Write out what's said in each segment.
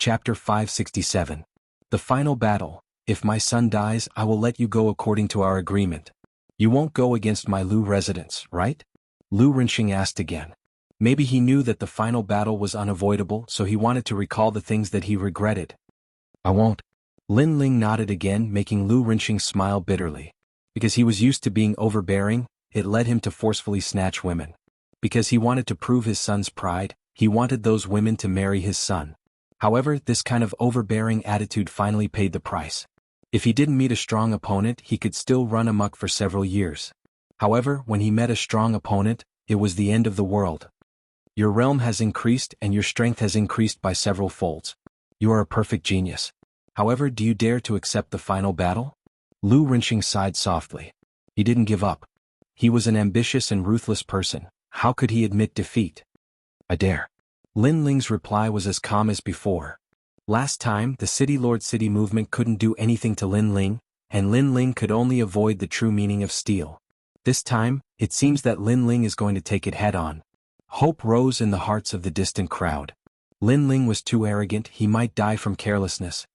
Chapter 567. The Final Battle. If my son dies, I will let you go according to our agreement. You won't go against my Lu residents, right? Lu Rinxing asked again. Maybe he knew that the final battle was unavoidable, so he wanted to recall the things that he regretted. I won't. Lin Ling nodded again, making Lu Rinxing smile bitterly. Because he was used to being overbearing, it led him to forcefully snatch women. Because he wanted to prove his son's pride, he wanted those women to marry his son. However, this kind of overbearing attitude finally paid the price. If he didn't meet a strong opponent, he could still run amok for several years. However, when he met a strong opponent, it was the end of the world. Your realm has increased and your strength has increased by several folds. You are a perfect genius. However, do you dare to accept the final battle? Lu Rinxing sighed softly. He didn't give up. He was an ambitious and ruthless person. How could he admit defeat? I dare. Lin Ling's reply was as calm as before. Last time, the City Lord City movement couldn't do anything to Lin Ling, and Lin Ling could only avoid the true meaning of steel. This time, it seems that Lin Ling is going to take it head-on. Hope rose in the hearts of the distant crowd. Lin Ling was too arrogant, he might die from carelessness.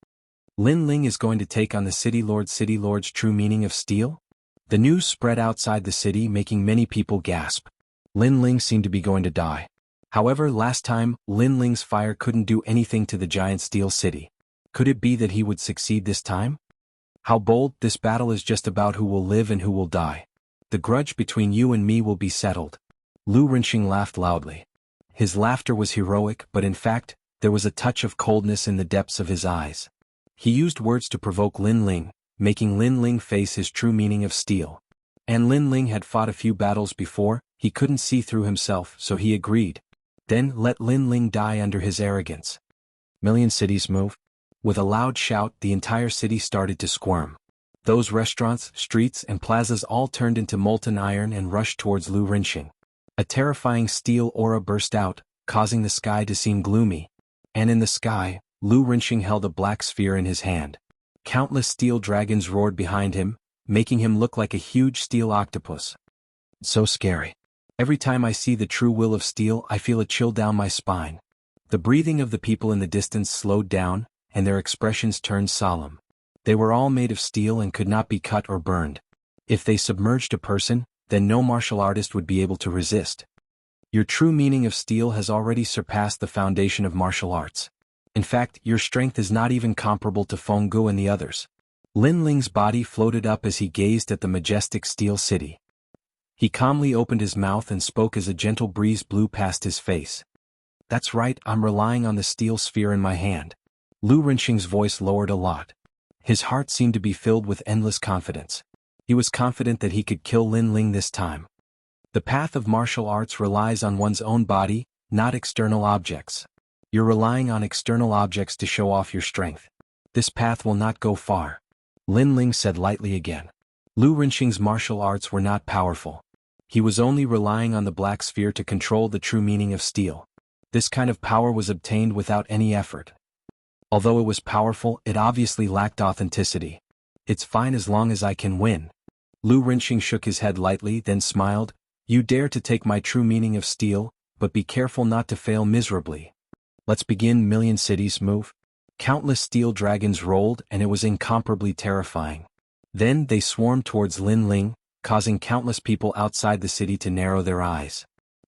Lin Ling is going to take on the City Lord's true meaning of steel? The news spread outside the city, making many people gasp. Lin Ling seemed to be going to die. However, last time, Lin Ling's fire couldn't do anything to the giant steel city. Could it be that he would succeed this time? How bold, this battle is just about who will live and who will die. The grudge between you and me will be settled. Lu Rinxing laughed loudly. His laughter was heroic, but in fact, there was a touch of coldness in the depths of his eyes. He used words to provoke Lin Ling, making Lin Ling face his true meaning of steel. And Lin Ling had fought a few battles before, he couldn't see through himself, so he agreed. Then let Lin Ling die under his arrogance. Million cities move. With a loud shout, the entire city started to squirm. Those restaurants, streets, and plazas all turned into molten iron and rushed towards Lu Rinxing. A terrifying steel aura burst out, causing the sky to seem gloomy. And in the sky, Lu Rinxing held a black sphere in his hand. Countless steel dragons roared behind him, making him look like a huge steel octopus. It's so scary. Every time I see the true will of steel, I feel a chill down my spine. The breathing of the people in the distance slowed down, and their expressions turned solemn. They were all made of steel and could not be cut or burned. If they submerged a person, then no martial artist would be able to resist. Your true meaning of steel has already surpassed the foundation of martial arts. In fact, your strength is not even comparable to Fenggu and the others. Lin Ling's body floated up as he gazed at the majestic steel city. He calmly opened his mouth and spoke as a gentle breeze blew past his face. That's right, I'm relying on the steel sphere in my hand. Lu Rinxing's voice lowered a lot. His heart seemed to be filled with endless confidence. He was confident that he could kill Lin Ling this time. The path of martial arts relies on one's own body, not external objects. You're relying on external objects to show off your strength. This path will not go far. Lin Ling said lightly again. Lu Rinxing's martial arts were not powerful. He was only relying on the black sphere to control the true meaning of steel. This kind of power was obtained without any effort. Although it was powerful, it obviously lacked authenticity. It's fine as long as I can win. Lu Rinxing shook his head lightly, then smiled. You dare to take my true meaning of steel, but be careful not to fail miserably. Let's begin. Million cities move. Countless steel dragons rolled, and it was incomparably terrifying. Then they swarmed towards Lin Ling, causing countless people outside the city to narrow their eyes.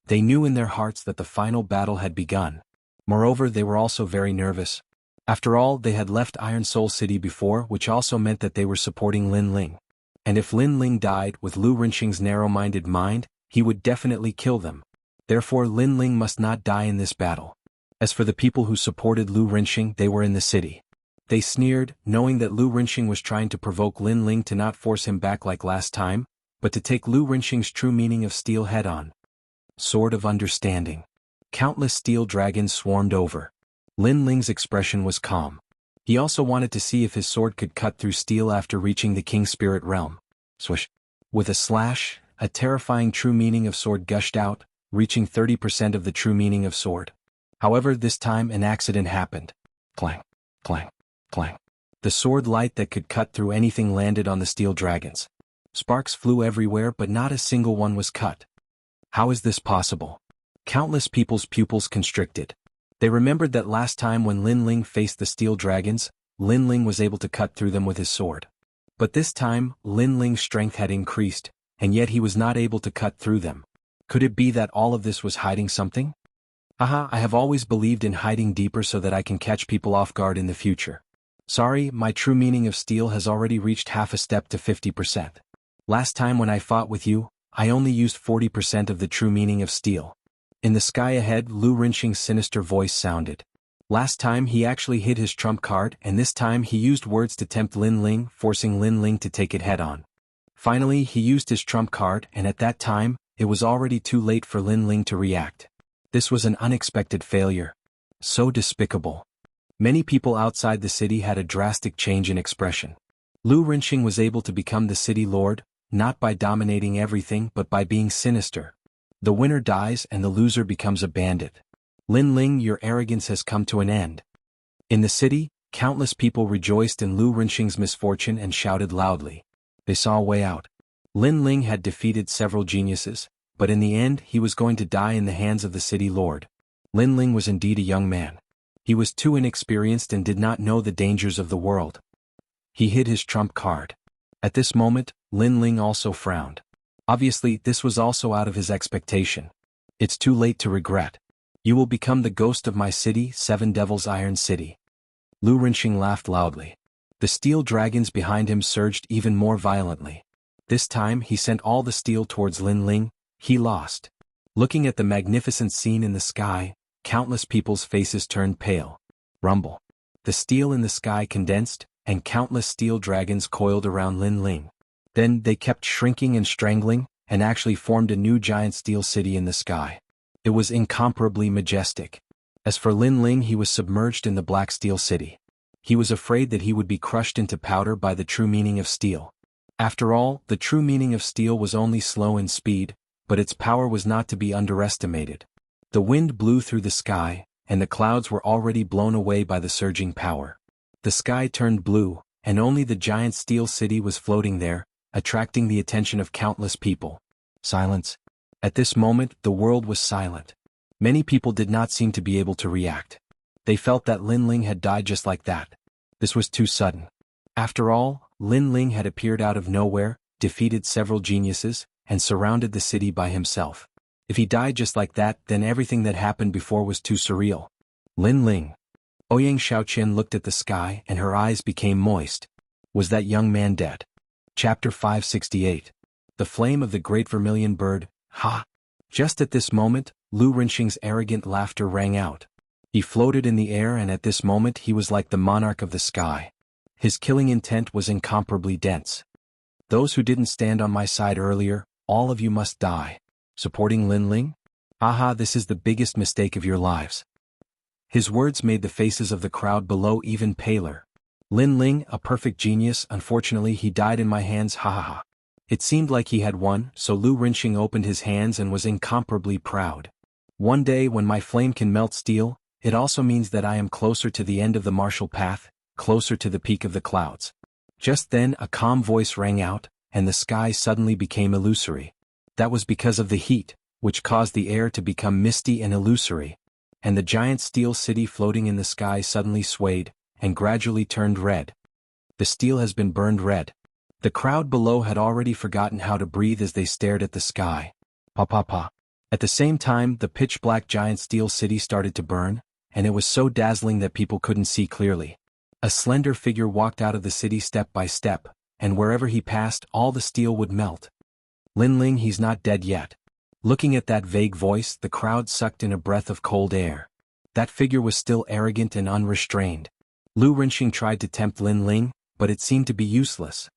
They knew in their hearts that the final battle had begun. Moreover, they were also very nervous. After all, they had left Iron Soul City before, which also meant that they were supporting Lin Ling. And if Lin Ling died, with Lu Rinxing's narrow-minded mind, he would definitely kill them. Therefore, Lin Ling must not die in this battle. As for the people who supported Lu Rinxing, they were in the city. They sneered, knowing that Lu Rinxing was trying to provoke Lin Ling to not force him back like last time, but to take Lu Rinxing's true meaning of steel head-on. Sword of Understanding. Countless steel dragons swarmed over. Lin Ling's expression was calm. He also wanted to see if his sword could cut through steel after reaching the King Spirit Realm. Swish. With a slash, a terrifying true meaning of sword gushed out, reaching 30% of the true meaning of sword. However, this time an accident happened. Clang, clang, clang. The sword light that could cut through anything landed on the steel dragons. Sparks flew everywhere, but not a single one was cut. How is this possible? Countless people's pupils constricted. They remembered that last time when Lin Ling faced the steel dragons, Lin Ling was able to cut through them with his sword. But this time, Lin Ling's strength had increased, and yet he was not able to cut through them. Could it be that all of this was hiding something? Haha, I have always believed in hiding deeper so that I can catch people off guard in the future. Sorry, my true meaning of steel has already reached half a step to 50%. Last time when I fought with you, I only used 40% of the true meaning of steel. In the sky ahead, Lu Rinxing's sinister voice sounded. Last time he actually hid his trump card, and this time he used words to tempt Lin Ling, forcing Lin Ling to take it head-on. Finally, he used his trump card, and at that time, it was already too late for Lin Ling to react. This was an unexpected failure. So despicable. Many people outside the city had a drastic change in expression. Lu Rinxing was able to become the city lord, not by dominating everything but by being sinister. The winner dies and the loser becomes a bandit. Lin Ling, your arrogance has come to an end. In the city, countless people rejoiced in Lu Rinxing's misfortune and shouted loudly. They saw a way out. Lin Ling had defeated several geniuses, but in the end he was going to die in the hands of the city lord. Lin Ling was indeed a young man. He was too inexperienced and did not know the dangers of the world. He hid his trump card. At this moment, Lin Ling also frowned. Obviously, this was also out of his expectation. It's too late to regret. You will become the ghost of my city, Seven Devils Iron City. Lu Rinxing laughed loudly. The steel dragons behind him surged even more violently. This time he sent all the steel towards Lin Ling. He lost. Looking at the magnificent scene in the sky, countless people's faces turned pale. Rumble. The steel in the sky condensed, and countless steel dragons coiled around Lin Ling. Then they kept shrinking and strangling, and actually formed a new giant steel city in the sky. It was incomparably majestic. As for Lin Ling, he was submerged in the black steel city. He was afraid that he would be crushed into powder by the true meaning of steel. After all, the true meaning of steel was only slow in speed, but its power was not to be underestimated. The wind blew through the sky, and the clouds were already blown away by the surging power. The sky turned blue, and only the giant steel city was floating there, attracting the attention of countless people. Silence. At this moment, the world was silent. Many people did not seem to be able to react. They felt that Lin Ling had died just like that. This was too sudden. After all, Lin Ling had appeared out of nowhere, defeated several geniuses, and surrounded the city by himself. If he died just like that, then everything that happened before was too surreal. Lin Ling. Ouyang Xiaoqian looked at the sky and her eyes became moist. Was that young man dead? Chapter 568. The Flame of the Great Vermilion Bird. Ha! Just at this moment, Lu Rinxing's arrogant laughter rang out. He floated in the air, and at this moment he was like the monarch of the sky. His killing intent was incomparably dense. Those who didn't stand on my side earlier, all of you must die. Supporting Lin Ling? Aha, this is the biggest mistake of your lives. His words made the faces of the crowd below even paler. Lin Ling, a perfect genius, unfortunately he died in my hands, ha ha ha. It seemed like he had won, so Lu Rinxing opened his hands and was incomparably proud. One day when my flame can melt steel, it also means that I am closer to the end of the martial path, closer to the peak of the clouds. Just then a calm voice rang out, and the sky suddenly became illusory. That was because of the heat, which caused the air to become misty and illusory. And the giant steel city floating in the sky suddenly swayed, and gradually turned red. The steel has been burned red. The crowd below had already forgotten how to breathe as they stared at the sky. Pa pa pa. At the same time, the pitch-black giant steel city started to burn, and it was so dazzling that people couldn't see clearly. A slender figure walked out of the city step by step, and wherever he passed, all the steel would melt. Lin Ling, he's not dead yet. Looking at that vague voice, the crowd sucked in a breath of cold air. That figure was still arrogant and unrestrained. Lu Rinxing tried to tempt Lin Ling, but it seemed to be useless.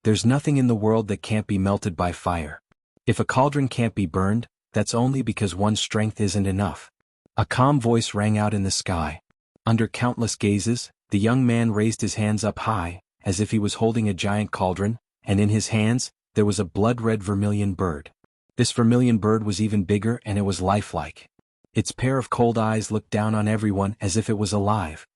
There's nothing in the world that can't be melted by fire. If a cauldron can't be burned, that's only because one's strength isn't enough. A calm voice rang out in the sky. Under countless gazes, the young man raised his hands up high, as if he was holding a giant cauldron, and in his hands, there was a blood-red vermilion bird. This vermilion bird was even bigger and it was lifelike. Its pair of cold eyes looked down on everyone as if it was alive.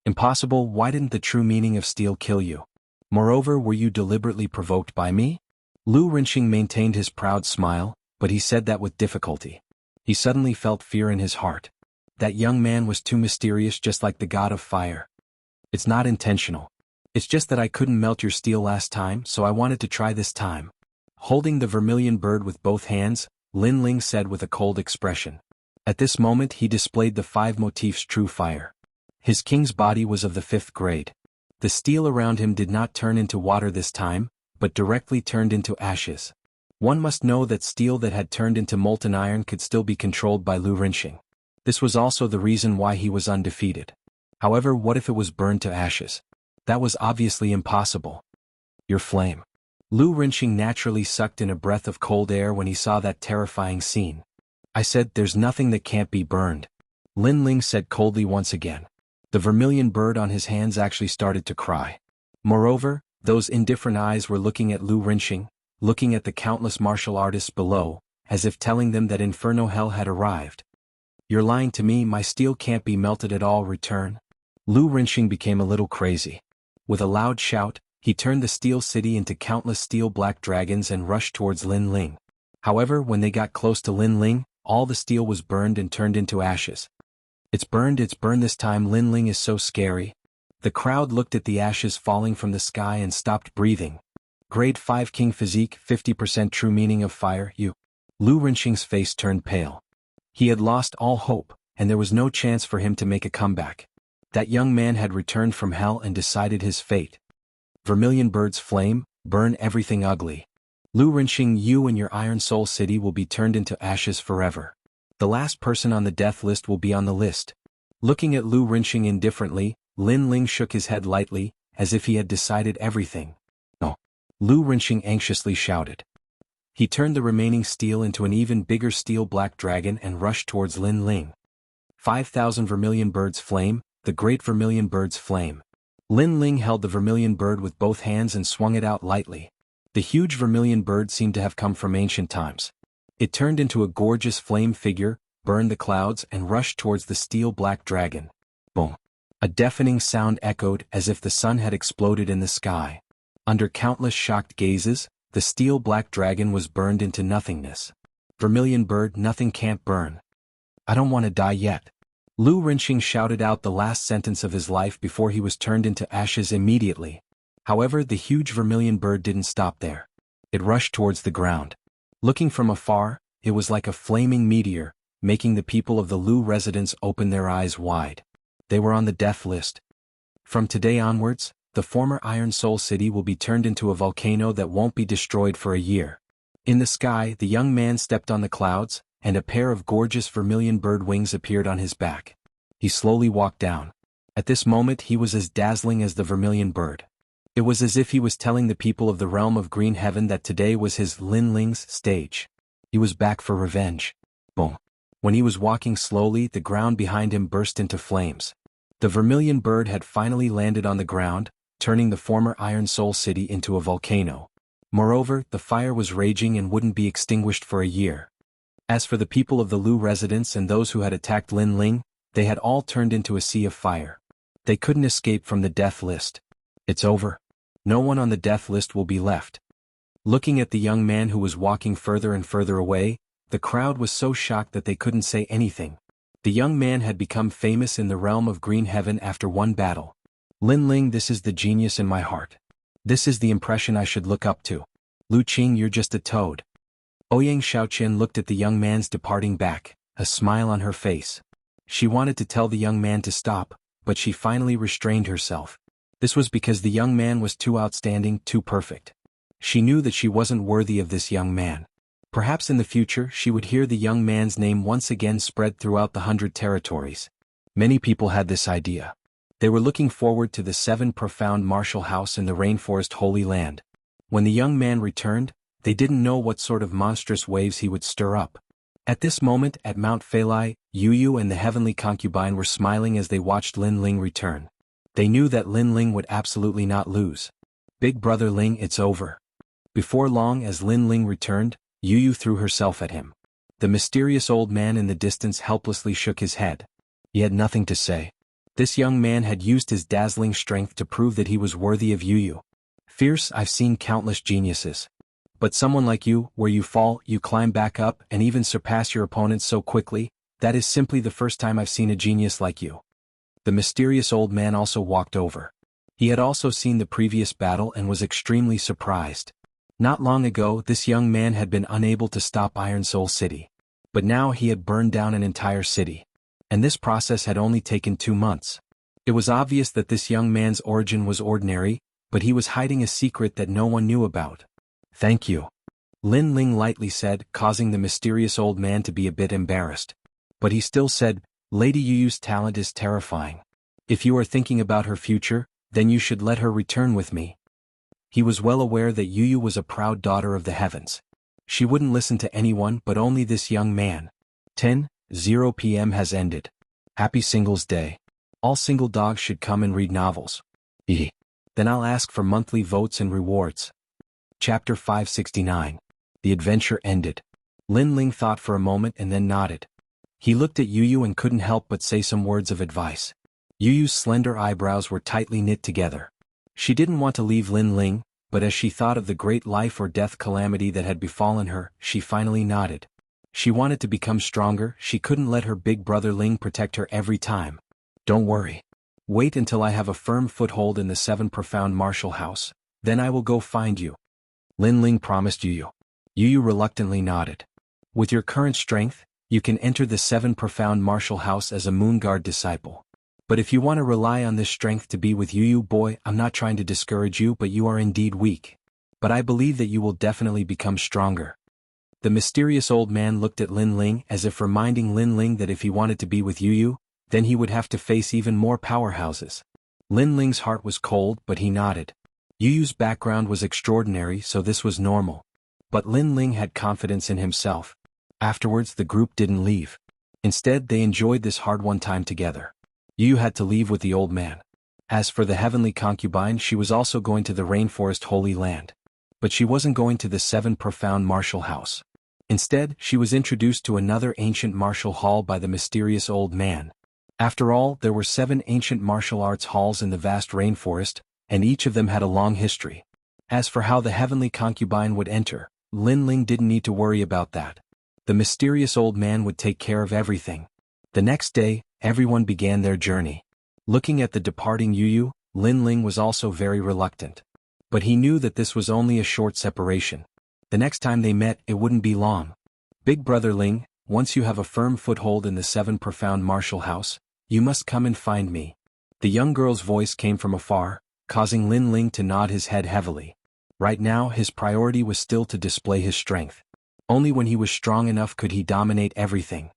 Impossible, why didn't the true meaning of steel kill you? Moreover, were you deliberately provoked by me? Lu Rinxing maintained his proud smile, but he said that with difficulty. He suddenly felt fear in his heart. That young man was too mysterious, just like the god of fire. It's not intentional. It's just that I couldn't melt your steel last time, so I wanted to try this time. Holding the vermilion bird with both hands, Lin Ling said with a cold expression. At this moment he displayed the 5 motifs true fire. His king's body was of the 5th grade. The steel around him did not turn into water this time, but directly turned into ashes. One must know that steel that had turned into molten iron could still be controlled by Lu Rinxing. This was also the reason why he was undefeated. However, what if it was burned to ashes? That was obviously impossible. Your flame. Lu Rinxing naturally sucked in a breath of cold air when he saw that terrifying scene. I said, there's nothing that can't be burned. Lin Ling said coldly once again. The vermilion bird on his hands actually started to cry. Moreover, those indifferent eyes were looking at Lu Rinxing, looking at the countless martial artists below, as if telling them that Inferno Hell had arrived. You're lying to me, my steel can't be melted at all. Return. Lu Rinxing became a little crazy. With a loud shout, he turned the steel city into countless steel black dragons and rushed towards Lin Ling. However, when they got close to Lin Ling, all the steel was burned and turned into ashes. It's burned this time. Lin Ling is so scary. The crowd looked at the ashes falling from the sky and stopped breathing. Grade 5 King Physique, 50% true meaning of fire, you. Lu Rinxing's face turned pale. He had lost all hope, and there was no chance for him to make a comeback. That young man had returned from hell and decided his fate. Vermilion bird's flame, burn everything ugly. Lu Rinxing, you and your Iron Soul City will be turned into ashes forever. The last person on the death list will be on the list. Looking at Lu Rinxing indifferently, Lin Ling shook his head lightly, as if he had decided everything. No. Lu Rinxing anxiously shouted. He turned the remaining steel into an even bigger steel black dragon and rushed towards Lin Ling. 5,000 vermilion bird's flame, the great vermilion bird's flame. Lin Ling held the vermilion bird with both hands and swung it out lightly. The huge vermilion bird seemed to have come from ancient times. It turned into a gorgeous flame figure, burned the clouds and rushed towards the steel black dragon. Boom. A deafening sound echoed as if the sun had exploded in the sky. Under countless shocked gazes, the steel black dragon was burned into nothingness. Vermilion bird, nothing can't burn. I don't want to die yet. Lu Rinxing shouted out the last sentence of his life before he was turned into ashes immediately. However, the huge vermilion bird didn't stop there. It rushed towards the ground. Looking from afar, it was like a flaming meteor, making the people of the Lu residence open their eyes wide. They were on the death list. From today onwards, the former Iron Soul City will be turned into a volcano that won't be destroyed for a year. In the sky, the young man stepped on the clouds, and a pair of gorgeous vermilion bird wings appeared on his back. He slowly walked down. At this moment he was as dazzling as the vermilion bird. It was as if he was telling the people of the realm of green heaven that today was his Lin Ling's stage. He was back for revenge. Boom. When he was walking slowly, the ground behind him burst into flames. The vermilion bird had finally landed on the ground, turning the former Iron Soul City into a volcano. Moreover, the fire was raging and wouldn't be extinguished for a year. As for the people of the Lu residence and those who had attacked Lin Ling, they had all turned into a sea of fire. They couldn't escape from the death list. It's over. No one on the death list will be left. Looking at the young man who was walking further and further away, the crowd was so shocked that they couldn't say anything. The young man had become famous in the realm of green heaven after one battle. Lin Ling, this is the genius in my heart. This is the impression I should look up to. Lu Qing, you're just a toad. Ouyang Shaoqian looked at the young man's departing back, a smile on her face. She wanted to tell the young man to stop, but she finally restrained herself. This was because the young man was too outstanding, too perfect. She knew that she wasn't worthy of this young man. Perhaps in the future she would hear the young man's name once again spread throughout the 100 territories. Many people had this idea. They were looking forward to the 7 profound martial house in the rainforest Holy Land. When the young man returned, they didn't know what sort of monstrous waves he would stir up. At this moment at Mount Feilai, Yu and the heavenly concubine were smiling as they watched Lin Ling return. They knew that Lin Ling would absolutely not lose. Big brother Ling, it's over. Before long, as Lin Ling returned, Yu threw herself at him. The mysterious old man in the distance helplessly shook his head. He had nothing to say. This young man had used his dazzling strength to prove that he was worthy of Yu. Fierce, I've seen countless geniuses. But someone like you, where you fall, you climb back up and even surpass your opponents so quickly, That is simply the first time I've seen a genius like you. The mysterious old man also walked over. He had also seen the previous battle and was extremely surprised. Not long ago, this young man had been unable to stop Iron Soul City. But now he had burned down an entire city. And this process had only taken 2 months. It was obvious that this young man's origin was ordinary, but he was hiding a secret that no one knew about. Thank you. Lin Ling lightly said, causing the mysterious old man to be a bit embarrassed. But he still said, Lady Yuyu's talent is terrifying. If you are thinking about her future, then you should let her return with me. He was well aware that Yuyu was a proud daughter of the heavens. She wouldn't listen to anyone but only this young man. 10:00 p.m. has ended. Happy Singles Day. All single dogs should come and read novels. Then I'll ask for monthly votes and rewards. Chapter 569. The adventure ended. Lin Ling thought for a moment and then nodded. He looked at Yuyu and couldn't help but say some words of advice. Yuyu's slender eyebrows were tightly knit together. She didn't want to leave Lin Ling, but as she thought of the great life or death calamity that had befallen her, she finally nodded. She wanted to become stronger, she couldn't let her big brother Ling protect her every time. Don't worry. Wait until I have a firm foothold in the 7 Profound Martial House, then I will go find you. Lin Ling promised Yuyu. Yuyu reluctantly nodded. With your current strength, you can enter the 7 Profound Martial House as a Moon Guard disciple. But if you want to rely on this strength to be with Yuyu, boy, I'm not trying to discourage you, but you are indeed weak. But I believe that you will definitely become stronger. The mysterious old man looked at Lin Ling as if reminding Lin Ling that if he wanted to be with Yuyu, then he would have to face even more powerhouses. Lin Ling's heart was cold, but he nodded. Yuyu's background was extraordinary, so this was normal. But Lin Ling had confidence in himself. Afterwards, the group didn't leave. Instead, they enjoyed this hard-won time together. Yuyu had to leave with the old man. As for the heavenly concubine, she was also going to the Rainforest Holy Land. But she wasn't going to the 7 Profound Martial House. Instead, she was introduced to another ancient martial hall by the mysterious old man. After all, there were 7 ancient martial arts halls in the vast rainforest, and each of them had a long history. As for how the heavenly concubine would enter, Lin Ling didn't need to worry about that. The mysterious old man would take care of everything. The next day, everyone began their journey. Looking at the departing Yuyu, Lin Ling was also very reluctant. But he knew that this was only a short separation. The next time they met, it wouldn't be long. Big brother Ling, once you have a firm foothold in the 7 Profound Martial House, you must come and find me. The young girl's voice came from afar, causing Lin Ling to nod his head heavily. Right now, his priority was still to display his strength. Only when he was strong enough could he dominate everything.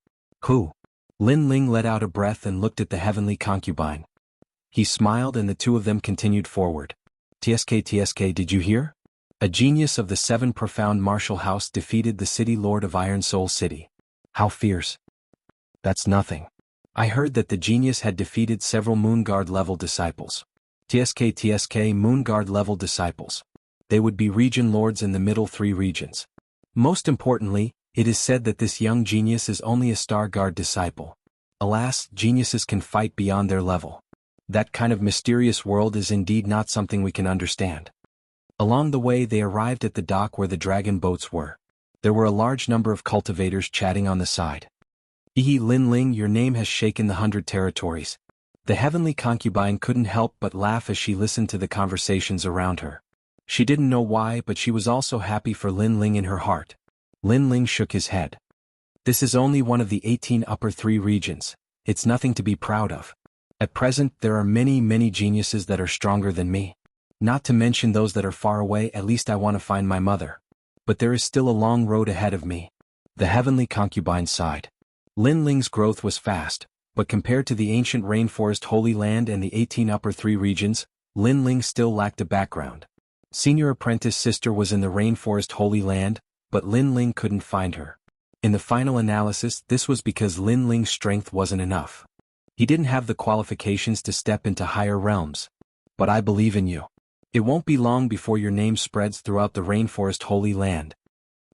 Who? Lin Ling let out a breath and looked at the heavenly concubine. He smiled and the two of them continued forward. TSK, did you hear? A genius of the 7 Profound Martial House defeated the city lord of Iron Soul City. How fierce. That's nothing. I heard that the genius had defeated several Moon Guard level disciples. TSK Moon Guard level disciples. They would be region lords in the middle 3 regions. Most importantly, it is said that this young genius is only a Star Guard disciple. Alas, geniuses can fight beyond their level. That kind of mysterious world is indeed not something we can understand. Along the way they arrived at the dock where the dragon boats were. There were a large number of cultivators chatting on the side. Lin Ling, your name has shaken the 100 territories. The heavenly concubine couldn't help but laugh as she listened to the conversations around her. She didn't know why, but she was also happy for Lin Ling in her heart. Lin Ling shook his head. This is only one of the 18 upper 3 regions. It's nothing to be proud of. At present, there are many geniuses that are stronger than me. Not to mention those that are far away. At least I want to find my mother. But there is still a long road ahead of me. The heavenly concubine sighed. Lin Ling's growth was fast, but compared to the ancient rainforest Holy Land and the 18 upper 3 regions, Lin Ling still lacked a background. Senior apprentice sister was in the rainforest Holy Land, but Lin Ling couldn't find her. In the final analysis, this was because Lin Ling's strength wasn't enough. He didn't have the qualifications to step into higher realms. But I believe in you. It won't be long before your name spreads throughout the rainforest Holy Land.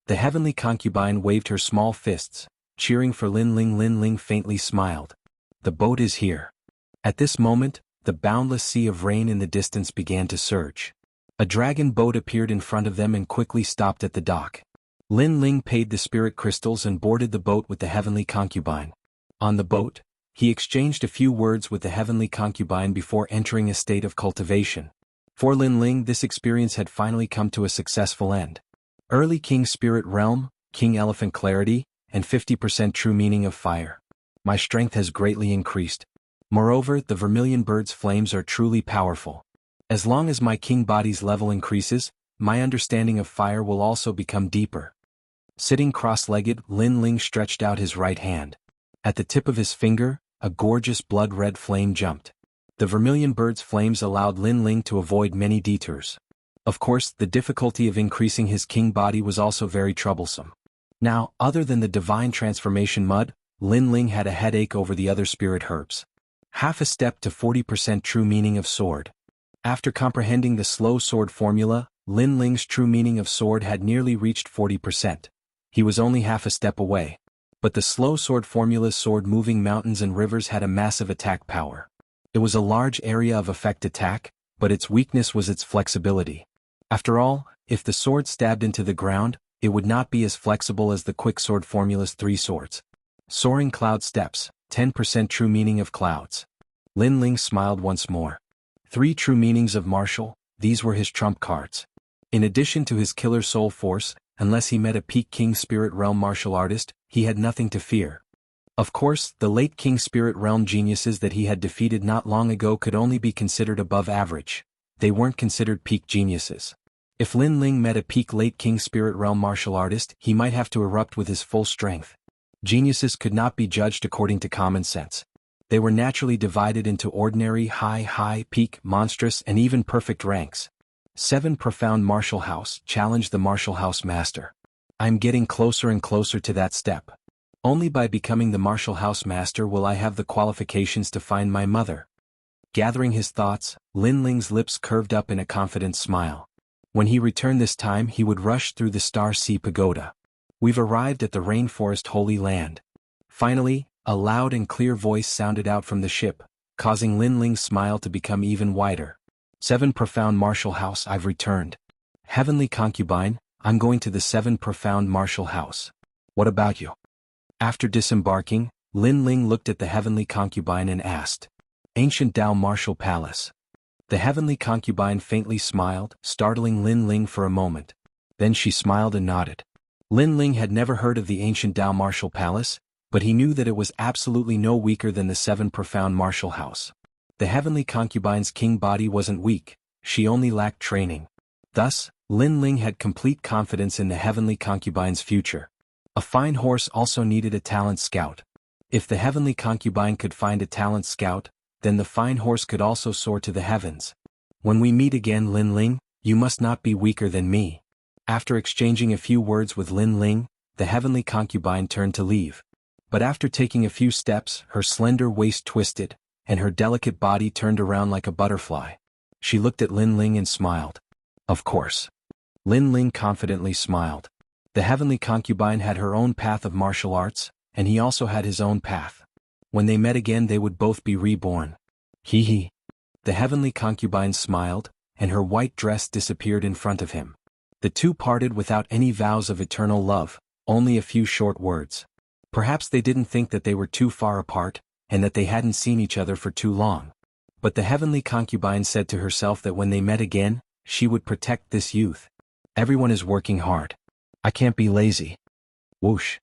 The heavenly concubine waved her small fists, cheering for Lin Ling. Lin Ling faintly smiled. The boat is here. At this moment, the boundless sea of rain in the distance began to surge. A dragon boat appeared in front of them and quickly stopped at the dock. Lin Ling paid the spirit crystals and boarded the boat with the heavenly concubine. On the boat, he exchanged a few words with the heavenly concubine before entering a state of cultivation. For Lin Ling, this experience had finally come to a successful end. Early King Spirit Realm, King Elephant Clarity, and 50% true meaning of fire. My strength has greatly increased. Moreover, the vermilion bird's flames are truly powerful. As long as my king body's level increases, my understanding of fire will also become deeper. Sitting cross-legged, Lin Ling stretched out his right hand. At the tip of his finger, a gorgeous blood-red flame jumped. The vermilion bird's flames allowed Lin Ling to avoid many detours. Of course, the difficulty of increasing his king body was also very troublesome. Now, other than the divine transformation mud, Lin Ling had a headache over the other spirit herbs. Half a step to 40% true meaning of sword. After comprehending the slow sword formula, Lin Ling's true meaning of sword had nearly reached 40%. He was only half a step away. But the slow sword formula's sword moving mountains and rivers had a massive attack power. It was a large area of effect attack, but its weakness was its flexibility. After all, if the sword stabbed into the ground, it would not be as flexible as the quick sword formula's 3 swords. Soaring cloud steps, 10% true meaning of clouds. Lin Ling smiled once more. 3 true meanings of martial, these were his trump cards. In addition to his killer soul force, unless he met a peak King Spirit Realm martial artist, he had nothing to fear. Of course, the late King Spirit Realm geniuses that he had defeated not long ago could only be considered above average. They weren't considered peak geniuses. If Lin Ling met a peak late King Spirit Realm martial artist, he might have to erupt with his full strength. Geniuses could not be judged according to common sense. They were naturally divided into ordinary, high, peak, monstrous, and even perfect ranks. 7 Profound Martial House challenged the Martial House Master. I'm getting closer and closer to that step. Only by becoming the Martial House Master will I have the qualifications to find my mother. Gathering his thoughts, Lin Ling's lips curved up in a confident smile. When he returned this time, he would rush through the Star Sea Pagoda. We've arrived at the Rainforest Holy Land. Finally, a loud and clear voice sounded out from the ship, causing Lin Ling's smile to become even wider. 7 Profound Martial House, I've returned. Heavenly Concubine, I'm going to the 7 Profound Martial House. What about you? After disembarking, Lin Ling looked at the Heavenly Concubine and asked. Ancient Dao Martial Palace. The Heavenly Concubine faintly smiled, startling Lin Ling for a moment. Then she smiled and nodded. Lin Ling had never heard of the Ancient Dao Martial Palace, but he knew that it was absolutely no weaker than the 7 Profound Martial House. The Heavenly Concubine's king body wasn't weak, she only lacked training. Thus, Lin Ling had complete confidence in the Heavenly Concubine's future. A fine horse also needed a talent scout. If the Heavenly Concubine could find a talent scout, then the fine horse could also soar to the heavens. When we meet again, Lin Ling, you must not be weaker than me. After exchanging a few words with Lin Ling, the Heavenly Concubine turned to leave. But after taking a few steps, her slender waist twisted, and her delicate body turned around like a butterfly. She looked at Lin Ling and smiled. Of course. Lin Ling confidently smiled. The Heavenly Concubine had her own path of martial arts, and he also had his own path. When they met again, they would both be reborn. Hee hee. The Heavenly Concubine smiled, and her white dress disappeared in front of him. The two parted without any vows of eternal love, only a few short words. Perhaps they didn't think that they were too far apart, and that they hadn't seen each other for too long. But the Heavenly Concubine said to herself that when they met again, she would protect this youth. Everyone is working hard. I can't be lazy. Whoosh.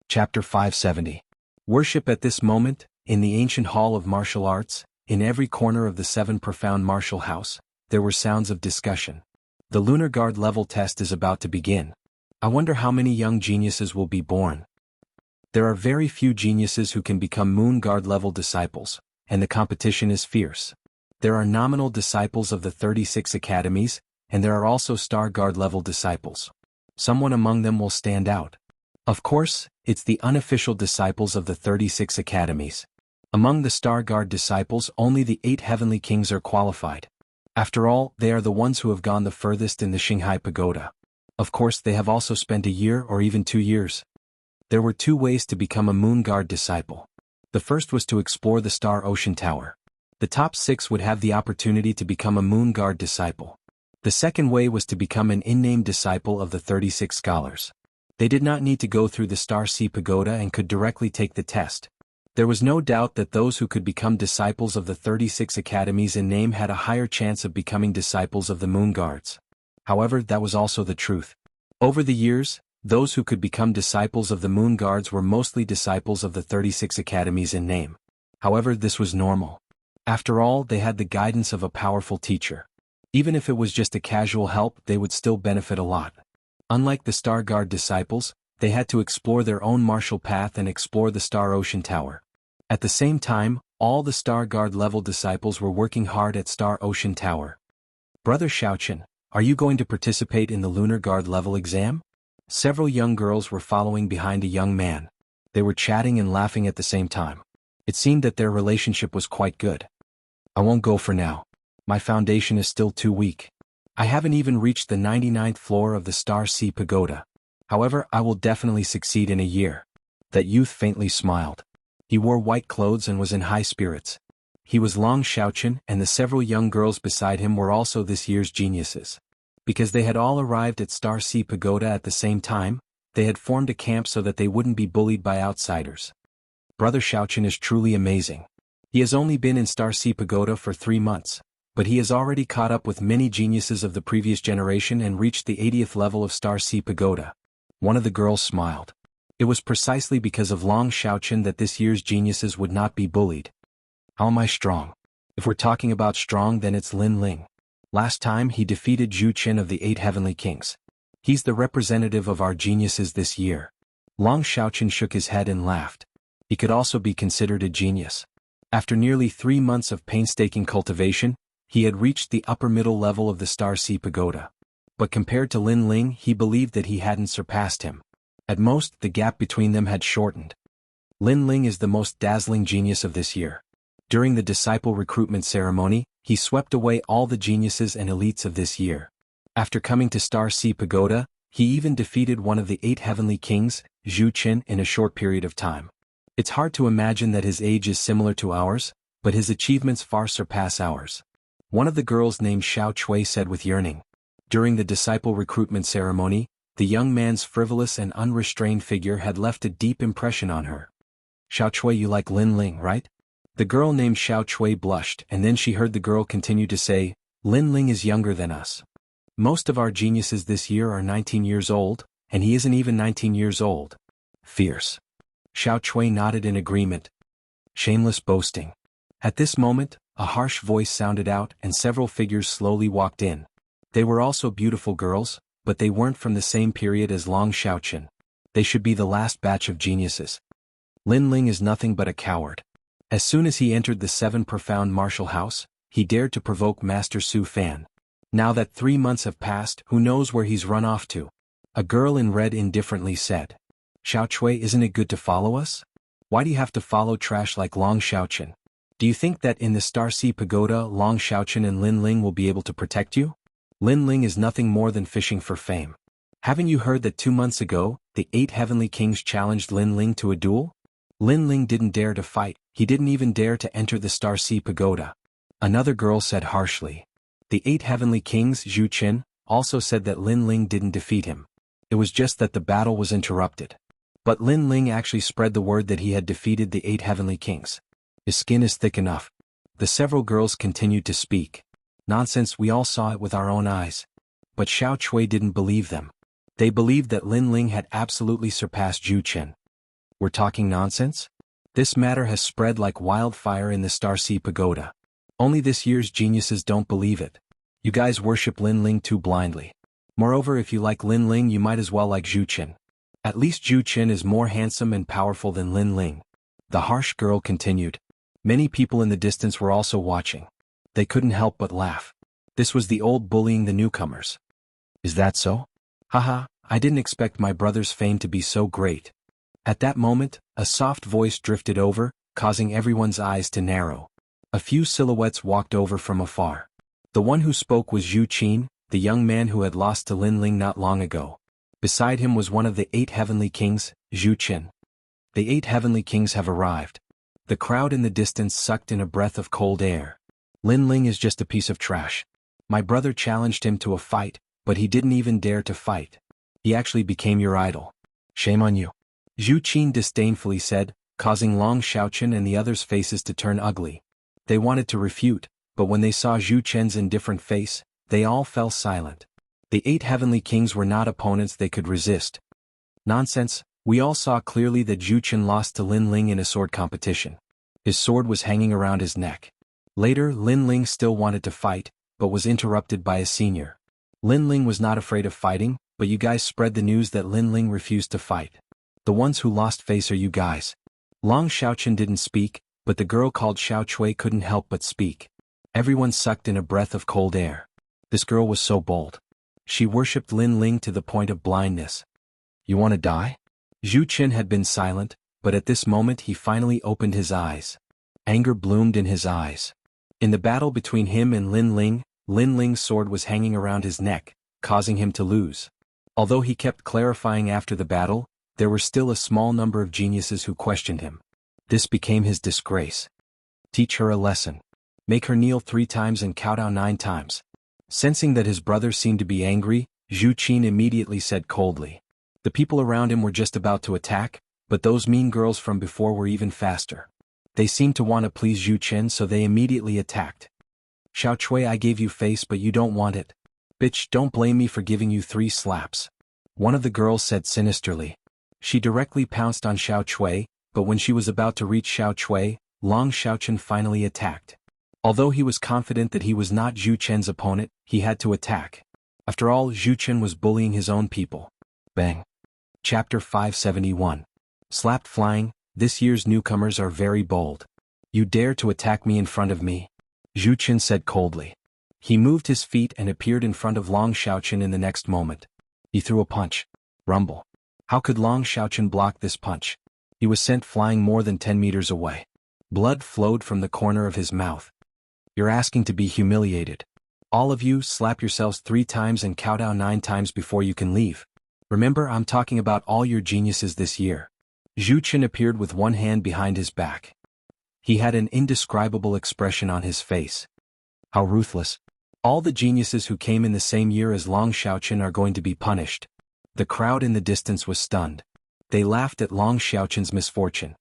Chapter 570. Worship. At this moment, in the ancient hall of martial arts, in every corner of the 7 Profound Martial House, there were sounds of discussion. The Lunar Guard level test is about to begin. I wonder how many young geniuses will be born. There are very few geniuses who can become Moon Guard level disciples, and the competition is fierce. There are nominal disciples of the 36 academies, and there are also Star Guard level disciples. Someone among them will stand out. Of course, it's the unofficial disciples of the 36 academies. Among the Star Guard disciples, only the 8 Heavenly Kings are qualified. After all, they are the ones who have gone the furthest in the Shanghai Pagoda. Of course, they have also spent a year or even 2 years. There were 2 ways to become a Moon Guard disciple. The first was to explore the Star Ocean Tower. The top 6 would have the opportunity to become a Moon Guard disciple. The second way was to become an in-name disciple of the 36 scholars. They did not need to go through the Star Sea Pagoda and could directly take the test. There was no doubt that those who could become disciples of the 36 academies in name had a higher chance of becoming disciples of the Moon Guards. However, that was also the truth. Over the years, those who could become disciples of the Moon Guards were mostly disciples of the 36 academies in name. However, this was normal. After all, they had the guidance of a powerful teacher. Even if it was just a casual help, they would still benefit a lot. Unlike the Star Guard disciples, they had to explore their own martial path and explore the Star Ocean Tower. At the same time, all the Star Guard level disciples were working hard at Star Ocean Tower. Brother Xiaoqian, are you going to participate in the Lunar Guard level exam? Several young girls were following behind a young man. They were chatting and laughing at the same time. It seemed that their relationship was quite good. I won't go for now. My foundation is still too weak. I haven't even reached the 99th floor of the Star Sea Pagoda. However, I will definitely succeed in a year. That youth faintly smiled. He wore white clothes and was in high spirits. He was Long Xiaoqian, and the several young girls beside him were also this year's geniuses. Because they had all arrived at Star Sea Pagoda at the same time, they had formed a camp so that they wouldn't be bullied by outsiders. Brother Xiaoqian is truly amazing. He has only been in Star Sea Pagoda for 3 months, but he has already caught up with many geniuses of the previous generation and reached the 80th level of Star Sea Pagoda. One of the girls smiled. It was precisely because of Long Xiaoqian that this year's geniuses would not be bullied. How am I strong? If we're talking about strong, then it's Lin Ling. Last time he defeated Zhu Qin of the 8 Heavenly Kings. He's the representative of our geniuses this year. Long Xiaoqian shook his head and laughed. He could also be considered a genius. After nearly 3 months of painstaking cultivation, he had reached the upper middle level of the Star Sea Pagoda. But compared to Lin Ling, he believed that he hadn't surpassed him. At most, the gap between them had shortened. Lin Ling is the most dazzling genius of this year. During the disciple recruitment ceremony, he swept away all the geniuses and elites of this year. After coming to Star Sea Pagoda, he even defeated one of the 8 Heavenly Kings, Zhu Qin, in a short period of time. It's hard to imagine that his age is similar to ours, but his achievements far surpass ours. One of the girls named Xiao Chui said with yearning. During the disciple recruitment ceremony, the young man's frivolous and unrestrained figure had left a deep impression on her. Xiao Chui, you like Lin Ling, right? The girl named Xiao Chui blushed, and then she heard the girl continue to say, Lin Ling is younger than us. Most of our geniuses this year are 19 years old, and he isn't even 19 years old. Fierce. Xiao Chui nodded in agreement. Shameless boasting. At this moment, a harsh voice sounded out and several figures slowly walked in. They were also beautiful girls, but they weren't from the same period as Long Xiaoqian. They should be the last batch of geniuses. Lin Ling is nothing but a coward. As soon as he entered the 7 profound martial house, he dared to provoke Master Su Fan. Now that 3 months have passed, who knows where he's run off to? A girl in red indifferently said. Xiao Chui, isn't it good to follow us? Why do you have to follow trash like Long Xiaoqian? Do you think that in the Star Sea Pagoda Long Xiaoqian and Lin Ling will be able to protect you? Lin Ling is nothing more than fishing for fame. Haven't you heard that 2 months ago, the 8 Heavenly Kings challenged Lin Ling to a duel? Lin Ling didn't dare to fight, he didn't even dare to enter the Star Sea Pagoda. Another girl said harshly. The 8 Heavenly Kings, Zhu Qin, also said that Lin Ling didn't defeat him. It was just that the battle was interrupted. But Lin Ling actually spread the word that he had defeated the 8 Heavenly Kings. His skin is thick enough. The several girls continued to speak. Nonsense, we all saw it with our own eyes. But Xiao Chui didn't believe them. They believed that Lin Ling had absolutely surpassed Zhu Qin. We're talking nonsense? This matter has spread like wildfire in the Star Sea Pagoda. Only this year's geniuses don't believe it. You guys worship Lin Ling too blindly. Moreover, if you like Lin Ling, you might as well like Zhu Qin. At least Zhu Qin is more handsome and powerful than Lin Ling. The harsh girl continued. Many people in the distance were also watching. They couldn't help but laugh. This was the old bullying the newcomers. Is that so? Haha, I didn't expect my brother's fame to be so great. At that moment, a soft voice drifted over, causing everyone's eyes to narrow. A few silhouettes walked over from afar. The one who spoke was Zhu Qin, the young man who had lost to Lin Ling not long ago. Beside him was one of the 8 Heavenly Kings, Zhu Qin. The 8 Heavenly Kings have arrived. The crowd in the distance sucked in a breath of cold air. Lin Ling is just a piece of trash. My brother challenged him to a fight, but he didn't even dare to fight. He actually became your idol. Shame on you. Zhu Qin disdainfully said, causing Long Xiaochen and the others' faces to turn ugly. They wanted to refute, but when they saw Zhu Chen's indifferent face, they all fell silent. The 8 heavenly kings were not opponents they could resist. Nonsense, we all saw clearly that Zhu Chen lost to Lin Ling in a sword competition. His sword was hanging around his neck. Later, Lin Ling still wanted to fight, but was interrupted by a senior. Lin Ling was not afraid of fighting, but you guys spread the news that Lin Ling refused to fight. The ones who lost face are you guys. Long Xiaochen didn't speak, but the girl called Xiao Chui couldn't help but speak. Everyone sucked in a breath of cold air. This girl was so bold. She worshipped Lin Ling to the point of blindness. You want to die? Zhu Chen had been silent, but at this moment he finally opened his eyes. Anger bloomed in his eyes. In the battle between him and Lin Ling's sword was hanging around his neck, causing him to lose. Although he kept clarifying after the battle, there were still a small number of geniuses who questioned him. This became his disgrace. Teach her a lesson. Make her kneel 3 times and kowtow 9 times. Sensing that his brother seemed to be angry, Zhu Qin immediately said coldly. The people around him were just about to attack, but those mean girls from before were even faster. They seemed to want to please Zhu Chen, so they immediately attacked. Xiao Chui, I gave you face but you don't want it. Bitch, don't blame me for giving you 3 slaps. One of the girls said sinisterly. She directly pounced on Xiao Chui, but when she was about to reach Xiao Chui, Long Xiaochen finally attacked. Although he was confident that he was not Zhu Chen's opponent, he had to attack. After all, Zhu Chen was bullying his own people. Bang. Chapter 571. Slapped flying, this year's newcomers are very bold. You dare to attack me in front of me? Zhu Chen said coldly. He moved his feet and appeared in front of Long Xiaochen in the next moment. He threw a punch. Rumble. How could Long Xiaochen block this punch? He was sent flying more than 10 meters away. Blood flowed from the corner of his mouth. You're asking to be humiliated. All of you, slap yourselves 3 times and kowtow 9 times before you can leave. Remember, I'm talking about all your geniuses this year. Zhu Chen appeared with one hand behind his back. He had an indescribable expression on his face. How ruthless. All the geniuses who came in the same year as Long Xiaochen are going to be punished. The crowd in the distance was stunned. They laughed at Long Xiaochen's misfortune.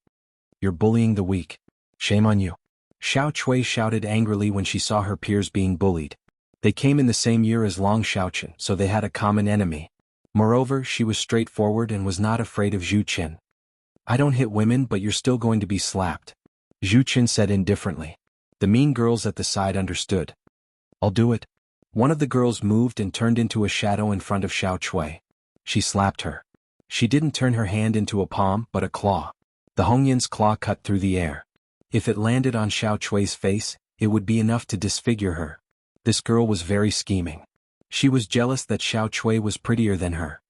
You're bullying the weak. Shame on you. Xiao Chui shouted angrily when she saw her peers being bullied. They came in the same year as Long Xiaochen, so they had a common enemy. Moreover, she was straightforward and was not afraid of Zhu Chen. I don't hit women, but you're still going to be slapped. Zhu Chen said indifferently. The mean girls at the side understood. I'll do it. One of the girls moved and turned into a shadow in front of Xiao Chui. She slapped her. She didn't turn her hand into a palm, but a claw. The Hongyan's claw cut through the air. If it landed on Xiao Chui's face, it would be enough to disfigure her. This girl was very scheming. She was jealous that Xiao Chui was prettier than her.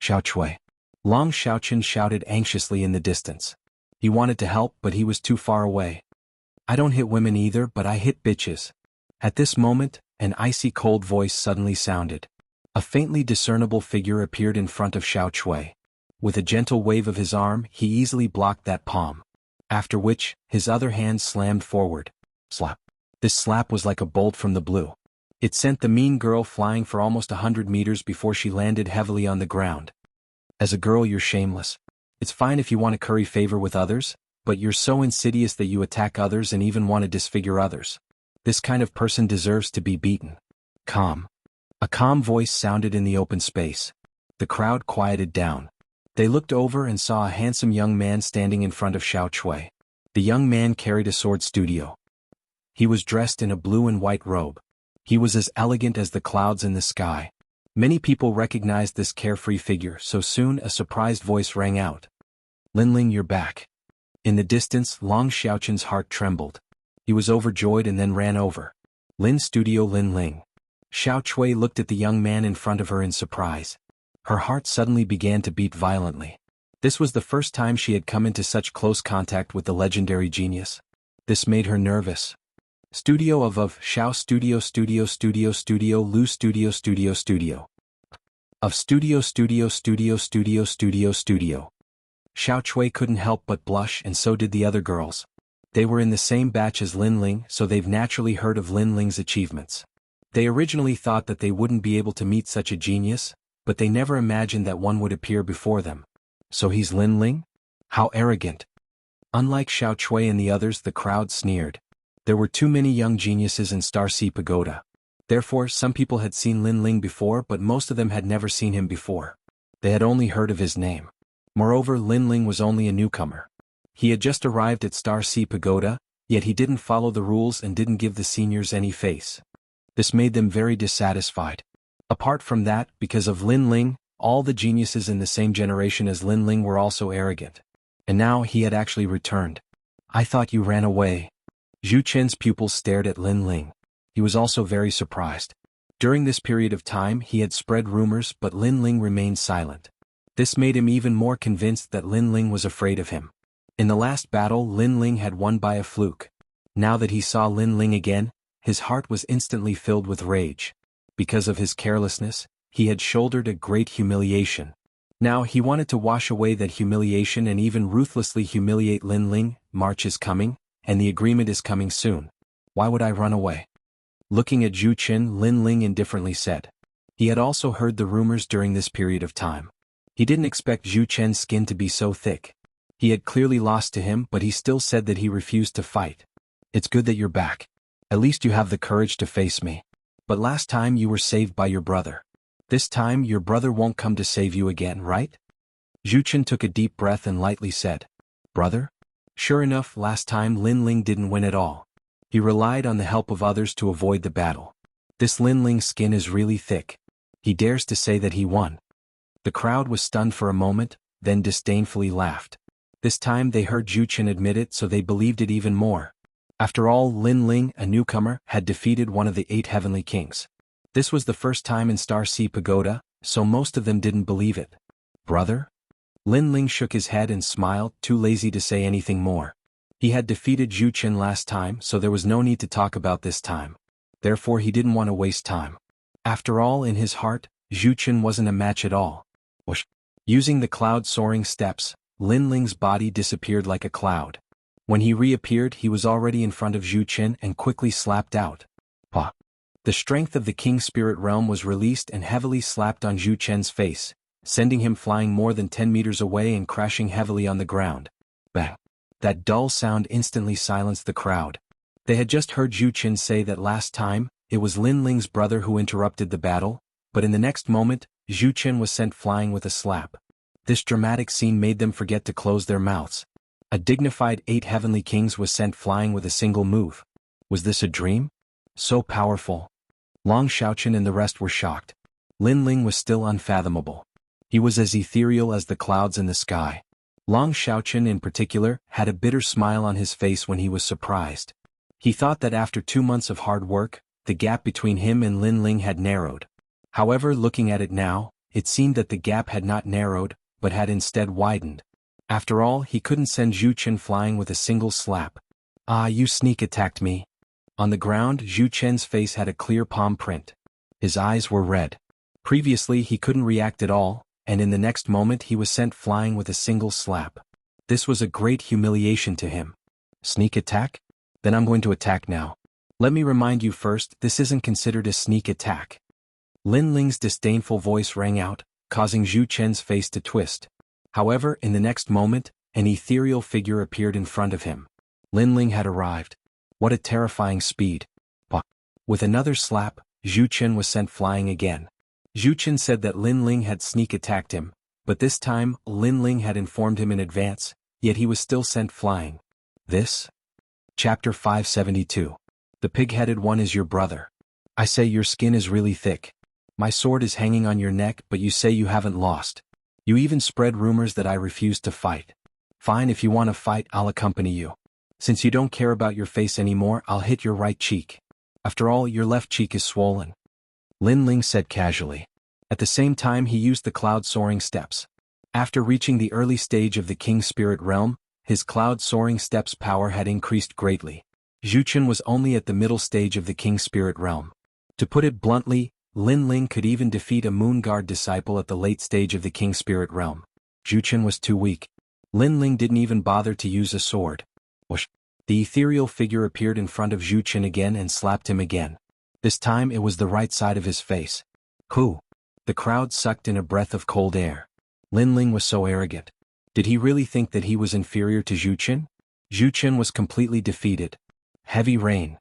Xiao Chui. Long Xiaochen shouted anxiously in the distance. He wanted to help, but he was too far away. I don't hit women either, but I hit bitches. At this moment, an icy cold voice suddenly sounded. A faintly discernible figure appeared in front of Xiao Chui. With a gentle wave of his arm, he easily blocked that palm. After which, his other hand slammed forward. Slap. This slap was like a bolt from the blue. It sent the mean girl flying for almost 100 meters before she landed heavily on the ground. As a girl, you're shameless. It's fine if you want to curry favor with others, but you're so insidious that you attack others and even want to disfigure others. This kind of person deserves to be beaten. Calm. A calm voice sounded in the open space. The crowd quieted down. They looked over and saw a handsome young man standing in front of Xiao Chui. The young man carried a sword studio. He was dressed in a blue and white robe. He was as elegant as the clouds in the sky. Many people recognized this carefree figure, so soon a surprised voice rang out. Lin Ling, you're back. In the distance, Long Xiaochen's heart trembled. He was overjoyed and then ran over. Lin Studio Lin Ling. Xiao Chui looked at the young man in front of her in surprise. Her heart suddenly began to beat violently. This was the first time she had come into such close contact with the legendary genius. This made her nervous. Studio of Xiao Studio Studio Studio Studio Lu Studio Studio Studio. Of Studio Studio Studio Studio Studio Studio. Xiao Chui couldn't help but blush, and so did the other girls. They were in the same batch as Lin Ling, so they've naturally heard of Lin Ling's achievements. They originally thought that they wouldn't be able to meet such a genius, but they never imagined that one would appear before them. So he's Lin Ling? How arrogant. Unlike Xiao Chui and the others, the crowd sneered. There were too many young geniuses in Star Sea Pagoda. Therefore, some people had seen Lin Ling before, but most of them had never seen him before. They had only heard of his name. Moreover, Lin Ling was only a newcomer. He had just arrived at Star Sea Pagoda, yet he didn't follow the rules and didn't give the seniors any face. This made them very dissatisfied. Apart from that, because of Lin Ling, all the geniuses in the same generation as Lin Ling were also arrogant. And now he had actually returned. I thought you ran away. Zhu Chen's pupils stared at Lin Ling. He was also very surprised. During this period of time he had spread rumors, but Lin Ling remained silent. This made him even more convinced that Lin Ling was afraid of him. In the last battle, Lin Ling had won by a fluke. Now that he saw Lin Ling again, his heart was instantly filled with rage. Because of his carelessness, he had shouldered a great humiliation. Now he wanted to wash away that humiliation and even ruthlessly humiliate Lin Ling. March is coming, and the agreement is coming soon. Why would I run away? Looking at Zhu Chen, Lin Ling indifferently said. He had also heard the rumors during this period of time. He didn't expect Zhu Chen's skin to be so thick. He had clearly lost to him, but he still said that he refused to fight. It's good that you're back. At least you have the courage to face me. But last time you were saved by your brother. This time your brother won't come to save you again, right? Zhu Chen took a deep breath and lightly said, Brother? Sure enough, last time Lin Ling didn't win at all. He relied on the help of others to avoid the battle. This Lin Ling's skin is really thick. He dares to say that he won. The crowd was stunned for a moment, then disdainfully laughed. This time they heard Zhu Chen admit it, so they believed it even more. After all, Lin Ling, a newcomer, had defeated one of the 8 heavenly kings. This was the first time in Star Sea Pagoda, so most of them didn't believe it. Brother? Lin Ling shook his head and smiled, too lazy to say anything more. He had defeated Zhu Chen last time, so there was no need to talk about this time. Therefore he didn't want to waste time. After all, in his heart, Zhu Chen wasn't a match at all. Whoosh. Using the cloud-soaring steps, Lin Ling's body disappeared like a cloud. When he reappeared, he was already in front of Zhu Chen and quickly slapped out. Pah! The strength of the King Spirit Realm was released and heavily slapped on Zhu Chen's face, sending him flying more than 10 meters away and crashing heavily on the ground. Bang! That dull sound instantly silenced the crowd. They had just heard Zhu Chen say that last time, it was Lin Ling's brother who interrupted the battle, but in the next moment, Zhu Chen was sent flying with a slap. This dramatic scene made them forget to close their mouths. A dignified 8 heavenly kings was sent flying with a single move. Was this a dream? So powerful. Long Xiaochen and the rest were shocked. Lin Ling was still unfathomable. He was as ethereal as the clouds in the sky. Long Xiaochen in particular had a bitter smile on his face when he was surprised. He thought that after 2 months of hard work, the gap between him and Lin Ling had narrowed. However, looking at it now, it seemed that the gap had not narrowed, but had instead widened. After all, he couldn't send Zhu Chen flying with a single slap. Ah, you sneak attacked me. On the ground, Zhu Chen's face had a clear palm print. His eyes were red. Previously he couldn't react at all, and in the next moment he was sent flying with a single slap. This was a great humiliation to him. Sneak attack? Then I'm going to attack now. Let me remind you first, this isn't considered a sneak attack. Lin Ling's disdainful voice rang out, causing Zhu Chen's face to twist. However, in the next moment, an ethereal figure appeared in front of him. Lin Ling had arrived. What a terrifying speed. Bah. With another slap, Zhu Chen was sent flying again. Zhu Chen said that Lin Ling had sneak attacked him, but this time, Lin Ling had informed him in advance, yet he was still sent flying. This? Chapter 572. The pig-headed one is your brother. I say your skin is really thick. My sword is hanging on your neck, but you say you haven't lost. You even spread rumors that I refused to fight. Fine, if you want to fight, I'll accompany you. Since you don't care about your face anymore, I'll hit your right cheek. After all, your left cheek is swollen. Lin Ling said casually. At the same time he used the cloud-soaring steps. After reaching the early stage of the King Spirit Realm, his cloud-soaring steps power had increased greatly. Zhu Chen was only at the middle stage of the King Spirit Realm. To put it bluntly, Lin Ling could even defeat a Moon Guard disciple at the late stage of the King Spirit Realm. Zhu Chen was too weak. Lin Ling didn't even bother to use a sword. Whoosh! The ethereal figure appeared in front of Zhu Chen again and slapped him again. This time it was the right side of his face. Who? The crowd sucked in a breath of cold air. Lin Ling was so arrogant. Did he really think that he was inferior to Zhu Chen? Zhu Qin was completely defeated. Heavy rain.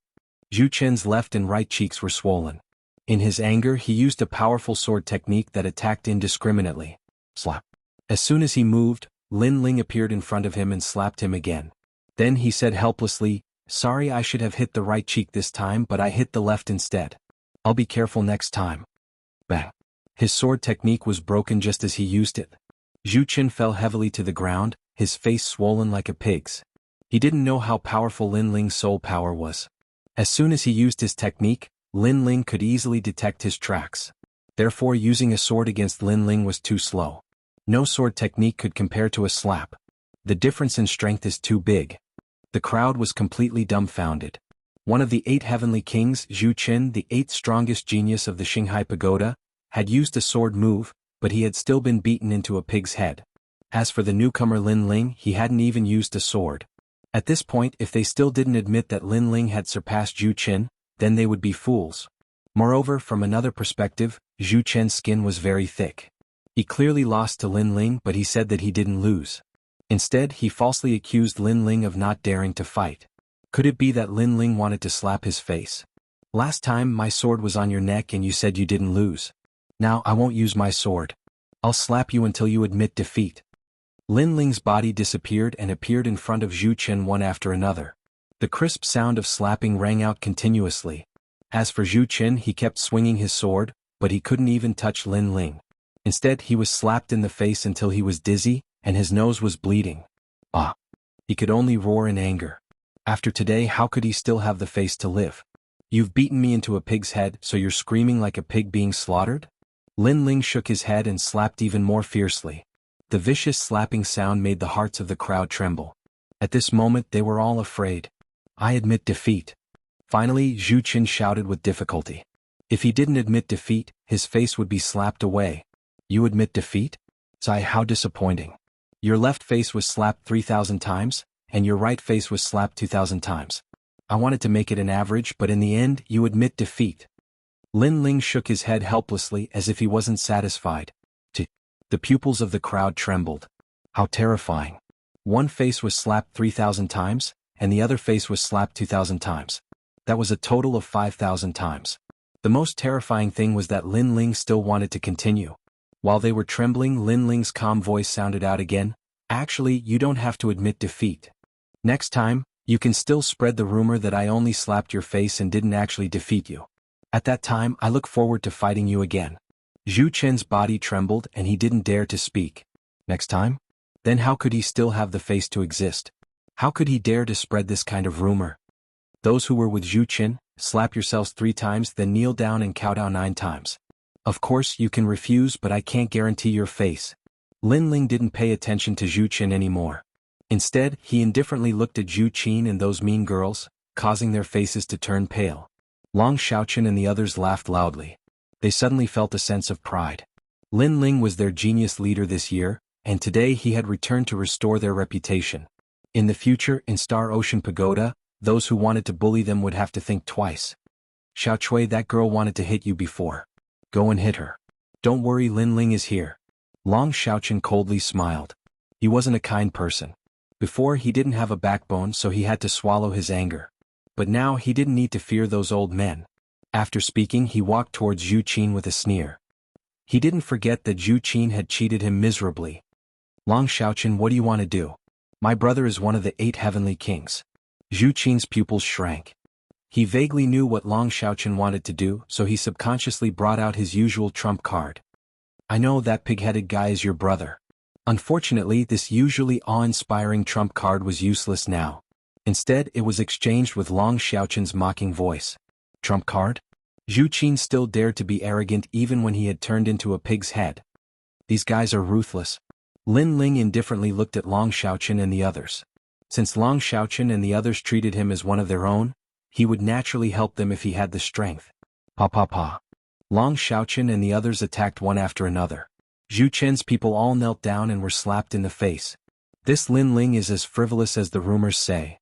Zhu Qin's left and right cheeks were swollen. In his anger he used a powerful sword technique that attacked indiscriminately. Slap. As soon as he moved, Lin Ling appeared in front of him and slapped him again. Then he said helplessly, "Sorry, I should have hit the right cheek this time, but I hit the left instead. I'll be careful next time." Bang. His sword technique was broken just as he used it. Zhu Qin fell heavily to the ground, his face swollen like a pig's. He didn't know how powerful Lin Ling's soul power was. As soon as he used his technique, Lin Ling could easily detect his tracks. Therefore, using a sword against Lin Ling was too slow. No sword technique could compare to a slap. The difference in strength is too big. The crowd was completely dumbfounded. One of the 8 heavenly kings, Zhu Qin, the 8th strongest genius of the Qinghai Pagoda, had used a sword move, but he had still been beaten into a pig's head. As for the newcomer Lin Ling, he hadn't even used a sword. At this point, if they still didn't admit that Lin Ling had surpassed Zhu Qin, then they would be fools. Moreover, from another perspective, Zhu Qin's skin was very thick. He clearly lost to Lin Ling, but he said that he didn't lose. Instead, he falsely accused Lin Ling of not daring to fight. Could it be that Lin Ling wanted to slap his face? "Last time my sword was on your neck and you said you didn't lose. Now I won't use my sword. I'll slap you until you admit defeat." Lin Ling's body disappeared and appeared in front of Zhu Qin one after another. The crisp sound of slapping rang out continuously. As for Zhu Qin, he kept swinging his sword, but he couldn't even touch Lin Ling. Instead, he was slapped in the face until he was dizzy, and his nose was bleeding. Ah! He could only roar in anger. After today, how could he still have the face to live? "You've beaten me into a pig's head, so you're screaming like a pig being slaughtered?" Lin Ling shook his head and slapped even more fiercely. The vicious slapping sound made the hearts of the crowd tremble. At this moment they were all afraid. "I admit defeat." Finally, Zhu Qin shouted with difficulty. If he didn't admit defeat, his face would be slapped away. "You admit defeat? Sigh, how disappointing. Your left face was slapped 3,000 times, and your right face was slapped 2,000 times. I wanted to make it an average, but in the end, you admit defeat." Lin Ling shook his head helplessly as if he wasn't satisfied. The pupils of the crowd trembled. How terrifying. One face was slapped 3,000 times, and the other face was slapped 2,000 times. That was a total of 5,000 times. The most terrifying thing was that Lin Ling still wanted to continue. While they were trembling, Lin Ling's calm voice sounded out again. "Actually, you don't have to admit defeat. Next time, you can still spread the rumor that I only slapped your face and didn't actually defeat you. At that time, I look forward to fighting you again." Zhu Qin's body trembled and he didn't dare to speak. Next time? Then how could he still have the face to exist? How could he dare to spread this kind of rumor? Those who were with Zhu Qin, slap yourselves 3 times, then kneel down and kowtow 9 times. Of course, you can refuse, but I can't guarantee your face. Lin Ling didn't pay attention to Zhu Qin anymore. Instead, he indifferently looked at Zhu Qin and those mean girls, causing their faces to turn pale. Long Xiaoqian and the others laughed loudly. They suddenly felt a sense of pride. Lin Ling was their genius leader this year, and today he had returned to restore their reputation. In the future, in Star Ocean Pagoda, those who wanted to bully them would have to think twice. "Xiao Chui, that girl wanted to hit you before. Go and hit her. Don't worry, Lin Ling is here." Long Xiaoqian coldly smiled. He wasn't a kind person. Before, he didn't have a backbone, so he had to swallow his anger. But now he didn't need to fear those old men. After speaking, he walked towards Zhu Qin with a sneer. He didn't forget that Zhu Qin had cheated him miserably. "Long Xiaoqian, what do you want to do? My brother is one of the 8 heavenly kings." Zhu Qin's pupils shrank. He vaguely knew what Long Xiaoqian wanted to do, so he subconsciously brought out his usual trump card. "I know that pig-headed guy is your brother." Unfortunately, this usually awe-inspiring trump card was useless now. Instead, it was exchanged with Long Xiaoqian's mocking voice. "Trump card?" Zhu Qin still dared to be arrogant even when he had turned into a pig's head. "These guys are ruthless." Lin Ling indifferently looked at Long Xiaoqian and the others. Since Long Xiaoqian and the others treated him as one of their own, he would naturally help them if he had the strength. Pa pa pa. Long Xiaoqian and the others attacked one after another. Zhu Qin's people all knelt down and were slapped in the face. This Lin Ling is as frivolous as the rumors say.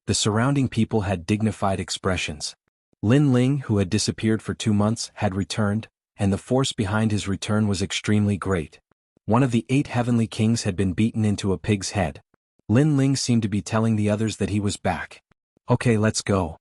The surrounding people had dignified expressions. Lin Ling, who had disappeared for 2 months, had returned, and the force behind his return was extremely great. One of the 8 heavenly kings had been beaten into a pig's head. Lin Ling seemed to be telling the others that he was back. Okay, let's go.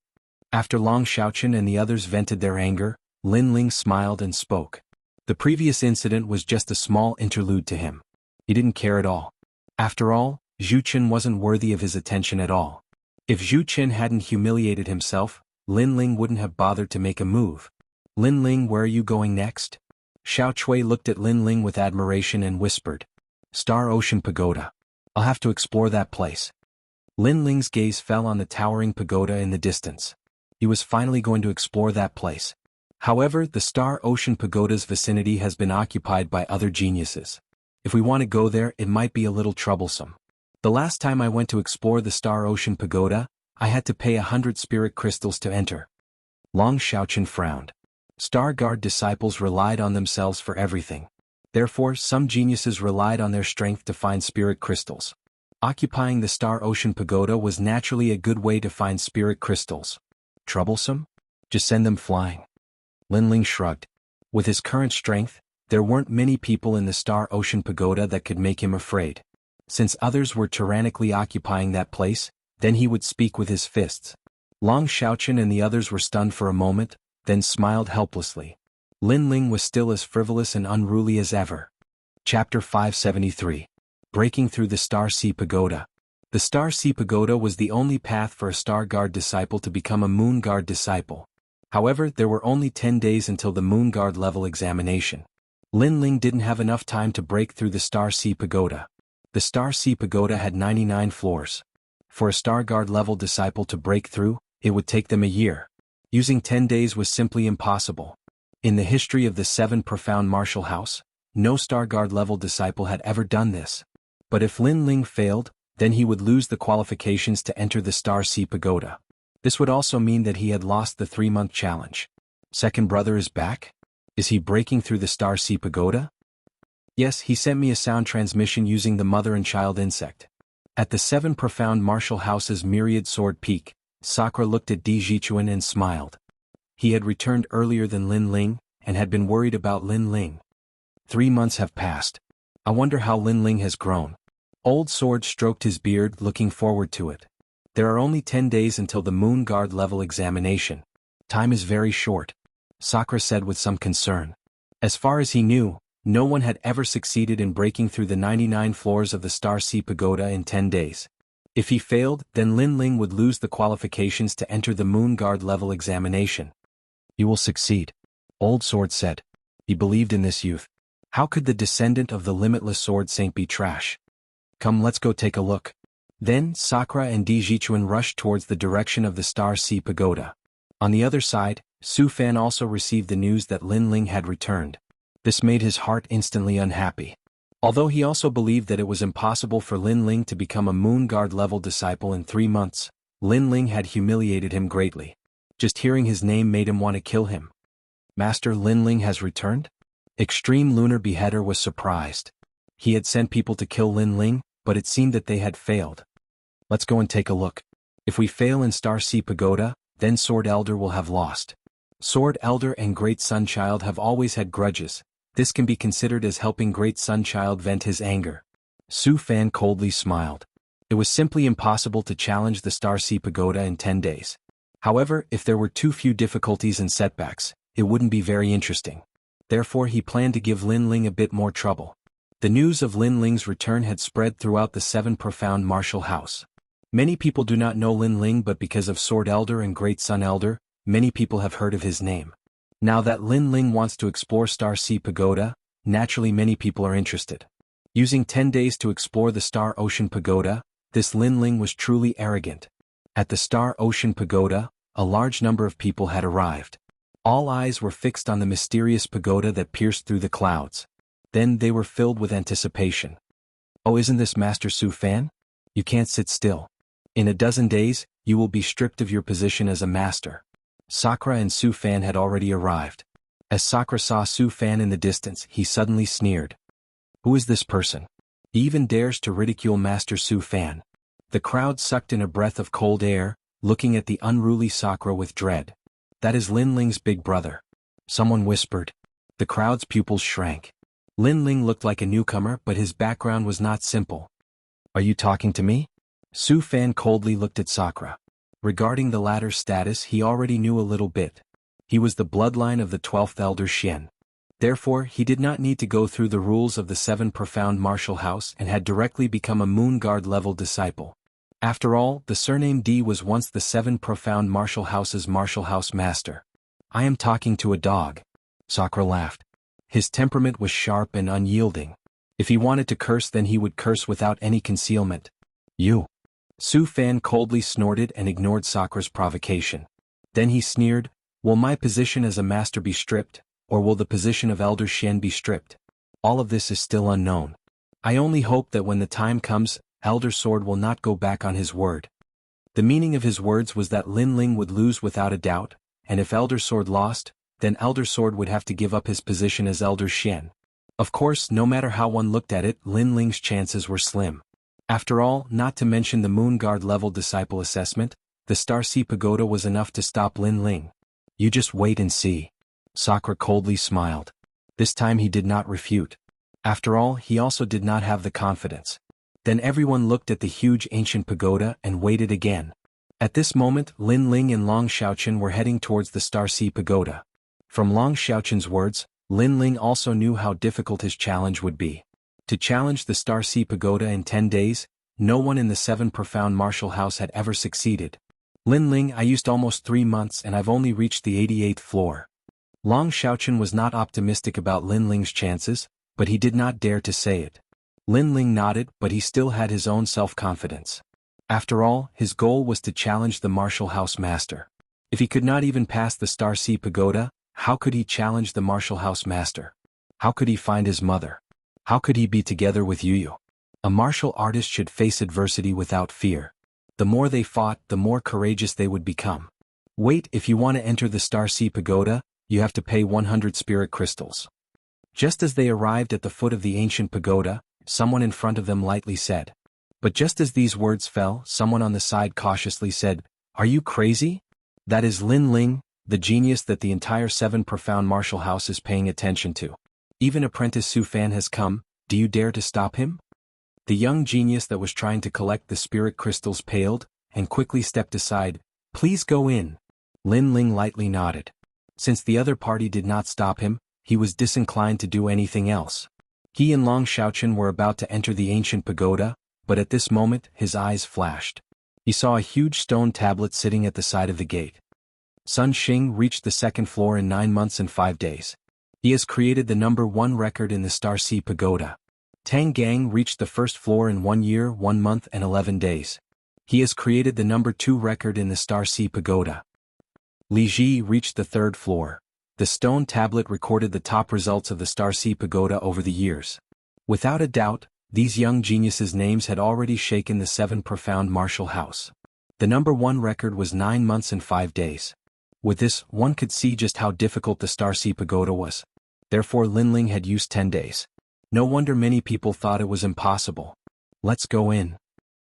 After Long Xiaochen and the others vented their anger, Lin Ling smiled and spoke. The previous incident was just a small interlude to him. He didn't care at all. After all, Zhu Qin wasn't worthy of his attention at all. If Zhu Qin hadn't humiliated himself, Lin Ling wouldn't have bothered to make a move. Lin Ling, where are you going next? Xiao Chui looked at Lin Ling with admiration and whispered. Star Ocean Pagoda. I'll have to explore that place. Lin Ling's gaze fell on the towering pagoda in the distance. He was finally going to explore that place. However, the Star Ocean Pagoda's vicinity has been occupied by other geniuses. If we want to go there, it might be a little troublesome. The last time I went to explore the Star Ocean Pagoda, I had to pay 100 spirit crystals to enter. Long Xiaochen frowned. Star Guard disciples relied on themselves for everything. Therefore, some geniuses relied on their strength to find spirit crystals. Occupying the Star Ocean Pagoda was naturally a good way to find spirit crystals. Troublesome? Just send them flying. Lin Ling shrugged. With his current strength, there weren't many people in the Star Ocean Pagoda that could make him afraid. Since others were tyrannically occupying that place, then he would speak with his fists. Long Xiaochen and the others were stunned for a moment, then smiled helplessly. Lin Ling was still as frivolous and unruly as ever. Chapter 573. Breaking through the Star Sea Pagoda. The Star Sea Pagoda was the only path for a Star Guard disciple to become a Moon Guard disciple. However, there were only 10 days until the Moon Guard level examination. Lin Ling didn't have enough time to break through the Star Sea Pagoda. The Star Sea Pagoda had 99 floors. For a Star Guard level disciple to break through, it would take them a year. Using 10 days was simply impossible. In the history of the 7 Profound Martial House, no Star Guard level disciple had ever done this. But if Lin Ling failed, then he would lose the qualifications to enter the Star Sea Pagoda. This would also mean that he had lost the 3-month challenge. Second brother is back? Is he breaking through the Star Sea Pagoda? Yes, he sent me a sound transmission using the mother and child insect. At the 7 Profound Martial House's Myriad Sword Peak, Sakura looked at Di Jichuan and smiled. He had returned earlier than Lin Ling, and had been worried about Lin Ling. 3 months have passed. I wonder how Lin Ling has grown. Old Sword stroked his beard, looking forward to it. There are only 10 days until the Moon Guard level examination. Time is very short, Sakura said with some concern. As far as he knew, no one had ever succeeded in breaking through the 99 floors of the Star Sea Pagoda in 10 days. If he failed, then Lin Ling would lose the qualifications to enter the Moon Guard level examination. You will succeed, Old Sword said. He believed in this youth. How could the descendant of the limitless Sword Saint be trash? Come, let's go take a look. Then, Sakura and Di Jichuan rushed towards the direction of the Star Sea Pagoda. On the other side, Su Fan also received the news that Lin Ling had returned. This made his heart instantly unhappy. Although he also believed that it was impossible for Lin Ling to become a Moon Guard level disciple in 3 months, Lin Ling had humiliated him greatly. Just hearing his name made him want to kill him. Master Lin Ling has returned? Extreme Lunar Beheader was surprised. He had sent people to kill Lin Ling, but it seemed that they had failed. Let's go and take a look. If we fail in Star Sea Pagoda, then Sword Elder will have lost. Sword Elder and Great Sunchild have always had grudges. This can be considered as helping Great Sunchild vent his anger. Su Fan coldly smiled. It was simply impossible to challenge the Star Sea Pagoda in 10 days. However, if there were too few difficulties and setbacks, it wouldn't be very interesting. Therefore he planned to give Lin Ling a bit more trouble. The news of Lin Ling's return had spread throughout the 7 Profound Martial House. Many people do not know Lin Ling, but because of Sword Elder and Great Sun Elder, many people have heard of his name. Now that Lin Ling wants to explore Star Sea Pagoda, naturally many people are interested. Using 10 days to explore the Star Ocean Pagoda, this Lin Ling was truly arrogant. At the Star Ocean Pagoda, a large number of people had arrived. All eyes were fixed on the mysterious pagoda that pierced through the clouds. Then they were filled with anticipation. Oh, isn't this Master Su Fan? You can't sit still. In a dozen days, you will be stripped of your position as a master. Sakura and Su Fan had already arrived. As Sakura saw Su Fan in the distance, he suddenly sneered. Who is this person? He even dares to ridicule Master Su Fan. The crowd sucked in a breath of cold air, looking at the unruly Sakura with dread. That is Lin Ling's big brother. Someone whispered. The crowd's pupils shrank. Lin Ling looked like a newcomer, but his background was not simple. Are you talking to me? Su Fan coldly looked at Sakura. Regarding the latter's status, he already knew a little bit. He was the bloodline of the 12th Elder Xian. Therefore, he did not need to go through the rules of the 7 profound martial house and had directly become a Moon Guard level disciple. After all, the surname D was once the 7 profound martial house's martial house master. I am talking to a dog. Sakura laughed. His temperament was sharp and unyielding. If he wanted to curse, then he would curse without any concealment. You. Su Fan coldly snorted and ignored Sakura's provocation. Then he sneered, will my position as a master be stripped, or will the position of Elder Xian be stripped? All of this is still unknown. I only hope that when the time comes, Elder Sword will not go back on his word. The meaning of his words was that Lin Ling would lose without a doubt, and if Elder Sword lost, then Elder Sword would have to give up his position as Elder Xian. Of course, no matter how one looked at it, Lin Ling's chances were slim. After all, not to mention the Moon Guard level disciple assessment, the Star Sea Pagoda was enough to stop Lin Ling. You just wait and see. Sakura coldly smiled. This time he did not refute. After all, he also did not have the confidence. Then everyone looked at the huge ancient pagoda and waited again. At this moment, Lin Ling and Long Xiaochen were heading towards the Star Sea Pagoda. From Long Xiaochen's words, Lin Ling also knew how difficult his challenge would be. To challenge the Star Sea Pagoda in 10 days, no one in the 7 profound martial house had ever succeeded. Lin Ling, I used almost 3 months and I've only reached the 88th floor. Long Xiaochen was not optimistic about Lin Ling's chances, but he did not dare to say it. Lin Ling nodded, but he still had his own self-confidence. After all, his goal was to challenge the martial house master. If he could not even pass the Star Sea Pagoda, how could he challenge the martial house master? How could he find his mother? How could he be together with Yu? A martial artist should face adversity without fear. The more they fought, the more courageous they would become. Wait, if you want to enter the Star Sea Pagoda, you have to pay 100 spirit crystals. Just as they arrived at the foot of the ancient pagoda, someone in front of them lightly said. But just as these words fell, someone on the side cautiously said, are you crazy? That is Lin Ling, the genius that the entire 7 profound martial house is paying attention to. Even apprentice Su Fan has come, do you dare to stop him? The young genius that was trying to collect the spirit crystals paled, and quickly stepped aside. Please go in. Lin Ling lightly nodded. Since the other party did not stop him, he was disinclined to do anything else. He and Long Xiaochen were about to enter the ancient pagoda, but at this moment his eyes flashed. He saw a huge stone tablet sitting at the side of the gate. Sun Xing reached the 2nd floor in 9 months and 5 days. He has created the number 1 record in the Star Sea Pagoda. Tang Gang reached the 1st floor in 1 year, 1 month and 11 days. He has created the number 2 record in the Star Sea Pagoda. Li Ji reached the 3rd floor. The stone tablet recorded the top results of the Star Sea Pagoda over the years. Without a doubt, these young geniuses' names had already shaken the 7 profound martial house. The number 1 record was 9 months and 5 days. With this, one could see just how difficult the Star Sea Pagoda was. Therefore Lin Ling had used 10 days. No wonder many people thought it was impossible. Let's go in.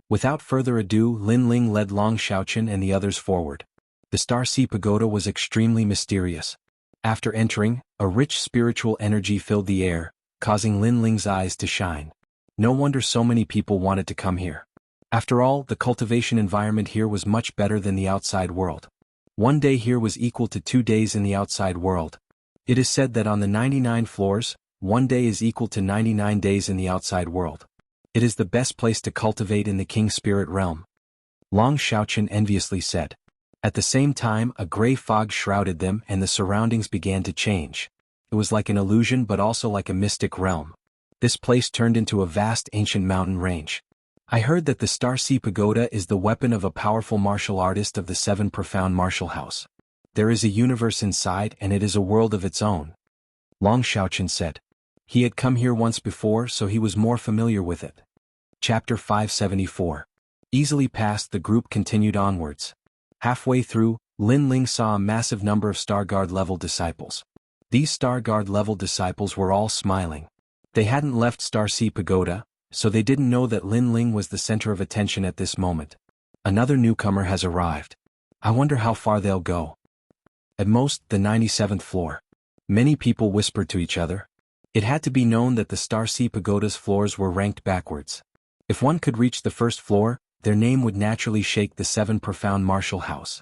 Without further ado, Lin Ling led Long Xiaochen and the others forward. The Star Sea Pagoda was extremely mysterious. After entering, a rich spiritual energy filled the air, causing Lin Ling's eyes to shine. No wonder so many people wanted to come here. After all, the cultivation environment here was much better than the outside world. 1 day here was equal to 2 days in the outside world. It is said that on the 99 floors, 1 day is equal to 99 days in the outside world. It is the best place to cultivate in the King Spirit realm. Long Xiaochen enviously said. At the same time, a gray fog shrouded them and the surroundings began to change. It was like an illusion but also like a mystic realm. This place turned into a vast ancient mountain range. I heard that the Star Sea Pagoda is the weapon of a powerful martial artist of the 7 profound martial house. There is a universe inside and it is a world of its own. Long Xiaochen said. He had come here once before, so he was more familiar with it. Chapter 574. Easily past, the group continued onwards. Halfway through, Lin Ling saw a massive number of Star Guard level disciples. These Star Guard level disciples were all smiling. They hadn't left Star Sea Pagoda, so they didn't know that Lin Ling was the center of attention at this moment. Another newcomer has arrived. I wonder how far they'll go. At most, the 97th floor. Many people whispered to each other. It had to be known that the Star Sea Pagoda's floors were ranked backwards. If one could reach the 1st floor, their name would naturally shake the 7 profound martial house.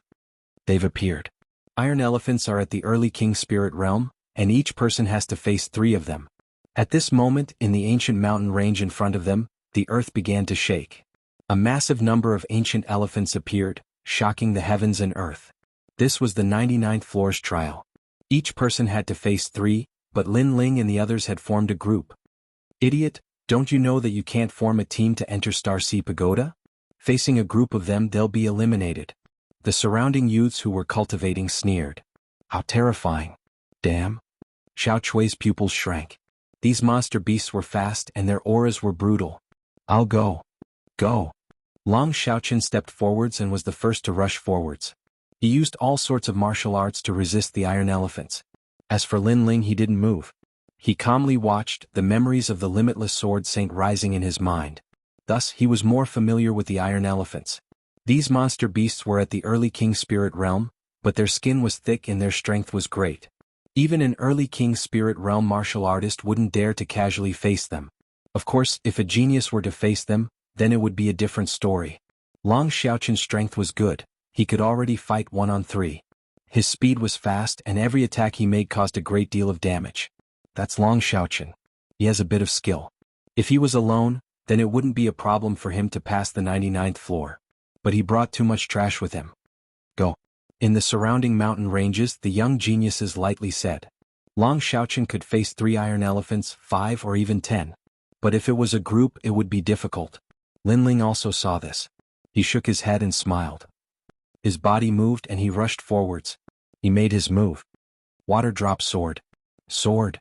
They've appeared. Iron elephants are at the early king spirit realm, and each person has to face 3 of them. At this moment, in the ancient mountain range in front of them, the earth began to shake. A massive number of ancient elephants appeared, shocking the heavens and earth. This was the 99th floor's trial. Each person had to face 3, but Lin Ling and the others had formed a group. Idiot, don't you know that you can't form a team to enter Star Sea Pagoda? Facing a group of them, they'll be eliminated. The surrounding youths who were cultivating sneered. How terrifying. Damn. Xiao Chui's pupils shrank. These monster beasts were fast and their auras were brutal. I'll go. Go. Long Xiaoqin stepped forwards and was the first to rush forwards. He used all sorts of martial arts to resist the iron elephants. As for Lin Ling, he didn't move. He calmly watched, the memories of the limitless sword saint rising in his mind. Thus, he was more familiar with the iron elephants. These monster beasts were at the early king spirit realm, but their skin was thick and their strength was great. Even an early king spirit realm martial artist wouldn't dare to casually face them. Of course, if a genius were to face them, then it would be a different story. Long Xiaoqin's strength was good. He could already fight 1-on-3. His speed was fast and every attack he made caused a great deal of damage. That's Long Xiaoqin. He has a bit of skill. If he was alone, then it wouldn't be a problem for him to pass the 99th floor. But he brought too much trash with him. Go. In the surrounding mountain ranges, the young geniuses lightly said. Long Xiaoqin could face 3 iron elephants, 5 or even 10. But if it was a group, it would be difficult. Lin Ling also saw this. He shook his head and smiled. His body moved and he rushed forwards. He made his move. Water drop sword. Sword.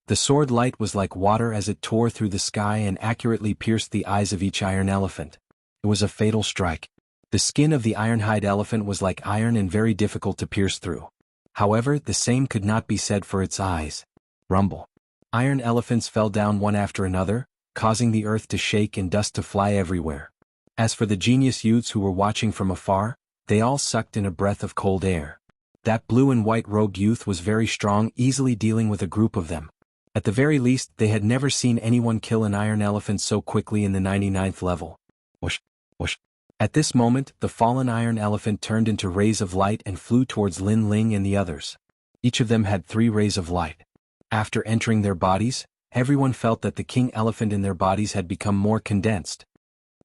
The sword light was like water as it tore through the sky and accurately pierced the eyes of each iron elephant. It was a fatal strike. The skin of the ironhide elephant was like iron and very difficult to pierce through. However, the same could not be said for its eyes. Rumble. Iron elephants fell down one after another, causing the earth to shake and dust to fly everywhere. As for the genius youths who were watching from afar, they all sucked in a breath of cold air. That blue and white robed youth was very strong, easily dealing with a group of them. At the very least, they had never seen anyone kill an iron elephant so quickly in the 99th level. Whoosh, whoosh. At this moment, the fallen iron elephant turned into rays of light and flew towards Lin Ling and the others. Each of them had 3 rays of light. After entering their bodies, everyone felt that the king elephant in their bodies had become more condensed.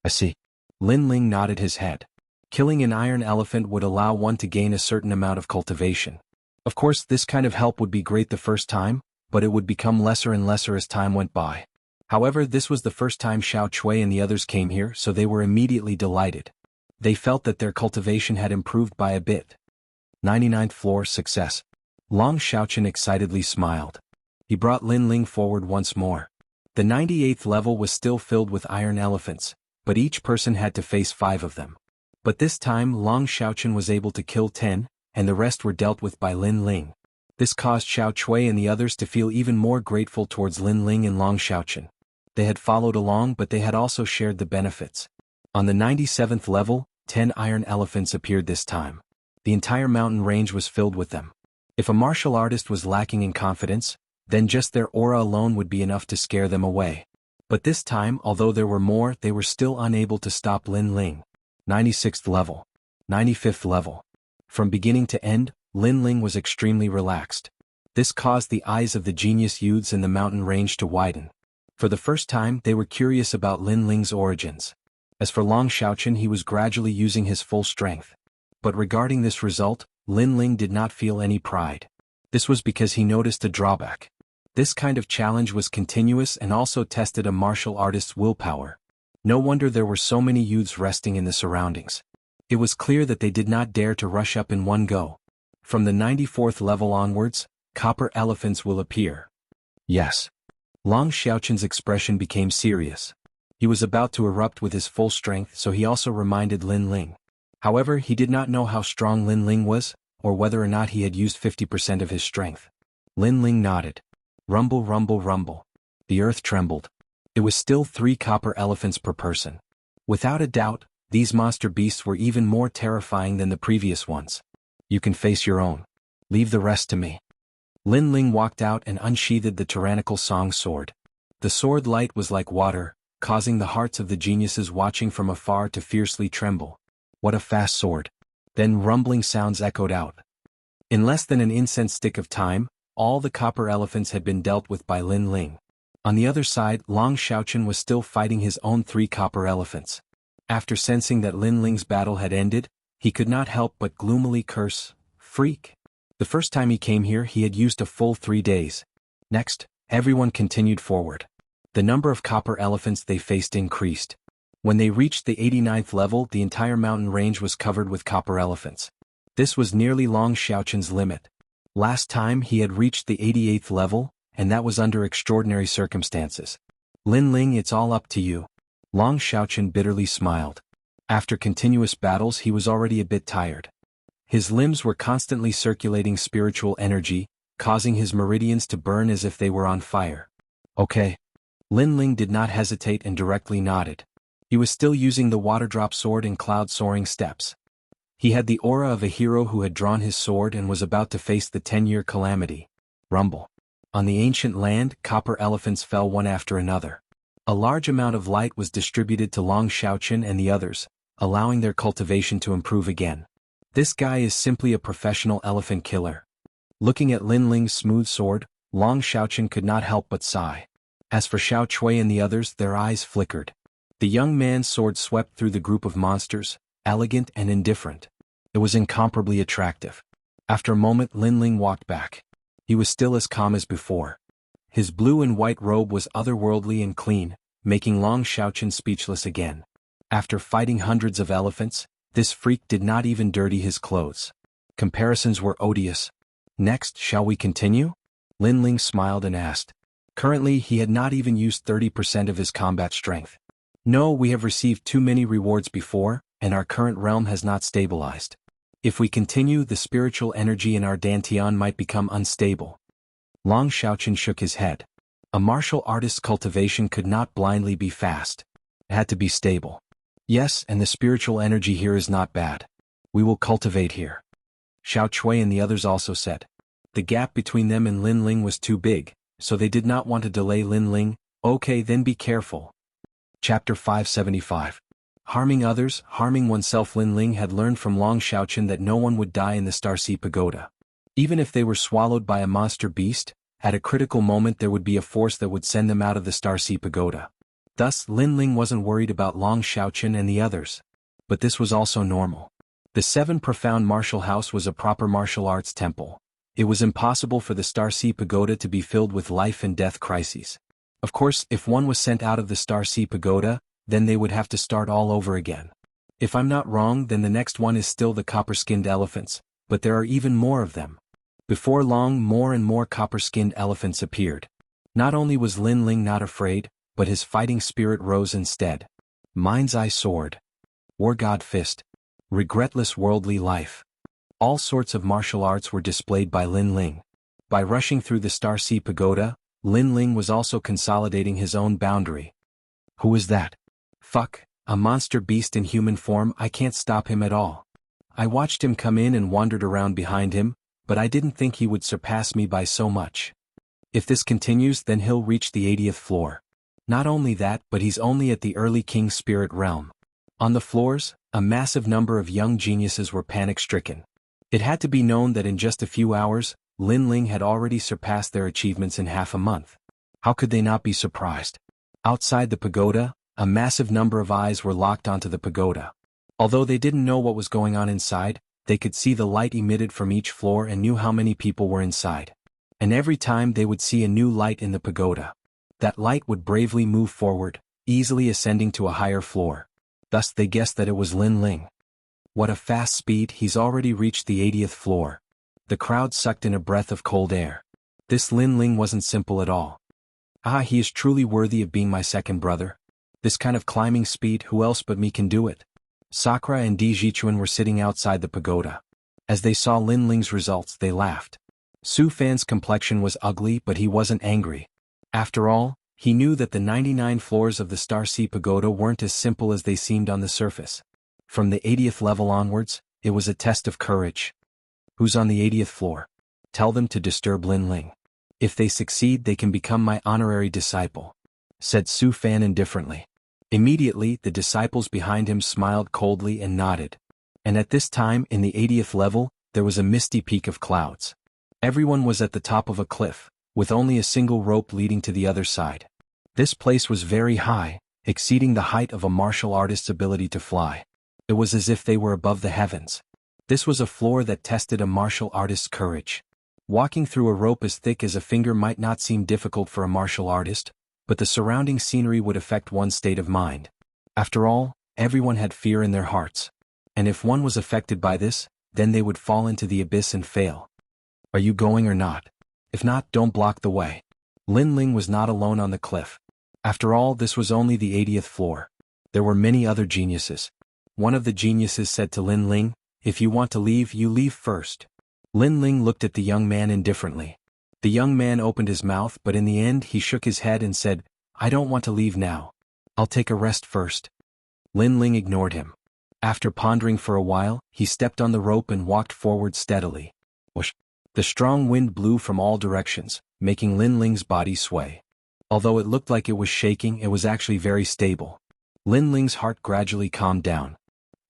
I see. Lin Ling nodded his head. Killing an iron elephant would allow one to gain a certain amount of cultivation. Of course, this kind of help would be great the first time, but it would become lesser and lesser as time went by. However, this was the first time Xiao Chui and the others came here, so they were immediately delighted. They felt that their cultivation had improved by a bit. 99th floor success. Long Xiaoqin excitedly smiled. He brought Lin Ling forward once more. The 98th level was still filled with iron elephants, but each person had to face 5 of them. But this time Long Xiaoqin was able to kill 10, and the rest were dealt with by Lin Ling. This caused Xiao Chui and the others to feel even more grateful towards Lin Ling and Long Xiaoqin. They had followed along, but they had also shared the benefits. On the 97th level, 10 iron elephants appeared this time. The entire mountain range was filled with them. If a martial artist was lacking in confidence, then just their aura alone would be enough to scare them away. But this time, although there were more, they were still unable to stop Lin Ling. 96th level. 95th level. From beginning to end, Lin Ling was extremely relaxed. This caused the eyes of the genius youths in the mountain range to widen. For the first time, they were curious about Lin Ling's origins. As for Long Xiaoqin, he was gradually using his full strength. But regarding this result, Lin Ling did not feel any pride. This was because he noticed a drawback. This kind of challenge was continuous and also tested a martial artist's willpower. No wonder there were so many youths resting in the surroundings. It was clear that they did not dare to rush up in one go. From the 94th level onwards, copper elephants will appear. Yes. Long Xiaoqin's expression became serious. He was about to erupt with his full strength, so he also reminded Lin Ling. However, he did not know how strong Lin Ling was, or whether or not he had used 50% of his strength. Lin Ling nodded. Rumble, rumble, rumble. The earth trembled. It was still 3 copper elephants per person. Without a doubt, these monster beasts were even more terrifying than the previous ones. You can face your own. Leave the rest to me. Lin Ling walked out and unsheathed the tyrannical song sword. The sword light was like water, causing the hearts of the geniuses watching from afar to fiercely tremble. What a fast sword! Then rumbling sounds echoed out. In less than an incense stick of time, all the copper elephants had been dealt with by Lin Ling. On the other side, Long Xiaochen was still fighting his own 3 copper elephants. After sensing that Lin Ling's battle had ended, he could not help but gloomily curse, "Freak." The first time he came here he had used a full 3 days. Next, everyone continued forward. The number of copper elephants they faced increased. When they reached the 89th level, the entire mountain range was covered with copper elephants. This was nearly Long Xiaochen's limit. Last time he had reached the 88th level, and that was under extraordinary circumstances. "Lin Ling, it's all up to you." Long Xiaochen bitterly smiled. After continuous battles he was already a bit tired. His limbs were constantly circulating spiritual energy, causing his meridians to burn as if they were on fire. "Okay." Lin Ling did not hesitate and directly nodded. He was still using the water-drop sword in cloud-soaring steps. He had the aura of a hero who had drawn his sword and was about to face the 10-year calamity. Rumble. On the ancient land, copper elephants fell one after another. A large amount of light was distributed to Long Xiaochen and the others, allowing their cultivation to improve again. This guy is simply a professional elephant killer. Looking at Lin Ling's smooth sword, Long Xiaochen could not help but sigh. As for Xiao Chui and the others, their eyes flickered. The young man's sword swept through the group of monsters, elegant and indifferent. It was incomparably attractive. After a moment Lin Ling walked back. He was still as calm as before. His blue and white robe was otherworldly and clean, making Long Xiaochen speechless again. After fighting hundreds of elephants, this freak did not even dirty his clothes. Comparisons were odious. "Next, shall we continue?" Lin Ling smiled and asked. Currently he had not even used 30% of his combat strength. "No, we have received too many rewards before, and our current realm has not stabilized. If we continue, the spiritual energy in our Dantian might become unstable." Long Xiaochen shook his head. A martial artist's cultivation could not blindly be fast. It had to be stable. "Yes, and the spiritual energy here is not bad. We will cultivate here." Xiao Chui and the others also said. The gap between them and Lin Ling was too big, so they did not want to delay Lin Ling. "Okay, then be careful." Chapter 575. Harming others, harming oneself. Lin Ling had learned from Long Xiaochen that no one would die in the Starseed Pagoda. Even if they were swallowed by a monster beast, at a critical moment there would be a force that would send them out of the Starseed Pagoda. Thus Lin Ling wasn't worried about Long Xiaochen and the others. But this was also normal. The 7 Profound Martial House was a proper martial arts temple. It was impossible for the Starseed Pagoda to be filled with life and death crises. Of course, if one was sent out of the Starseed Pagoda, then they would have to start all over again. If I'm not wrong, then the next one is still the copper-skinned elephants, but there are even more of them. Before long, more and more copper-skinned elephants appeared. Not only was Lin Ling not afraid, but his fighting spirit rose instead. Mind's Eye Sword. War God Fist. Regretless worldly life. All sorts of martial arts were displayed by Lin Ling. By rushing through the Starseed Pagoda, Lin Ling was also consolidating his own boundary. Who is that? Fuck, a monster beast in human form. I can't stop him at all. I watched him come in and wandered around behind him, but I didn't think he would surpass me by so much. If this continues, then he'll reach the 80th floor. Not only that, but he's only at the early King Spirit realm. On the floors, a massive number of young geniuses were panic-stricken. It had to be known that in just a few hours, Lin Ling had already surpassed their achievements in half a month. How could they not be surprised? Outside the pagoda, a massive number of eyes were locked onto the pagoda. Although they didn't know what was going on inside, they could see the light emitted from each floor and knew how many people were inside. And every time they would see a new light in the pagoda, that light would bravely move forward, easily ascending to a higher floor. Thus they guessed that it was Lin Ling. What a fast speed, he's already reached the 80th floor. The crowd sucked in a breath of cold air. This Lin Ling wasn't simple at all. Ah, he is truly worthy of being my second brother. This kind of climbing speed, who else but me can do it? Sakura and Di Jichuan were sitting outside the pagoda. As they saw Lin Ling's results, they laughed. Su Fan's complexion was ugly, but he wasn't angry. After all, he knew that the 99 floors of the Starseed Pagoda weren't as simple as they seemed on the surface. From the 80th level onwards, it was a test of courage. Who's on the 80th floor? Tell them to disturb Lin Ling. If they succeed, they can become my honorary disciple, said Su Fan indifferently. Immediately, the disciples behind him smiled coldly and nodded. And at this time, in the 80th level, there was a misty peak of clouds. Everyone was at the top of a cliff, with only a single rope leading to the other side. This place was very high, exceeding the height of a martial artist's ability to fly. It was as if they were above the heavens. This was a floor that tested a martial artist's courage. Walking through a rope as thick as a finger might not seem difficult for a martial artist, but the surrounding scenery would affect one's state of mind. After all, everyone had fear in their hearts. And if one was affected by this, then they would fall into the abyss and fail. Are you going or not? If not, don't block the way. Lin Ling was not alone on the cliff. After all, this was only the 80th floor. There were many other geniuses. One of the geniuses said to Lin Ling, "If you want to leave, you leave first." Lin Ling looked at the young man indifferently. The young man opened his mouth, but in the end he shook his head and said, "I don't want to leave now. I'll take a rest first." Lin Ling ignored him. After pondering for a while, he stepped on the rope and walked forward steadily. Whoosh! The strong wind blew from all directions, making Lin Ling's body sway. Although it looked like it was shaking, it was actually very stable. Lin Ling's heart gradually calmed down.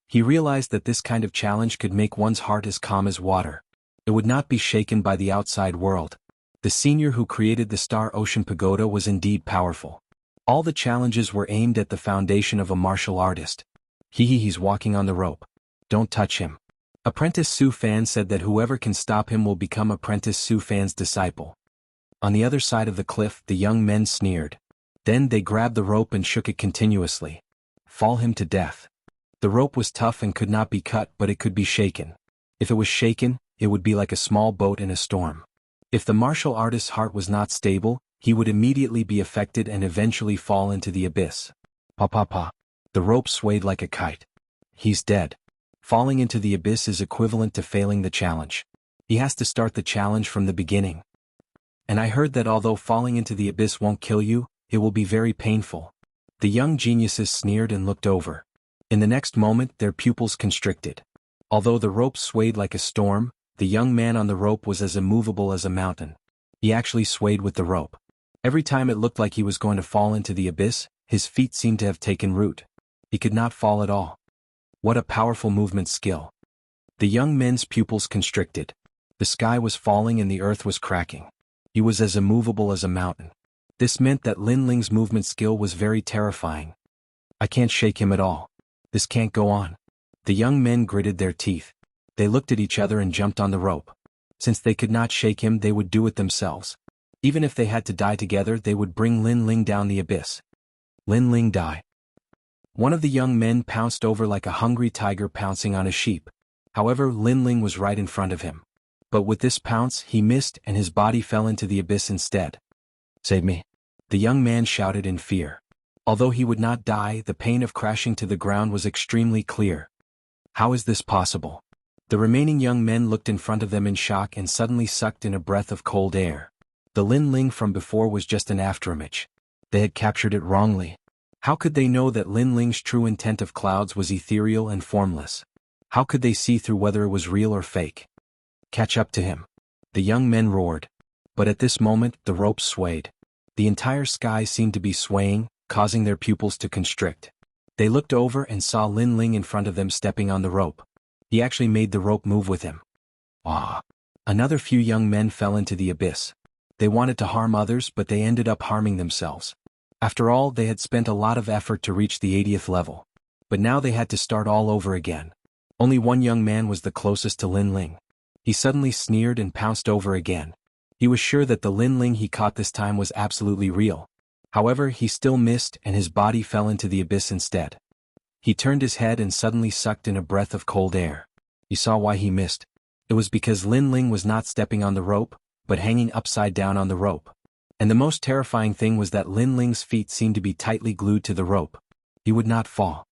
He realized that this kind of challenge could make one's heart as calm as water. It would not be shaken by the outside world. The senior who created the Star Ocean Pagoda was indeed powerful. All the challenges were aimed at the foundation of a martial artist. He's walking on the rope. Don't touch him. Apprentice Su Fan said that whoever can stop him will become Apprentice Su Fan's disciple. On the other side of the cliff, the young men sneered. Then they grabbed the rope and shook it continuously. Fall him to death. The rope was tough and could not be cut, but it could be shaken. If it was shaken, it would be like a small boat in a storm. If the martial artist's heart was not stable, he would immediately be affected and eventually fall into the abyss. Pa. The rope swayed like a kite. He's dead. Falling into the abyss is equivalent to failing the challenge. He has to start the challenge from the beginning. And I heard that although falling into the abyss won't kill you, it will be very painful. The young geniuses sneered and looked over. In the next moment, their pupils constricted. Although the rope swayed like a storm, the young man on the rope was as immovable as a mountain. He actually swayed with the rope. Every time it looked like he was going to fall into the abyss, his feet seemed to have taken root. He could not fall at all. What a powerful movement skill. The young men's pupils constricted. The sky was falling and the earth was cracking. He was as immovable as a mountain. This meant that Lin Ling's movement skill was very terrifying. I can't shake him at all. This can't go on. The young men gritted their teeth. They looked at each other and jumped on the rope. Since they could not shake him, they would do it themselves. Even if they had to die together, they would bring Lin Ling down the abyss. Lin Ling die. One of the young men pounced over like a hungry tiger pouncing on a sheep. However, Lin Ling was right in front of him. But with this pounce, he missed and his body fell into the abyss instead. Save me. The young man shouted in fear. Although he would not die, the pain of crashing to the ground was extremely clear. How is this possible? The remaining young men looked in front of them in shock and suddenly sucked in a breath of cold air. The Lin Ling from before was just an afterimage. They had captured it wrongly. How could they know that Lin Ling's true intent of clouds was ethereal and formless? How could they see through whether it was real or fake? Catch up to him. The young men roared. But at this moment, the ropes swayed. The entire sky seemed to be swaying, causing their pupils to constrict. They looked over and saw Lin Ling in front of them stepping on the rope. He actually made the rope move with him. Ah! Another few young men fell into the abyss. They wanted to harm others, but they ended up harming themselves. After all, they had spent a lot of effort to reach the 80th level. But now they had to start all over again. Only one young man was the closest to Lin Ling. He suddenly sneered and pounced over again. He was sure that the Lin Ling he caught this time was absolutely real. However, he still missed and his body fell into the abyss instead. He turned his head and suddenly sucked in a breath of cold air. He saw why he missed. It was because Lin Ling was not stepping on the rope, but hanging upside down on the rope. And the most terrifying thing was that Lin Ling's feet seemed to be tightly glued to the rope. He would not fall.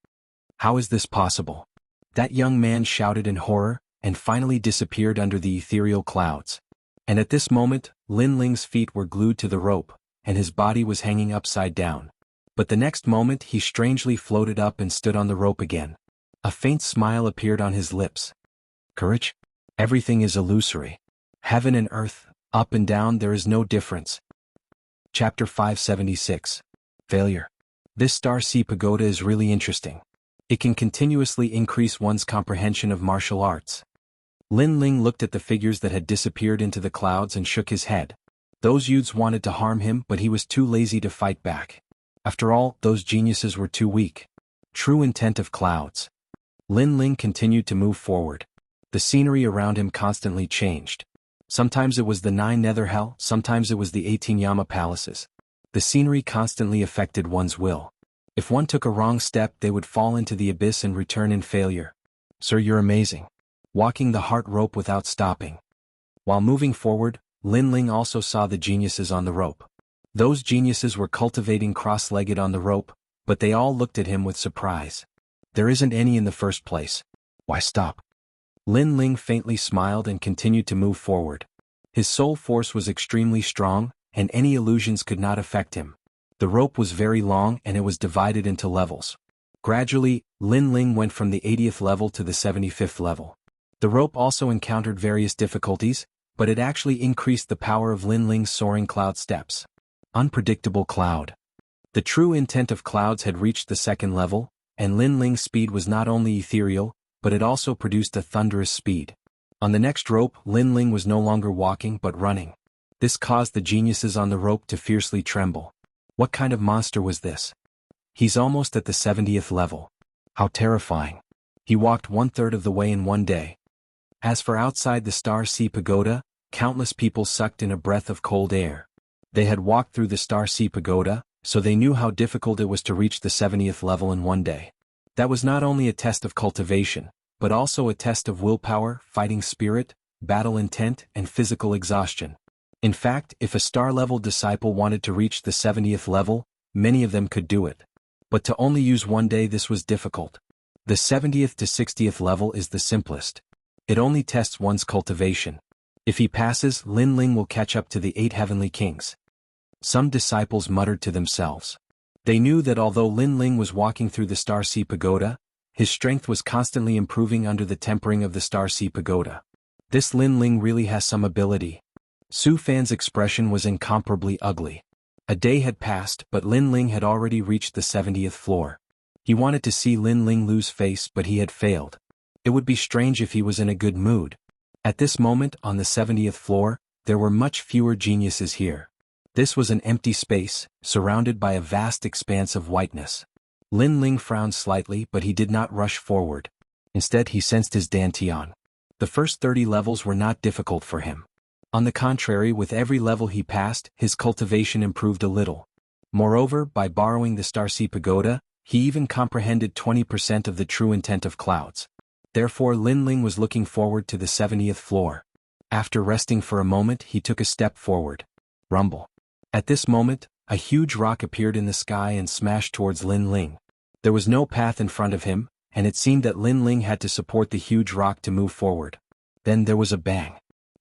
How is this possible? That young man shouted in horror, and finally disappeared under the ethereal clouds. And at this moment, Lin Ling's feet were glued to the rope, and his body was hanging upside down. But the next moment he strangely floated up and stood on the rope again. A faint smile appeared on his lips. Courage? Everything is illusory. Heaven and earth, up and down, there is no difference. Chapter 576. Failure. This Star Sea Pagoda is really interesting. It can continuously increase one's comprehension of martial arts. Lin Ling looked at the figures that had disappeared into the clouds and shook his head. Those youths wanted to harm him, but he was too lazy to fight back. After all, those geniuses were too weak. True intent of clouds. Lin Ling continued to move forward. The scenery around him constantly changed. Sometimes it was the 9 Nether Hell, sometimes it was the 18 Yama palaces. The scenery constantly affected one's will. If one took a wrong step, they would fall into the abyss and return in failure. Sir, you're amazing. Walking the heart rope without stopping. While moving forward, Lin Ling also saw the geniuses on the rope. Those geniuses were cultivating cross-legged on the rope, but they all looked at him with surprise. There isn't any in the first place. Why stop? Lin Ling faintly smiled and continued to move forward. His soul force was extremely strong, and any illusions could not affect him. The rope was very long and it was divided into levels. Gradually, Lin Ling went from the 80th level to the 75th level. The rope also encountered various difficulties, but it actually increased the power of Lin Ling's soaring cloud steps. Unpredictable cloud. The true intent of clouds had reached the 2nd level, and Lin Ling's speed was not only ethereal, but it also produced a thunderous speed. On the next rope, Lin Ling was no longer walking but running. This caused the geniuses on the rope to fiercely tremble. What kind of monster was this? He's almost at the 70th level. How terrifying. He walked 1/3 of the way in one day. As for outside the Star Sea Pagoda, countless people sucked in a breath of cold air. They had walked through the Star Sea Pagoda, so they knew how difficult it was to reach the 70th level in one day. That was not only a test of cultivation, but also a test of willpower, fighting spirit, battle intent, and physical exhaustion. In fact, if a star-level disciple wanted to reach the 70th level, many of them could do it. But to only use one day, this was difficult. The 70th to 60th level is the simplest. It only tests one's cultivation. If he passes, Lin Ling will catch up to the 8 heavenly kings. Some disciples muttered to themselves. They knew that although Lin Ling was walking through the Star Sea Pagoda, his strength was constantly improving under the tempering of the Star Sea Pagoda. This Lin Ling really has some ability. Su Fan's expression was incomparably ugly. A day had passed, but Lin Ling had already reached the 70th floor. He wanted to see Lin Ling lose face, but he had failed. It would be strange if he was in a good mood. At this moment, on the 70th floor, there were much fewer geniuses here. This was an empty space, surrounded by a vast expanse of whiteness. Lin Ling frowned slightly, but he did not rush forward. Instead, he sensed his dantian. The first 30 levels were not difficult for him. On the contrary, with every level he passed, his cultivation improved a little. Moreover, by borrowing the Star Sea Pagoda, he even comprehended 20% of the true intent of clouds. Therefore, Lin Ling was looking forward to the 70th floor. After resting for a moment, he took a step forward. Rumble. At this moment, a huge rock appeared in the sky and smashed towards Lin Ling. There was no path in front of him, and it seemed that Lin Ling had to support the huge rock to move forward. Then there was a bang.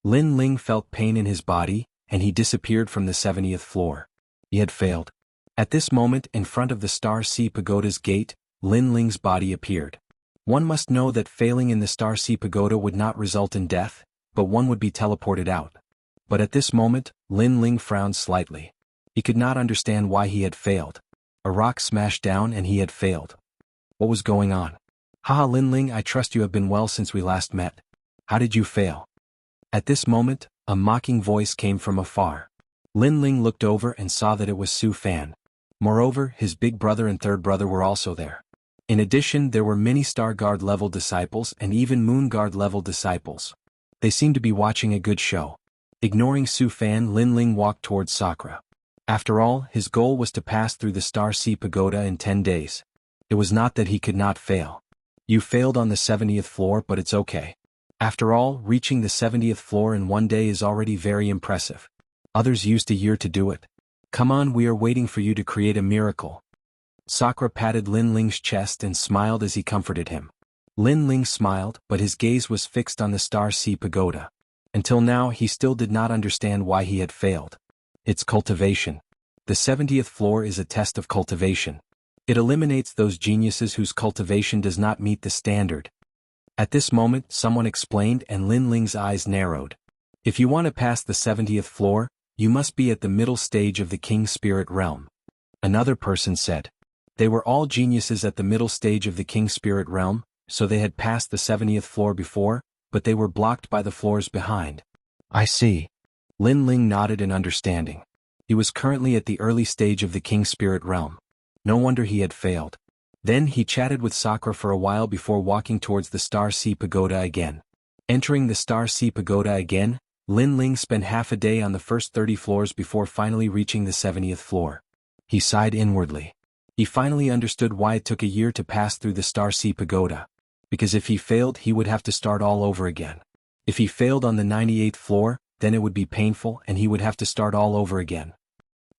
Lin Ling felt pain in his body, and he disappeared from the 70th floor. He had failed. At this moment, in front of the Star Sea Pagoda's gate, Lin Ling's body appeared. One must know that failing in the Star Sea Pagoda would not result in death, but one would be teleported out. But at this moment, Lin Ling frowned slightly. He could not understand why he had failed. A rock smashed down and he had failed. What was going on? Haha, Lin Ling, I trust you have been well since we last met. How did you fail? At this moment, a mocking voice came from afar. Lin Ling looked over and saw that it was Su Fan. Moreover, his big brother and third brother were also there. In addition, there were many Star Guard level disciples and even Moon Guard level disciples. They seemed to be watching a good show. Ignoring Su Fan, Lin Ling walked towards Sakura. After all, his goal was to pass through the Star Sea Pagoda in 10 days. It was not that he could not fail. You failed on the 70th floor, but it's okay. After all, reaching the 70th floor in one day is already very impressive. Others used a year to do it. Come on, we are waiting for you to create a miracle. Sakura patted Lin Ling's chest and smiled as he comforted him. Lin Ling smiled, but his gaze was fixed on the Star Sea Pagoda. Until now, he still did not understand why he had failed. It's cultivation. The 70th floor is a test of cultivation. It eliminates those geniuses whose cultivation does not meet the standard. At this moment, someone explained and Lin Ling's eyes narrowed. If you want to pass the 70th floor, you must be at the middle stage of the King Spirit realm. Another person said. They were all geniuses at the middle stage of the King Spirit realm, so they had passed the 70th floor before, but they were blocked by the floors behind. I see. Lin Ling nodded in understanding. He was currently at the early stage of the King Spirit realm. No wonder he had failed. Then he chatted with Sakura for a while before walking towards the Star Sea Pagoda again. Entering the Star Sea Pagoda again, Lin Ling spent half a day on the first 30 floors before finally reaching the 70th floor. He sighed inwardly. He finally understood why it took a year to pass through the Star Sea Pagoda. Because if he failed, he would have to start all over again. If he failed on the 98th floor, then it would be painful and he would have to start all over again.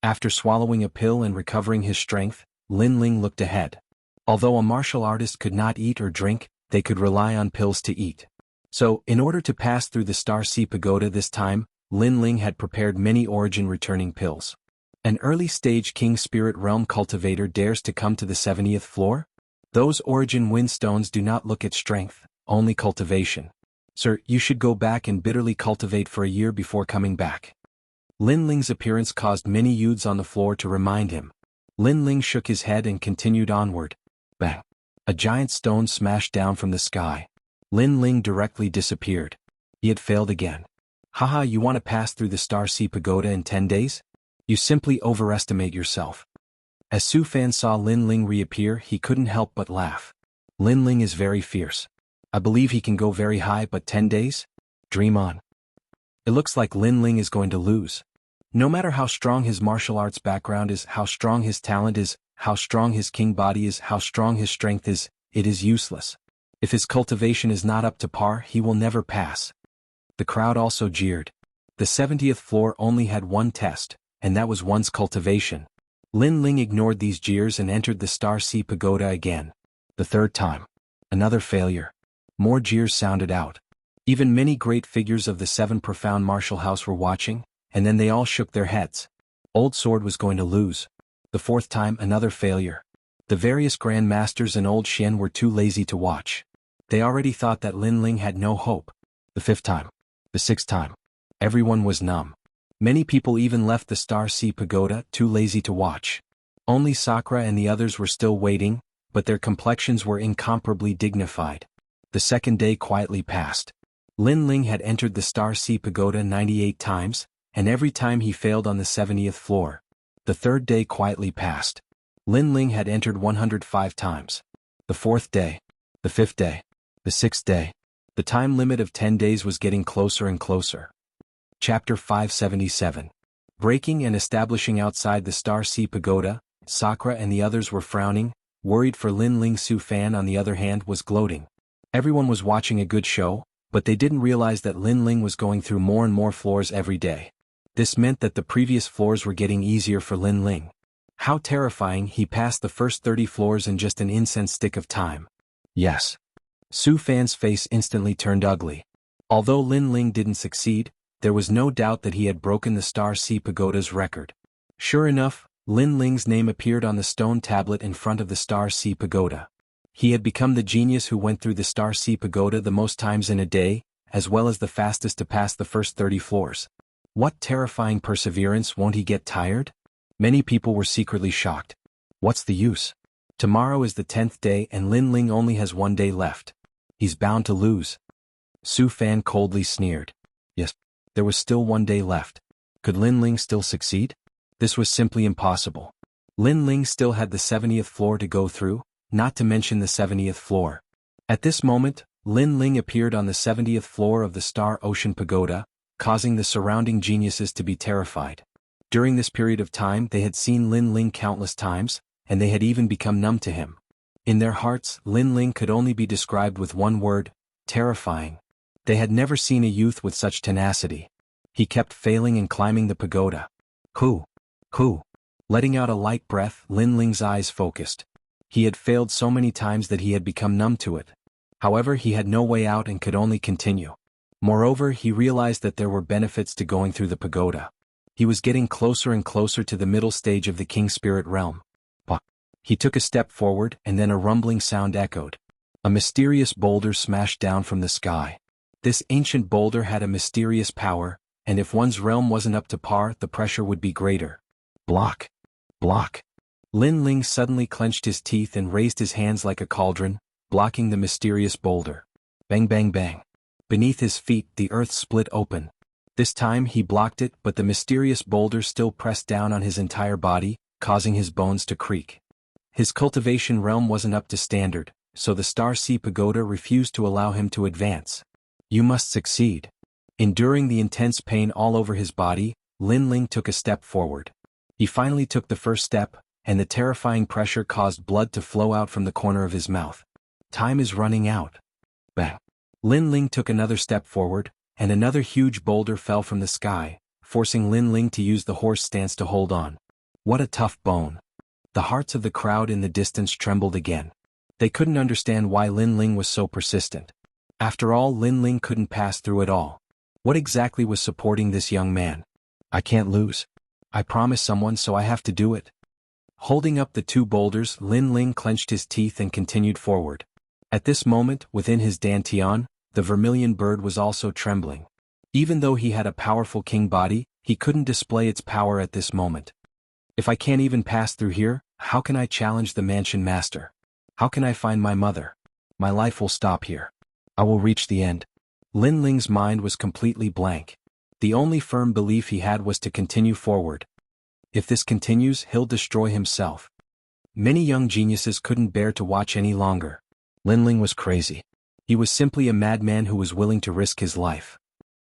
After swallowing a pill and recovering his strength, Lin Ling looked ahead. Although a martial artist could not eat or drink, they could rely on pills to eat. So, in order to pass through the Star Sea Pagoda this time, Lin Ling had prepared many origin-returning pills. An early-stage King Spirit Realm cultivator dares to come to the 70th floor? Those origin wind stones do not look at strength, only cultivation. Sir, you should go back and bitterly cultivate for a year before coming back. Lin Ling's appearance caused many youths on the floor to remind him. Lin Ling shook his head and continued onward. Bang! A giant stone smashed down from the sky. Lin Ling directly disappeared. He had failed again. Haha, you want to pass through the Star Sea Pagoda in 10 days? You simply overestimate yourself. As Su Fan saw Lin Ling reappear, he couldn't help but laugh. Lin Ling is very fierce. I believe he can go very high, but 10 days? Dream on. It looks like Lin Ling is going to lose. No matter how strong his martial arts background is, how strong his talent is, how strong his king body is, how strong his strength is, it is useless. If his cultivation is not up to par, he will never pass. The crowd also jeered. The 70th floor only had one test, and that was one's cultivation. Lin Ling ignored these jeers and entered the Star Sea Pagoda again. The third time. Another failure. More jeers sounded out. Even many great figures of the 7 profound martial house were watching, and then they all shook their heads. Old Sword was going to lose. The fourth time, another failure. The various Grand Masters and Old Xian were too lazy to watch. They already thought that Lin Ling had no hope. The fifth time. The sixth time. Everyone was numb. Many people even left the Star Sea Pagoda, too lazy to watch. Only Sakura and the others were still waiting, but their complexions were incomparably dignified. The second day quietly passed. Lin Ling had entered the Star Sea Pagoda 98 times, and every time he failed on the 70th floor. The third day quietly passed. Lin Ling had entered 105 times. The fourth day. The fifth day. The sixth day. The time limit of 10 days was getting closer and closer. Chapter 577. Breaking and establishing outside the Star Sea Pagoda, Sakura and the others were frowning, worried for Lin Ling. Su Fan, on the other hand, was gloating. Everyone was watching a good show, but they didn't realize that Lin Ling was going through more and more floors every day. This meant that the previous floors were getting easier for Lin Ling. How terrifying, he passed the first 30 floors in just an incense stick of time. Yes. Su Fan's face instantly turned ugly. Although Lin Ling didn't succeed, there was no doubt that he had broken the Star Sea Pagoda's record. Sure enough, Lin Ling's name appeared on the stone tablet in front of the Star Sea Pagoda. He had become the genius who went through the Star Sea Pagoda the most times in a day, as well as the fastest to pass the first 30 floors. What terrifying perseverance, won't he get tired? Many people were secretly shocked. What's the use? Tomorrow is the 10th day and Lin Ling only has 1 day left. He's bound to lose. Su Fan coldly sneered. Yes, there was still 1 day left. Could Lin Ling still succeed? This was simply impossible. Lin Ling still had the 70th floor to go through, not to mention the 70th floor. At this moment, Lin Ling appeared on the 70th floor of the Star Ocean Pagoda, causing the surrounding geniuses to be terrified. During this period of time they had seen Lin Ling countless times, and they had even become numb to him. In their hearts, Lin Ling could only be described with one word: terrifying. They had never seen a youth with such tenacity. He kept failing and climbing the pagoda. Who? Letting out a light breath, Lin Ling's eyes focused. He had failed so many times that he had become numb to it. However, he had no way out and could only continue. Moreover, he realized that there were benefits to going through the pagoda. He was getting closer and closer to the middle stage of the King Spirit realm. He took a step forward, and then a rumbling sound echoed. A mysterious boulder smashed down from the sky. This ancient boulder had a mysterious power, and if one's realm wasn't up to par, the pressure would be greater. Block. Lin Ling suddenly clenched his teeth and raised his hands like a cauldron, blocking the mysterious boulder. Bang bang bang. Beneath his feet the earth split open. This time he blocked it, but the mysterious boulder still pressed down on his entire body, causing his bones to creak. His cultivation realm wasn't up to standard, so the Star Sea Pagoda refused to allow him to advance. You must succeed. Enduring the intense pain all over his body, Lin Ling took a step forward. He finally took the first step, and the terrifying pressure caused blood to flow out from the corner of his mouth. Time is running out. Bang. Lin Ling took another step forward, and another huge boulder fell from the sky, forcing Lin Ling to use the horse stance to hold on. What a tough bone. The hearts of the crowd in the distance trembled again. They couldn't understand why Lin Ling was so persistent. After all, Lin Ling couldn't pass through it all. What exactly was supporting this young man? I can't lose. I promised someone, so I have to do it. Holding up the two boulders, Lin Ling clenched his teeth and continued forward. At this moment, within his dantian, the vermilion bird was also trembling. Even though he had a powerful king body, he couldn't display its power at this moment. If I can't even pass through here, how can I challenge the mansion master? How can I find my mother? My life will stop here. I will reach the end. Lin Ling's mind was completely blank. The only firm belief he had was to continue forward. If this continues, he'll destroy himself. Many young geniuses couldn't bear to watch any longer. Lin Ling was crazy. He was simply a madman who was willing to risk his life.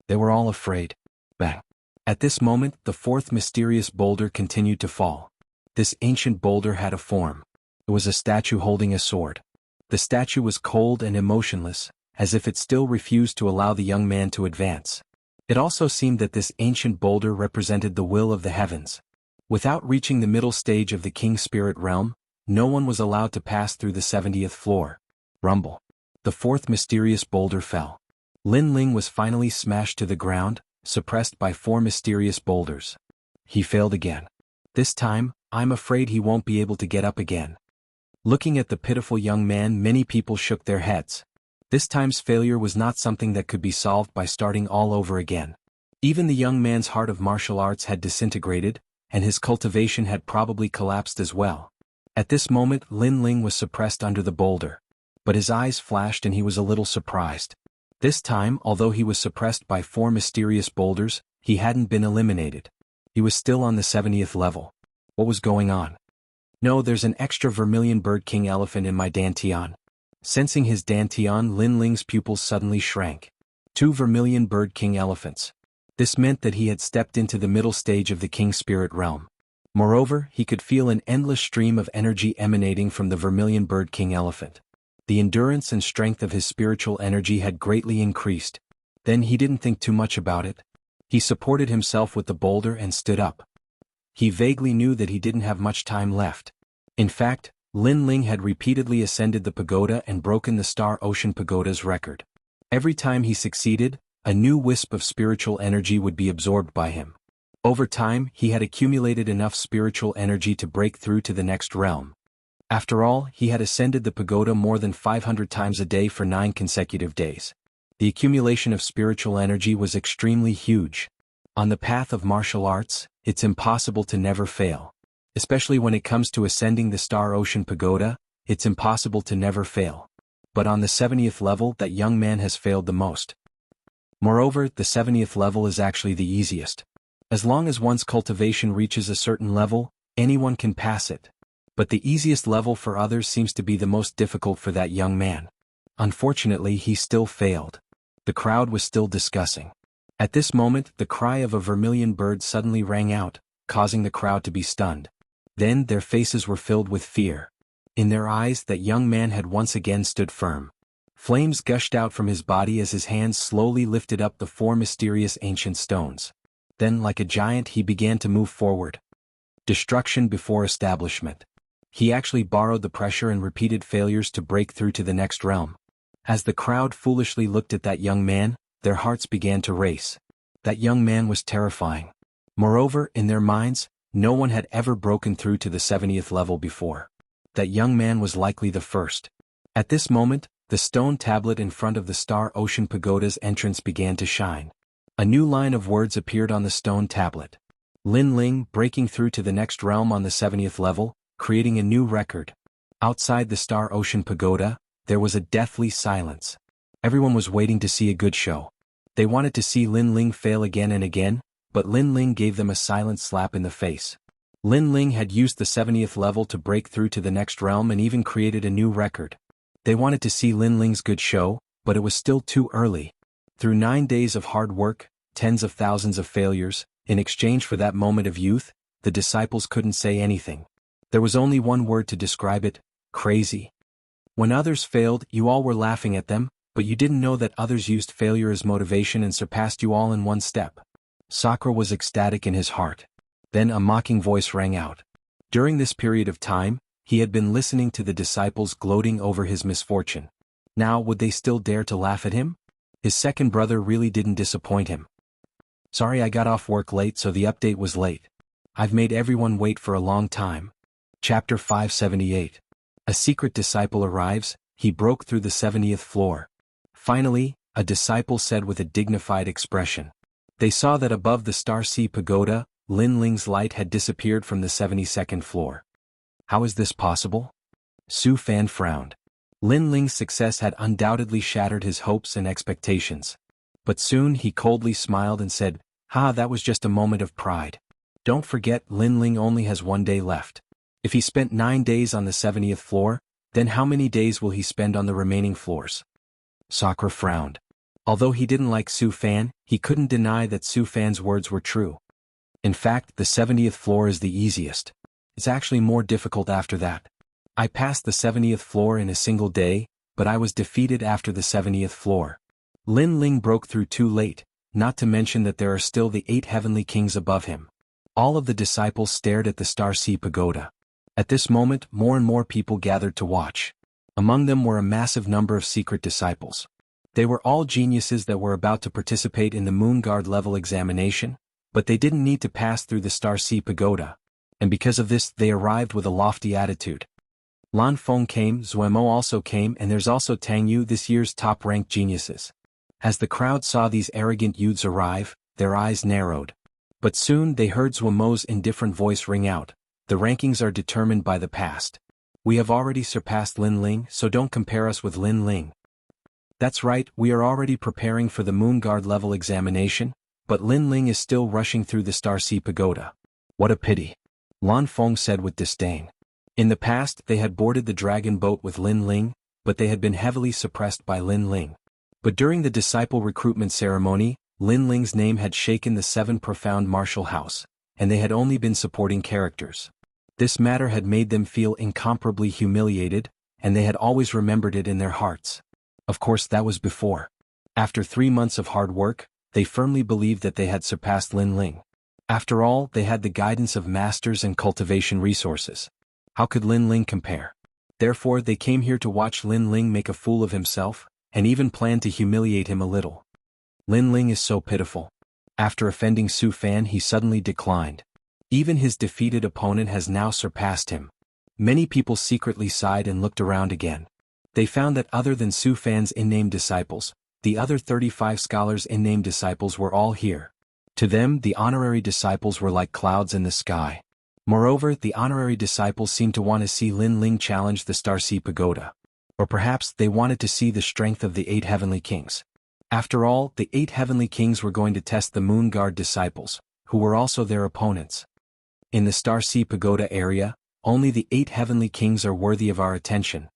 They were all afraid. Bang. At this moment, the fourth mysterious boulder continued to fall. This ancient boulder had a form. It was a statue holding a sword. The statue was cold and emotionless, as if it still refused to allow the young man to advance. It also seemed that this ancient boulder represented the will of the heavens. Without reaching the middle stage of the King Spirit realm, no one was allowed to pass through the 70th floor. Rumble. The fourth mysterious boulder fell. Lin Ling was finally smashed to the ground, suppressed by 4 mysterious boulders. He failed again. This time, I'm afraid he won't be able to get up again. Looking at the pitiful young man, many people shook their heads. This time's failure was not something that could be solved by starting all over again. Even the young man's heart of martial arts had disintegrated, and his cultivation had probably collapsed as well. At this moment, Lin Ling was suppressed under the boulder. But his eyes flashed and he was a little surprised. This time, although he was suppressed by 4 mysterious boulders, he hadn't been eliminated. He was still on the 70th level. What was going on? No, there's an extra vermilion bird king elephant in my dantian. Sensing his dantian, Lin Ling's pupils suddenly shrank. 2 vermilion bird king elephants. This meant that he had stepped into the middle stage of the king spirit realm. Moreover, he could feel an endless stream of energy emanating from the vermilion bird king elephant. The endurance and strength of his spiritual energy had greatly increased. Then he didn't think too much about it. He supported himself with the boulder and stood up. He vaguely knew that he didn't have much time left. In fact, Lin Ling had repeatedly ascended the pagoda and broken the Star Ocean Pagoda's record. Every time he succeeded, a new wisp of spiritual energy would be absorbed by him. Over time, he had accumulated enough spiritual energy to break through to the next realm. After all, he had ascended the pagoda more than 500 times a day for 9 consecutive days. The accumulation of spiritual energy was extremely huge. On the path of martial arts, it's impossible to never fail. Especially when it comes to ascending the Star Ocean Pagoda, it's impossible to never fail. But on the 70th level, that young man has failed the most. Moreover, the 70th level is actually the easiest. As long as one's cultivation reaches a certain level, anyone can pass it. But the easiest level for others seems to be the most difficult for that young man. Unfortunately, he still failed. The crowd was still discussing. At this moment, the cry of a vermilion bird suddenly rang out, causing the crowd to be stunned. Then their faces were filled with fear. In their eyes, that young man had once again stood firm. Flames gushed out from his body as his hands slowly lifted up the 4 mysterious ancient stones. Then, like a giant, he began to move forward. Destruction before establishment. He actually borrowed the pressure and repeated failures to break through to the next realm. As the crowd foolishly looked at that young man, their hearts began to race. That young man was terrifying. Moreover, in their minds, no one had ever broken through to the 70th level before. That young man was likely the first. At this moment, the stone tablet in front of the Star Ocean Pagoda's entrance began to shine. A new line of words appeared on the stone tablet. Lin Ling, breaking through to the next realm on the 70th level, creating a new record. Outside the Star Ocean Pagoda, there was a deathly silence. Everyone was waiting to see a good show. They wanted to see Lin Ling fail again and again, but Lin Ling gave them a silent slap in the face. Lin Ling had used the 70th level to break through to the next realm and even created a new record. They wanted to see Lin Ling's good show, but it was still too early. Through 9 days of hard work, tens of thousands of failures, in exchange for that moment of youth, the disciples couldn't say anything. There was only one word to describe it: crazy. When others failed, you all were laughing at them, but you didn't know that others used failure as motivation and surpassed you all in one step. Sakura was ecstatic in his heart. Then a mocking voice rang out. During this period of time, he had been listening to the disciples gloating over his misfortune. Now would they still dare to laugh at him? His second brother really didn't disappoint him. Sorry I got off work late so the update was late. I've made everyone wait for a long time. Chapter 578. A secret disciple arrives, he broke through the 70th floor. Finally, a disciple said with a dignified expression. They saw that above the Star Sea Pagoda, Lin Ling's light had disappeared from the 72nd floor. How is this possible? Su Fan frowned. Lin Ling's success had undoubtedly shattered his hopes and expectations. But soon he coldly smiled and said, that was just a moment of pride. Don't forget, Lin Ling only has 1 day left. If he spent 9 days on the 70th floor, then how many days will he spend on the remaining floors? Sakura frowned. Although he didn't like Su Fan, he couldn't deny that Su Fan's words were true. In fact, the 70th floor is the easiest. It's actually more difficult after that. I passed the 70th floor in a single day, but I was defeated after the 70th floor. Lin Ling broke through too late, not to mention that there are still the 8 heavenly kings above him. All of the disciples stared at the Star Sea Pagoda. At this moment, more and more people gathered to watch. Among them were a massive number of secret disciples. They were all geniuses that were about to participate in the Moon Guard level examination, but they didn't need to pass through the Star Sea Pagoda. And because of this, they arrived with a lofty attitude. Lan Feng came, Zuemo also came, and there's also Tang Yu, this year's top-ranked geniuses. As the crowd saw these arrogant youths arrive, their eyes narrowed. But soon they heard Zuemo's indifferent voice ring out. The rankings are determined by the past. We have already surpassed Lin Ling, so don't compare us with Lin Ling. That's right, we are already preparing for the Moon Guard level examination, but Lin Ling is still rushing through the Star Sea Pagoda. What a pity. Lan Feng said with disdain. In the past, they had boarded the dragon boat with Lin Ling, but they had been heavily suppressed by Lin Ling. But during the disciple recruitment ceremony, Lin Ling's name had shaken the 7 profound martial house, and they had only been supporting characters. This matter had made them feel incomparably humiliated, and they had always remembered it in their hearts. Of course, that was before. After 3 months of hard work, they firmly believed that they had surpassed Lin Ling. After all, they had the guidance of masters and cultivation resources. How could Lin Ling compare? Therefore, they came here to watch Lin Ling make a fool of himself, and even planned to humiliate him a little. Lin Ling is so pitiful. After offending Su Fan, he suddenly declined. Even his defeated opponent has now surpassed him. Many people secretly sighed and looked around again. They found that other than Su Fan's in-name disciples, the other 35 scholars' in-name disciples were all here. To them, the honorary disciples were like clouds in the sky. Moreover, the honorary disciples seemed to want to see Lin Ling challenge the Star Sea Pagoda. Or perhaps they wanted to see the strength of the 8 heavenly kings. After all, the 8 heavenly kings were going to test the Moon Guard disciples, who were also their opponents. In the Star Sea Pagoda area, only the 8 heavenly kings are worthy of our attention.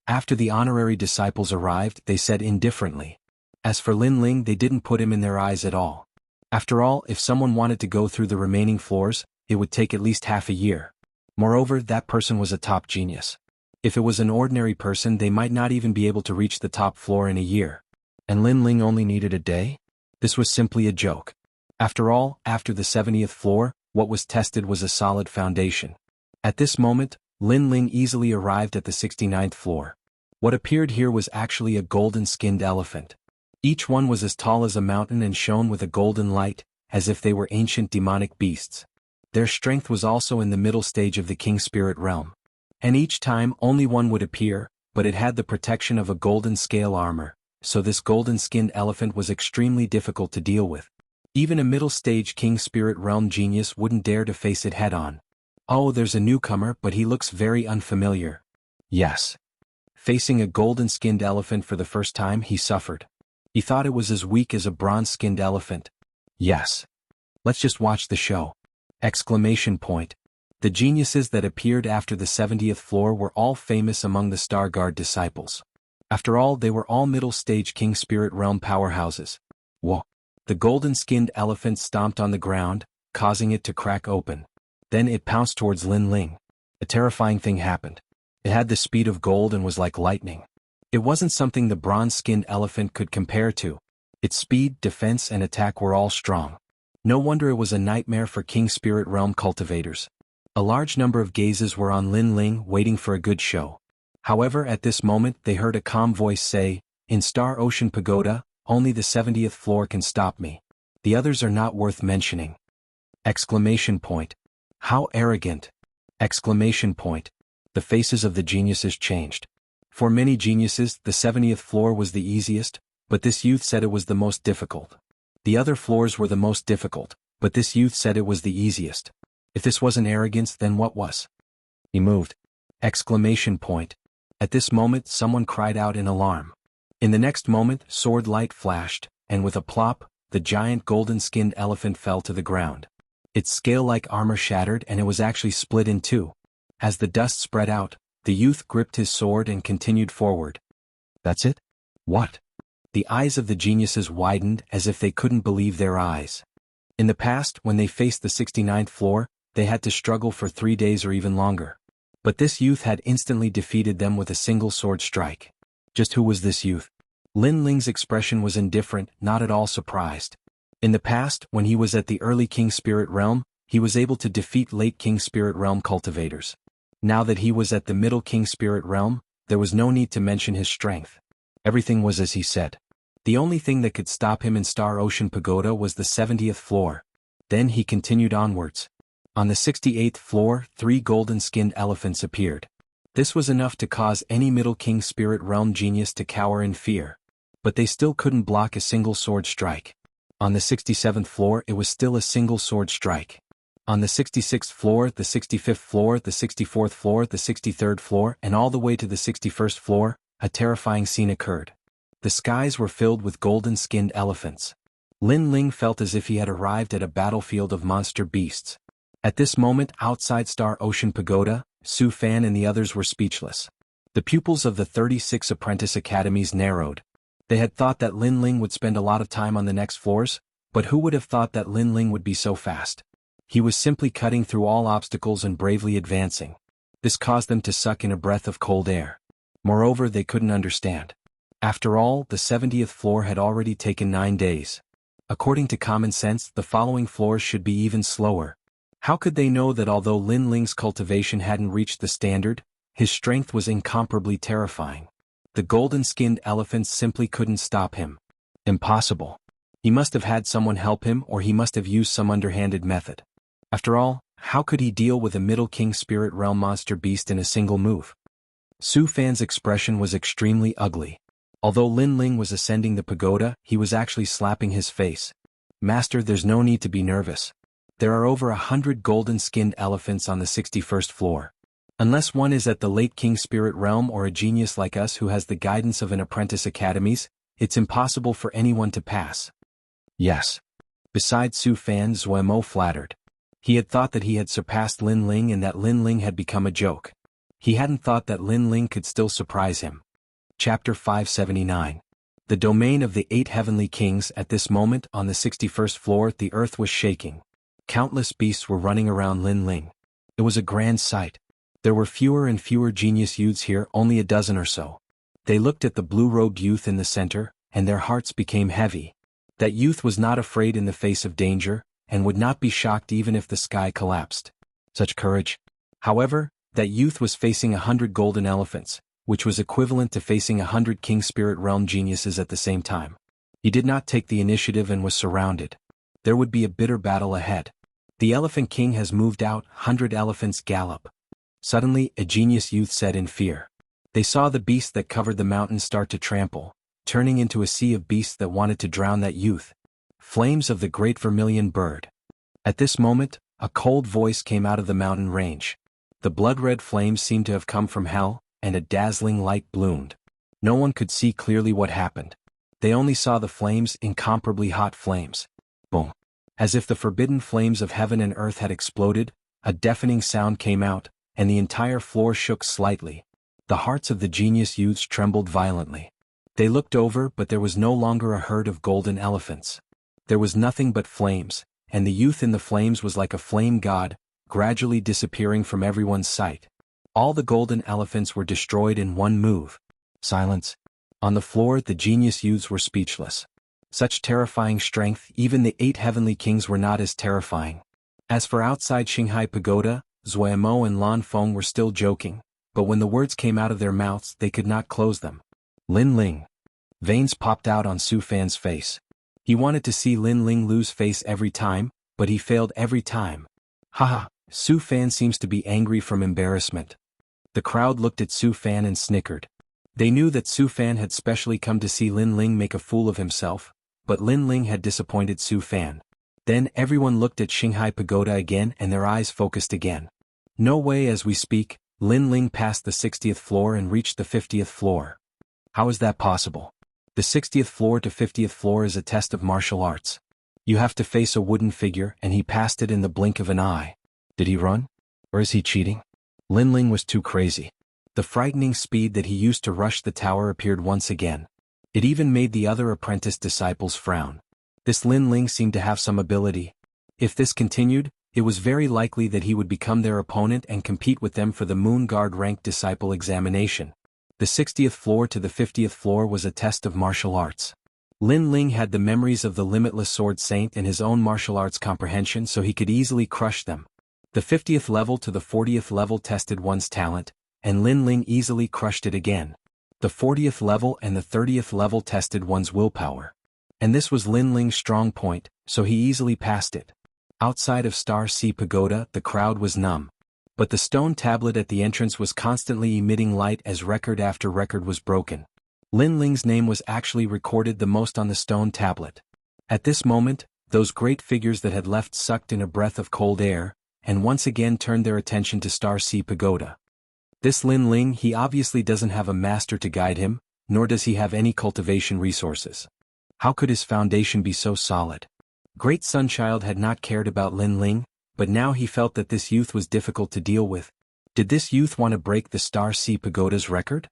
After the honorary disciples arrived, they said indifferently. As for Lin Ling, they didn't put him in their eyes at all. After all, if someone wanted to go through the remaining floors, it would take at least half a year. Moreover, that person was a top genius. If it was an ordinary person, they might not even be able to reach the top floor in a year. And Lin Ling only needed a day? This was simply a joke. After all, after the 70th floor, what was tested was a solid foundation. At this moment, Lin Ling easily arrived at the 69th floor. What appeared here was actually a golden-skinned elephant. Each one was as tall as a mountain and shone with a golden light, as if they were ancient demonic beasts. Their strength was also in the middle stage of the King Spirit realm. And each time only one would appear, but it had the protection of a golden scale armor, so this golden-skinned elephant was extremely difficult to deal with. Even a middle-stage King Spirit realm genius wouldn't dare to face it head-on. Oh, there's a newcomer, but he looks very unfamiliar. Yes. Facing a golden-skinned elephant for the first time, he suffered. He thought it was as weak as a bronze-skinned elephant. Yes. Let's just watch the show. Exclamation point. The geniuses that appeared after the 70th floor were all famous among the Star Guard disciples. After all, they were all middle-stage King Spirit Realm powerhouses. Whoa. The golden-skinned elephant stomped on the ground, causing it to crack open. Then it pounced towards Lin Ling. A terrifying thing happened. It had the speed of gold and was like lightning. It wasn't something the bronze-skinned elephant could compare to. Its speed, defense, and attack were all strong. No wonder it was a nightmare for King Spirit Realm cultivators. A large number of gazes were on Lin Ling, waiting for a good show. However, at this moment they heard a calm voice say, "In Star Ocean Pagoda, only the 70th floor can stop me. The others are not worth mentioning." Exclamation point. How arrogant! Exclamation point. The faces of the geniuses changed. For many geniuses, the 70th floor was the easiest, but this youth said it was the most difficult. The other floors were the most difficult, but this youth said it was the easiest. If this wasn't arrogance, then what was? He moved. Exclamation point. At this moment someone cried out in alarm. In the next moment, sword light flashed, and with a plop, the giant golden-skinned elephant fell to the ground. Its scale-like armor shattered and it was actually split in two. As the dust spread out, the youth gripped his sword and continued forward. That's it? What? The eyes of the geniuses widened as if they couldn't believe their eyes. In the past, when they faced the 69th floor, they had to struggle for 3 days or even longer. But this youth had instantly defeated them with a single sword strike. Just who was this youth? Lin Ling's expression was indifferent, not at all surprised. In the past, when he was at the early King Spirit Realm, he was able to defeat late King Spirit Realm cultivators. Now that he was at the middle King Spirit Realm, there was no need to mention his strength. Everything was as he said. The only thing that could stop him in Star Ocean Pagoda was the 70th floor. Then he continued onwards. On the 68th floor, 3 golden-skinned elephants appeared. This was enough to cause any Middle King Spirit Realm genius to cower in fear. But they still couldn't block a single sword strike. On the 67th floor, it was still a single sword strike. On the 66th floor, the 65th floor, the 64th floor, the 63rd floor, and all the way to the 61st floor, a terrifying scene occurred. The skies were filled with golden-skinned elephants. Lin Ling felt as if he had arrived at a battlefield of monster beasts. At this moment, outside Star Ocean Pagoda, Su Fan and the others were speechless. The pupils of the 36 apprentice academies narrowed. They had thought that Lin Ling would spend a lot of time on the next floors, but who would have thought that Lin Ling would be so fast? He was simply cutting through all obstacles and bravely advancing. This caused them to suck in a breath of cold air. Moreover, they couldn't understand. After all, the 70th floor had already taken 9 days. According to common sense, the following floors should be even slower. How could they know that although Lin Ling's cultivation hadn't reached the standard, his strength was incomparably terrifying? The golden-skinned elephants simply couldn't stop him. Impossible. He must have had someone help him, or he must have used some underhanded method. After all, how could he deal with a Middle King Spirit Realm monster beast in a single move? Su Fan's expression was extremely ugly. Although Lin Ling was ascending the pagoda, he was actually slapping his face. "Master, there's no need to be nervous. There are over 100 golden-skinned elephants on the 61st floor. Unless one is at the late King Spirit Realm or a genius like us who has the guidance of an apprentice academies, it's impossible for anyone to pass." Yes. Besides Su Fan, Zuemo flattered. He had thought that he had surpassed Lin Ling and that Lin Ling had become a joke. He hadn't thought that Lin Ling could still surprise him. Chapter 579. The domain of the 8 heavenly kings. At this moment, on the 61st floor, the earth was shaking. Countless beasts were running around Lin Ling. It was a grand sight. There were fewer and fewer genius youths here, only a dozen or so. They looked at the blue-robed youth in the center, and their hearts became heavy. That youth was not afraid in the face of danger, and would not be shocked even if the sky collapsed. Such courage. However, that youth was facing 100 golden elephants, which was equivalent to facing 100 King Spirit Realm geniuses at the same time. He did not take the initiative and was surrounded. There would be a bitter battle ahead. The Elephant King has moved out, 100 elephants gallop. Suddenly, a genius youth said in fear. They saw the beast that covered the mountain start to trample, turning into a sea of beasts that wanted to drown that youth. Flames of the great vermilion bird. At this moment, A cold voice came out of the mountain range. The blood-red flames seemed to have come from hell, and a dazzling light bloomed. No one could see clearly what happened. They only saw the flames, incomparably hot flames. Boom. As if the forbidden flames of heaven and earth had exploded, a deafening sound came out, and the entire floor shook slightly. The hearts of the genius youths trembled violently. They looked over, but there was no longer a herd of golden elephants. There was nothing but flames, and the youth in the flames was like a flame god, gradually disappearing from everyone's sight. All the golden elephants were destroyed in one move. Silence. On the floor, the genius youths were speechless. Such terrifying strength, even the 8 heavenly kings were not as terrifying. As for outside Shanghai Pagoda, Zuimo and Lan Feng were still joking, but when the words came out of their mouths they could not close them. Lin Ling. Veins popped out on Su Fan's face. He wanted to see Lin Ling lose face every time, but he failed every time. Haha, Su Fan seems to be angry from embarrassment. The crowd looked at Su Fan and snickered. They knew that Su Fan had specially come to see Lin Ling make a fool of himself, but Lin Ling had disappointed Su Fan. Then everyone looked at Shanghai Pagoda again and their eyes focused again. No way, as we speak, Lin Ling passed the 60th floor and reached the 50th floor. How is that possible? The 60th floor to 50th floor is a test of martial arts. You have to face a wooden figure and he passed it in the blink of an eye. Did he run? Or is he cheating? Lin Ling was too crazy. The frightening speed that he used to rush the tower appeared once again. It even made the other apprentice disciples frown. This Lin Ling seemed to have some ability. If this continued, it was very likely that he would become their opponent and compete with them for the Moon Guard ranked disciple examination. The 60th floor to the 50th floor was a test of martial arts. Lin Ling had the memories of the limitless sword saint and his own martial arts comprehension, so he could easily crush them. The 50th level to the 40th level tested one's talent, and Lin Ling easily crushed it again. The 40th level and the 30th level tested one's willpower. And this was Lin Ling's strong point, so he easily passed it. Outside of Star Sea Pagoda, the crowd was numb. But the stone tablet at the entrance was constantly emitting light as record after record was broken. Lin Ling's name was actually recorded the most on the stone tablet. At this moment, those great figures that had left sucked in a breath of cold air, and once again turned their attention to Star Sea Pagoda. This Lin Ling, he obviously doesn't have a master to guide him, nor does he have any cultivation resources. How could his foundation be so solid? Great Sunchild had not cared about Lin Ling, but now he felt that this youth was difficult to deal with. Did this youth want to break the Star Sea Pagoda's record?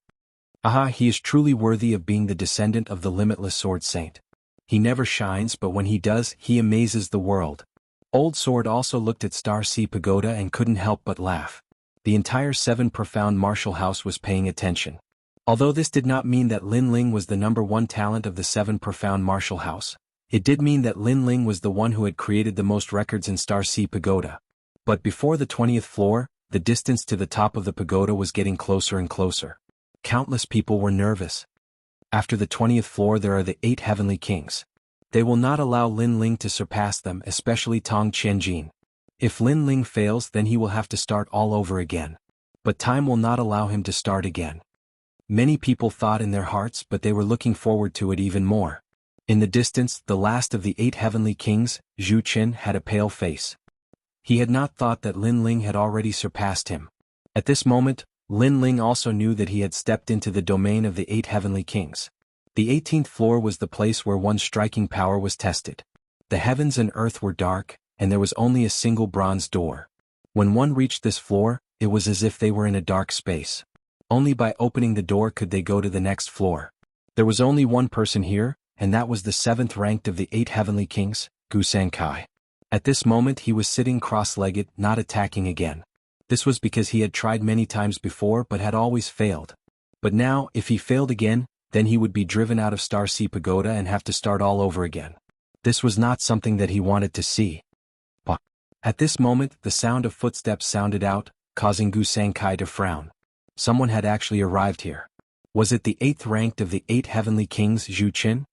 Aha, he is truly worthy of being the descendant of the limitless sword saint. He never shines, but when he does, he amazes the world. Old Sword also looked at Star Sea Pagoda and couldn't help but laugh. The entire 7 profound martial house was paying attention. Although this did not mean that Lin Ling was the #1 talent of the 7 profound martial house, it did mean that Lin Ling was the one who had created the most records in Star Sea Pagoda. But before the 20th floor, the distance to the top of the pagoda was getting closer and closer. Countless people were nervous. After the 20th floor there are the 8 heavenly kings. They will not allow Lin Ling to surpass them, especially Tong Qianjin. If Lin Ling fails, then he will have to start all over again. But time will not allow him to start again. Many people thought in their hearts, but they were looking forward to it even more. In the distance, the last of the 8 heavenly kings, Zhu Qin, had a pale face. He had not thought that Lin Ling had already surpassed him. At this moment, Lin Ling also knew that he had stepped into the domain of the 8 heavenly kings. The 18th floor was the place where one's striking power was tested. The heavens and earth were dark, and there was only a single bronze door. When one reached this floor, it was as if they were in a dark space. Only by opening the door could they go to the next floor. There was only one person here, and that was the 7th ranked of the 8 heavenly kings, Xianxia. At this moment he was sitting cross-legged, not attacking again. This was because he had tried many times before but had always failed. But now, if he failed again, then he would be driven out of Star Sea Pagoda and have to start all over again. This was not something that he wanted to see. But at this moment, the sound of footsteps sounded out, causing Xianxia to frown. Someone had actually arrived here. Was it the 8th ranked of the 8 heavenly kings, Zhu Qin?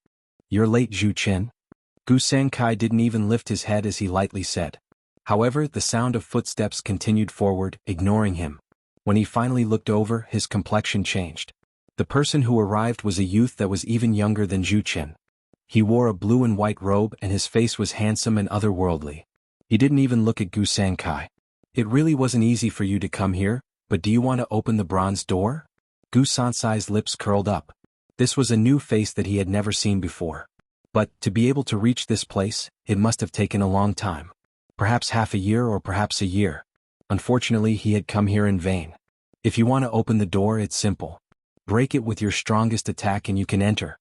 You're late, Zhu Qin. Xianxia didn't even lift his head as he lightly said. However, the sound of footsteps continued forward, ignoring him. When he finally looked over, his complexion changed. The person who arrived was a youth that was even younger than Zhu Qin. He wore a blue and white robe and his face was handsome and otherworldly. He didn't even look at Gu Sankai. It really wasn't easy for you to come here, but do you want to open the bronze door? Gu Sansai's lips curled up. This was a new face that he had never seen before. But, to be able to reach this place, it must have taken a long time. Perhaps half a year or perhaps a year. Unfortunately, he had come here in vain. If you want to open the door, it's simple. Break it with your strongest attack and you can enter.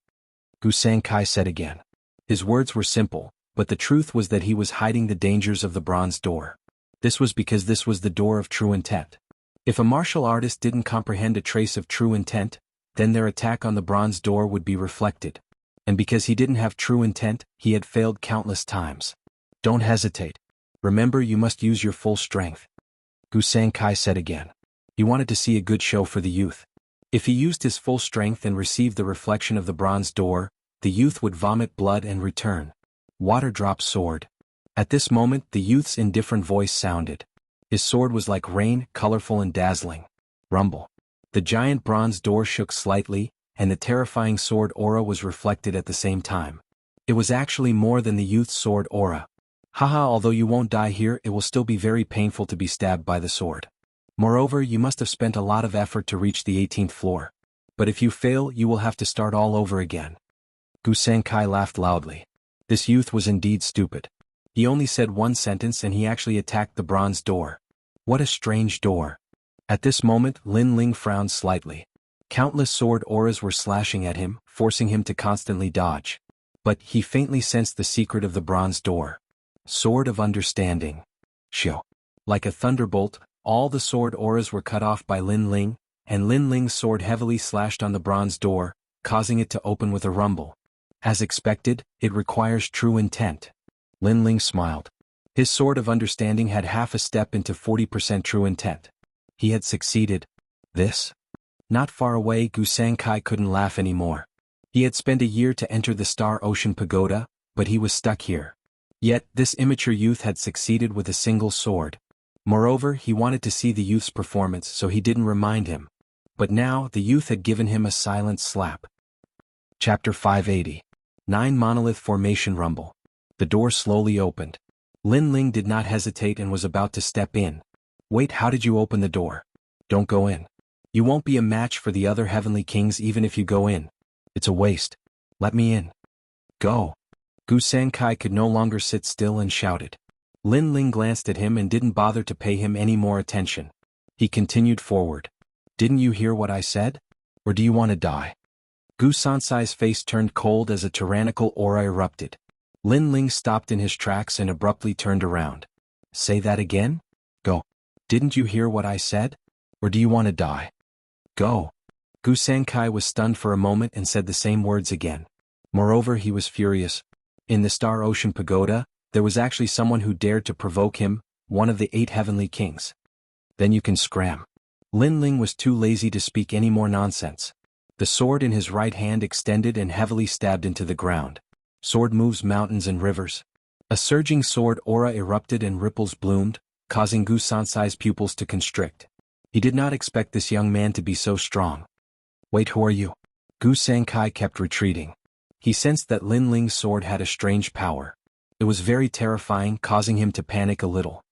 Gu Sankai said again. His words were simple, but the truth was that he was hiding the dangers of the bronze door. This was because this was the door of true intent. If a martial artist didn't comprehend a trace of true intent, then their attack on the bronze door would be reflected. And because he didn't have true intent, he had failed countless times. Don't hesitate. Remember, you must use your full strength. Gu Sankai said again. He wanted to see a good show for the youth. If he used his full strength and received the reflection of the bronze door, the youth would vomit blood and return. Water drop sword. At this moment, the youth's indifferent voice sounded. His sword was like rain, colorful and dazzling. Rumble. The giant bronze door shook slightly, and the terrifying sword aura was reflected at the same time. It was actually more than the youth's sword aura. Haha, although you won't die here, it will still be very painful to be stabbed by the sword. Moreover, you must have spent a lot of effort to reach the 18th floor. But if you fail, you will have to start all over again. Gu Sankai laughed loudly. This youth was indeed stupid. He only said one sentence and he actually attacked the bronze door. What a strange door. At this moment, Lin Ling frowned slightly. Countless sword auras were slashing at him, forcing him to constantly dodge. But he faintly sensed the secret of the bronze door. Sword of Understanding. Shio. Like a thunderbolt, all the sword auras were cut off by Lin Ling, and Lin Ling's sword heavily slashed on the bronze door, causing it to open with a rumble. As expected, it requires true intent. Lin Ling smiled. His sword of understanding had half a step into 40% true intent. He had succeeded. This? Not far away, Gu Sankai couldn't laugh anymore. He had spent a year to enter the Star Ocean Pagoda, but he was stuck here. Yet, this immature youth had succeeded with a single sword. Moreover, he wanted to see the youth's performance, so he didn't remind him. But now, the youth had given him a silent slap. Chapter 580. 9 Monolith Formation Rumble. The door slowly opened. Lin Ling did not hesitate and was about to step in. Wait, how did you open the door? Don't go in. You won't be a match for the other heavenly kings even if you go in. It's a waste. Let me in. Go. Gu Sankai could no longer sit still and shouted. Lin Ling glanced at him and didn't bother to pay him any more attention. He continued forward. Didn't you hear what I said? Or do you want to die? Gu Sansai's face turned cold as a tyrannical aura erupted. Lin Ling stopped in his tracks and abruptly turned around. Say that again? Go. Didn't you hear what I said? Or do you want to die? Go. Gu Sankai was stunned for a moment and said the same words again. Moreover, he was furious. In the Star Ocean Pagoda, there was actually someone who dared to provoke him, one of the 8 heavenly kings. Then you can scram. Lin Ling was too lazy to speak any more nonsense. The sword in his right hand extended and heavily stabbed into the ground. Sword moves mountains and rivers. A surging sword aura erupted and ripples bloomed, causing Gu Sansai's pupils to constrict. He did not expect this young man to be so strong. Wait, who are you? Gu Sankai kept retreating. He sensed that Lin Ling's sword had a strange power. It was very terrifying, causing him to panic a little.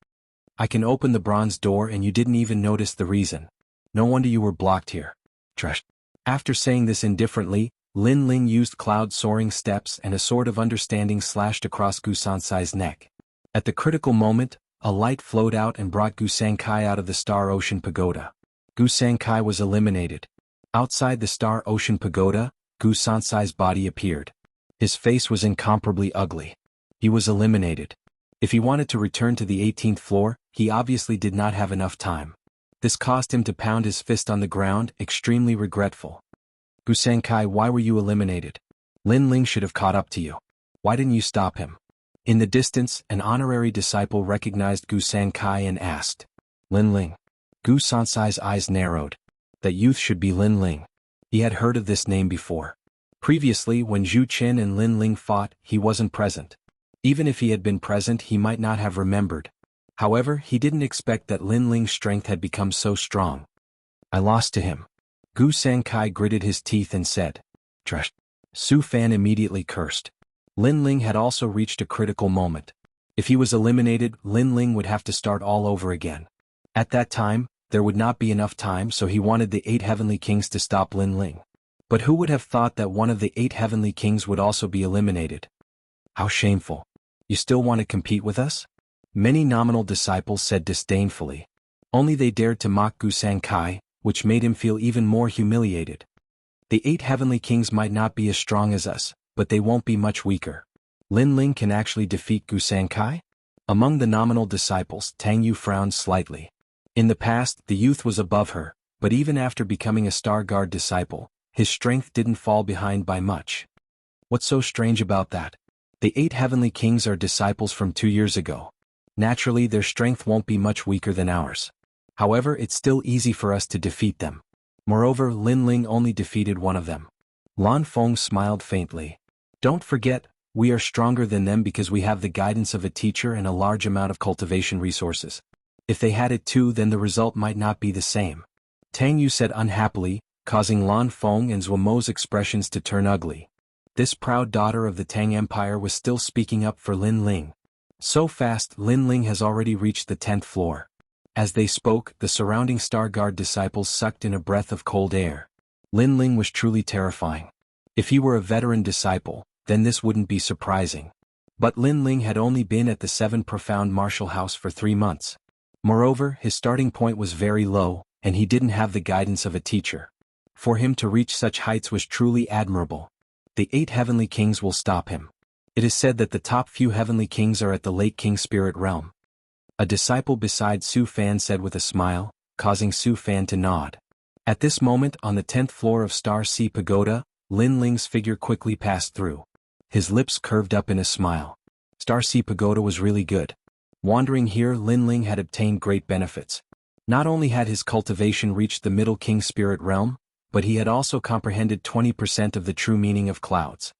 I can open the bronze door and you didn't even notice the reason. No wonder you were blocked here. Trash. After saying this indifferently, Lin Ling used cloud-soaring steps and a sword of understanding slashed across Gu Sansai's neck. At the critical moment, a light flowed out and brought Gu Sankai out of the Star Ocean Pagoda. Gu Sankai was eliminated. Outside the Star Ocean Pagoda, Gu Sansai's body appeared. His face was incomparably ugly. He was eliminated. If he wanted to return to the 18th floor, he obviously did not have enough time. This caused him to pound his fist on the ground, extremely regretful. Gu Sankai, why were you eliminated? Lin Ling should have caught up to you. Why didn't you stop him? In the distance, an honorary disciple recognized Gu Sankai and asked. Lin Ling. Gu Sansai's eyes narrowed. That youth should be Lin Ling. He had heard of this name before. Previously, when Zhu Qin and Lin Ling fought, he wasn't present. Even if he had been present, he might not have remembered. However, he didn't expect that Lin Ling's strength had become so strong. I lost to him. Gu Sankai gritted his teeth and said. Trash. Su Fan immediately cursed. Lin Ling had also reached a critical moment. If he was eliminated, Lin Ling would have to start all over again. At that time, there would not be enough time, so he wanted the 8 heavenly kings to stop Lin Ling. But who would have thought that one of the 8 heavenly kings would also be eliminated? How shameful. You still want to compete with us? Many nominal disciples said disdainfully. Only they dared to mock Gu Sankai, which made him feel even more humiliated. The 8 heavenly kings might not be as strong as us, but they won't be much weaker. Lin Ling can actually defeat Gu Sankai? Among the nominal disciples, Tang Yu frowned slightly. In the past, the youth was above her, but even after becoming a Star Guard disciple, his strength didn't fall behind by much. What's so strange about that? The 8 heavenly kings are disciples from 2 years ago. Naturally, their strength won't be much weaker than ours. However, it's still easy for us to defeat them. Moreover, Lin Ling only defeated one of them. Lan Feng smiled faintly. Don't forget, we are stronger than them because we have the guidance of a teacher and a large amount of cultivation resources. If they had it too, then the result might not be the same. Tang Yu said unhappily, causing Lan Feng and Zuomo's expressions to turn ugly. This proud daughter of the Tang Empire was still speaking up for Lin Ling. So fast, Lin Ling has already reached the 10th floor. As they spoke, the surrounding Star Guard disciples sucked in a breath of cold air. Lin Ling was truly terrifying. If he were a veteran disciple, then this wouldn't be surprising. But Lin Ling had only been at the 7 Profound Martial House for 3 months. Moreover, his starting point was very low, and he didn't have the guidance of a teacher. For him to reach such heights was truly admirable. The 8 heavenly kings will stop him. It is said that the top few heavenly kings are at the Lake King Spirit Realm. A disciple beside Su Fan said with a smile, causing Su Fan to nod. At this moment, on the 10th floor of Star Sea Pagoda, Lin Ling's figure quickly passed through. His lips curved up in a smile. Star Sea Pagoda was really good. Wandering here, Lin Ling had obtained great benefits. Not only had his cultivation reached the Middle King Spirit Realm, but he had also comprehended 20% of the true meaning of clouds.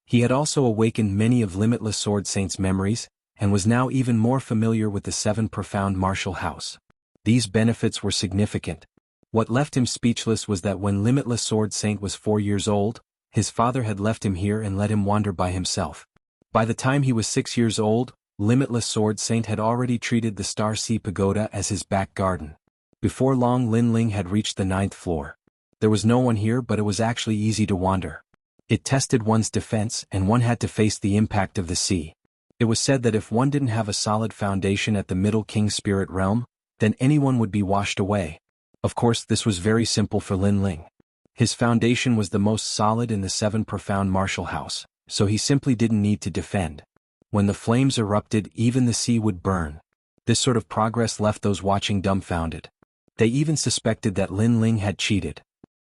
He had also awakened many of Limitless Sword Saint's memories, and was now even more familiar with the 7 Profound Martial House. These benefits were significant. What left him speechless was that when Limitless Sword Saint was 4 years old, his father had left him here and let him wander by himself. By the time he was 6 years old, Limitless Sword Saint had already treated the Star Sea Pagoda as his back garden. Before long, Lin Ling had reached the 9th floor. There was no one here, but it was actually easy to wander. It tested one's defense, and one had to face the impact of the sea. It was said that if one didn't have a solid foundation at the Middle King Spirit Realm, then anyone would be washed away. Of course, this was very simple for Lin Ling. His foundation was the most solid in the 7 Profound Martial House, so he simply didn't need to defend. When the flames erupted, even the sea would burn. This sort of progress left those watching dumbfounded. They even suspected that Lin Ling had cheated.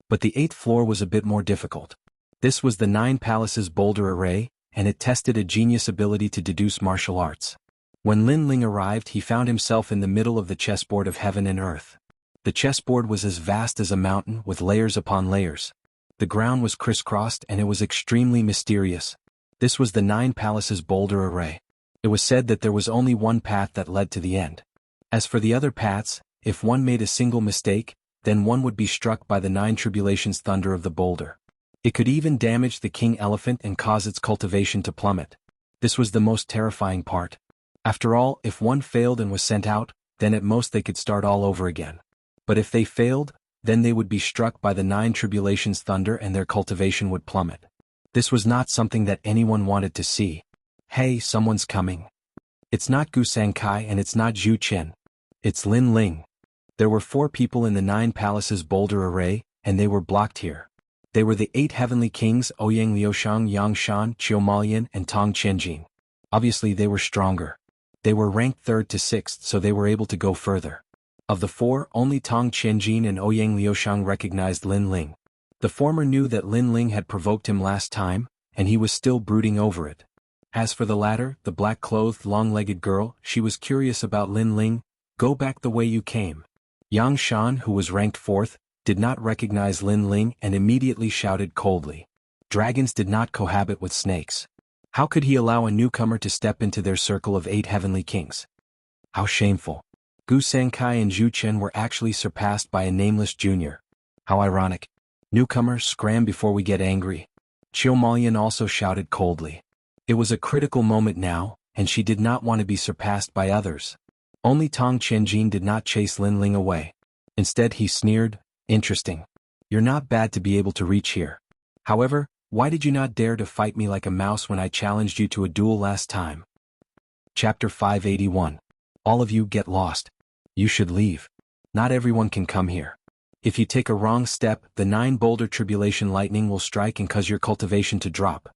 But the 8th floor was a bit more difficult. This was the 9 Palaces boulder array, and it tested a genius ability to deduce martial arts. When Lin Ling arrived, he found himself in the middle of the chessboard of heaven and earth. The chessboard was as vast as a mountain, with layers upon layers. The ground was crisscrossed and it was extremely mysterious. This was the 9 Palaces boulder array. It was said that there was only one path that led to the end. As for the other paths, if one made a single mistake, then one would be struck by the 9 tribulations thunder of the boulder. It could even damage the king elephant and cause its cultivation to plummet. This was the most terrifying part. After all, if one failed and was sent out, then at most they could start all over again. But if they failed, then they would be struck by the 9 tribulations thunder and their cultivation would plummet. This was not something that anyone wanted to see. Hey, someone's coming. It's not Gu Sankai and it's not Zhu Chen. It's Lin Ling. There were 4 people in the 9 Palaces boulder array, and they were blocked here. They were the 8 heavenly kings Ouyang Liushang, Yang Shan, Chiu Malian, and Tong Qianjin. Obviously they were stronger. They were ranked 3rd to 6th, so they were able to go further. Of the 4, only Tong Qianjin and Ouyang Liushang recognized Lin Ling. The former knew that Lin Ling had provoked him last time, and he was still brooding over it. As for the latter, the black-clothed, long-legged girl, she was curious about Lin Ling. Go back the way you came. Yang Shan, who was ranked 4th, did not recognize Lin Ling and immediately shouted coldly. Dragons did not cohabit with snakes. How could he allow a newcomer to step into their circle of 8 heavenly kings? How shameful. Gu Sankai and Zhu Chen were actually surpassed by a nameless junior. How ironic. Newcomer, scram before we get angry. Chiu Malian also shouted coldly. It was a critical moment now, and she did not want to be surpassed by others. Only Tong Qianjin did not chase Lin Ling away. Instead he sneered, "Interesting. You're not bad to be able to reach here. However, why did you not dare to fight me like a mouse when I challenged you to a duel last time?" Chapter 581. All of you get lost. You should leave. Not everyone can come here. If you take a wrong step, the 9-boulder tribulation lightning will strike and cause your cultivation to drop.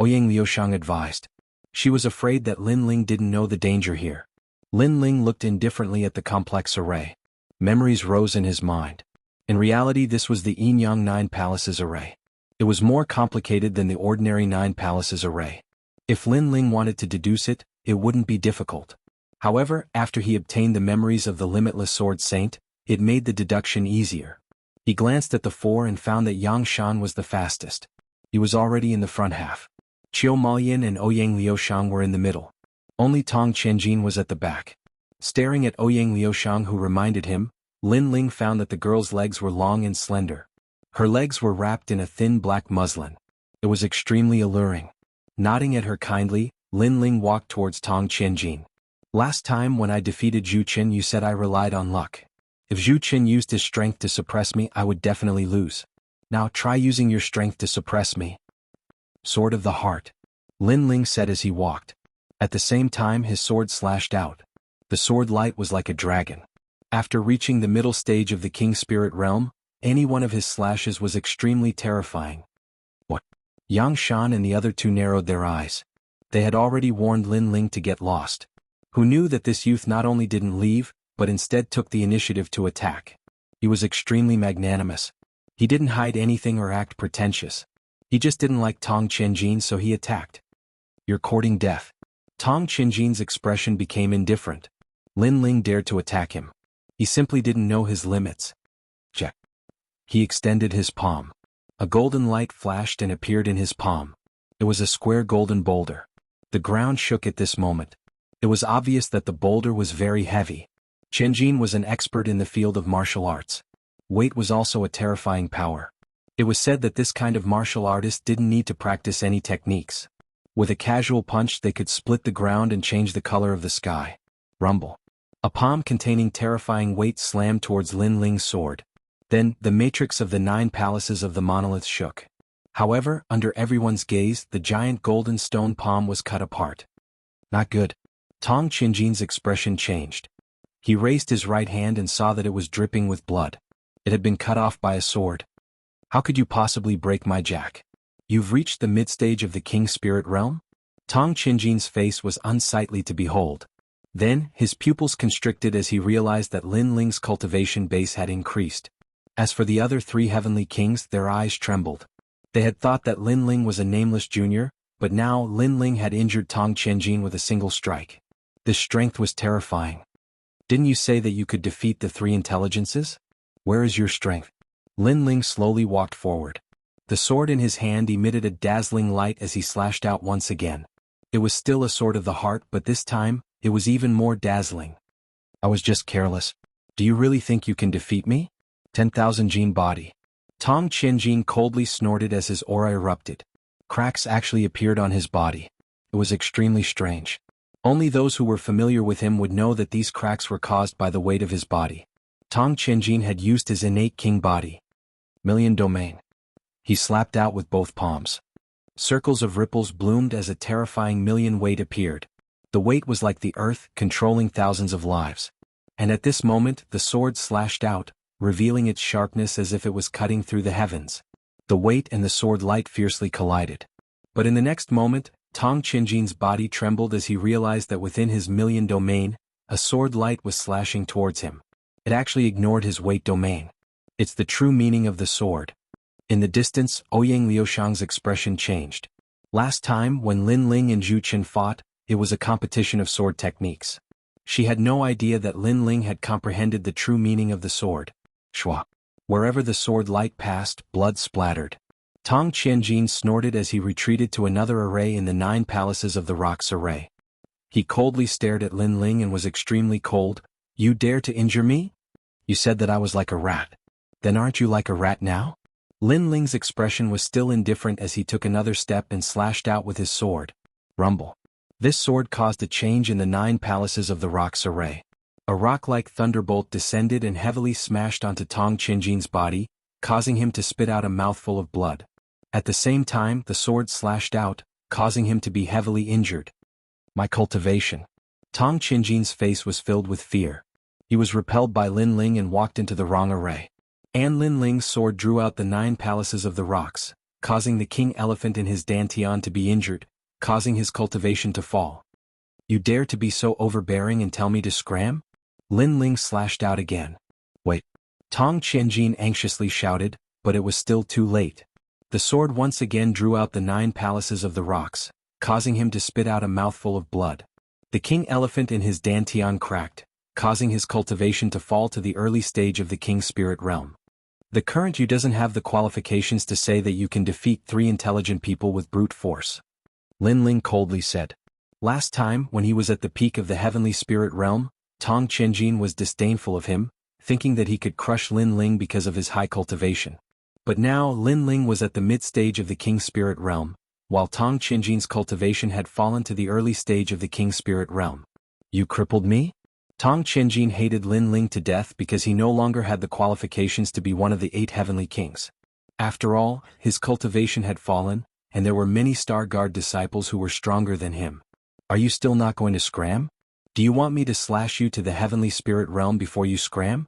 Ouyang Liushang advised. She was afraid that Lin Ling didn't know the danger here. Lin Ling looked indifferently at the complex array. Memories rose in his mind. In reality, this was the Yinyang 9 Palaces array. It was more complicated than the ordinary 9 Palaces array. If Lin Ling wanted to deduce it, it wouldn't be difficult. However, after he obtained the memories of the Limitless Sword Saint, it made the deduction easier. He glanced at the 4 and found that Yang Shan was the fastest. He was already in the front half. Qiu Maoyan and Ouyang Liushang were in the middle. Only Tong Qianjin was at the back. Staring at Ouyang Liushang, who reminded him, Lin Ling found that the girl's legs were long and slender. Her legs were wrapped in a thin black muslin. It was extremely alluring. Nodding at her kindly, Lin Ling walked towards Tong Qianjin. "Last time when I defeated Zhu Qin, you said I relied on luck. If Zhu Qin used his strength to suppress me, I would definitely lose. Now try using your strength to suppress me." "Sword of the Heart," Lin Ling said as he walked. At the same time his sword slashed out. The sword light was like a dragon. After reaching the middle stage of the King Spirit Realm, any one of his slashes was extremely terrifying. What? Yang Shan and the other 2 narrowed their eyes. They had already warned Lin Ling to get lost. Who knew that this youth not only didn't leave, but instead took the initiative to attack. He was extremely magnanimous. He didn't hide anything or act pretentious. He just didn't like Tong Qianjin, so he attacked. "You're courting death." Tong Qianjin's expression became indifferent. Lin Ling dared to attack him. He simply didn't know his limits. Check. He extended his palm. A golden light flashed and appeared in his palm. It was a square golden boulder. The ground shook at this moment. It was obvious that the boulder was very heavy. Qianjin was an expert in the field of martial arts. Weight was also a terrifying power. It was said that this kind of martial artist didn't need to practice any techniques. With a casual punch they could split the ground and change the color of the sky. Rumble. A palm containing terrifying weight slammed towards Lin Ling's sword. Then, the matrix of the 9 palaces of the monolith shook. However, under everyone's gaze, the giant golden stone palm was cut apart. Not good. Tong Qianjin's expression changed. He raised his right hand and saw that it was dripping with blood. It had been cut off by a sword. "How could you possibly break my jack? You've reached the mid-stage of the King Spirit Realm?" Tong Qianjin's face was unsightly to behold. Then, his pupils constricted as he realized that Lin Ling's cultivation base had increased. As for the other 3 heavenly kings, their eyes trembled. They had thought that Lin Ling was a nameless junior, but now Lin Ling had injured Tong Qianjin with a single strike. This strength was terrifying. "Didn't you say that you could defeat the 3 intelligences? Where is your strength?" Lin Ling slowly walked forward. The sword in his hand emitted a dazzling light as he slashed out once again. It was still a sword of the heart, but this time, it was even more dazzling. "I was just careless. Do you really think you can defeat me?" 10,000 gene body. Tong Qianjin coldly snorted as his aura erupted. Cracks actually appeared on his body. It was extremely strange. Only those who were familiar with him would know that these cracks were caused by the weight of his body. Tong Qianjin had used his innate king body. Million domain. He slapped out with both palms. Circles of ripples bloomed as a terrifying million weight appeared. The weight was like the earth, controlling thousands of lives. And at this moment, the sword slashed out, revealing its sharpness as if it was cutting through the heavens. The weight and the sword light fiercely collided. But in the next moment, Tong Qianjin's body trembled as he realized that within his million domain, a sword light was slashing towards him. It actually ignored his weight domain. It's the true meaning of the sword. In the distance, Ouyang Liushang's expression changed. Last time, when Lin Ling and Zhu Qin fought, it was a competition of sword techniques. She had no idea that Lin Ling had comprehended the true meaning of the sword. Shwa. Wherever the sword light passed, blood splattered. Tong Qianjin snorted as he retreated to another array in the 9 palaces of the rocks array. He coldly stared at Lin Ling and was extremely cold. "You dare to injure me? You said that I was like a rat. Then aren't you like a rat now?" Lin Ling's expression was still indifferent as he took another step and slashed out with his sword. Rumble. This sword caused a change in the 9 palaces of the rock's array. A rock-like thunderbolt descended and heavily smashed onto Tong Qinjin's body, causing him to spit out a mouthful of blood. At the same time, the sword slashed out, causing him to be heavily injured. My cultivation. Tong Qinjin's face was filled with fear. He was repelled by Lin Ling and walked into the wrong array. And Lin Ling's sword drew out the 9 palaces of the rocks, causing the king elephant in his dantian to be injured, causing his cultivation to fall. You dare to be so overbearing and tell me to scram? Lin Ling slashed out again. Wait. Tong Qianjin anxiously shouted, but it was still too late. The sword once again drew out the 9 palaces of the rocks, causing him to spit out a mouthful of blood. The king elephant in his dantian cracked, causing his cultivation to fall to the early stage of the king spirit realm. The current you doesn't have the qualifications to say that you can defeat 3 intelligent people with brute force. Lin Ling coldly said. Last time, when he was at the peak of the heavenly spirit realm, Tong Qianjin was disdainful of him, thinking that he could crush Lin Ling because of his high cultivation. But now Lin Ling was at the mid-stage of the king spirit realm, while Tong Qianjin's cultivation had fallen to the early stage of the king spirit realm. You crippled me? Tong Qianjin hated Lin Ling to death because he no longer had the qualifications to be one of the 8 heavenly kings. After all, his cultivation had fallen, and there were many Star Guard disciples who were stronger than him. Are you still not going to scram? Do you want me to slash you to the heavenly spirit realm before you scram?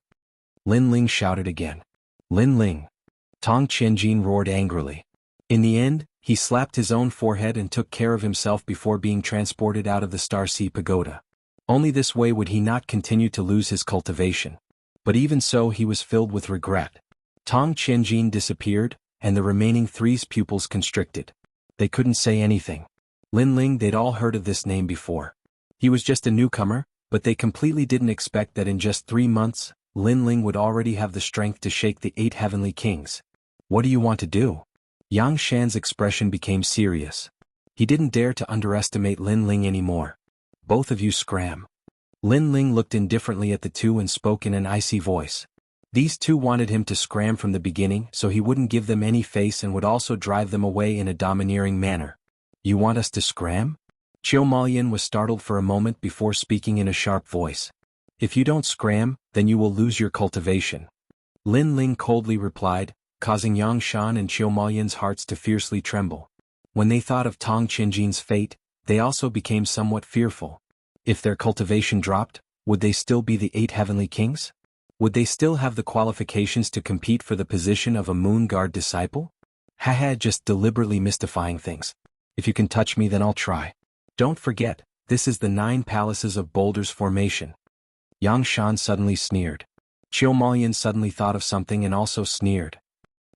Lin Ling shouted again. Lin Ling. Tong Qianjin roared angrily. In the end, he slapped his own forehead and took care of himself before being transported out of the Star Sea Pagoda. Only this way would he not continue to lose his cultivation. But even so, he was filled with regret. Tong Qianjin disappeared, and the remaining 3's pupils constricted. They couldn't say anything. Lin Ling, they'd all heard of this name before. He was just a newcomer, but they completely didn't expect that in just 3 months, Lin Ling would already have the strength to shake the 8 heavenly kings. What do you want to do? Yang Shan's expression became serious. He didn't dare to underestimate Lin Ling anymore. Both of you scram. Lin Ling looked indifferently at the 2 and spoke in an icy voice. These 2 wanted him to scram from the beginning so he wouldn't give them any face and would also drive them away in a domineering manner. You want us to scram? Qiu Malian was startled for a moment before speaking in a sharp voice. If you don't scram, then you will lose your cultivation. Lin Ling coldly replied, causing Yang Shan and Qiu Malian's hearts to fiercely tremble. When they thought of Tong Qianjin's fate, they also became somewhat fearful. If their cultivation dropped, would they still be the 8 heavenly kings? Would they still have the qualifications to compete for the position of a Moon Guard disciple? Haha, just deliberately mystifying things. If you can touch me, then I'll try. Don't forget, this is the 9 palaces of boulders formation. Yang Shan suddenly sneered. Qiu Malian suddenly thought of something and also sneered.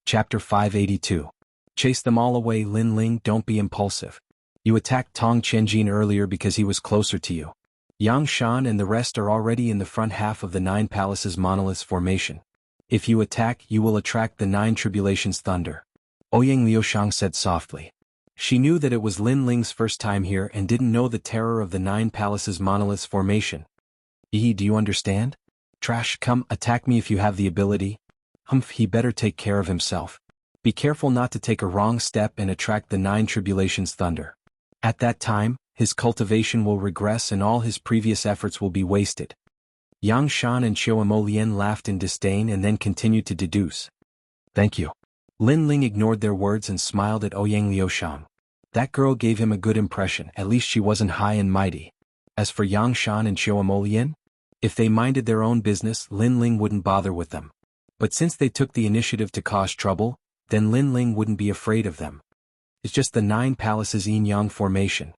Chapter 582. Chase them all away. Lin Ling, don't be impulsive. You attacked Tong Qianjin earlier because he was closer to you. Yang Shan and the rest are already in the front half of the 9 palaces monoliths formation. If you attack, you will attract the 9 tribulations thunder. Ouyang Liushang said softly. She knew that it was Lin Ling's first time here and didn't know the terror of the 9 palaces monoliths formation. Do you understand? Trash, come, attack me if you have the ability. Humph, he better take care of himself. Be careful not to take a wrong step and attract the 9 tribulations thunder. At that time, his cultivation will regress and all his previous efforts will be wasted. Yang Shan and Qiu Molian laughed in disdain and then continued to deduce. Thank you. Lin Ling ignored their words and smiled at Ouyang Liushang. That girl gave him a good impression, at least she wasn't high and mighty. As for Yang Shan and Qiu Molian, if they minded their own business, Lin Ling wouldn't bother with them. But since they took the initiative to cause trouble, then Lin Ling wouldn't be afraid of them. It's just the 9 palaces yin-yang formation.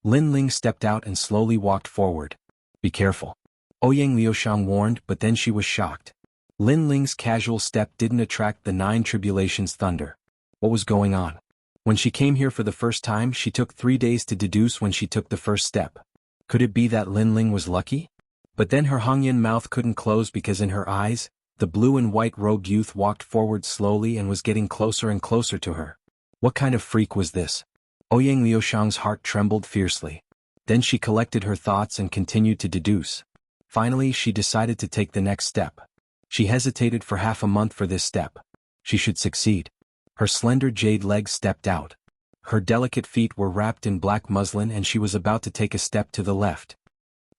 Lin Ling stepped out and slowly walked forward. Be careful. Ouyang Liushang warned, but then she was shocked. Lin Ling's casual step didn't attract the 9 tribulations thunder. What was going on? When she came here for the first time, she took 3 days to deduce when she took the first step. Could it be that Lin Ling was lucky? But then her Hongyan mouth couldn't close because in her eyes, the blue and white robed youth walked forward slowly and was getting closer and closer to her. What kind of freak was this? Ouyang Liushang's heart trembled fiercely. Then she collected her thoughts and continued to deduce. Finally, she decided to take the next step. She hesitated for half a month for this step. She should succeed. Her slender jade legs stepped out. Her delicate feet were wrapped in black muslin and she was about to take a step to the left.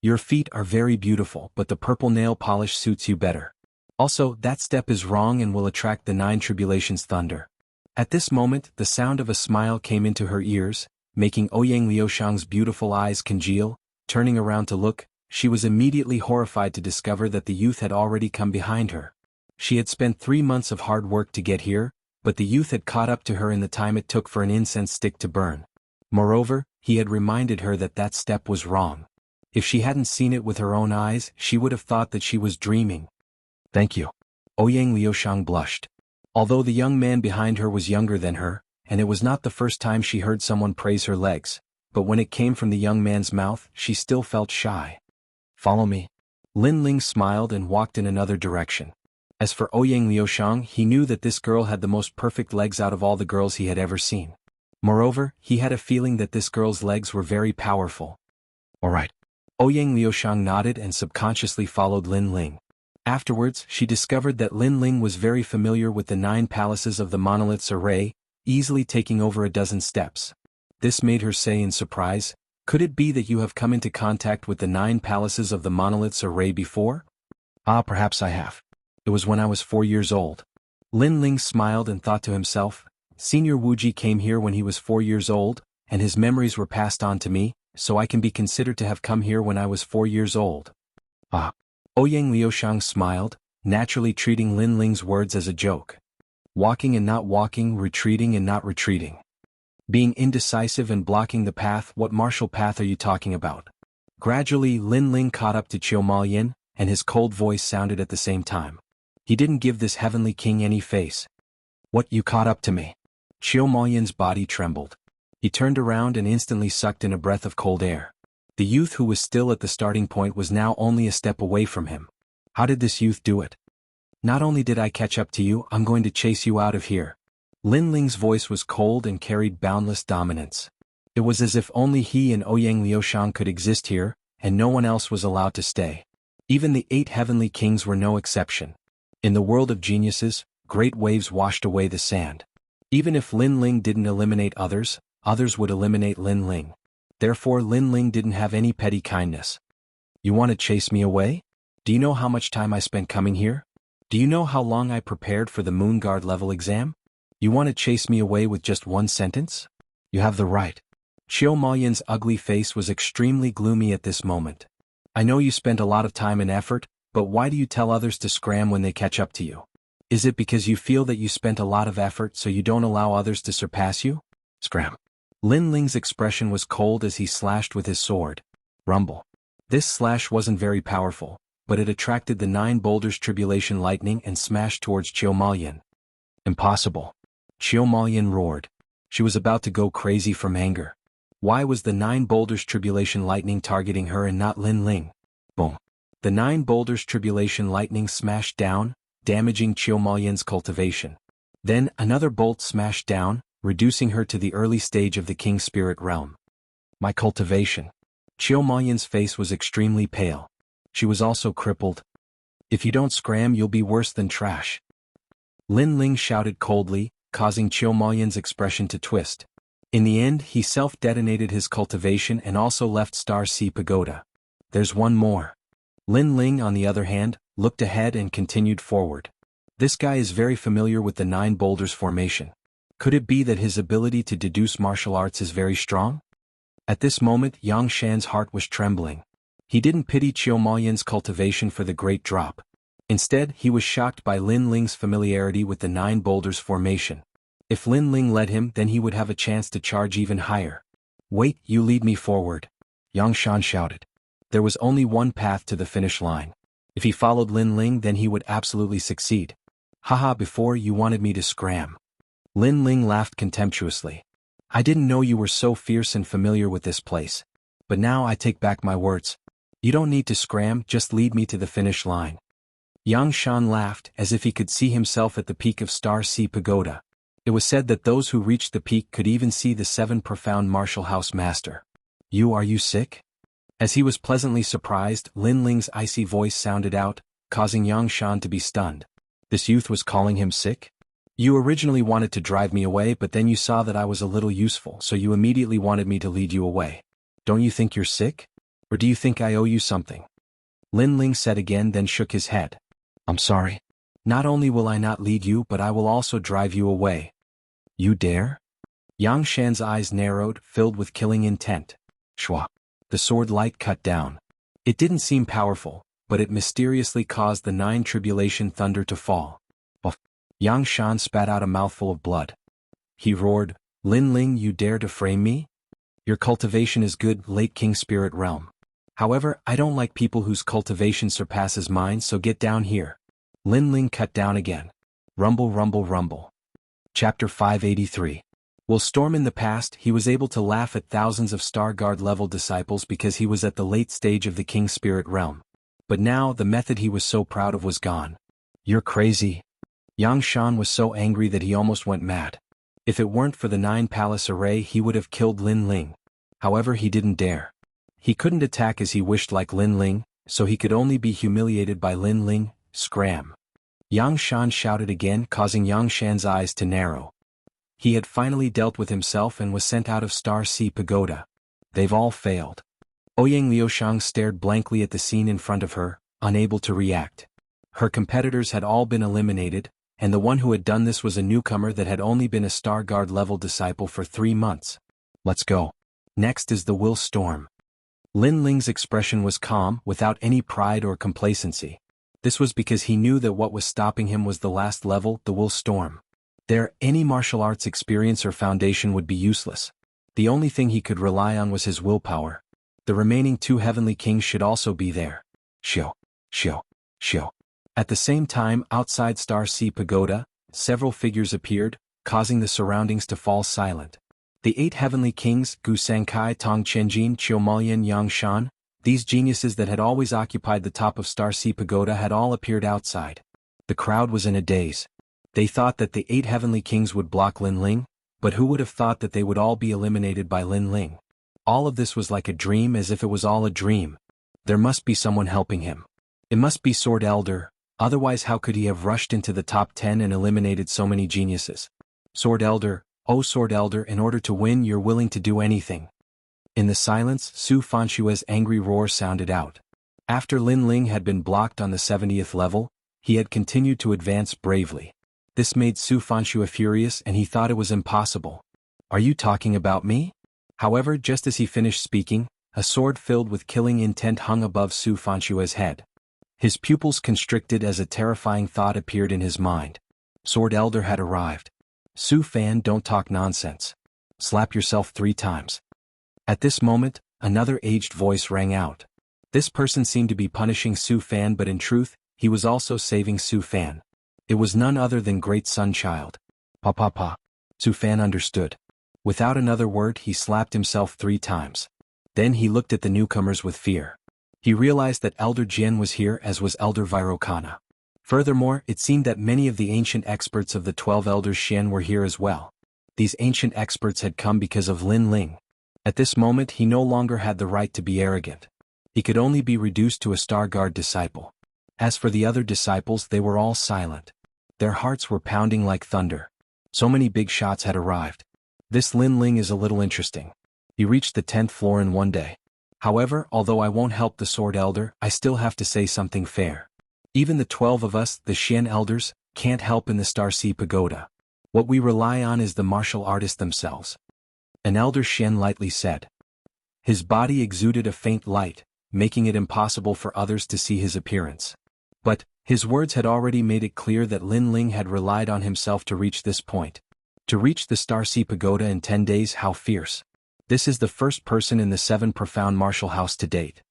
Your feet are very beautiful, but the purple nail polish suits you better. Also, that step is wrong and will attract the 9 tribulations thunder. At this moment, the sound of a smile came into her ears, making Ouyang Liushang's beautiful eyes congeal. Turning around to look, she was immediately horrified to discover that the youth had already come behind her. She had spent 3 months of hard work to get here, but the youth had caught up to her in the time it took for an incense stick to burn. Moreover, he had reminded her that that step was wrong. If she hadn't seen it with her own eyes, she would have thought that she was dreaming. Thank you. Ouyang Liushang blushed. Although the young man behind her was younger than her, and it was not the first time she heard someone praise her legs, but when it came from the young man's mouth, she still felt shy. Follow me. Lin Ling smiled and walked in another direction. As for Ouyang Liushang, he knew that this girl had the most perfect legs out of all the girls he had ever seen. Moreover, he had a feeling that this girl's legs were very powerful. Alright. Ouyang Liushang nodded and subconsciously followed Lin Ling. Afterwards, she discovered that Lin Ling was very familiar with the 9 palaces of the monolith's array, easily taking over a dozen steps. This made her say in surprise, "Could it be that you have come into contact with the 9 palaces of the monolith's array before?" "Ah, perhaps I have. It was when I was 4 years old." Lin Ling smiled and thought to himself, Senior Wuji came here when he was 4 years old, and his memories were passed on to me, so I can be considered to have come here when I was 4 years old. Ah. Ouyang Liushang smiled, naturally treating Lin Ling's words as a joke. Walking and not walking, retreating and not retreating. Being indecisive and blocking the path. What martial path are you talking about? Gradually Lin Ling caught up to Chiu Maoyan, and his cold voice sounded at the same time. He didn't give this heavenly king any face. What, you caught up to me? Chiu Maoyan's body trembled. He turned around and instantly sucked in a breath of cold air. The youth who was still at the starting point was now only a step away from him. How did this youth do it? Not only did I catch up to you, I'm going to chase you out of here. Lin Ling's voice was cold and carried boundless dominance. It was as if only he and Ouyang Liushang could exist here, and no one else was allowed to stay. Even the 8 heavenly kings were no exception. In the world of geniuses, great waves washed away the sand. Even if Lin Ling didn't eliminate others, others would eliminate Lin Ling. Therefore Lin Ling didn't have any petty kindness. You want to chase me away? Do you know how much time I spent coming here? Do you know how long I prepared for the Moon Guard level exam? You want to chase me away with just one sentence? You have the right. Chiu Maoyan's ugly face was extremely gloomy at this moment. I know you spent a lot of time and effort, but why do you tell others to scram when they catch up to you? Is it because you feel that you spent a lot of effort so you don't allow others to surpass you? Scram. Lin Ling's expression was cold as he slashed with his sword. Rumble. This slash wasn't very powerful, but it attracted the 9 boulders tribulation lightning and smashed towards Chiu Maoyan. Impossible. Chiu Maoyan roared. She was about to go crazy from anger. Why was the 9 boulders tribulation lightning targeting her and not Lin Ling? Boom. The 9 boulders tribulation lightning smashed down, damaging Chiu Maoyan's cultivation. Then another bolt smashed down, reducing her to the early stage of the King Spirit realm. My cultivation. Chiu Maoyan's face was extremely pale. She was also crippled. If you don't scram, you'll be worse than trash. Lin Ling shouted coldly, causing Chiu Maoyan's expression to twist. In the end, he self-detonated his cultivation and also left Star Sea Pagoda. There's one more. Lin Ling, on the other hand, looked ahead and continued forward. This guy is very familiar with the 9 boulders formation. Could it be that his ability to deduce martial arts is very strong? At this moment Yangshan's heart was trembling. He didn't pity Chiu Maoyan's cultivation for the great drop. Instead, he was shocked by Lin Ling's familiarity with the 9 boulders formation. If Lin Ling led him, then he would have a chance to charge even higher. Wait, you lead me forward. Yangshan shouted. There was only one path to the finish line. If he followed Lin Ling, then he would absolutely succeed. Haha, before you wanted me to scram. Lin Ling laughed contemptuously. I didn't know you were so fierce and familiar with this place. But now I take back my words. You don't need to scram, just lead me to the finish line. Yangshan laughed as if he could see himself at the peak of Star Sea Pagoda. It was said that those who reached the peak could even see the 7 profound martial house master. Are you sick? As he was pleasantly surprised, Lin Ling's icy voice sounded out, causing Yangshan to be stunned. This youth was calling him sick? You originally wanted to drive me away, but then you saw that I was a little useful, so you immediately wanted me to lead you away. Don't you think you're sick? Or do you think I owe you something? Lin Ling said again, then shook his head. I'm sorry. Not only will I not lead you, but I will also drive you away. You dare? Yang Shan's eyes narrowed, filled with killing intent. Shwa. The sword light cut down. It didn't seem powerful, but it mysteriously caused the 9 tribulation thunder to fall. Uff. Yang Shan spat out a mouthful of blood. He roared, Lin Ling, you dare to frame me? Your cultivation is good, late King Spirit Realm. However, I don't like people whose cultivation surpasses mine, so get down here. Lin Ling cut down again. Rumble, rumble, rumble. Chapter 583. While Storm in the past, he was able to laugh at thousands of Star Guard level disciples because he was at the late stage of the King Spirit Realm. But now, the method he was so proud of was gone. You're crazy. Yang Shan was so angry that he almost went mad. If it weren't for the 9 palace array, he would have killed Lin Ling. However, he didn't dare. He couldn't attack as he wished like Lin Ling, so he could only be humiliated by Lin Ling. Scram. Yang Shan shouted again, causing Yang Shan's eyes to narrow. He had finally dealt with himself and was sent out of Star Sea Pagoda. They've all failed. Ouyang Liushang stared blankly at the scene in front of her, unable to react. Her competitors had all been eliminated, and the one who had done this was a newcomer that had only been a Star Guard level disciple for 3 months. Let's go. Next is the Will Storm. Lin Ling's expression was calm, without any pride or complacency. This was because he knew that what was stopping him was the last level, the Will Storm. There, any martial arts experience or foundation would be useless. The only thing he could rely on was his willpower. The remaining 2 heavenly kings should also be there. Shio, shio, shio. At the same time, outside Star Sea Pagoda, several figures appeared, causing the surroundings to fall silent. The 8 heavenly kings, Gu Sankai, Tong Chenjin, Chiumalyan, Yang Shan, these geniuses that had always occupied the top of Star Sea Pagoda had all appeared outside. The crowd was in a daze. They thought that the 8 heavenly kings would block Lin Ling, but who would have thought that they would all be eliminated by Lin Ling? All of this was like a dream, as if it was all a dream. There must be someone helping him. It must be Sword Elder, otherwise how could he have rushed into the top 10 and eliminated so many geniuses? Sword Elder, oh Sword Elder, in order to win you're willing to do anything. In the silence, Su Fanshua's angry roar sounded out. After Lin Ling had been blocked on the 70th level, he had continued to advance bravely. This made Su Fanshua furious and he thought it was impossible. Are you talking about me? However, just as he finished speaking, a sword filled with killing intent hung above Su Fanshua's head. His pupils constricted as a terrifying thought appeared in his mind. Sword Elder had arrived. Su Fan, don't talk nonsense. Slap yourself 3 times. At this moment, another aged voice rang out. This person seemed to be punishing Su Fan, but in truth, he was also saving Su Fan. It was none other than Great Sunchild. Pa pa pa. Su Fan understood. Without another word, he slapped himself 3 times. Then he looked at the newcomers with fear. He realized that Elder Jian was here, as was Elder Virokana. Furthermore, it seemed that many of the ancient experts of the 12 Elders Xian were here as well. These ancient experts had come because of Lin Ling. At this moment he no longer had the right to be arrogant. He could only be reduced to a Star Guard disciple. As for the other disciples, they were all silent. Their hearts were pounding like thunder. So many big shots had arrived. This Lin Ling is a little interesting. He reached the 10th floor in 1 day. However, although I won't help the Sword Elder, I still have to say something fair. Even the 12 of us, the Xian Elders, can't help in the Star Sea Pagoda. What we rely on is the martial artists themselves. An Elder Xian lightly said. His body exuded a faint light, making it impossible for others to see his appearance. But, his words had already made it clear that Lin Ling had relied on himself to reach this point. To reach the Star Sea Pagoda in 10 days, how fierce. This is the first person in the 7 profound martial house to date.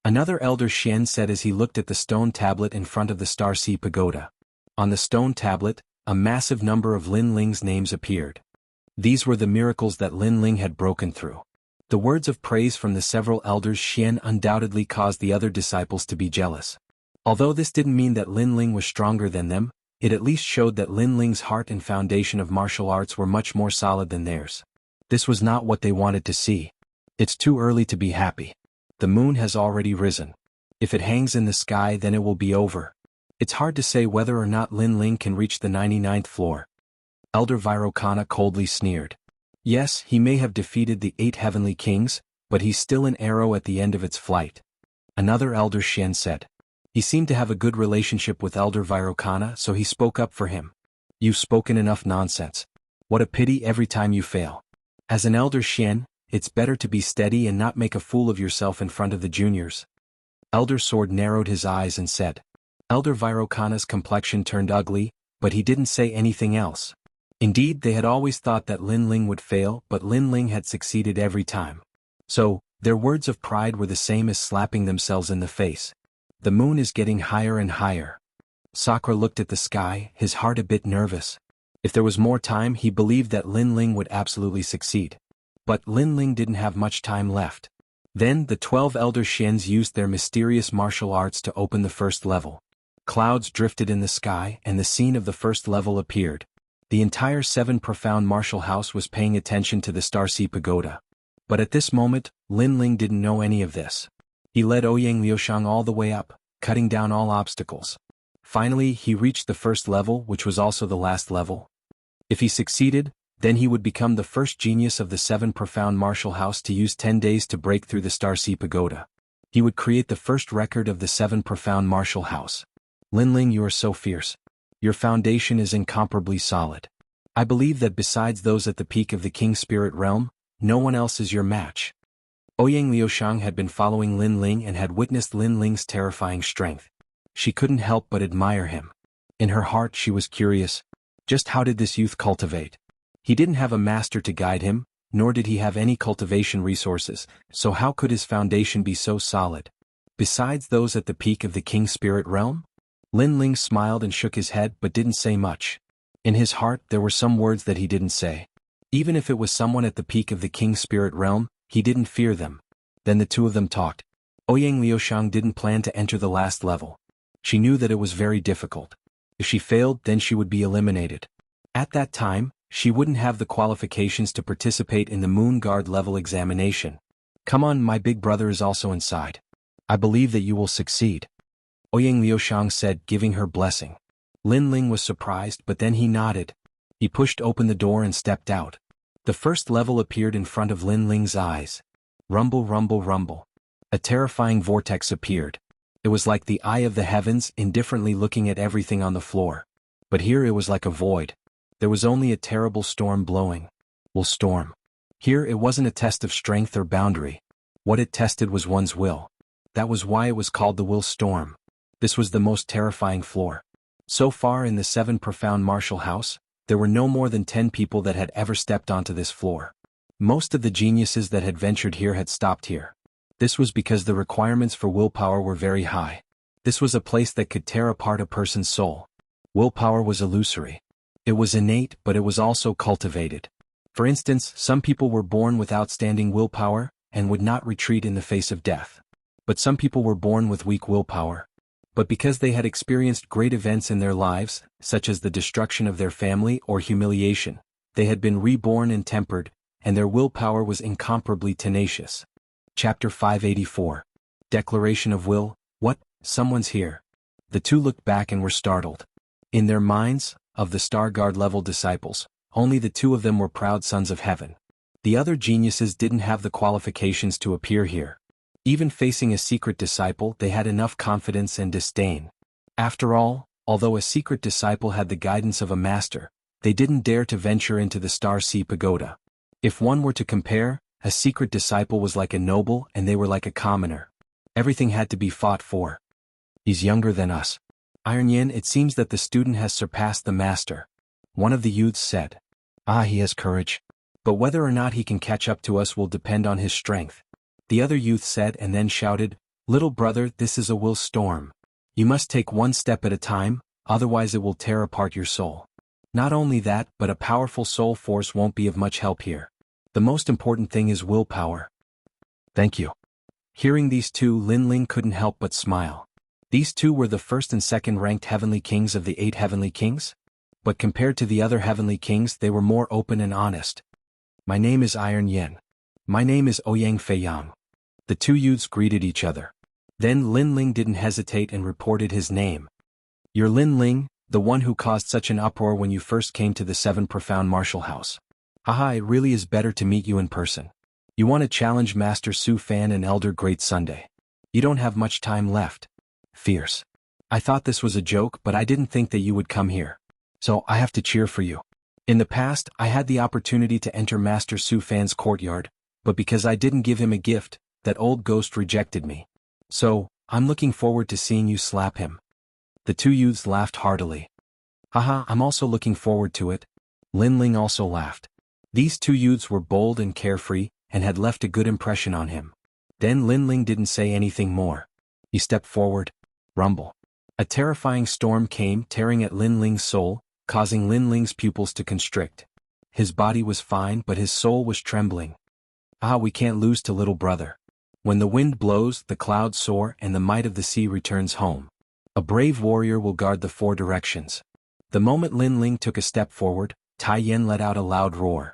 Another Elder Xian said as he looked at the stone tablet in front of the Star Sea Pagoda. On the stone tablet, a massive number of Lin Ling's names appeared. These were the miracles that Lin Ling had broken through. The words of praise from the several Elders Xian undoubtedly caused the other disciples to be jealous. Although this didn't mean that Lin Ling was stronger than them, it at least showed that Lin Ling's heart and foundation of martial arts were much more solid than theirs. This was not what they wanted to see. It's too early to be happy. The moon has already risen. If it hangs in the sky, then it will be over. It's hard to say whether or not Lin Ling can reach the 99th floor. Elder Vairocana coldly sneered. Yes, he may have defeated the 8 heavenly kings, but he's still an arrow at the end of its flight. Another Elder Xian said. He seemed to have a good relationship with Elder Vairocana, so he spoke up for him. You've spoken enough nonsense. What a pity every time you fail. As an Elder Xian, it's better to be steady and not make a fool of yourself in front of the juniors. Elder Sword narrowed his eyes and said. Elder Vairocana's complexion turned ugly, but he didn't say anything else. Indeed, they had always thought that Lin Ling would fail, but Lin Ling had succeeded every time. So, their words of pride were the same as slapping themselves in the face. The moon is getting higher and higher. Sakura looked at the sky, his heart a bit nervous. If there was more time, he believed that Lin Ling would absolutely succeed. But Lin Ling didn't have much time left. Then the 12 Elder Xians used their mysterious martial arts to open the first level. Clouds drifted in the sky and the scene of the first level appeared. The entire 7 profound martial house was paying attention to the Starseed Pagoda. But at this moment, Lin Ling didn't know any of this. He led Ouyang Liushang all the way up, cutting down all obstacles. Finally, he reached the first level, which was also the last level. If he succeeded, then he would become the first genius of the 7 profound martial house to use 10 days to break through the Starseed Pagoda. He would create the first record of the 7 profound martial house. Lin Ling, you are so fierce. Your foundation is incomparably solid. I believe that besides those at the peak of the King Spirit realm, no one else is your match. Ouyang Liushang had been following Lin Ling and had witnessed Lin Ling's terrifying strength. She couldn't help but admire him. In her heart she was curious. Just how did this youth cultivate? He didn't have a master to guide him, nor did he have any cultivation resources, so how could his foundation be so solid? Besides those at the peak of the King Spirit realm? Lin Ling smiled and shook his head but didn't say much. In his heart there were some words that he didn't say. Even if it was someone at the peak of the King Spirit realm, he didn't fear them. Then the two of them talked. Ouyang Liushang didn't plan to enter the last level. She knew that it was very difficult. If she failed, then she would be eliminated. At that time, she wouldn't have the qualifications to participate in the Moon Guard level examination. Come on, my big brother is also inside. I believe that you will succeed. Ouyang Liushang said, giving her blessing. Lin Ling was surprised, but then he nodded. He pushed open the door and stepped out. The first level appeared in front of Lin Ling's eyes. Rumble, rumble, rumble. A terrifying vortex appeared. It was like the eye of the heavens, indifferently looking at everything on the floor. But here it was like a void. There was only a terrible storm blowing. Will storm. Here it wasn't a test of strength or boundary. What it tested was one's will. That was why it was called the will storm. This was the most terrifying floor. So far in the 7 profound martial house, there were no more than 10 people that had ever stepped onto this floor. Most of the geniuses that had ventured here had stopped here. This was because the requirements for willpower were very high. This was a place that could tear apart a person's soul. Willpower was illusory. It was innate, but it was also cultivated. For instance, some people were born with outstanding willpower, and would not retreat in the face of death. But some people were born with weak willpower. But because they had experienced great events in their lives, such as the destruction of their family or humiliation, they had been reborn and tempered, and their willpower was incomparably tenacious. Chapter 584. Declaration of Will. What? Someone's here. The two looked back and were startled. In their minds, of the Star Guard level disciples, only the 2 of them were proud sons of heaven. The other geniuses didn't have the qualifications to appear here. Even facing a secret disciple, they had enough confidence and disdain. After all, although a secret disciple had the guidance of a master, they didn't dare to venture into the Star Sea Pagoda. If one were to compare, a secret disciple was like a noble and they were like a commoner. Everything had to be fought for. He's younger than us. Iron Yin, it seems that the student has surpassed the master. One of the youths said. Ah, he has courage. But whether or not he can catch up to us will depend on his strength. The other youth said and then shouted, Little brother, this is a will storm. You must take one step at a time, otherwise it will tear apart your soul. Not only that, but a powerful soul force won't be of much help here. The most important thing is willpower. Thank you. Hearing these two, Lin Ling couldn't help but smile. These two were the first and second ranked heavenly kings of the 8 heavenly kings. But compared to the other heavenly kings, they were more open and honest. My name is Iron Yin. My name is Ouyang Feiyang. The two youths greeted each other. Then Lin Ling didn't hesitate and reported his name. You're Lin Ling, The one who caused such an uproar when you first came to the Seven Profound Martial House. Haha, it really is better to meet you in person. You want to challenge Master Su Fan and Elder Great Sunday. You don't have much time left. Fierce. I thought this was a joke, but I didn't think that you would come here. So I have to cheer for you. In the past, I had the opportunity to enter Master Su Fan's courtyard, but because I didn't give him a gift, that old ghost rejected me. So, I'm looking forward to seeing you slap him. The two youths laughed heartily. Haha, I'm also looking forward to it. Lin Ling also laughed. These two youths were bold and carefree, and had left a good impression on him. Then Lin Ling didn't say anything more. He stepped forward. Rumble. A terrifying storm came, tearing at Lin Ling's soul, causing Lin Ling's pupils to constrict. His body was fine, but his soul was trembling. Ah, we can't lose to little brother. When the wind blows, the clouds soar, and the might of the sea returns home. A brave warrior will guard the four directions. The moment Lin Ling took a step forward, Tai Yen let out a loud roar.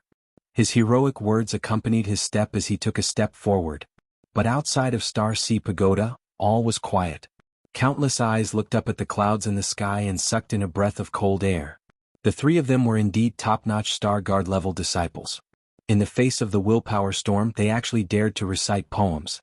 His heroic words accompanied his step as he took a step forward. But outside of Star Sea Pagoda, all was quiet. Countless eyes looked up at the clouds in the sky and sucked in a breath of cold air. The three of them were indeed top-notch Star Guard level disciples. In the face of the willpower storm, they actually dared to recite poems.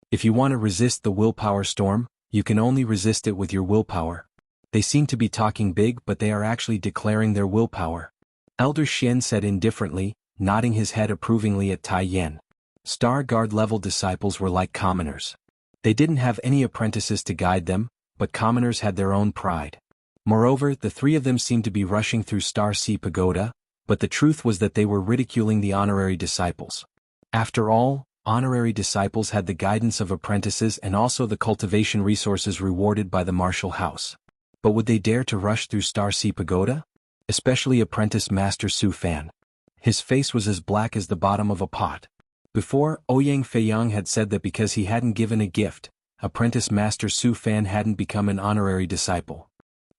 If you want to resist the willpower storm, you can only resist it with your willpower. They seem to be talking big, but they are actually declaring their willpower. Elder Xian said indifferently, nodding his head approvingly at Tai Yen. Star Guard level disciples were like commoners. They didn't have any apprentices to guide them, but commoners had their own pride. Moreover, the three of them seemed to be rushing through Star Sea Pagoda, but the truth was that they were ridiculing the honorary disciples. After all, honorary disciples had the guidance of apprentices and also the cultivation resources rewarded by the martial house. But would they dare to rush through Star Sea Pagoda? Especially apprentice Master Su Fan. His face was as black as the bottom of a pot. Before, Ouyang Feiyang had said that because he hadn't given a gift, apprentice Master Su Fan hadn't become an honorary disciple.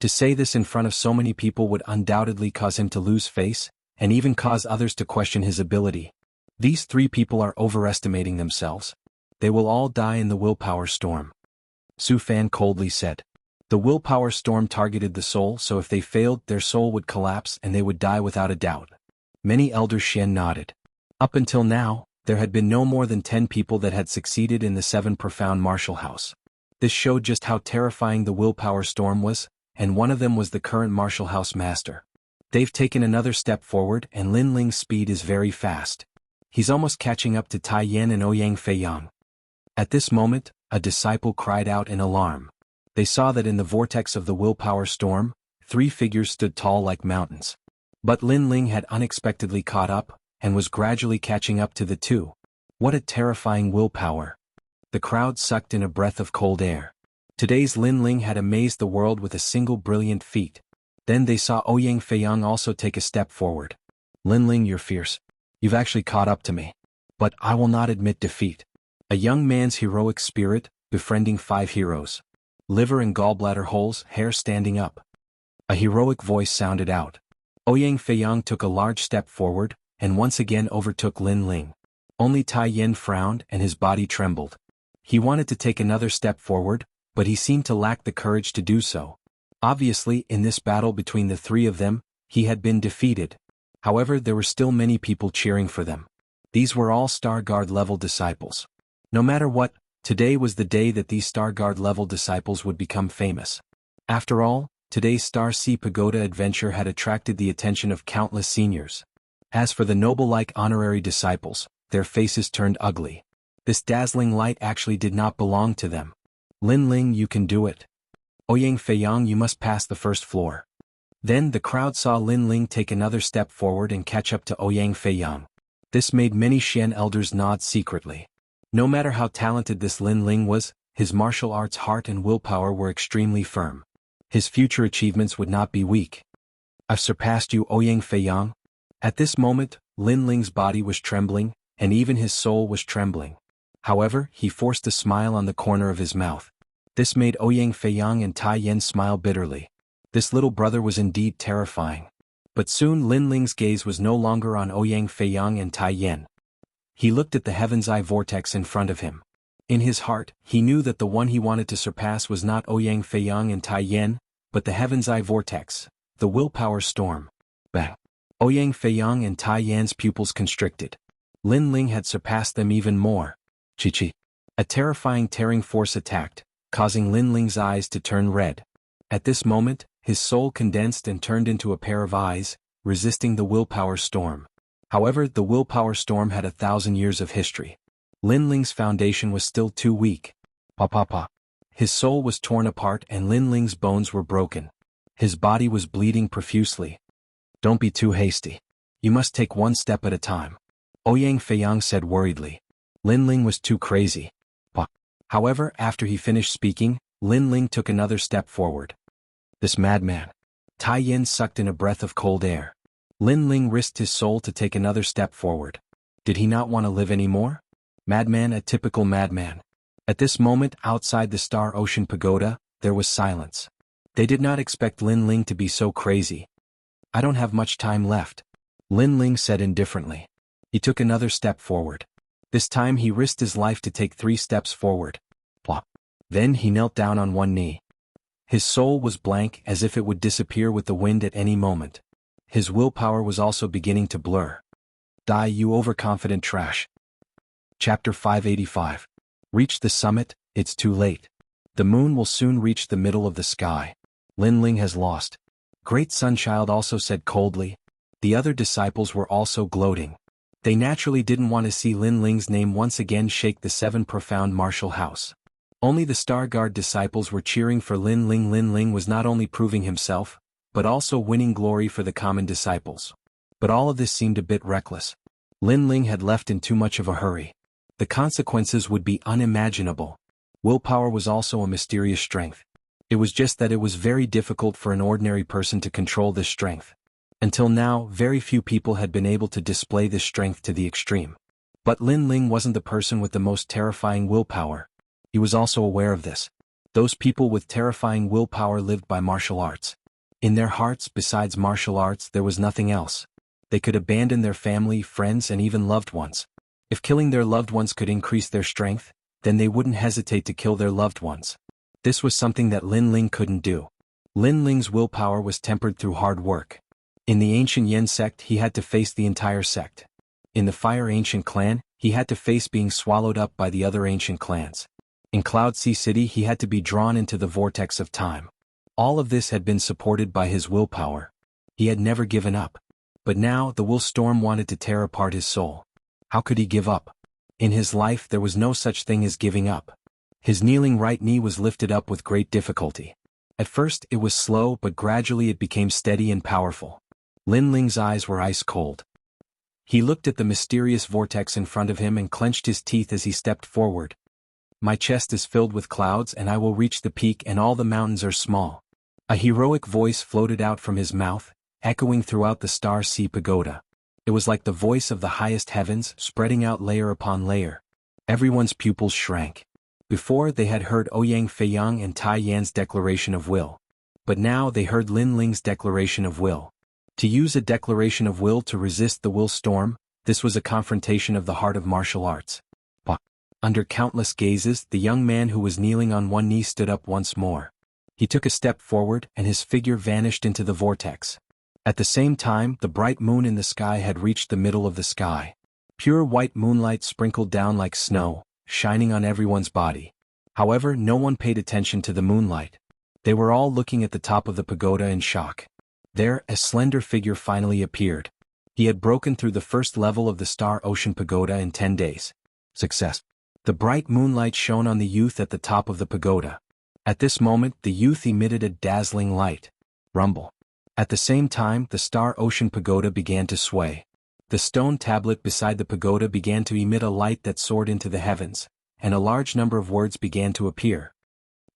To say this in front of so many people would undoubtedly cause him to lose face, and even cause others to question his ability. These three people are overestimating themselves. They will all die in the willpower storm. Su Fan coldly said. The willpower storm targeted the soul, so if they failed, their soul would collapse and they would die without a doubt. Many elders Xian nodded. Up until now, there had been no more than 10 people that had succeeded in the Seven Profound Martial House. This showed just how terrifying the willpower storm was, and one of them was the current Martial House Master. They've taken another step forward and Lin Ling's speed is very fast. He's almost catching up to Tai Yen and Ouyang Feiyang. At this moment, a disciple cried out in alarm. They saw that in the vortex of the willpower storm, 3 figures stood tall like mountains. But Lin Ling had unexpectedly caught up, and was gradually catching up to the two. What a terrifying willpower. The crowd sucked in a breath of cold air. Today's Lin Ling had amazed the world with a single brilliant feat. Then they saw Ouyang Feiyang also take a step forward. Lin Ling, you're fierce. You've actually caught up to me. But I will not admit defeat. A young man's heroic spirit, befriending 5 heroes. Liver and gallbladder holes, hair standing up. A heroic voice sounded out. Ouyang Feiyang took a large step forward, and once again overtook Lin Ling. Only Tai Yen frowned and his body trembled. He wanted to take another step forward, but he seemed to lack the courage to do so. Obviously, in this battle between the 3 of them, he had been defeated. However, there were still many people cheering for them. These were all Star Guard level disciples. No matter what, today was the day that these Star Guard level disciples would become famous. After all, today's Star Sea Pagoda adventure had attracted the attention of countless seniors. As for the noble-like honorary disciples, their faces turned ugly. This dazzling light actually did not belong to them. Lin Ling, you can do it. Ouyang Feiyang, you must pass the first floor. Then the crowd saw Lin Ling take another step forward and catch up to Ouyang Feiyang. This made many Xian elders nod secretly. No matter how talented this Lin Ling was, his martial arts heart and willpower were extremely firm. His future achievements would not be weak. I've surpassed you, Ouyang Feiyang. At this moment, Lin Ling's body was trembling, and even his soul was trembling. However, he forced a smile on the corner of his mouth. This made Ouyang Feiyang and Tai Yen smile bitterly. This little brother was indeed terrifying. But soon Lin Ling's gaze was no longer on Ouyang Feiyang and Tai Yen. He looked at the heaven's eye vortex in front of him. In his heart, he knew that the one he wanted to surpass was not Ouyang Feiyang and Tai Yen, but the Heaven's Eye Vortex, the Willpower Storm. Bang! Ouyang Feiyang and Tai Yan's pupils constricted. Lin Ling had surpassed them even more. Chi-chi. A terrifying tearing force attacked, causing Lin Ling's eyes to turn red. At this moment, his soul condensed and turned into a pair of eyes, resisting the Willpower Storm. However, the Willpower Storm had 1,000 years of history. Lin Ling's foundation was still too weak. Pa. His soul was torn apart and Lin Ling's bones were broken. His body was bleeding profusely. Don't be too hasty. You must take one step at a time. Ouyang Feiyang said worriedly. Lin Ling was too crazy. Pa. However, after he finished speaking, Lin Ling took another step forward. This madman. Tai Yan sucked in a breath of cold air. Lin Ling risked his soul to take another step forward. Did he not want to live anymore? Madman, a typical madman. At this moment, outside the Star Ocean Pagoda, there was silence. They did not expect Lin Ling to be so crazy. I don't have much time left, Lin Ling said indifferently. He took another step forward. This time he risked his life to take 3 steps forward. Plop. Then he knelt down on one knee. His soul was blank, as if it would disappear with the wind at any moment. His willpower was also beginning to blur. Die, you overconfident trash. Chapter 585. Reach the summit, it's too late. The moon will soon reach the middle of the sky. Lin Ling has lost. Great Sunchild also said coldly. The other disciples were also gloating. They naturally didn't want to see Lin Ling's name once again shake the 7 profound martial house. Only the Star Guard disciples were cheering for Lin Ling. Lin Ling was not only proving himself, but also winning glory for the common disciples. But all of this seemed a bit reckless. Lin Ling had left in too much of a hurry. The consequences would be unimaginable. Willpower was also a mysterious strength. It was just that it was very difficult for an ordinary person to control this strength. Until now, very few people had been able to display this strength to the extreme. But Lin Ling wasn't the person with the most terrifying willpower. He was also aware of this. Those people with terrifying willpower lived by martial arts. In their hearts, besides martial arts, there was nothing else. They could abandon their family, friends, and even loved ones. If killing their loved ones could increase their strength, then they wouldn't hesitate to kill their loved ones. This was something that Lin Ling couldn't do. Lin Ling's willpower was tempered through hard work. In the ancient Yen sect, he had to face the entire sect. In the Fire Ancient clan, he had to face being swallowed up by the other ancient clans. In Cloud Sea City, he had to be drawn into the vortex of time. All of this had been supported by his willpower. He had never given up. But now, the will storm wanted to tear apart his soul. How could he give up? In his life, there was no such thing as giving up. His kneeling right knee was lifted up with great difficulty. At first, it was slow, but gradually it became steady and powerful. Lin Ling's eyes were ice cold. He looked at the mysterious vortex in front of him and clenched his teeth as he stepped forward. My chest is filled with clouds and I will reach the peak and all the mountains are small. A heroic voice floated out from his mouth, echoing throughout the Star Sea Pagoda. It was like the voice of the highest heavens, spreading out layer upon layer. Everyone's pupils shrank. Before, they had heard Ouyang Feiyang and Tai Yan's declaration of will. But now they heard Lin Ling's declaration of will. To use a declaration of will to resist the will storm, this was a confrontation of the heart of martial arts. Under countless gazes, the young man who was kneeling on one knee stood up once more. He took a step forward and his figure vanished into the vortex. At the same time, the bright moon in the sky had reached the middle of the sky. Pure white moonlight sprinkled down like snow, shining on everyone's body. However, no one paid attention to the moonlight. They were all looking at the top of the pagoda in shock. There, a slender figure finally appeared. He had broken through the first level of the Star Ocean Pagoda in 10 days. Success. The bright moonlight shone on the youth at the top of the pagoda. At this moment, the youth emitted a dazzling light. Rumble. At the same time, the Star Ocean Pagoda began to sway. The stone tablet beside the pagoda began to emit a light that soared into the heavens, and a large number of words began to appear.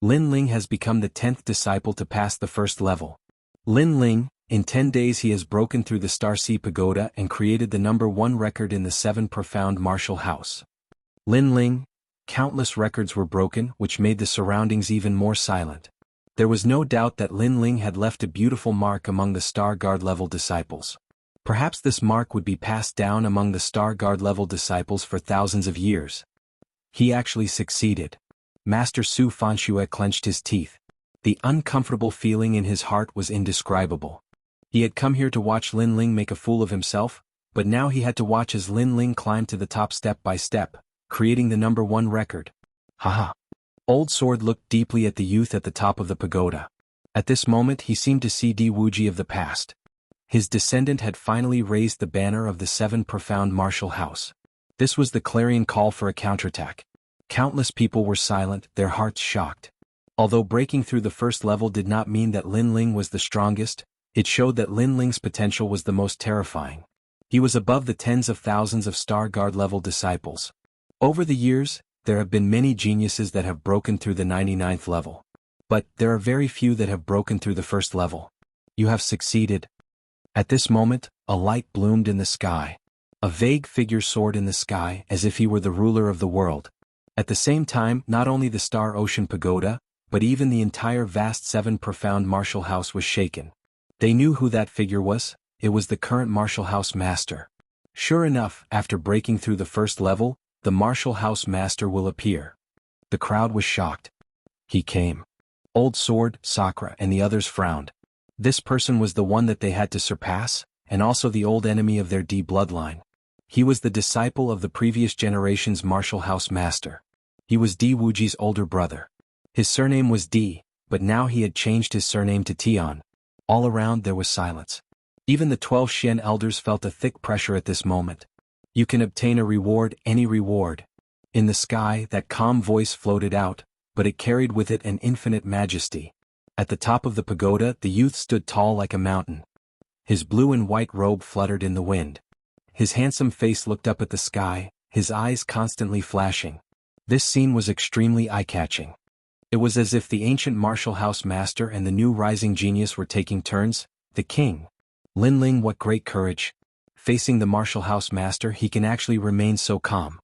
Lin Ling has become the 10th disciple to pass the first level. Lin Ling, in 10 days he has broken through the Star Sea Pagoda and created the #1 record in the 7 profound martial house. Lin Ling, countless records were broken, which made the surroundings even more silent. There was no doubt that Lin Ling had left a beautiful mark among the Star Guard level disciples. Perhaps this mark would be passed down among the Star Guard level disciples for thousands of years. He actually succeeded. Master Su Fanxue clenched his teeth. The uncomfortable feeling in his heart was indescribable. He had come here to watch Lin Ling make a fool of himself, but now he had to watch as Lin Ling climbed to the top step by step, creating the #1 record. Haha. Old Sword looked deeply at the youth at the top of the pagoda. At this moment he seemed to see Di Wuji of the past. His descendant had finally raised the banner of the 7 profound martial house. This was the clarion call for a counterattack. Countless people were silent, their hearts shocked. Although breaking through the first level did not mean that Lin Ling was the strongest, it showed that Lin Ling's potential was the most terrifying. He was above the tens of thousands of Star Guard level disciples. Over the years, there have been many geniuses that have broken through the 99th level. But there are very few that have broken through the first level. You have succeeded. At this moment, a light bloomed in the sky. A vague figure soared in the sky as if he were the ruler of the world. At the same time, not only the Star Ocean Pagoda, but even the entire vast 7 profound martial house was shaken. They knew who that figure was. It was the current martial house master. Sure enough, after breaking through the first level, the martial house master will appear. The crowd was shocked. He came. Old Sword, Sakura, and the others frowned. This person was the one that they had to surpass, and also the old enemy of their D bloodline. He was the disciple of the previous generation's martial house master. He was Di Wuji's older brother. His surname was Di, but now he had changed his surname to Tian. All around there was silence. Even the 12 Xian elders felt a thick pressure at this moment. You can obtain a reward, any reward. In the sky, that calm voice floated out, but it carried with it an infinite majesty. At the top of the pagoda, the youth stood tall like a mountain. His blue and white robe fluttered in the wind. His handsome face looked up at the sky, his eyes constantly flashing. This scene was extremely eye-catching. It was as if the ancient martial house master and the new rising genius were taking turns. The king. Lin Ling, what great courage. Facing the martial house master, he can actually remain so calm.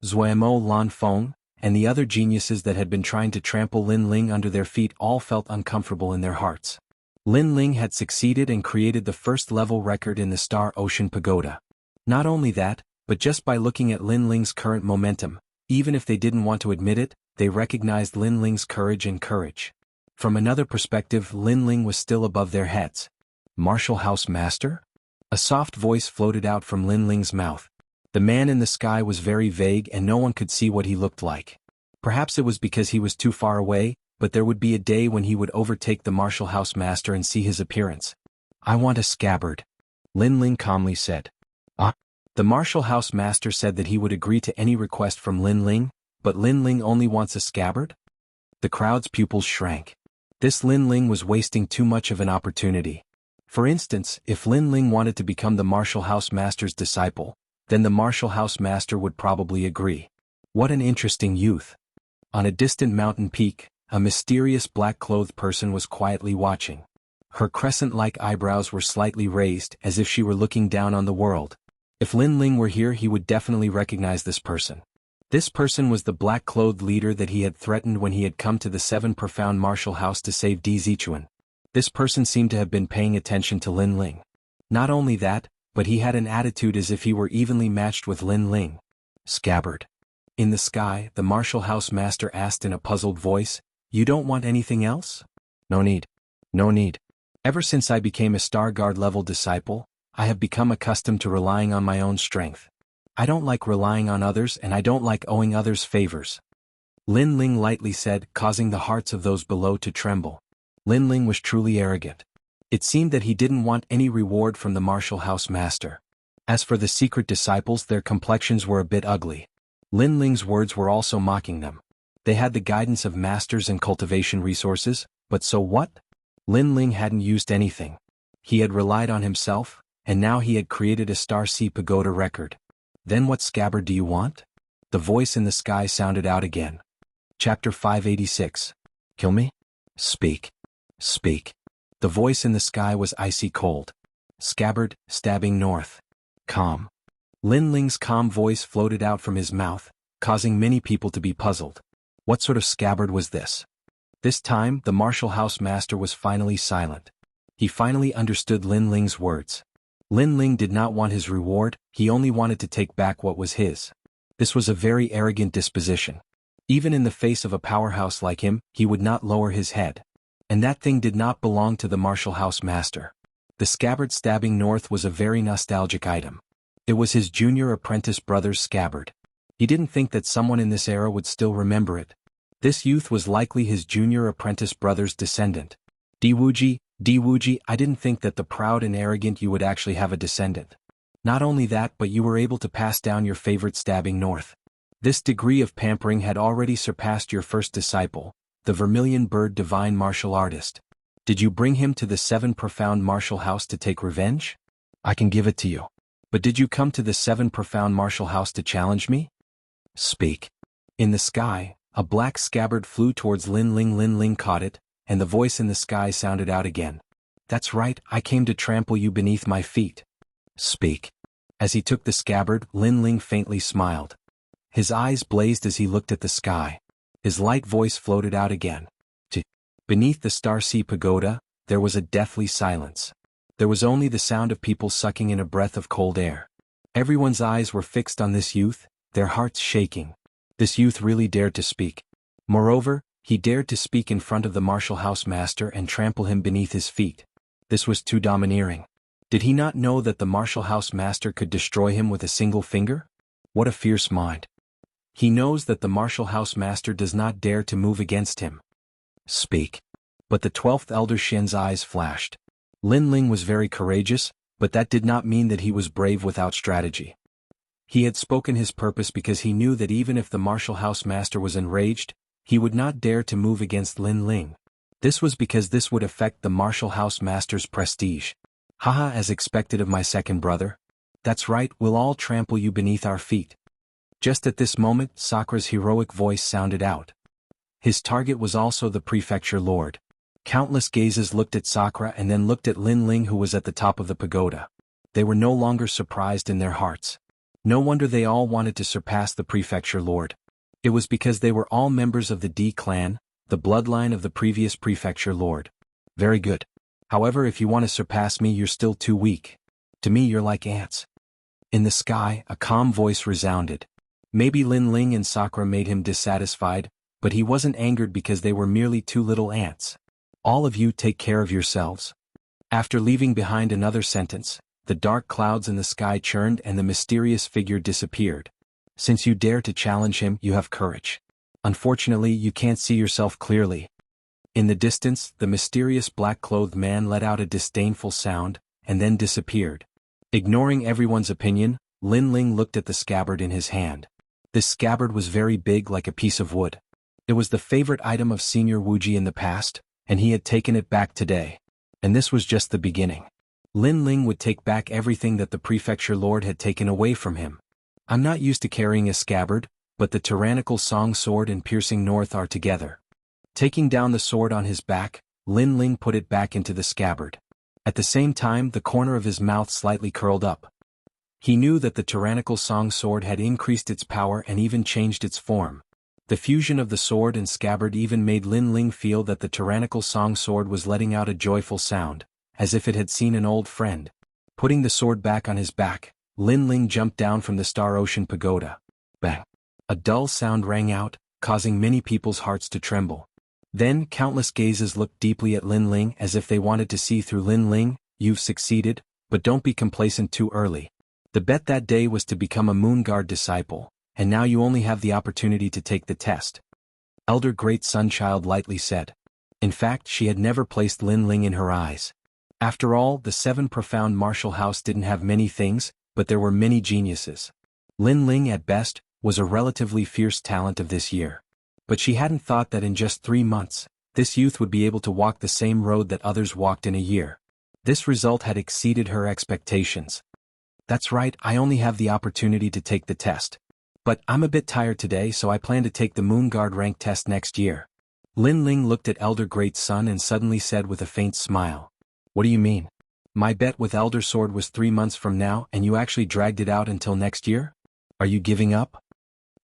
Zuamo, Lan Feng, and the other geniuses that had been trying to trample Lin Ling under their feet all felt uncomfortable in their hearts. Lin Ling had succeeded and created the first level record in the Star Ocean Pagoda. Not only that, but just by looking at Lin Ling's current momentum, even if they didn't want to admit it, they recognized Lin Ling's courage and courage. From another perspective, Lin Ling was still above their heads. Martial House Master? A soft voice floated out from Lin Ling's mouth. The man in the sky was very vague and no one could see what he looked like. Perhaps it was because he was too far away, but there would be a day when he would overtake the Martial House Master and see his appearance. I want a scabbard. Lin Ling calmly said. The Martial House Master said that he would agree to any request from Lin Ling, but Lin Ling only wants a scabbard? The crowd's pupils shrank. This Lin Ling was wasting too much of an opportunity. For instance, if Lin Ling wanted to become the Martial House Master's disciple, then the Martial House Master would probably agree. What an interesting youth. On a distant mountain peak, a mysterious black-clothed person was quietly watching. Her crescent-like eyebrows were slightly raised as if she were looking down on the world. If Lin Ling were here, he would definitely recognize this person. This person was the black-clothed leader that he had threatened when he had come to the 7 profound martial house to save Di Zichuan. This person seemed to have been paying attention to Lin Ling. Not only that, but he had an attitude as if he were evenly matched with Lin Ling. Scabbard. In the sky, the martial house master asked in a puzzled voice, "You don't want anything else?" No need. No need. Ever since I became a Star Guard level disciple, I have become accustomed to relying on my own strength. I don't like relying on others and I don't like owing others favors. Lin Ling lightly said, causing the hearts of those below to tremble. Lin Ling was truly arrogant. It seemed that he didn't want any reward from the martial house master. As for the secret disciples, their complexions were a bit ugly. Lin Ling's words were also mocking them. They had the guidance of masters and cultivation resources, but so what? Lin Ling hadn't used anything. He had relied on himself, and now he had created a Star Sea Pagoda record. Then what scabbard do you want? The voice in the sky sounded out again. Chapter 586. Kill me? Speak. Speak. The voice in the sky was icy cold. Scabbard, stabbing north. Calm. Lin Ling's calm voice floated out from his mouth, causing many people to be puzzled. What sort of scabbard was this? This time, the martial house master was finally silent. He finally understood Lin Ling's words. Lin Ling did not want his reward, he only wanted to take back what was his. This was a very arrogant disposition. Even in the face of a powerhouse like him, he would not lower his head. And that thing did not belong to the martial house master. The scabbard stabbing north was a very nostalgic item. It was his junior apprentice brother's scabbard. He didn't think that someone in this era would still remember it. This youth was likely his junior apprentice brother's descendant. Diwuji, I didn't think that the proud and arrogant you would actually have a descendant. Not only that, but you were able to pass down your favorite stabbing north. This degree of pampering had already surpassed your first disciple, the Vermilion Bird divine martial artist. Did you bring him to the 7 profound martial house to take revenge? I can give it to you. But did you come to the 7 profound martial house to challenge me? Speak. In the sky, a black scabbard flew towards Lin Ling. Lin Ling caught it, and the voice in the sky sounded out again. That's right, I came to trample you beneath my feet. Speak. As he took the scabbard, Lin Ling faintly smiled. His eyes blazed as he looked at the sky. His light voice floated out again. Beneath the Starseed Pagoda, there was a deathly silence. There was only the sound of people sucking in a breath of cold air. Everyone's eyes were fixed on this youth, their hearts shaking. This youth really dared to speak. Moreover, he dared to speak in front of the martial house master and trample him beneath his feet. This was too domineering. Did he not know that the martial house master could destroy him with a single finger? What a fierce mind. He knows that the martial house master does not dare to move against him. Speak. But the 12th elder Shen's eyes flashed. Lin Ling was very courageous, but that did not mean that he was brave without strategy. He had spoken his purpose because he knew that even if the martial house master was enraged, he would not dare to move against Lin Ling. This was because this would affect the martial house master's prestige. Haha, as expected of my second brother. That's right, we'll all trample you beneath our feet. Just at this moment, Sakura's heroic voice sounded out. His target was also the prefecture lord. Countless gazes looked at Sakura and then looked at Lin Ling, who was at the top of the pagoda. They were no longer surprised in their hearts. No wonder they all wanted to surpass the prefecture lord. It was because they were all members of the D clan, the bloodline of the previous prefecture lord. Very good. However, if you want to surpass me, you're still too weak. To me, you're like ants. In the sky, a calm voice resounded. Maybe Lin Ling and Sakura made him dissatisfied, but he wasn't angered because they were merely 2 little ants. All of you take care of yourselves. After leaving behind another sentence, the dark clouds in the sky churned and the mysterious figure disappeared. Since you dare to challenge him, you have courage. Unfortunately, you can't see yourself clearly. In the distance, the mysterious black-clothed man let out a disdainful sound, and then disappeared. Ignoring everyone's opinion, Lin Ling looked at the scabbard in his hand. This scabbard was very big, like a piece of wood. It was the favorite item of Senior Wuji in the past, and he had taken it back today. And this was just the beginning. Lin Ling would take back everything that the prefecture lord had taken away from him. I'm not used to carrying a scabbard, but the tyrannical song sword and piercing north are together. Taking down the sword on his back, Lin Ling put it back into the scabbard. At the same time, the corner of his mouth slightly curled up. He knew that the tyrannical song sword had increased its power and even changed its form. The fusion of the sword and scabbard even made Lin Ling feel that the tyrannical song sword was letting out a joyful sound, as if it had seen an old friend. Putting the sword back on his back, Lin Ling jumped down from the Star Ocean Pagoda. Bang! A dull sound rang out, causing many people's hearts to tremble. Then countless gazes looked deeply at Lin Ling as if they wanted to see through Lin Ling. You've succeeded, but don't be complacent too early. The bet that day was to become a Moon Guard disciple, and now you only have the opportunity to take the test. Elder Great Sunchild lightly said. In fact, she had never placed Lin Ling in her eyes. After all, the 7 profound martial house didn't have many things, but there were many geniuses. Lin Ling, at best, was a relatively fierce talent of this year. But she hadn't thought that in just 3 months, this youth would be able to walk the same road that others walked in a year. This result had exceeded her expectations. That's right, I only have the opportunity to take the test. But I'm a bit tired today, so I plan to take the Moon Guard rank test next year. Lin Ling looked at Elder Great Sun and suddenly said with a faint smile. What do you mean? My bet with Elder Sword was 3 months from now and you actually dragged it out until next year? Are you giving up?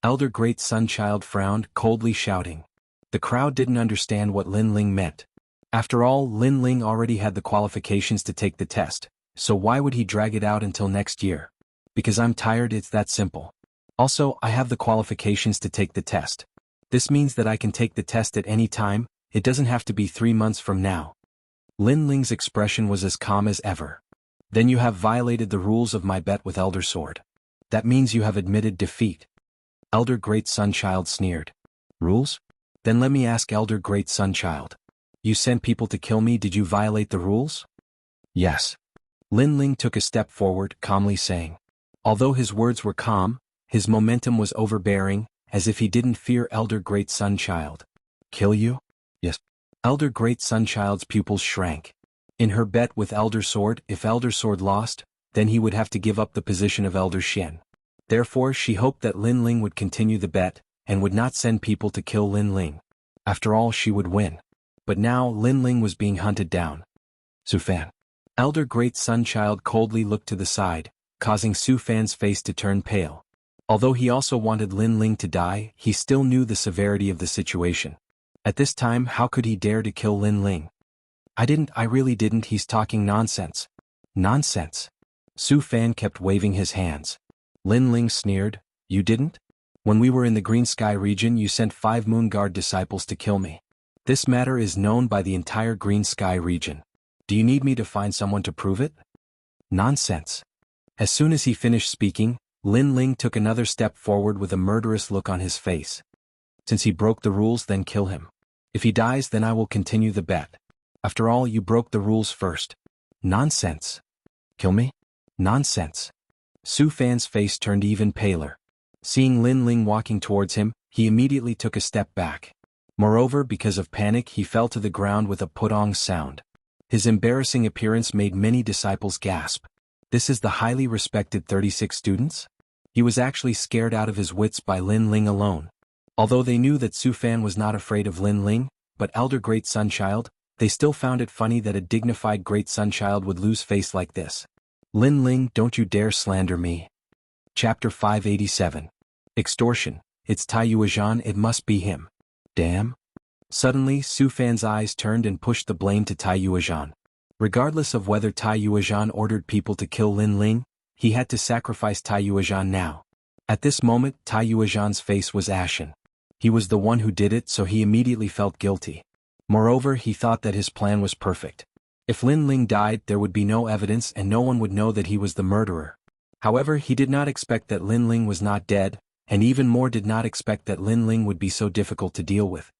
Elder Great Sunchild frowned, coldly shouting. The crowd didn't understand what Lin Ling meant. After all, Lin Ling already had the qualifications to take the test, so why would he drag it out until next year? Because I'm tired, it's that simple. Also, I have the qualifications to take the test. This means that I can take the test at any time, it doesn't have to be 3 months from now. Lin Ling's expression was as calm as ever. Then you have violated the rules of my bet with Elder Sword. That means you have admitted defeat. Elder Great Sunchild sneered. Rules? Then let me ask Elder Great Sunchild. You sent people to kill me, did you violate the rules? Yes. Lin Ling took a step forward, calmly saying. Although his words were calm, his momentum was overbearing, as if he didn't fear Elder Great Sunchild. Kill you? Yes. Elder Great Sunchild's pupils shrank. In her bet with Elder Sword, if Elder Sword lost, then he would have to give up the position of Elder Xian. Therefore she hoped that Lin Ling would continue the bet, and would not send people to kill Lin Ling. After all, she would win. But now Lin Ling was being hunted down. Su Fan. Elder Great Sunchild coldly looked to the side, causing Su Fan's face to turn pale. Although he also wanted Lin Ling to die, he still knew the severity of the situation. At this time, how could he dare to kill Lin Ling? I really didn't, he's talking nonsense. Nonsense. Su Fan kept waving his hands. Lin Ling sneered, you didn't? When we were in the Green Sky region you sent 5 Moon Guard disciples to kill me. This matter is known by the entire Green Sky region. Do you need me to find someone to prove it? Nonsense. As soon as he finished speaking, Lin Ling took another step forward with a murderous look on his face. Since he broke the rules, then kill him. If he dies, then I will continue the bet. After all, you broke the rules first. Nonsense. Kill me? Nonsense. Su Fan's face turned even paler. Seeing Lin Ling walking towards him, he immediately took a step back. Moreover, because of panic, he fell to the ground with a putong sound. His embarrassing appearance made many disciples gasp. This is the highly respected 36 students? He was actually scared out of his wits by Lin Ling alone. Although they knew that Su Fan was not afraid of Lin Ling, but Elder Great Sunchild, they still found it funny that a dignified Great Sunchild would lose face like this. Lin Ling, don't you dare slander me. Chapter 587. Extortion. It's Tai Yuezhan, it must be him. Damn. Suddenly, Su Fan's eyes turned and pushed the blame to Tai Yuezhan. Regardless of whether Tai Yuezhan ordered people to kill Lin Ling, he had to sacrifice Tai Yuezhan now. At this moment, Tai Yuezhan's face was ashen. He was the one who did it, so he immediately felt guilty. Moreover, he thought that his plan was perfect. If Lin Ling died, there would be no evidence and no one would know that he was the murderer. However, he did not expect that Lin Ling was not dead, and even more did not expect that Lin Ling would be so difficult to deal with.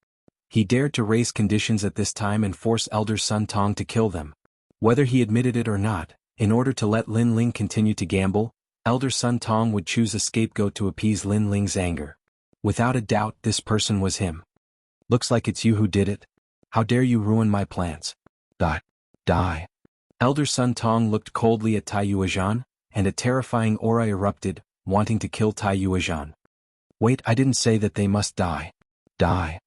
He dared to raise conditions at this time and force Elder Sun Tong to kill them. Whether he admitted it or not, in order to let Lin Ling continue to gamble, Elder Sun Tong would choose a scapegoat to appease Lin Ling's anger. Without a doubt, this person was him. Looks like it's you who did it. How dare you ruin my plans? Die. Elder Sun Tong looked coldly at Tai Yuezhan, and a terrifying aura erupted, wanting to kill Tai Yuezhan. Wait, I didn't say that they must die. Die.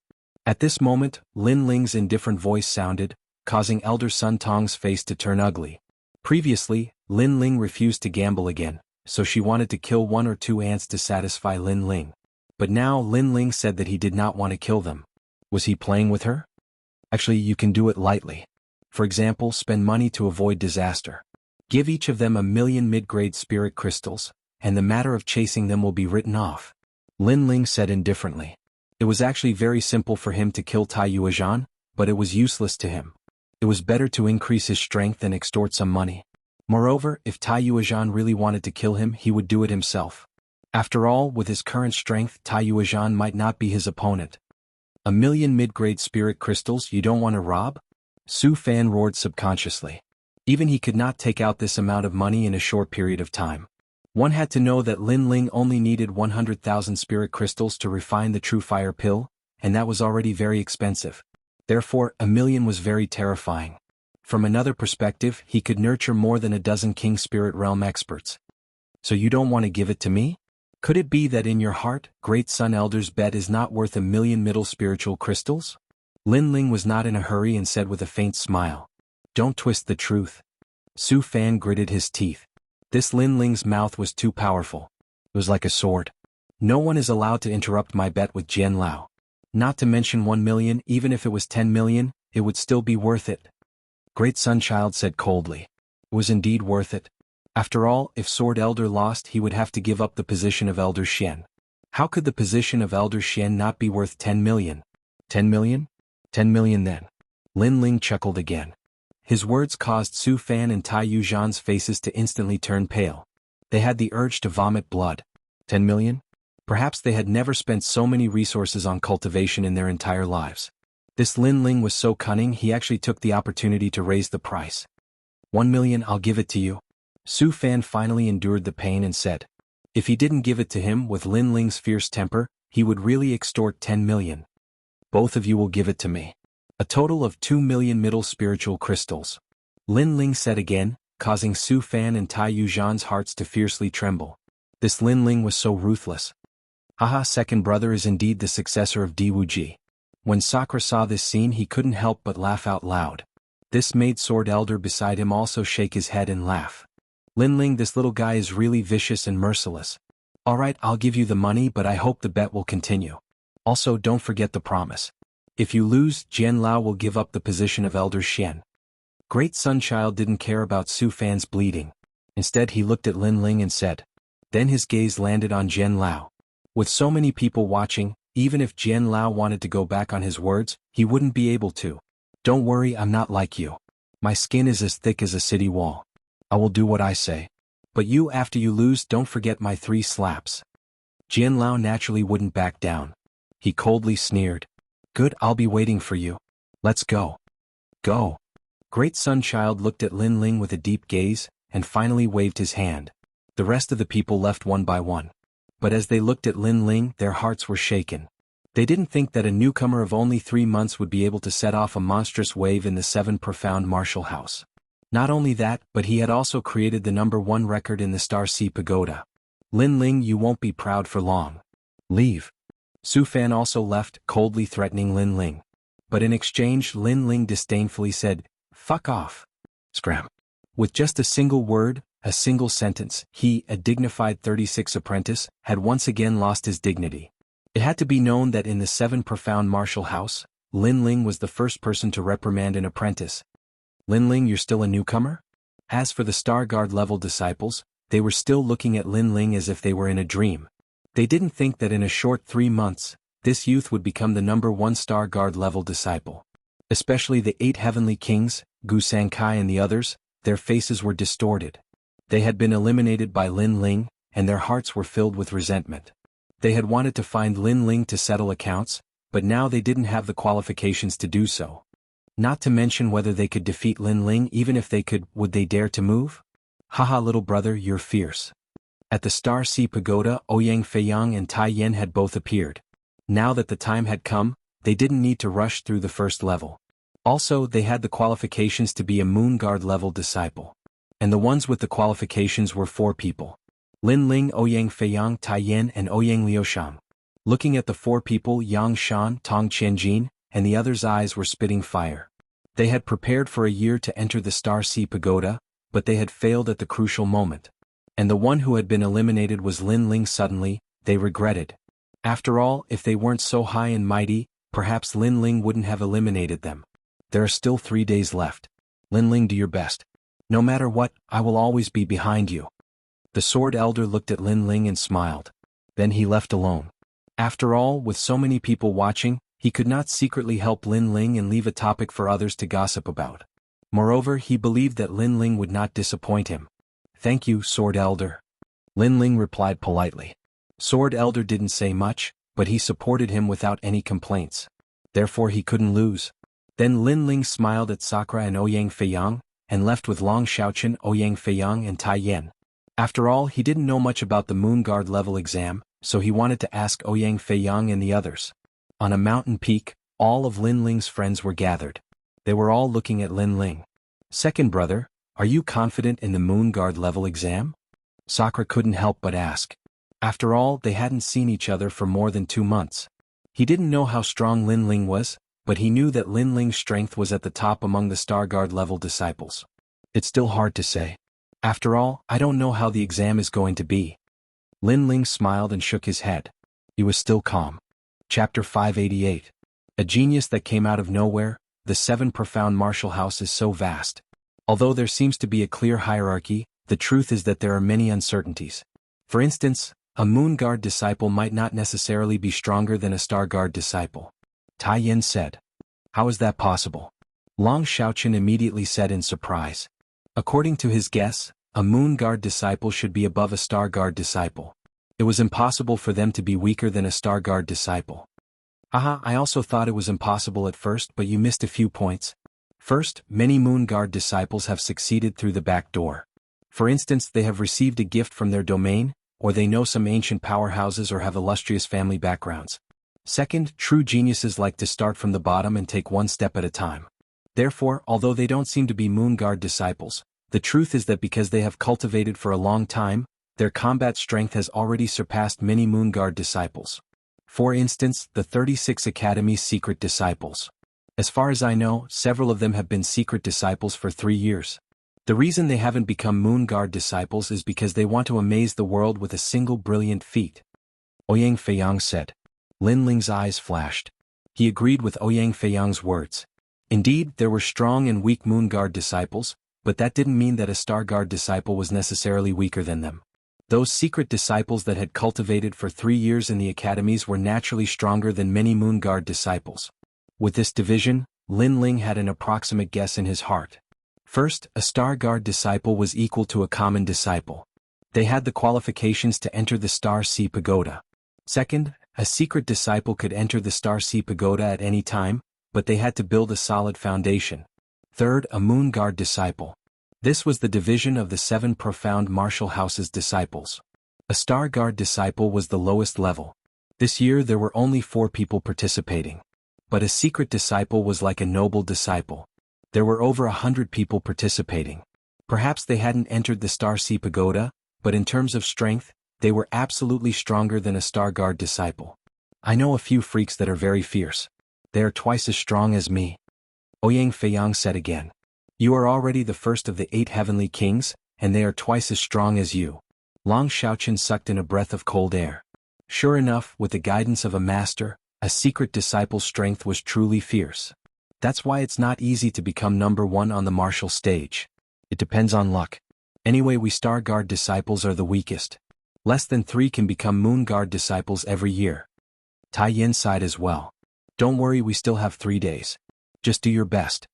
At this moment, Lin Ling's indifferent voice sounded, causing Elder Sun Tong's face to turn ugly. Previously, Lin Ling refused to gamble again, so she wanted to kill 1 or 2 ants to satisfy Lin Ling. But now Lin Ling said that he did not want to kill them. Was he playing with her? Actually, you can do it lightly. For example, spend money to avoid disaster. Give each of them 1,000,000 mid-grade spirit crystals, and the matter of chasing them will be written off. Lin Ling said indifferently. It was actually very simple for him to kill Tai Yuezhan, but it was useless to him. It was better to increase his strength and extort some money. Moreover, if Tai Yuezhan really wanted to kill him, he would do it himself. After all, with his current strength, Tai Yuezhan might not be his opponent. 1,000,000 mid-grade spirit crystals you don't want to rob? Su Fan roared subconsciously. Even he could not take out this amount of money in a short period of time. One had to know that Lin Ling only needed 100,000 spirit crystals to refine the true fire pill, and that was already very expensive. Therefore, 1,000,000 was very terrifying. From another perspective, he could nurture more than a dozen King Spirit Realm experts. So you don't want to give it to me? Could it be that in your heart, Great Sun Elder's bet is not worth 1,000,000 middle spiritual crystals? Lin Ling was not in a hurry and said with a faint smile. Don't twist the truth. Su Fan gritted his teeth. This Lin Ling's mouth was too powerful. It was like a sword. No one is allowed to interrupt my bet with Jian Lao. Not to mention 1,000,000, even if it was 10,000,000, it would still be worth it. Great Sunchild said coldly. It was indeed worth it. After all, if Sword Elder lost, he would have to give up the position of Elder Xian. How could the position of Elder Xian not be worth 10,000,000? 10,000,000? 10 million then. Lin Ling chuckled again. His words caused Su Fan and Tai Yuzhan's faces to instantly turn pale. They had the urge to vomit blood. 10 million? Perhaps they had never spent so many resources on cultivation in their entire lives. This Lin Ling was so cunning he actually took the opportunity to raise the price. 1 million, I'll give it to you. Su Fan finally endured the pain and said. If he didn't give it to him with Lin Ling's fierce temper, he would really extort 10 million. Both of you will give it to me. A total of 2 million middle spiritual crystals. Lin Ling said again, causing Su Fan and Tai Yuzhan's hearts to fiercely tremble. This Lin Ling was so ruthless. Haha, second brother is indeed the successor of Diwuji. When Sakura saw this scene he couldn't help but laugh out loud. This made Sword Elder beside him also shake his head and laugh. Lin Ling, this little guy is really vicious and merciless. Alright, I'll give you the money, but I hope the bet will continue. Also, don't forget the promise. If you lose, Jian Lao will give up the position of Elder Xian. Great Sunchild didn't care about Su Fan's bleeding. Instead he looked at Lin Ling and said. Then his gaze landed on Jian Lao. With so many people watching, even if Jian Lao wanted to go back on his words, he wouldn't be able to. Don't worry, I'm not like you. My skin is as thick as a city wall. I will do what I say. But you, after you lose, don't forget my 3 slaps. Jian Lao naturally wouldn't back down. He coldly sneered. Good, I'll be waiting for you. Let's go. Go. Great Sunchild looked at Lin Ling with a deep gaze, and finally waved his hand. The rest of the people left one by one. But as they looked at Lin Ling, their hearts were shaken. They didn't think that a newcomer of only 3 months would be able to set off a monstrous wave in the 7 profound martial house. Not only that, but he had also created the #1 record in the Star Sea Pagoda. Lin Ling, you won't be proud for long. Leave. Su Fan also left, coldly threatening Lin Ling. But in exchange, Lin Ling disdainfully said, fuck off. Scram. With just a single word, a single sentence, he, a dignified 36 apprentice, had once again lost his dignity. It had to be known that in the 7 profound martial house, Lin Ling was the first person to reprimand an apprentice. Lin Ling, you're still a newcomer? As for the Star Guard level disciples, they were still looking at Lin Ling as if they were in a dream. They didn't think that in a short 3 months, this youth would become the #1 Star Guard level disciple. Especially the 8 heavenly kings, Gu Sankai and the others, their faces were distorted. They had been eliminated by Lin Ling, and their hearts were filled with resentment. They had wanted to find Lin Ling to settle accounts, but now they didn't have the qualifications to do so. Not to mention whether they could defeat Lin Ling. Even if they could, would they dare to move? Haha, little brother, you're fierce. At the Star Sea Pagoda, Ouyang Feiyang and Tai Yen had both appeared. Now that the time had come, they didn't need to rush through the first level. Also, they had the qualifications to be a Moon Guard level disciple. And the ones with the qualifications were 4 people. Lin Ling, Ouyang Feiyang, Tai Yen and Ouyang Liushang. Looking at the 4 people, Yang Shan, Tong Qianjin, and the others' eyes were spitting fire. They had prepared for a year to enter the Star Sea Pagoda, but they had failed at the crucial moment. And the one who had been eliminated was Lin Ling. Suddenly, they regretted. After all, if they weren't so high and mighty, perhaps Lin Ling wouldn't have eliminated them. There are still 3 days left. Lin Ling, do your best. No matter what, I will always be behind you. The Sword Elder looked at Lin Ling and smiled. Then he left alone. After all, with so many people watching, he could not secretly help Lin Ling and leave a topic for others to gossip about. Moreover, he believed that Lin Ling would not disappoint him. Thank you, Sword Elder. Lin Ling replied politely. Sword Elder didn't say much, but he supported him without any complaints. Therefore he couldn't lose. Then Lin Ling smiled at Sakura and Ouyang Feiyang, and left with Long Xiaochen, Ouyang Feiyang and Tai Yen. After all, he didn't know much about the Moon Guard level exam, so he wanted to ask Ouyang Feiyang and the others. On a mountain peak, all of Lin Ling's friends were gathered. They were all looking at Lin Ling. Second brother, are you confident in the Moon Guard level exam? Sakura couldn't help but ask. After all, they hadn't seen each other for more than 2 months. He didn't know how strong Lin Ling was, but he knew that Lin Ling's strength was at the top among the Star Guard level disciples. It's still hard to say. After all, I don't know how the exam is going to be. Lin Ling smiled and shook his head. He was still calm. Chapter 588. A genius that came out of nowhere. The 7 profound martial house is so vast. Although there seems to be a clear hierarchy, the truth is that there are many uncertainties. For instance, a Moon Guard disciple might not necessarily be stronger than a Star Guard disciple. Tai Yen said. How is that possible? Long Xiaoqian immediately said in surprise. According to his guess, a Moon Guard disciple should be above a Star Guard disciple. It was impossible for them to be weaker than a Star Guard disciple. Haha, I also thought it was impossible at first, but you missed a few points. First, many Moon Guard disciples have succeeded through the back door. For instance, they have received a gift from their domain, or they know some ancient powerhouses or have illustrious family backgrounds. Second, true geniuses like to start from the bottom and take one step at a time. Therefore, although they don't seem to be Moon Guard disciples, the truth is that because they have cultivated for a long time, their combat strength has already surpassed many Moon Guard disciples. For instance, the 36 Academy's secret disciples. As far as I know, several of them have been secret disciples for 3 years. The reason they haven't become Moon Guard disciples is because they want to amaze the world with a single brilliant feat. Ouyang Feiyang said. Lin Ling's eyes flashed. He agreed with Ouyang Feiyang's words. Indeed, there were strong and weak Moon Guard disciples, but that didn't mean that a Star Guard disciple was necessarily weaker than them. Those secret disciples that had cultivated for 3 years in the academies were naturally stronger than many Moon Guard disciples. With this division, Lin Ling had an approximate guess in his heart. First, a Star Guard disciple was equal to a common disciple. They had the qualifications to enter the Star Sea Pagoda. Second, a secret disciple could enter the Star Sea Pagoda at any time, but they had to build a solid foundation. Third, a Moon Guard disciple. This was the division of the 7 profound martial house's disciples. A Star Guard disciple was the lowest level. This year there were only 4 people participating. But a secret disciple was like a noble disciple. There were over 100 people participating. Perhaps they hadn't entered the Star Sea Pagoda, but in terms of strength, they were absolutely stronger than a Star Guard disciple. I know a few freaks that are very fierce. They are twice as strong as me. Ouyang Feiyang said again. You are already the first of the 8 heavenly kings, and they are twice as strong as you. Long Xiaoqian sucked in a breath of cold air. Sure enough, with the guidance of a master, a secret disciple's strength was truly fierce. That's why it's not easy to become number 1 on the martial stage. It depends on luck. Anyway, we Star Guard disciples are the weakest. Less than 3 can become Moon Guard disciples every year. Tai Yin sighed as well. Don't worry, we still have 3 days. Just do your best.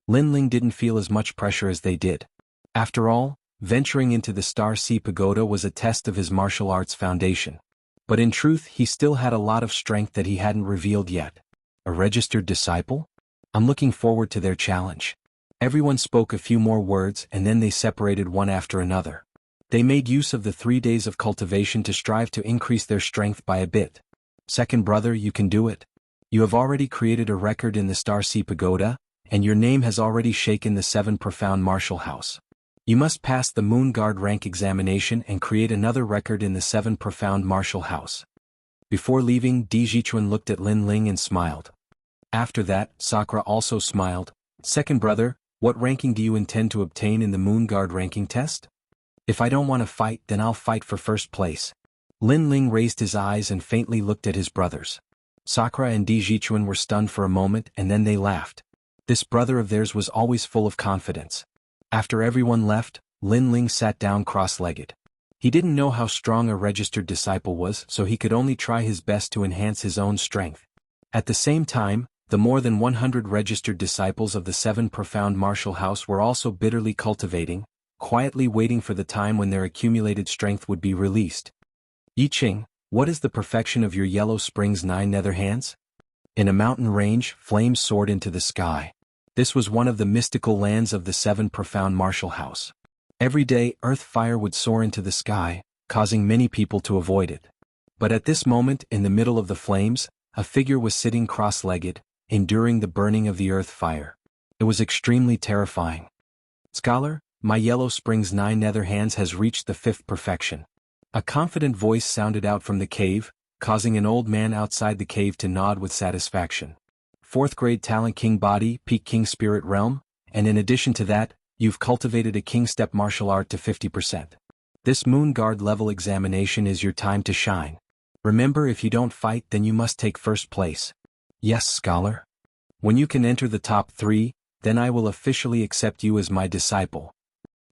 Lin Ling didn't feel as much pressure as they did. After all, venturing into the Star Sea Pagoda was a test of his martial arts foundation. But in truth, he still had a lot of strength that he hadn't revealed yet. A registered disciple? I'm looking forward to their challenge. Everyone spoke a few more words and then they separated one after another. They made use of the 3 days of cultivation to strive to increase their strength by a bit. Second brother, you can do it. You have already created a record in the Star Sea Pagoda, and your name has already shaken the 7 profound martial house. You must pass the Moon Guard rank examination and create another record in the 7 profound martial house. Before leaving, Di Jichuan looked at Lin Ling and smiled. After that, Sakura also smiled. Second brother, what ranking do you intend to obtain in the Moon Guard ranking test? If I don't want to fight, then I'll fight for first place. Lin Ling raised his eyes and faintly looked at his brothers. Sakura and Di Jichuan were stunned for a moment and then they laughed. This brother of theirs was always full of confidence. After everyone left, Lin Ling sat down cross-legged. He didn't know how strong a registered disciple was, so he could only try his best to enhance his own strength. At the same time, the more than 100 registered disciples of the 7 profound martial house were also bitterly cultivating, quietly waiting for the time when their accumulated strength would be released. Yi Qing, what is the perfection of your Yellow Springs 9 nether hands? In a mountain range, flames soared into the sky. This was one of the mystical lands of the 7 profound martial house. Every day, earth fire would soar into the sky, causing many people to avoid it. But at this moment, in the middle of the flames, a figure was sitting cross-legged, enduring the burning of the earth fire. It was extremely terrifying. Scholar, my Yellow Springs 9 nether hands has reached the 5th perfection. A confident voice sounded out from the cave, causing an old man outside the cave to nod with satisfaction. 4th grade Talent King Body, Peak King Spirit Realm, and in addition to that, you've cultivated a King Step martial art to 50%. This Moon Guard level examination is your time to shine. Remember, if you don't fight, then you must take first place. Yes, scholar. When you can enter the top 3, then I will officially accept you as my disciple.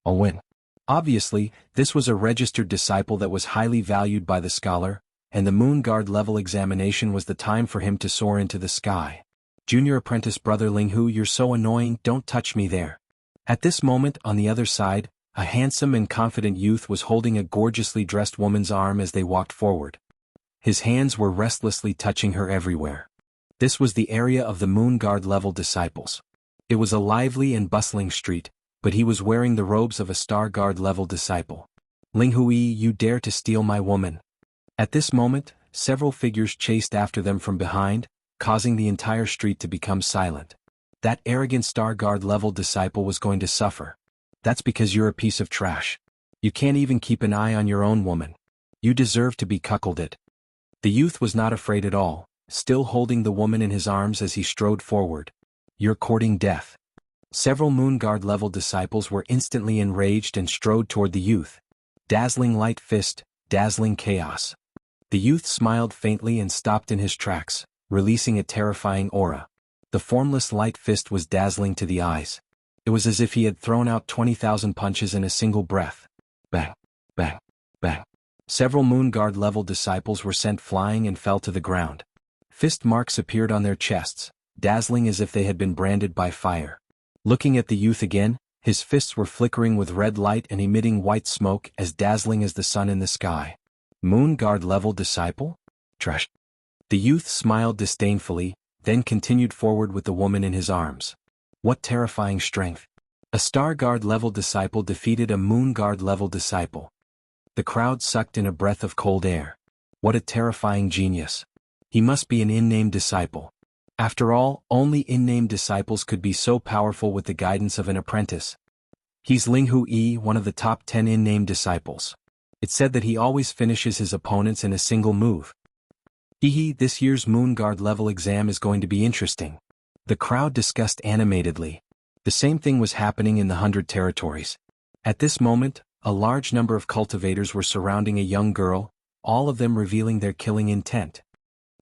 I'll win. Obviously, this was a registered disciple that was highly valued by the scholar, and the Moon Guard level examination was the time for him to soar into the sky. Junior apprentice brother Linghu, you're so annoying, don't touch me there. At this moment, on the other side, a handsome and confident youth was holding a gorgeously dressed woman's arm as they walked forward. His hands were restlessly touching her everywhere. This was the area of the Moon Guard level disciples. It was a lively and bustling street, but he was wearing the robes of a Star Guard level disciple. Linghui, you dare to steal my woman. At this moment, several figures chased after them from behind, causing the entire street to become silent. That arrogant Star Guard level disciple was going to suffer. That's because you're a piece of trash. You can't even keep an eye on your own woman. You deserve to be cuckolded. The youth was not afraid at all, still holding the woman in his arms as he strode forward. You're courting death. Several Moon Guard level disciples were instantly enraged and strode toward the youth. Dazzling light fist, dazzling chaos. The youth smiled faintly and stopped in his tracks, releasing a terrifying aura. The formless light fist was dazzling to the eyes. It was as if he had thrown out 20,000 punches in a single breath. Bang, bang, bang. Several Moon Guard level disciples were sent flying and fell to the ground. Fist marks appeared on their chests, dazzling as if they had been branded by fire. Looking at the youth again, his fists were flickering with red light and emitting white smoke as dazzling as the sun in the sky. Moon Guard level disciple? Trash. The youth smiled disdainfully, then continued forward with the woman in his arms. What terrifying strength. A Star Guard level disciple defeated a Moon Guard level disciple. The crowd sucked in a breath of cold air. What a terrifying genius. He must be an in-name disciple. After all, only in-name disciples could be so powerful with the guidance of an apprentice. He's Linghui, one of the top 10 in-name disciples. It's said that he always finishes his opponents in a single move. This year's Moon Guard level exam is going to be interesting. The crowd discussed animatedly. The same thing was happening in the 100 territories. At this moment, a large number of cultivators were surrounding a young girl, all of them revealing their killing intent.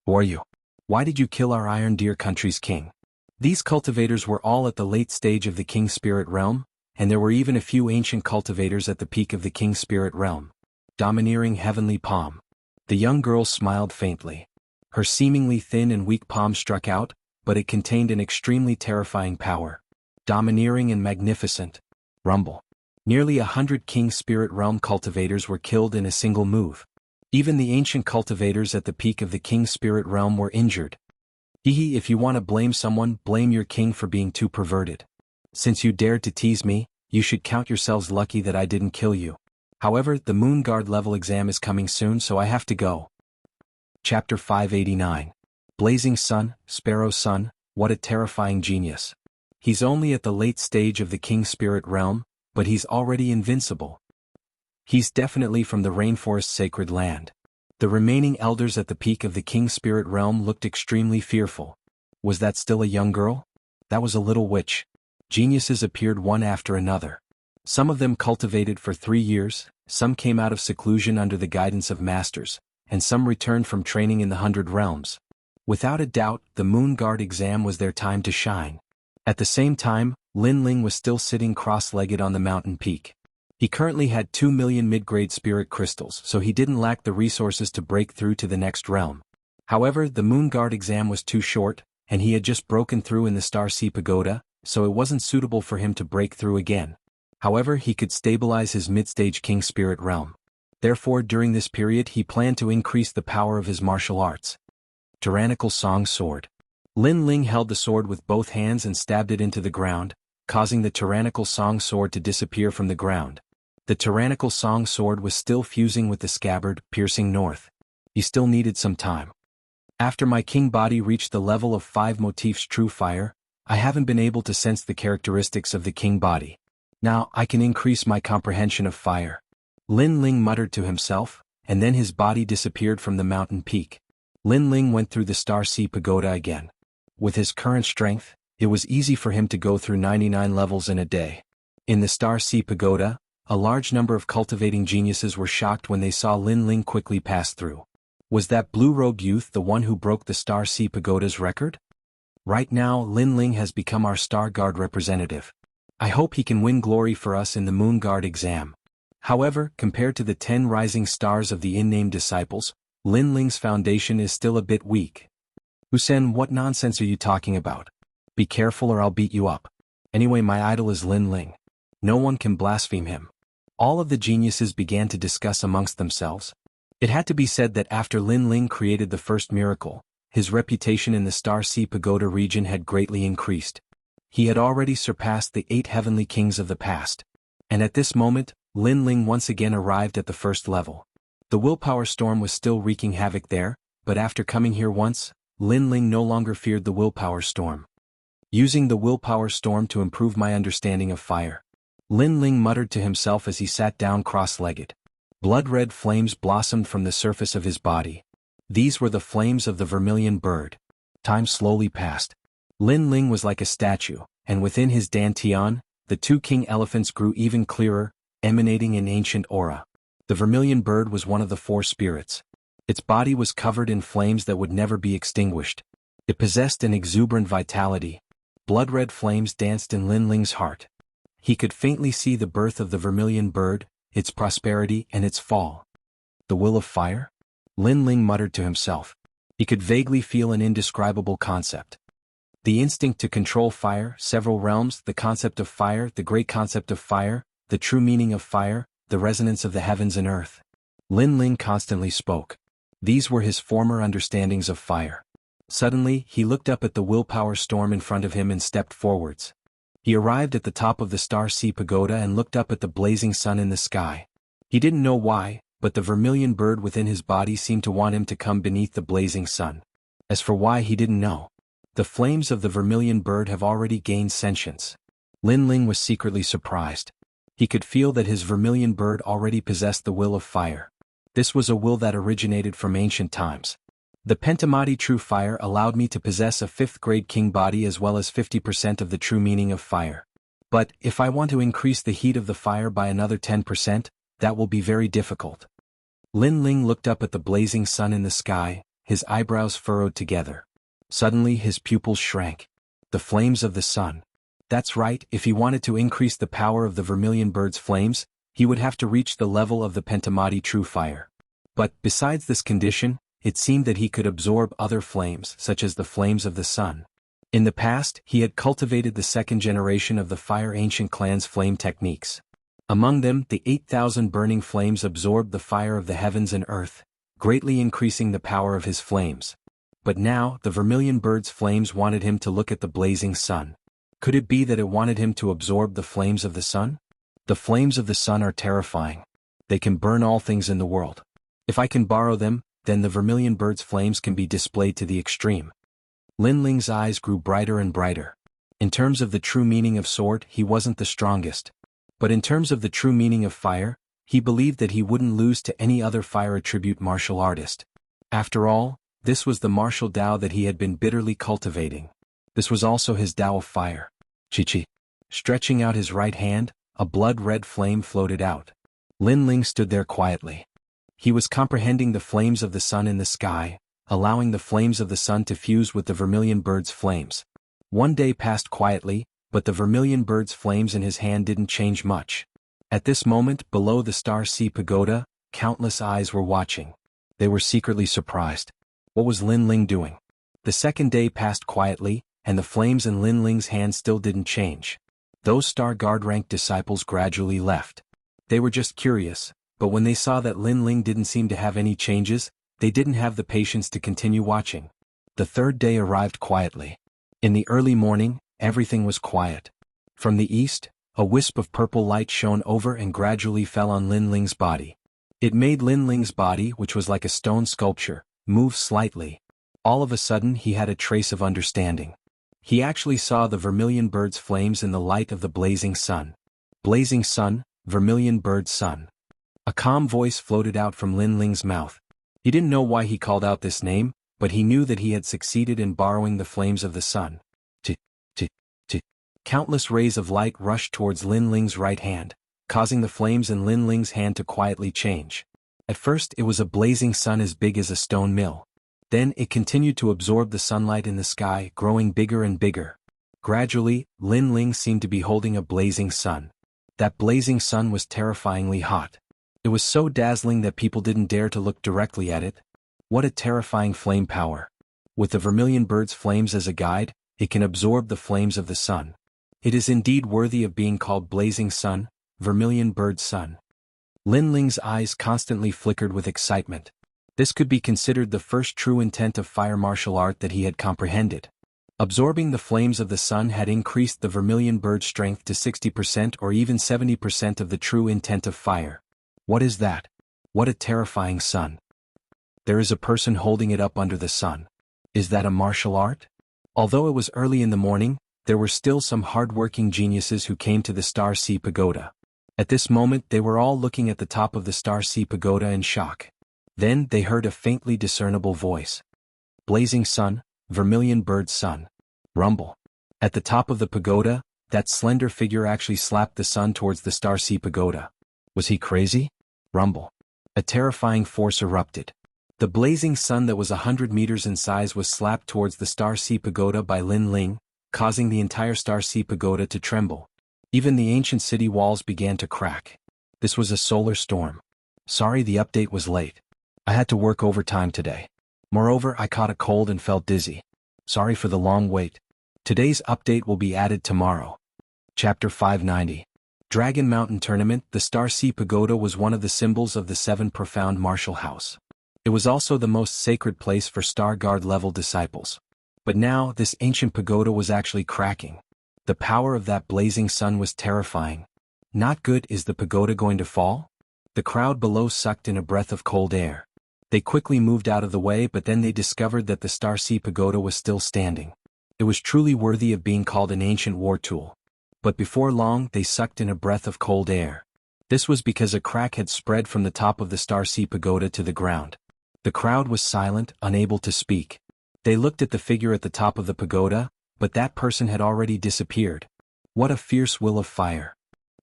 Who are you? Why did you kill our Iron Deer country's king? These cultivators were all at the late stage of the King Spirit realm, and there were even a few ancient cultivators at the peak of the King Spirit realm. Domineering heavenly palm. The young girl smiled faintly. Her seemingly thin and weak palm struck out, but it contained an extremely terrifying power. Domineering and magnificent. Rumble. Nearly 100 King Spirit realm cultivators were killed in a single move. Even the ancient cultivators at the peak of the King Spirit realm were injured. If you want to blame someone, blame your king for being too perverted. Since you dared to tease me, you should count yourselves lucky that I didn't kill you. However, the Moon Guard level exam is coming soon, so I have to go. Chapter 589. Blazing Sun, Sparrow Sun, what a terrifying genius. He's only at the late stage of the King Spirit realm, but he's already invincible. He's definitely from the Rainforest Sacred Land. The remaining elders at the peak of the King Spirit realm looked extremely fearful. Was that still a young girl? That was a little witch. Geniuses appeared one after another. Some of them cultivated for 3 years, some came out of seclusion under the guidance of masters, and some returned from training in the 100 realms. Without a doubt, the Moon Guard exam was their time to shine. At the same time, Lin Ling was still sitting cross-legged on the mountain peak. He currently had 2 million mid-grade spirit crystals, so he didn't lack the resources to break through to the next realm. However, the Moon Guard exam was too short, and he had just broken through in the Star Sea Pagoda, so it wasn't suitable for him to break through again. However, he could stabilize his mid-stage King Spirit realm. Therefore, during this period he planned to increase the power of his martial arts. Tyrannical Song Sword. Lin Ling held the sword with both hands and stabbed it into the ground, causing the Tyrannical Song Sword to disappear from the ground. The Tyrannical Song Sword was still fusing with the scabbard, piercing north. He still needed some time. After my king body reached the level of 5 motifs true fire, I haven't been able to sense the characteristics of the king body. Now I can increase my comprehension of fire. Lin Ling muttered to himself, and then his body disappeared from the mountain peak. Lin Ling went through the Star Sea Pagoda again. With his current strength, it was easy for him to go through 99 levels in a day. In the Star Sea Pagoda, a large number of cultivating geniuses were shocked when they saw Lin Ling quickly pass through. Was that blue-robed youth the one who broke the Star Sea Pagoda's record? Right now, Lin Ling has become our Star Guard representative. I hope he can win glory for us in the Moon Guard exam. However, compared to the 10 rising stars of the in-name disciples, Lin Ling's foundation is still a bit weak. Hussein, what nonsense are you talking about? Be careful or I'll beat you up. Anyway, my idol is Lin Ling. No one can blaspheme him. All of the geniuses began to discuss amongst themselves. It had to be said that after Lin Ling created the first miracle, his reputation in the Star Sea Pagoda region had greatly increased. He had already surpassed the 8 heavenly kings of the past. And at this moment, Lin Ling once again arrived at the first level. The willpower storm was still wreaking havoc there, but after coming here once, Lin Ling no longer feared the willpower storm. Using the willpower storm to improve my understanding of fire. Lin Ling muttered to himself as he sat down cross-legged. Blood-red flames blossomed from the surface of his body. These were the flames of the vermilion bird. Time slowly passed. Lin Ling was like a statue, and within his dantian, the 2 king elephants grew even clearer, emanating an ancient aura. The vermilion bird was one of the 4 spirits. Its body was covered in flames that would never be extinguished. It possessed an exuberant vitality. Blood-red flames danced in Lin Ling's heart. He could faintly see the birth of the vermilion bird, its prosperity and its fall. The will of fire? Lin Ling muttered to himself. He could vaguely feel an indescribable concept. The instinct to control fire, several realms, the concept of fire, the great concept of fire, the true meaning of fire, the resonance of the heavens and earth. Lin Ling constantly spoke. These were his former understandings of fire. Suddenly, he looked up at the willpower storm in front of him and stepped forwards. He arrived at the top of the Star Sea Pagoda and looked up at the blazing sun in the sky. He didn't know why, but the vermilion bird within his body seemed to want him to come beneath the blazing sun. As for why, he didn't know. The flames of the vermilion bird have already gained sentience. Lin Ling was secretly surprised. He could feel that his vermilion bird already possessed the will of fire. This was a will that originated from ancient times. The Pentamati true fire allowed me to possess a 5th grade king body as well as 50% of the true meaning of fire. But, if I want to increase the heat of the fire by another 10%, that will be very difficult. Lin Ling looked up at the blazing sun in the sky, his eyebrows furrowed together. Suddenly his pupils shrank. The flames of the sun. That's right, if he wanted to increase the power of the vermilion bird's flames, he would have to reach the level of the Pentamati true fire. But, besides this condition, it seemed that he could absorb other flames, such as the flames of the sun. In the past, he had cultivated the 2nd generation of the Fire Ancient Clan's flame techniques. Among them, the 8,000 burning flames absorbed the fire of the heavens and earth, greatly increasing the power of his flames. But now, the vermilion bird's flames wanted him to look at the blazing sun. Could it be that it wanted him to absorb the flames of the sun? The flames of the sun are terrifying. They can burn all things in the world. If I can borrow them, then the vermilion bird's flames can be displayed to the extreme. Lin Ling's eyes grew brighter and brighter. In terms of the true meaning of sword, he wasn't the strongest. But in terms of the true meaning of fire, he believed that he wouldn't lose to any other fire attribute martial artist. After all, this was the martial Tao that he had been bitterly cultivating. This was also his Tao of fire. Chi-chi. Stretching out his right hand, a blood-red flame floated out. Lin Ling stood there quietly. He was comprehending the flames of the sun in the sky, allowing the flames of the sun to fuse with the vermilion bird's flames. One day passed quietly, but the vermilion bird's flames in his hand didn't change much. At this moment, below the Star Sea Pagoda, countless eyes were watching. They were secretly surprised. What was Lin Ling doing? The 2nd day passed quietly, and the flames in Lin Ling's hand still didn't change. Those Star Guard rank disciples gradually left. They were just curious. But when they saw that Lin Ling didn't seem to have any changes, they didn't have the patience to continue watching. The 3rd day arrived quietly. In the early morning, everything was quiet. From the east, a wisp of purple light shone over and gradually fell on Lin Ling's body. It made Lin Ling's body, which was like a stone sculpture, move slightly. All of a sudden he had a trace of understanding. He actually saw the vermilion bird's flames in the light of the blazing sun. Blazing sun, vermilion bird sun. A calm voice floated out from Lin Ling's mouth. He didn't know why he called out this name, but he knew that he had succeeded in borrowing the flames of the sun. Countless rays of light rushed towards Lin Ling's right hand, causing the flames in Lin Ling's hand to quietly change. At first it was a blazing sun as big as a stone mill. Then it continued to absorb the sunlight in the sky, growing bigger and bigger. Gradually, Lin Ling seemed to be holding a blazing sun. That blazing sun was terrifyingly hot. It was so dazzling that people didn't dare to look directly at it. What a terrifying flame power. With the vermilion bird's flames as a guide, it can absorb the flames of the sun. It is indeed worthy of being called Blazing Sun, Vermilion Bird Sun. Lin Ling's eyes constantly flickered with excitement. This could be considered the first true intent of fire martial art that he had comprehended. Absorbing the flames of the sun had increased the vermilion bird's strength to 60% or even 70% of the true intent of fire. What is that? What a terrifying sun. There is a person holding it up under the sun. Is that a martial art? Although it was early in the morning, there were still some hard-working geniuses who came to the Star Sea Pagoda. At this moment they were all looking at the top of the Star Sea Pagoda in shock. Then they heard a faintly discernible voice. Blazing Sun, Vermilion Bird Sun. Rumble. At the top of the pagoda, that slender figure actually slapped the sun towards the Star Sea Pagoda. Was he crazy? Rumble. A terrifying force erupted. The blazing sun that was 100 meters in size was slapped towards the Star Sea Pagoda by Lin Ling, causing the entire Star Sea Pagoda to tremble. Even the ancient city walls began to crack. This was a solar storm. Sorry the update was late. I had to work overtime today. Moreover, I caught a cold and felt dizzy. Sorry for the long wait. Today's update will be added tomorrow. Chapter 590. Dragon Mountain Tournament. The Star Sea Pagoda was one of the symbols of the Seven Profound Martial House. It was also the most sacred place for Star Guard level disciples. But now, this ancient pagoda was actually cracking. The power of that blazing sun was terrifying. Not good. Is the pagoda going to fall? The crowd below sucked in a breath of cold air. They quickly moved out of the way, but then they discovered that the Star Sea Pagoda was still standing. It was truly worthy of being called an ancient war tool. But before long they sucked in a breath of cold air. This was because a crack had spread from the top of the Star Sea Pagoda to the ground. The crowd was silent, unable to speak. They looked at the figure at the top of the pagoda, but that person had already disappeared. What a fierce will of fire.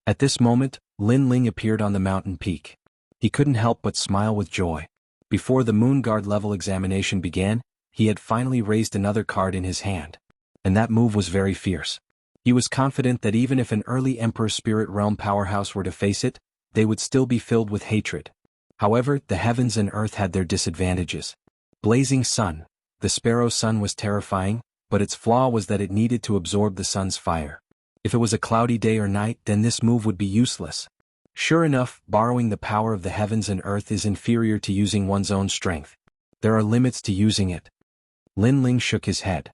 At this moment, Lin Ling appeared on the mountain peak. He couldn't help but smile with joy. Before the Moon Guard level examination began, he had finally raised another card in his hand. And that move was very fierce. He was confident that even if an early Emperor Spirit Realm powerhouse were to face it, they would still be filled with hatred. However, the heavens and earth had their disadvantages. Blazing Sun. The Sparrow Sun was terrifying, but its flaw was that it needed to absorb the sun's fire. If it was a cloudy day or night, then this move would be useless. Sure enough, borrowing the power of the heavens and earth is inferior to using one's own strength. There are limits to using it. Lin Ling shook his head.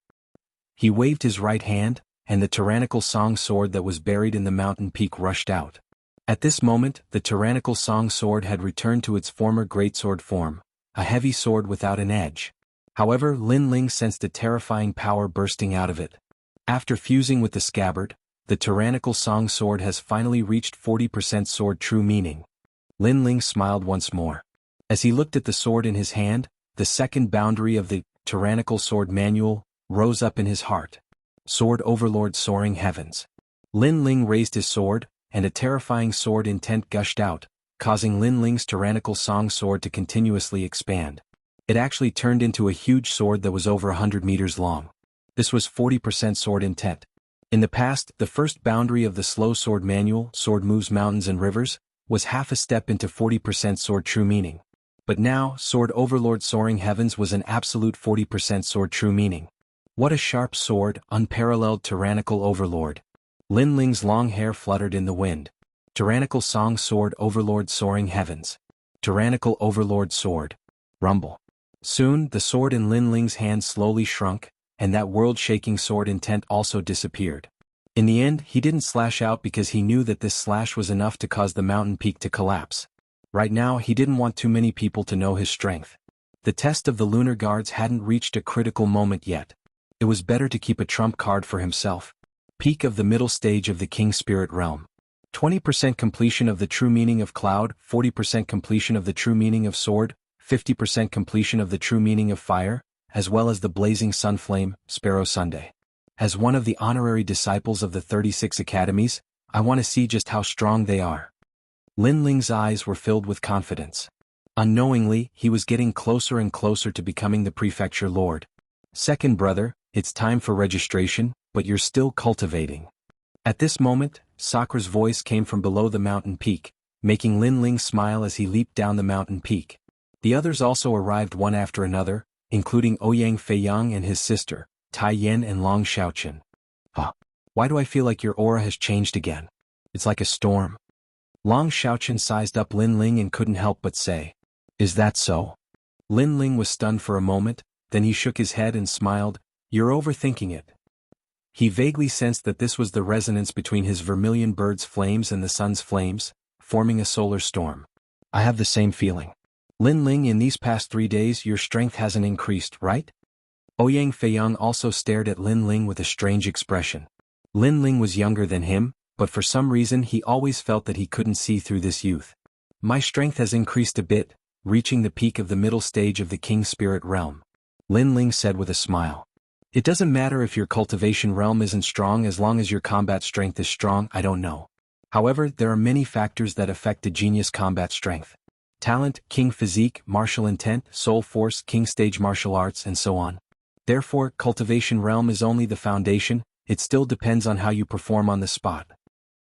He waved his right hand, and the tyrannical song sword that was buried in the mountain peak rushed out. At this moment, the tyrannical song sword had returned to its former greatsword form, a heavy sword without an edge. However, Lin Ling sensed a terrifying power bursting out of it. After fusing with the scabbard, the tyrannical song sword has finally reached 40% sword true meaning. Lin Ling smiled once more. As he looked at the sword in his hand, the second boundary of the tyrannical sword manual rose up in his heart. Sword Overlord Soaring Heavens. Lin Ling raised his sword, and a terrifying sword intent gushed out, causing Lin Ling's tyrannical song sword to continuously expand. It actually turned into a huge sword that was over 100 meters long. This was 40% sword intent. In the past, the first boundary of the slow sword manual, Sword Moves Mountains and Rivers, was half a step into 40% sword true meaning. But now, Sword Overlord Soaring Heavens was an absolute 40% sword true meaning. What a sharp sword, unparalleled tyrannical overlord. Lin Ling's long hair fluttered in the wind. Tyrannical song sword Overlord Soaring Heavens. Tyrannical Overlord sword. Rumble. Soon, the sword in Lin Ling's hand slowly shrunk, and that world-shaking sword intent also disappeared. In the end, he didn't slash out because he knew that this slash was enough to cause the mountain peak to collapse. Right now, he didn't want too many people to know his strength. The test of the Lunar Guards hadn't reached a critical moment yet. It was better to keep a trump card for himself. Peak of the middle stage of the King Spirit Realm. 20% completion of the true meaning of Cloud, 40% completion of the true meaning of Sword, 50% completion of the true meaning of Fire, as well as the Blazing Sun Flame, Sparrow Sunday. As one of the honorary disciples of the 36 academies, I want to see just how strong they are. Lin Ling's eyes were filled with confidence. Unknowingly, he was getting closer and closer to becoming the Prefecture Lord. Second brother, it's time for registration, but you're still cultivating. At this moment, Sakra's voice came from below the mountain peak, making Lin Ling smile as he leaped down the mountain peak. The others also arrived one after another, including Ouyang Feiyang and his sister, Tai Yan and Long Xiaochen. Huh. Why do I feel like your aura has changed again? It's like a storm. Long Xiaochen sized up Lin Ling and couldn't help but say, "Is that so?" Lin Ling was stunned for a moment, then he shook his head and smiled, "You're overthinking it." He vaguely sensed that this was the resonance between his vermilion bird's flames and the sun's flames, forming a solar storm. "I have the same feeling. Lin Ling, in these past 3 days your strength hasn't increased, right?" Ouyang Feiyang also stared at Lin Ling with a strange expression. Lin Ling was younger than him, but for some reason he always felt that he couldn't see through this youth. "My strength has increased a bit, reaching the peak of the middle stage of the King Spirit realm," Lin Ling said with a smile. "It doesn't matter if your cultivation realm isn't strong as long as your combat strength is strong. I don't know. However, there are many factors that affect a genius combat strength. Talent, king physique, martial intent, soul force, king stage martial arts, and so on. Therefore, cultivation realm is only the foundation, it still depends on how you perform on the spot,"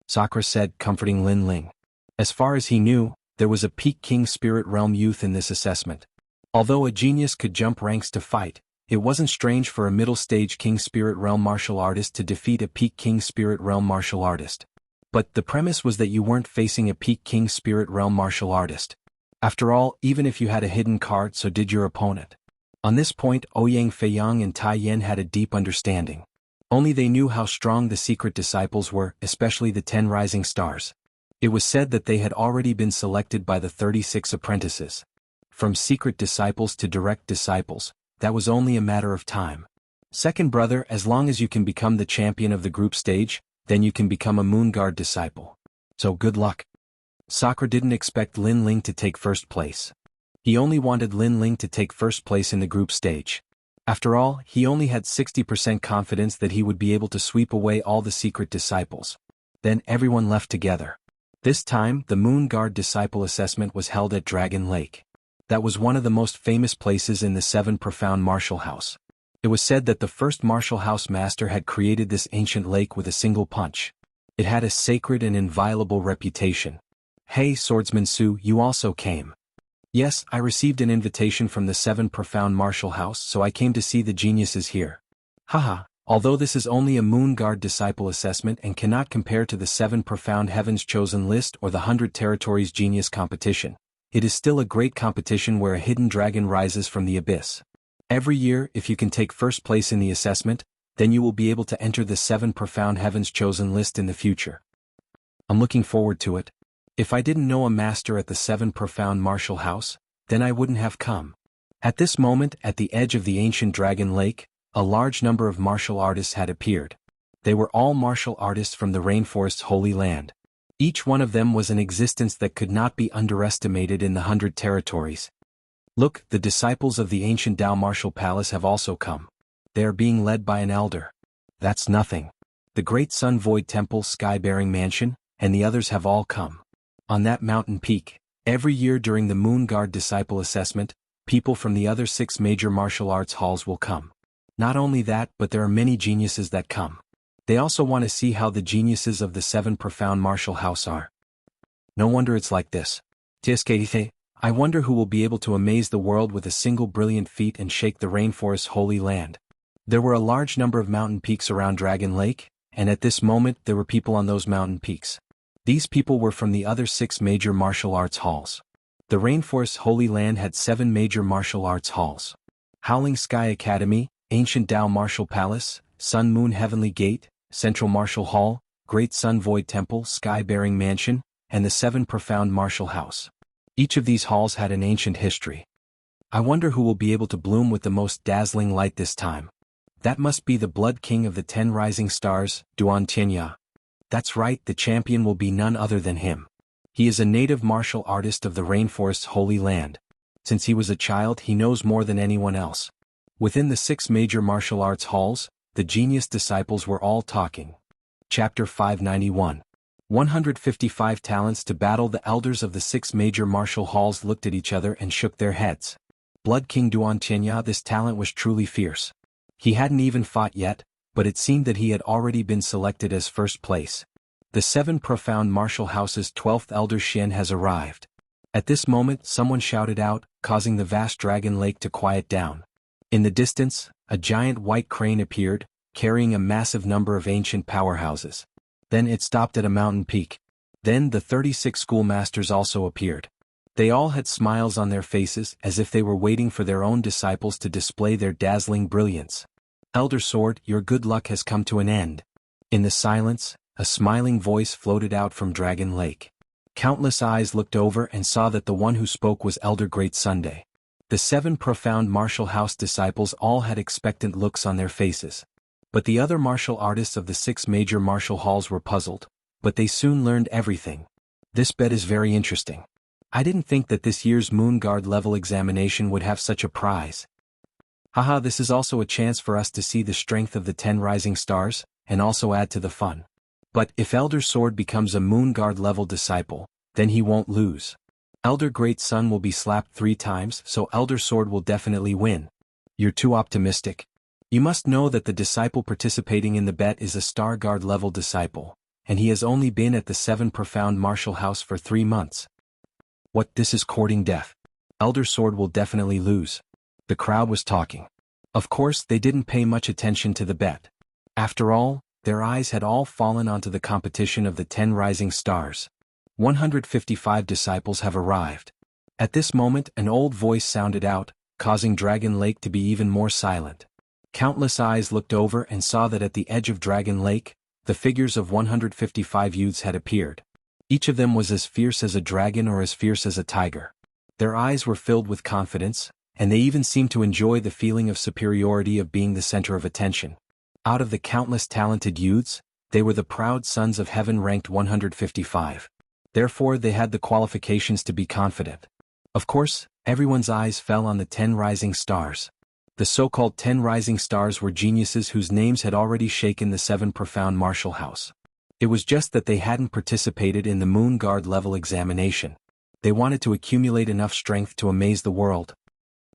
Sakura said, comforting Lin Ling. As far as he knew, there was a peak king spirit realm youth in this assessment. Although a genius could jump ranks to fight, it wasn't strange for a middle-stage king spirit realm martial artist to defeat a peak king spirit realm martial artist. But the premise was that you weren't facing a peak king spirit realm martial artist. After all, even if you had a hidden card, so did your opponent. On this point, Ouyang Feiyang and Tai Yan had a deep understanding. Only they knew how strong the secret disciples were, especially the 10 rising stars. It was said that they had already been selected by the 36 apprentices. From secret disciples to direct disciples, that was only a matter of time. Second brother, as long as you can become the champion of the group stage, then you can become a Moon Guard disciple. So good luck. Sakura didn't expect Lin Ling to take first place. He only wanted Lin Ling to take first place in the group stage. After all, he only had 60% confidence that he would be able to sweep away all the secret disciples. Then everyone left together. This time, the Moon Guard disciple assessment was held at Dragon Lake. That was one of the most famous places in the 7 Profound Martial House. It was said that the first martial house master had created this ancient lake with a single punch. It had a sacred and inviolable reputation. "Hey Swordsman Su, you also came." "Yes, I received an invitation from the 7 Profound Martial House, so I came to see the geniuses here." Haha, although this is only a Moon Guard disciple assessment and cannot compare to the 7 Profound Heavens Chosen List or the 100 Territories Genius Competition, it is still a great competition where a hidden dragon rises from the abyss. Every year, if you can take first place in the assessment, then you will be able to enter the 7 Profound Heavens Chosen List in the future. I'm looking forward to it. If I didn't know a master at the 7 Profound Martial House, then I wouldn't have come. At this moment, at the edge of the ancient Dragon Lake, a large number of martial artists had appeared. They were all martial artists from the Rainforest's Holy Land. Each one of them was an existence that could not be underestimated in the 100 territories. "Look, the disciples of the ancient Tao Martial Palace have also come. They are being led by an elder." "That's nothing. The Great Sun Void Temple Sky-Bearing Mansion, and the others have all come." On that mountain peak, every year during the Moon Guard Disciple Assessment, people from the other 6 major martial arts halls will come. Not only that, but there are many geniuses that come. They also want to see how the geniuses of the 7 Profound Martial House are. No wonder it's like this. Tiskathe, I wonder who will be able to amaze the world with a single brilliant feat and shake the Rainforest's Holy Land. There were a large number of mountain peaks around Dragon Lake, and at this moment there were people on those mountain peaks. These people were from the other 6 major martial arts halls. The Rainforest's Holy Land had 7 major martial arts halls. Howling Sky Academy, Ancient Tao Martial Palace, Sun Moon Heavenly Gate, Central Martial Hall, Great Sun Void Temple Sky-Bearing Mansion, and the 7 Profound Martial House. Each of these halls had an ancient history. I wonder who will be able to bloom with the most dazzling light this time. That must be the Blood King of the 10 Rising Stars, Duan Tianya. That's right, the champion will be none other than him. He is a native martial artist of the Rainforest's Holy Land. Since he was a child, he knows more than anyone else. Within the 6 major martial arts halls, the genius disciples were all talking. Chapter 591. 155 Talents to Battle. The elders of the 6 major martial halls looked at each other and shook their heads. Blood King Duan Tianya, this talent was truly fierce. He hadn't even fought yet, but it seemed that he had already been selected as first place. The 7 Profound Martial House's 12th Elder Xian has arrived. At this moment someone shouted out, causing the vast Dragon Lake to quiet down. In the distance, a giant white crane appeared, carrying a massive number of ancient powerhouses. Then it stopped at a mountain peak. Then the 36 schoolmasters also appeared. They all had smiles on their faces as if they were waiting for their own disciples to display their dazzling brilliance. Elder Sword, your good luck has come to an end. In the silence, a smiling voice floated out from Dragon Lake. Countless eyes looked over and saw that the one who spoke was Elder Great Sunday. The 7 profound martial house disciples all had expectant looks on their faces. But the other martial artists of the 6 major martial halls were puzzled, but they soon learned everything. This bet is very interesting. I didn't think that this year's Moon Guard level examination would have such a prize. Haha, this is also a chance for us to see the strength of the 10 rising stars, and also add to the fun. But if Elder Sword becomes a Moon Guard level disciple, then he won't lose. Elder Great Sun will be slapped 3 times, so Elder Sword will definitely win. You're too optimistic. You must know that the disciple participating in the bet is a Star Guard level disciple, and he has only been at the 7 profound martial house for 3 months. What, this is courting death? Elder Sword will definitely lose. The crowd was talking. Of course, they didn't pay much attention to the bet. After all, their eyes had all fallen onto the competition of the 10 rising stars. 155 disciples have arrived. At this moment, an old voice sounded out, causing Dragon Lake to be even more silent. Countless eyes looked over and saw that at the edge of Dragon Lake, the figures of 155 youths had appeared. Each of them was as fierce as a dragon or as fierce as a tiger. Their eyes were filled with confidence, and they even seemed to enjoy the feeling of superiority of being the center of attention. Out of the countless talented youths, they were the proud sons of heaven ranked 155. Therefore they had the qualifications to be confident. Of course, everyone's eyes fell on the 10 rising stars. The so-called 10 rising stars were geniuses whose names had already shaken the 7 profound martial house. It was just that they hadn't participated in the Moon Guard level examination. They wanted to accumulate enough strength to amaze the world.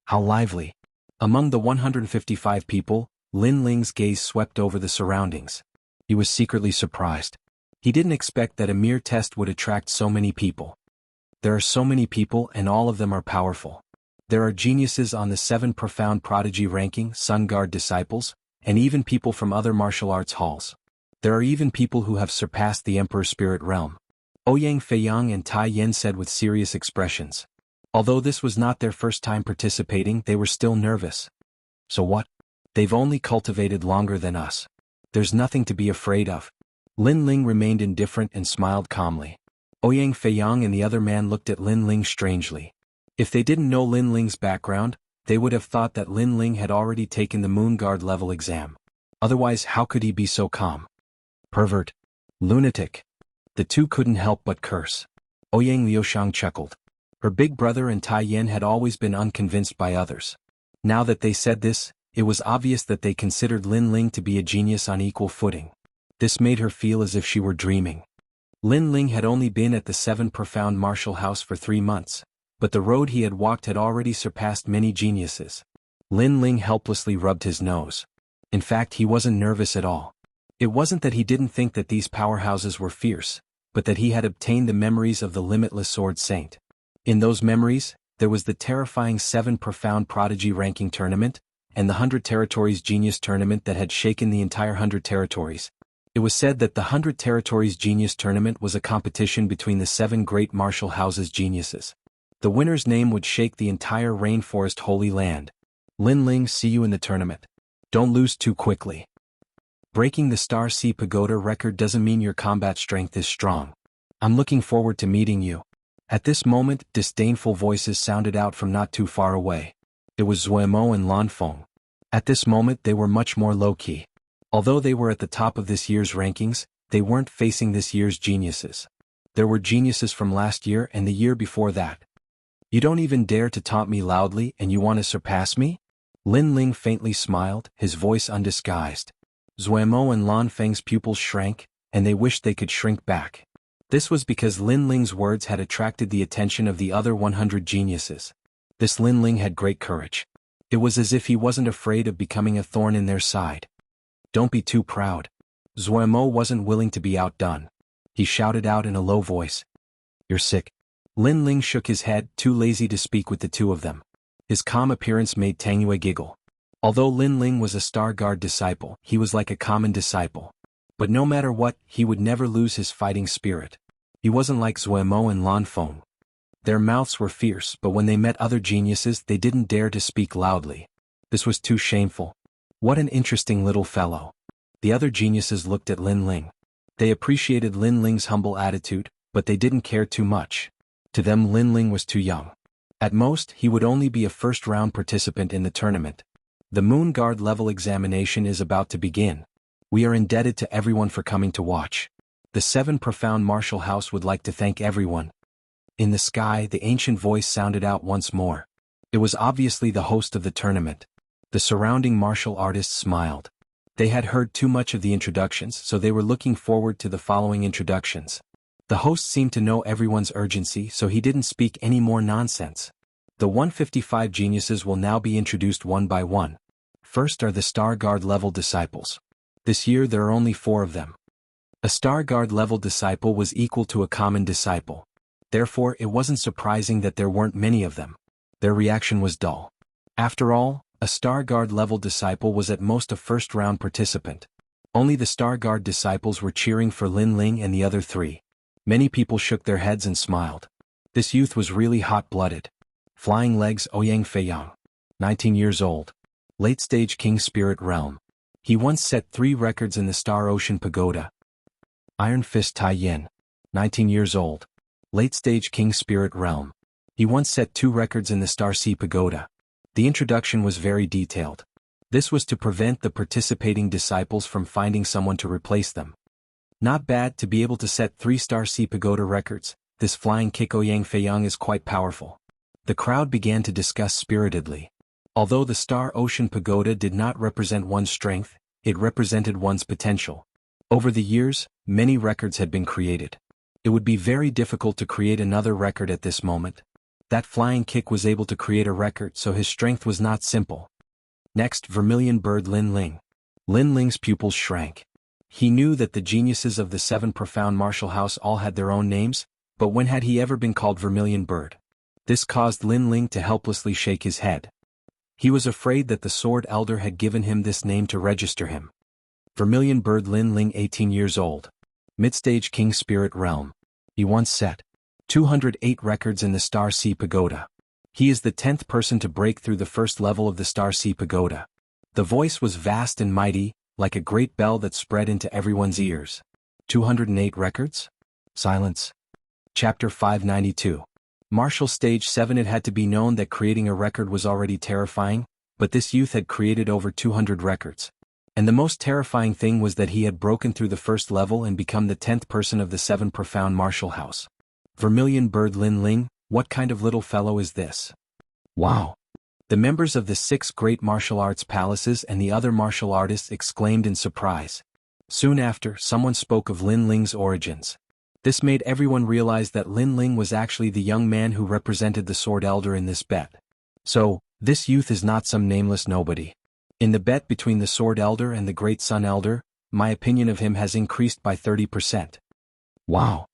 How lively! Among the 155 people, Lin Ling's gaze swept over the surroundings. He was secretly surprised. He didn't expect that a mere test would attract so many people. There are so many people and all of them are powerful. There are geniuses on the 7 profound prodigy ranking, Sun Guard disciples, and even people from other martial arts halls. There are even people who have surpassed the Emperor's spirit realm. Ouyang Feiyang and Tai Yan said with serious expressions. Although this was not their first time participating, they were still nervous. So what? They've only cultivated longer than us. There's nothing to be afraid of. Lin Ling remained indifferent and smiled calmly. Ouyang Feiyang and the other man looked at Lin Ling strangely. If they didn't know Lin Ling's background, they would have thought that Lin Ling had already taken the Moon Guard level exam. Otherwise, how could he be so calm? Pervert. Lunatic. The two couldn't help but curse. Ouyang Liushang chuckled. Her big brother and Tai Yan had always been unconvinced by others. Now that they said this, it was obvious that they considered Lin Ling to be a genius on equal footing. This made her feel as if she were dreaming. Lin Ling had only been at the 7 profound martial house for 3 months, but the road he had walked had already surpassed many geniuses. Lin Ling helplessly rubbed his nose. In fact, he wasn't nervous at all. It wasn't that he didn't think that these powerhouses were fierce, but that he had obtained the memories of the limitless Sword Saint. In those memories, there was the terrifying 7 profound prodigy ranking tournament, and the 100 territories genius tournament that had shaken the entire 100 territories. It was said that the 100 territories genius tournament was a competition between the 7 great martial houses geniuses. The winner's name would shake the entire rainforest holy land. Lin Ling, see you in the tournament. Don't lose too quickly. Breaking the Star Sea Pagoda record doesn't mean your combat strength is strong. I'm looking forward to meeting you. At this moment, disdainful voices sounded out from not too far away. It was Zuemo and Lanfeng. At this moment they were much more low-key. Although they were at the top of this year's rankings, they weren't facing this year's geniuses. There were geniuses from last year and the year before that. You don't even dare to taunt me loudly and you want to surpass me? Lin Ling faintly smiled, his voice undisguised. Zuemo and Lanfeng's pupils shrank, and they wished they could shrink back. This was because Lin Ling's words had attracted the attention of the other 100 geniuses. This Lin Ling had great courage. It was as if he wasn't afraid of becoming a thorn in their side. Don't be too proud. Zuemo wasn't willing to be outdone. He shouted out in a low voice. You're sick. Lin Ling shook his head, too lazy to speak with the two of them. His calm appearance made Tangyue giggle. Although Lin Ling was a Star Guard disciple, he was like a common disciple. But no matter what, he would never lose his fighting spirit. He wasn't like Zuemo and Lan Feng. Their mouths were fierce, but when they met other geniuses they didn't dare to speak loudly. This was too shameful. What an interesting little fellow. The other geniuses looked at Lin Ling. They appreciated Lin Ling's humble attitude, but they didn't care too much. To them Lin Ling was too young. At most, he would only be a first-round participant in the tournament. The Moon Guard level examination is about to begin. We are indebted to everyone for coming to watch. The 7 Profound Martial House would like to thank everyone. In the sky, the ancient voice sounded out once more. It was obviously the host of the tournament. The surrounding martial artists smiled. They had heard too much of the introductions, so they were looking forward to the following introductions. The host seemed to know everyone's urgency, so he didn't speak any more nonsense. The 155 geniuses will now be introduced one by one. First are the Star Guard level disciples. This year there are only 4 of them. A Star Guard level disciple was equal to a common disciple. Therefore, it wasn't surprising that there weren't many of them. Their reaction was dull. After all, a Star Guard level disciple was at most a first-round participant. Only the Star Guard disciples were cheering for Lin Ling and the other 3. Many people shook their heads and smiled. This youth was really hot-blooded. Flying Legs Ouyang Feiyang. 19 years old. Late-stage King Spirit Realm. He once set 3 records in the Star Ocean Pagoda. Iron Fist Tai Yin. 19 years old. Late-stage King Spirit Realm. He once set 2 records in the Star Sea Pagoda. The introduction was very detailed. This was to prevent the participating disciples from finding someone to replace them. Not bad to be able to set 3 Star Sea Pagoda records. This flying kick Ouyang Feiyang is quite powerful. The crowd began to discuss spiritedly. Although the Star Ocean Pagoda did not represent one's strength, it represented one's potential. Over the years, many records had been created. It would be very difficult to create another record at this moment. That flying kick was able to create a record, so his strength was not simple. Next, Vermilion Bird Lin Ling. Lin Ling's pupils shrank. He knew that the geniuses of the 7 Profound Martial House all had their own names, but when had he ever been called Vermilion Bird? This caused Lin Ling to helplessly shake his head. He was afraid that the Sword Elder had given him this name to register him. Vermilion Bird Lin Ling 18 years old. Mid-stage King Spirit Realm. He once set 208 records in the Star Sea Pagoda. He is the 10th person to break through the first level of the Star Sea Pagoda. The voice was vast and mighty, like a great bell that spread into everyone's ears. 208 records? Silence. Chapter 592. Martial Stage 7. It had to be known that creating a record was already terrifying, but this youth had created over 200 records. And the most terrifying thing was that he had broken through the first level and become the 10th person of the 7 Profound Martial House. Vermilion Bird Lin Ling, what kind of little fellow is this? Wow! The members of the 6 great martial arts palaces and the other martial artists exclaimed in surprise. Soon after, someone spoke of Lin Ling's origins. This made everyone realize that Lin Ling was actually the young man who represented the Sword Elder in this bet. So, this youth is not some nameless nobody. In the bet between the Sword Elder and the Great Sun Elder, my opinion of him has increased by 30%. Wow!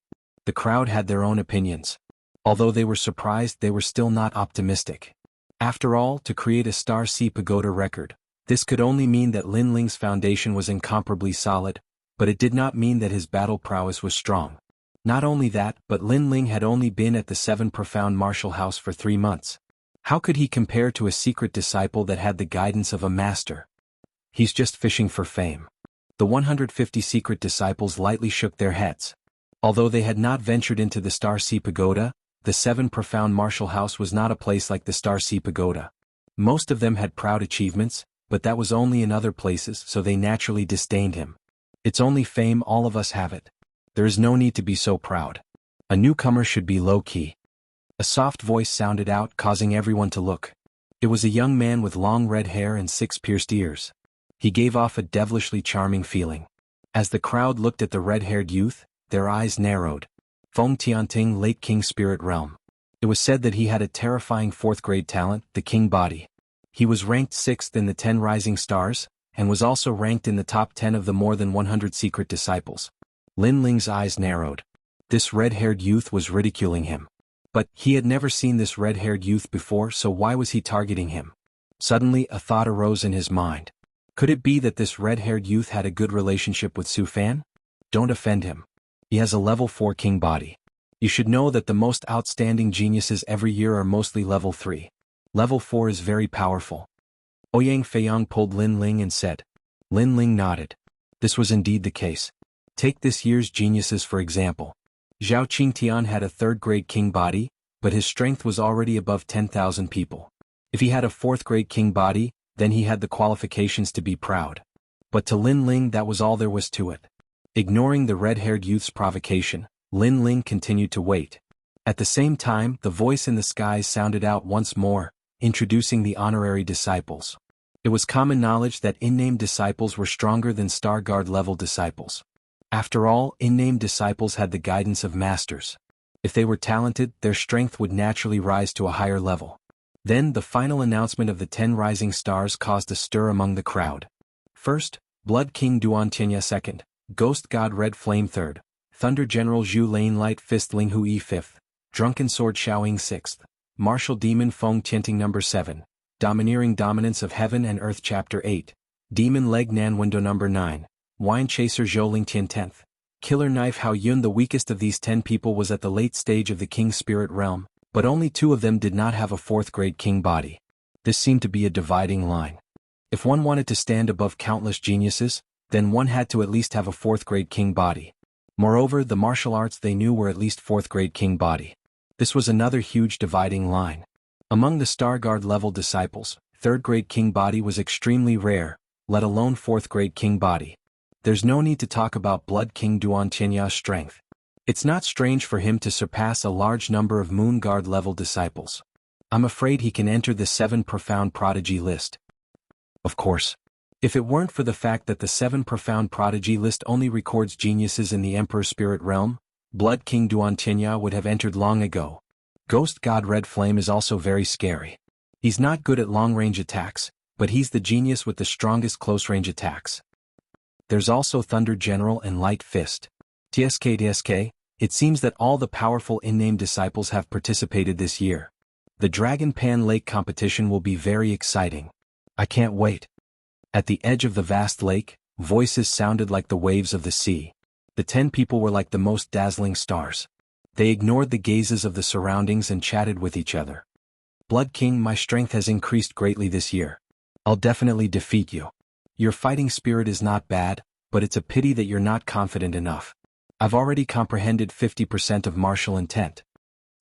The crowd had their own opinions. Although they were surprised, they were still not optimistic. After all, to create a Star Sea Pagoda record, this could only mean that Lin Ling's foundation was incomparably solid, but it did not mean that his battle prowess was strong. Not only that, but Lin Ling had only been at the 7 Profound Martial House for 3 months. How could he compare to a secret disciple that had the guidance of a master? He's just fishing for fame. The 150 secret disciples lightly shook their heads. Although they had not ventured into the Star Sea Pagoda, the 7 Profound Martial House was not a place like the Star Sea Pagoda. Most of them had proud achievements, but that was only in other places, so they naturally disdained him. It's only fame, all of us have it. There is no need to be so proud. A newcomer should be low-key. A soft voice sounded out, causing everyone to look. It was a young man with long red hair and 6 pierced ears. He gave off a devilishly charming feeling. As the crowd looked at the red-haired youth, their eyes narrowed. Feng Tianting, late King Spirit Realm. It was said that he had a terrifying 4th-grade talent, the King Body. He was ranked 6th in the 10 Rising Stars, and was also ranked in the top 10 of the more than 100 secret disciples. Lin Ling's eyes narrowed. This red-haired youth was ridiculing him. But he had never seen this red-haired youth before, so why was he targeting him? Suddenly a thought arose in his mind. Could it be that this red-haired youth had a good relationship with Su Fan? Don't offend him. He has a level 4 king body. You should know that the most outstanding geniuses every year are mostly level 3. Level 4 is very powerful. Ouyang Feiyang pulled Lin Ling and said. Lin Ling nodded. This was indeed the case. Take this year's geniuses for example. Zhao Qingtian had a third-grade king body, but his strength was already above 10,000 people. If he had a fourth-grade king body, then he had the qualifications to be proud. But to Lin Ling that was all there was to it. Ignoring the red-haired youth's provocation, Lin Ling continued to wait. At the same time, the voice in the skies sounded out once more, introducing the honorary disciples. It was common knowledge that in-name disciples were stronger than Star Guard-level disciples. After all, in-name disciples had the guidance of masters. If they were talented, their strength would naturally rise to a higher level. Then the final announcement of the 10 rising stars caused a stir among the crowd. First, Blood King Duantianya second, Ghost God Red Flame third, Thunder General Zhu Lane Light Fist Ling Hui fifth, Drunken Sword Xiaoying sixth, Martial Demon Feng Tianting number 7, Domineering Dominance of Heaven and Earth chapter 8, Demon Leg Nan Window number 9, Wine Chaser Zhou Ling Tian 10th, Killer Knife Hao Yun. The weakest of these 10 people was at the late stage of the King Spirit Realm, but only 2 of them did not have a 4th-grade king body. This seemed to be a dividing line. If one wanted to stand above countless geniuses, then one had to at least have a 4th-grade king body. Moreover, the martial arts they knew were at least 4th-grade king body. This was another huge dividing line. Among the Star Guard level disciples, 3rd-grade king body was extremely rare, let alone 4th-grade king body. There's no need to talk about Blood King Duantianya's strength. It's not strange for him to surpass a large number of Moon Guard level disciples. I'm afraid he can enter the 7 Profound Prodigy list. Of course. If it weren't for the fact that the 7 Profound Prodigy list only records geniuses in the Emperor Spirit Realm, Blood King Duantianya would have entered long ago. Ghost God Red Flame is also very scary. He's not good at long-range attacks, but he's the genius with the strongest close-range attacks. There's also Thunder General and Light Fist. TSK, it seems that all the powerful in-name disciples have participated this year. The Dragon Pan Lake competition will be very exciting. I can't wait. At the edge of the vast lake, voices sounded like the waves of the sea. The 10 people were like the most dazzling stars. They ignored the gazes of the surroundings and chatted with each other. Blood King, my strength has increased greatly this year. I'll definitely defeat you. Your fighting spirit is not bad, but it's a pity that you're not confident enough. I've already comprehended 50% of martial intent.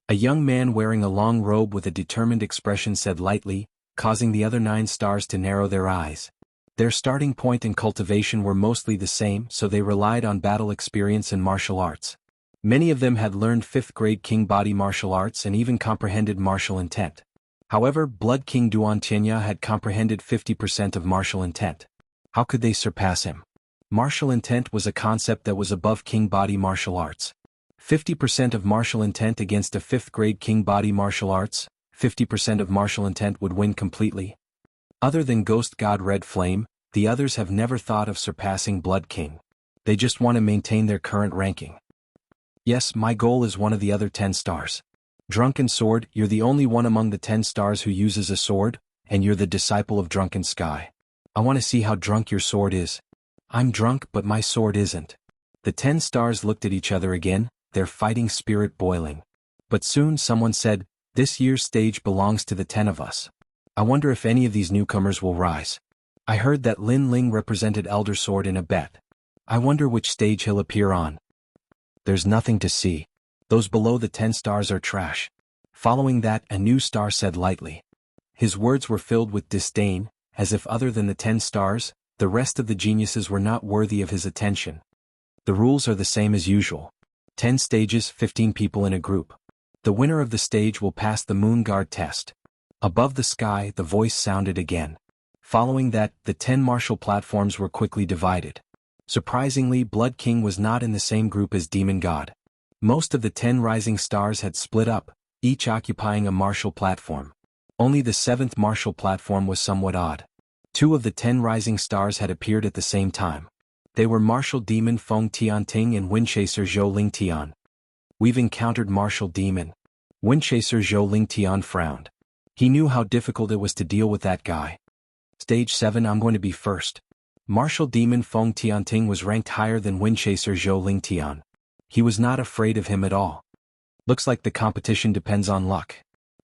A young man wearing a long robe with a determined expression said lightly, causing the other 9 stars to narrow their eyes. Their starting point and cultivation were mostly the same, so they relied on battle experience and martial arts. Many of them had learned 5th-grade king body martial arts and even comprehended martial intent. However, Blood King Duantianya had comprehended 50% of martial intent. How could they surpass him? Martial intent was a concept that was above king body martial arts. 50% of martial intent against a 5th-grade king body martial arts, 50% of martial intent would win completely. Other than Ghost God Red Flame, the others have never thought of surpassing Blood King. They just want to maintain their current ranking. Yes, my goal is one of the other 10 stars. Drunken Sword, you're the only one among the 10 stars who uses a sword, and you're the disciple of Drunken Sky. I want to see how drunk your sword is. I'm drunk, but my sword isn't. The 10 stars looked at each other again, their fighting spirit boiling. But soon someone said, this year's stage belongs to the 10 of us. I wonder if any of these newcomers will rise. I heard that Lin Ling represented Elder Sword in a bet. I wonder which stage he'll appear on. There's nothing to see. Those below the 10 stars are trash. Following that, a new star said lightly. His words were filled with disdain, as if other than the 10 stars, the rest of the geniuses were not worthy of his attention. The rules are the same as usual. 10 stages, 15 people in a group. The winner of the stage will pass the Moon Guard test. Above the sky, the voice sounded again. Following that, the 10 martial platforms were quickly divided. Surprisingly, Blood King was not in the same group as Demon God. Most of the 10 rising stars had split up, each occupying a martial platform. Only the 7th martial platform was somewhat odd. 2 of the 10 rising stars had appeared at the same time. They were Martial Demon Feng Tianting and Windchaser Zhou Ling Tian. We've encountered Martial Demon. Windchaser Zhou Ling Tian frowned. He knew how difficult it was to deal with that guy. Stage 7. I'm going to be first. Martial Demon Feng Tianting was ranked higher than Windchaser Zhou Lingtian. He was not afraid of him at all. Looks like the competition depends on luck.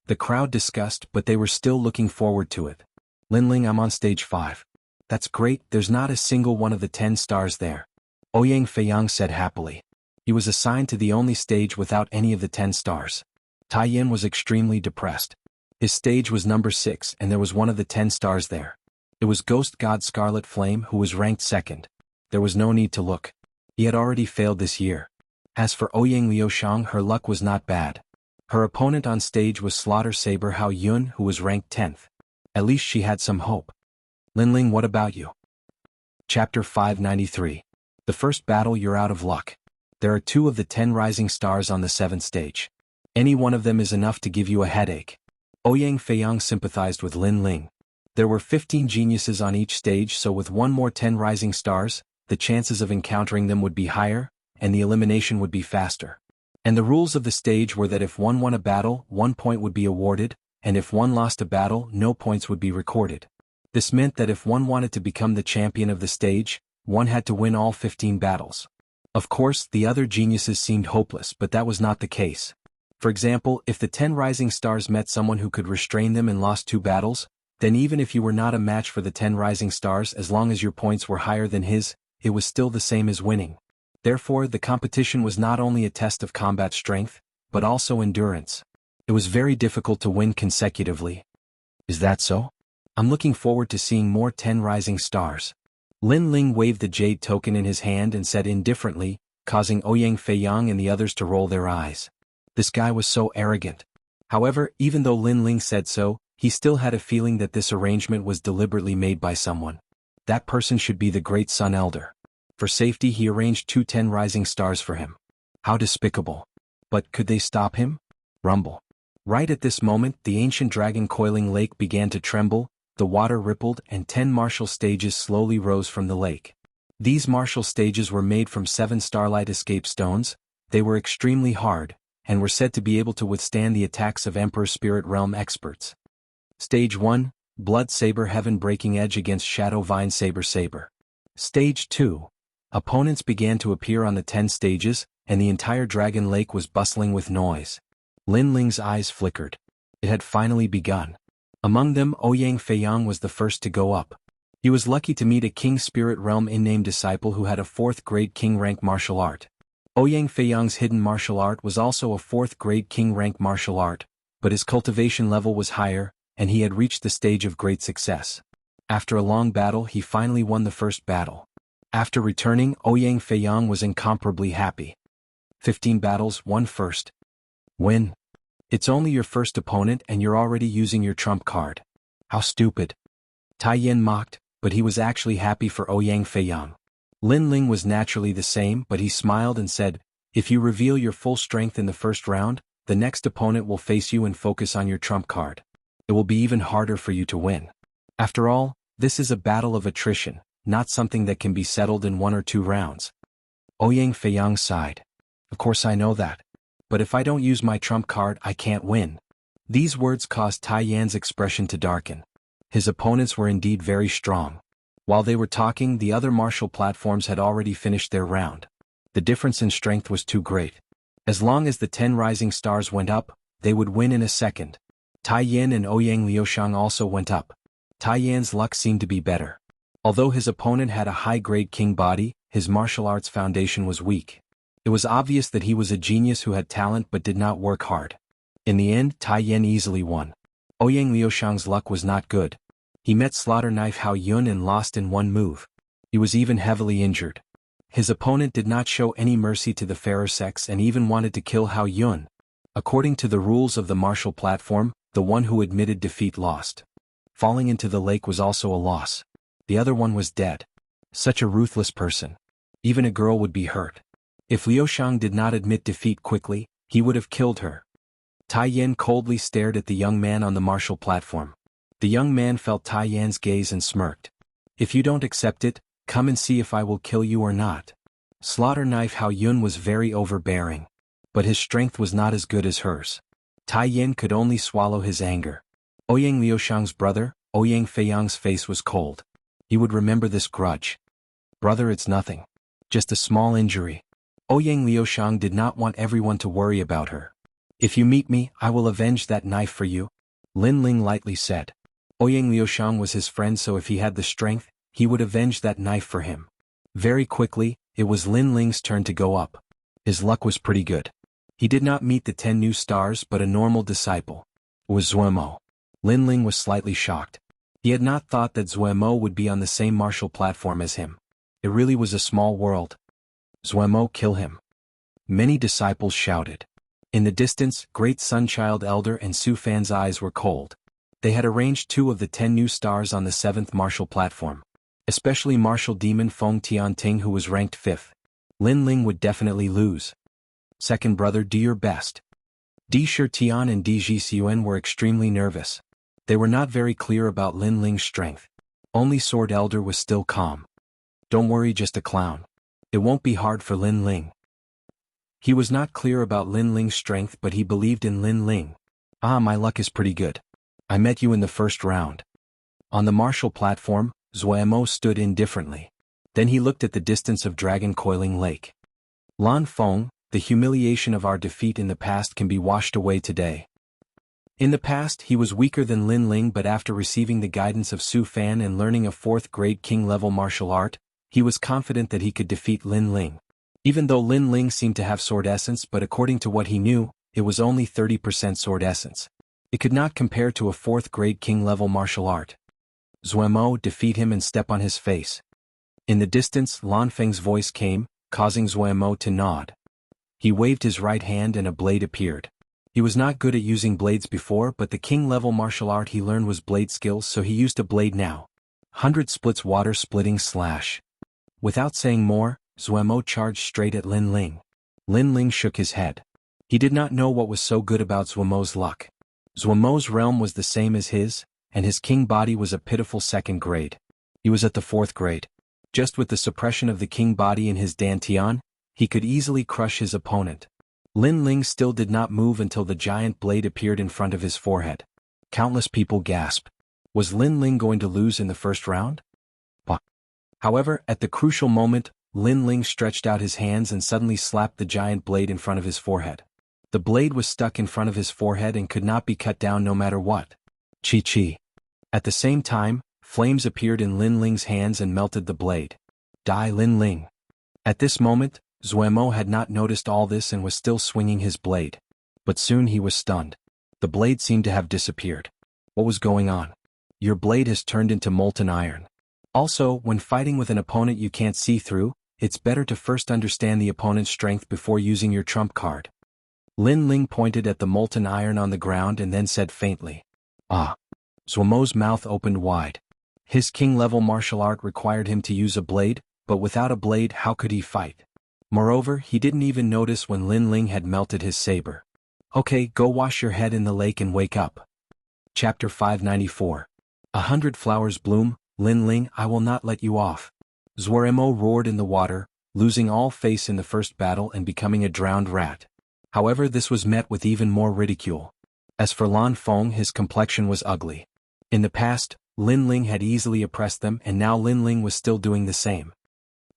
The crowd discussed, but they were still looking forward to it. Linling, I'm on stage 5. That's great, there's not a single one of the 10 stars there. Ouyang Feiyang said happily. He was assigned to the only stage without any of the 10 stars. Tai Yin was extremely depressed. His stage was number 6 and there was one of the 10 stars there. It was Ghost God Scarlet Flame who was ranked second. There was no need to look. He had already failed this year. As for Ouyang Liushang, her luck was not bad. Her opponent on stage was Slaughter Saber Hao Yun who was ranked 10th. At least she had some hope. Linling, what about you? Chapter 593. The first battle, you're out of luck. There are 2 of the 10 rising stars on the 7th stage. Any one of them is enough to give you a headache. Ouyang Feiyang sympathized with Linling. There were 15 geniuses on each stage, so with one more 10 rising stars, the chances of encountering them would be higher, and the elimination would be faster. And the rules of the stage were that if one won a battle, 1 point would be awarded, and if one lost a battle, no points would be recorded. This meant that if one wanted to become the champion of the stage, one had to win all 15 battles. Of course, the other geniuses seemed hopeless, but that was not the case. For example, if the 10 rising stars met someone who could restrain them and lost 2 battles, then even if you were not a match for the 10 rising stars, as long as your points were higher than his, it was still the same as winning. Therefore, the competition was not only a test of combat strength, but also endurance. It was very difficult to win consecutively. Is that so? I'm looking forward to seeing more 10 rising stars. Linling waved the jade token in his hand and said indifferently, causing Ouyang Feiyang and the others to roll their eyes. This guy was so arrogant. However, even though Linling said so, he still had a feeling that this arrangement was deliberately made by someone. That person should be the Great Sun Elder. For safety, he arranged 2 10 rising stars for him. How despicable. But could they stop him? Rumble. Right at this moment, the ancient dragon coiling lake began to tremble, the water rippled, and 10 martial stages slowly rose from the lake. These martial stages were made from 7 starlight escape stones. They were extremely hard, and were said to be able to withstand the attacks of Emperor Spirit Realm experts. Stage 1, Blood Saber Heaven Breaking Edge against Shadow Vine Saber. Stage 2. Opponents began to appear on the 10 stages, and the entire dragon lake was bustling with noise. Linling's eyes flickered. It had finally begun. Among them, Ouyang Feiyang was the first to go up. He was lucky to meet a King Spirit Realm in-name disciple who had a 4th grade King rank martial art. Ouyang Feiyang's hidden martial art was also a 4th grade King rank martial art, but his cultivation level was higher, and he had reached the stage of great success. After a long battle, he finally won the first battle. After returning, Ouyang Feiyang was incomparably happy. 15 battles, won first. Win. It's only your first opponent and you're already using your trump card. How stupid. Tai Yin mocked, but he was actually happy for Ouyang Feiyang. Linling was naturally the same, but he smiled and said, if you reveal your full strength in the first round, the next opponent will face you and focus on your trump card. It will be even harder for you to win. After all, this is a battle of attrition, not something that can be settled in 1 or 2 rounds. Ouyang Feiyang sighed. Of course I know that. But if I don't use my trump card, I can't win. These words caused Tai Yan's expression to darken. His opponents were indeed very strong. While they were talking, the other martial platforms had already finished their round. The difference in strength was too great. As long as the 10 rising stars went up, they would win in a second. Tai Yin and Ouyang Liushang also went up. Tai Yan's luck seemed to be better. Although his opponent had a high-grade king body, his martial arts foundation was weak. It was obvious that he was a genius who had talent but did not work hard. In the end, Tai Yin easily won. Ouyang Liushang's luck was not good. He met Slaughter Knife Hao Yun and lost in 1 move. He was even heavily injured. His opponent did not show any mercy to the fairer sex and even wanted to kill Hao Yun. According to the rules of the martial platform, the one who admitted defeat lost. Falling into the lake was also a loss. The other one was dead. Such a ruthless person. Even a girl would be hurt. If Liushang did not admit defeat quickly, he would have killed her. Tai Yin coldly stared at the young man on the martial platform. The young man felt Tai Yan's gaze and smirked. If you don't accept it, come and see if I will kill you or not. Slaughter Knife Hao Yun was very overbearing. But his strength was not as good as hers. Tai Yin could only swallow his anger. Ouyang Liuxiang's brother, Ouyang Feiyang's face was cold. He would remember this grudge. Brother, it's nothing. Just a small injury. Ouyang Liuxiang did not want everyone to worry about her. If you meet me, I will avenge that knife for you, Lin Ling lightly said. Ouyang Liuxiang was his friend, so if he had the strength, he would avenge that knife for him. Very quickly, it was Lin Ling's turn to go up. His luck was pretty good. He did not meet the 10 new stars but a normal disciple. It was Zuemo. Lin Ling was slightly shocked. He had not thought that Zuemo would be on the same martial platform as him. It really was a small world. Zuemo, kill him. Many disciples shouted. In the distance, Great Sunchild Elder and Su Fan's eyes were cold. They had arranged 2 of the 10 new stars on the 7th martial platform. Especially Martial Demon Feng Tianting, who was ranked 5th. Lin Ling would definitely lose. Second brother, do your best. Di Shitian and Di Jixuan were extremely nervous. They were not very clear about Lin Ling's strength. Only Sword Elder was still calm. Don't worry, just a clown. It won't be hard for Lin Ling. He was not clear about Lin Ling's strength, but he believed in Lin Ling. Ah, my luck is pretty good. I met you in the first round. On the martial platform, Zuemo stood indifferently. Then he looked at the distance of Dragon Coiling Lake. Lan Feng, the humiliation of our defeat in the past can be washed away today. In the past, he was weaker than Lin Ling, but after receiving the guidance of Su Fan and learning a 4th grade king-level martial art, he was confident that he could defeat Lin Ling. Even though Lin Ling seemed to have sword essence, but according to what he knew, it was only 30% sword essence. It could not compare to a 4th grade king-level martial art. Zuemo, defeat him and step on his face. In the distance, Lan Feng's voice came, causing Zuemo to nod. He waved his right hand and a blade appeared. He was not good at using blades before, but the king-level martial art he learned was blade skills, so he used a blade now. 100 splits water splitting slash. Without saying more, Zuemo charged straight at Lin Ling. Lin Ling shook his head. He did not know what was so good about Zuemo's luck. Zuemo's realm was the same as his, and his king body was a pitiful 2nd grade. He was at the 4th grade. Just with the suppression of the king body in his dantian, he could easily crush his opponent. Lin Ling still did not move until the giant blade appeared in front of his forehead. Countless people gasped. Was Lin Ling going to lose in the first round? However, at the crucial moment, Lin Ling stretched out his hands and suddenly slapped the giant blade in front of his forehead. The blade was stuck in front of his forehead and could not be cut down no matter what. Chi. At the same time, flames appeared in Lin Ling's hands and melted the blade. Die, Lin Ling. At this moment, Zuemo had not noticed all this and was still swinging his blade. But soon he was stunned. The blade seemed to have disappeared. What was going on? Your blade has turned into molten iron. Also, when fighting with an opponent you can't see through, it's better to first understand the opponent's strength before using your trump card. Lin Ling pointed at the molten iron on the ground and then said faintly, "Ah." Zuemo's mouth opened wide. His king-level martial art required him to use a blade, but without a blade how could he fight? Moreover, he didn't even notice when Lin Ling had melted his saber. Okay, go wash your head in the lake and wake up. Chapter 594. 100 flowers bloom, Lin Ling, I will not let you off. Zuemo roared in the water, losing all face in the first battle and becoming a drowned rat. However, this was met with even more ridicule. As for Lan Feng, his complexion was ugly. In the past, Lin Ling had easily oppressed them, and now Lin Ling was still doing the same.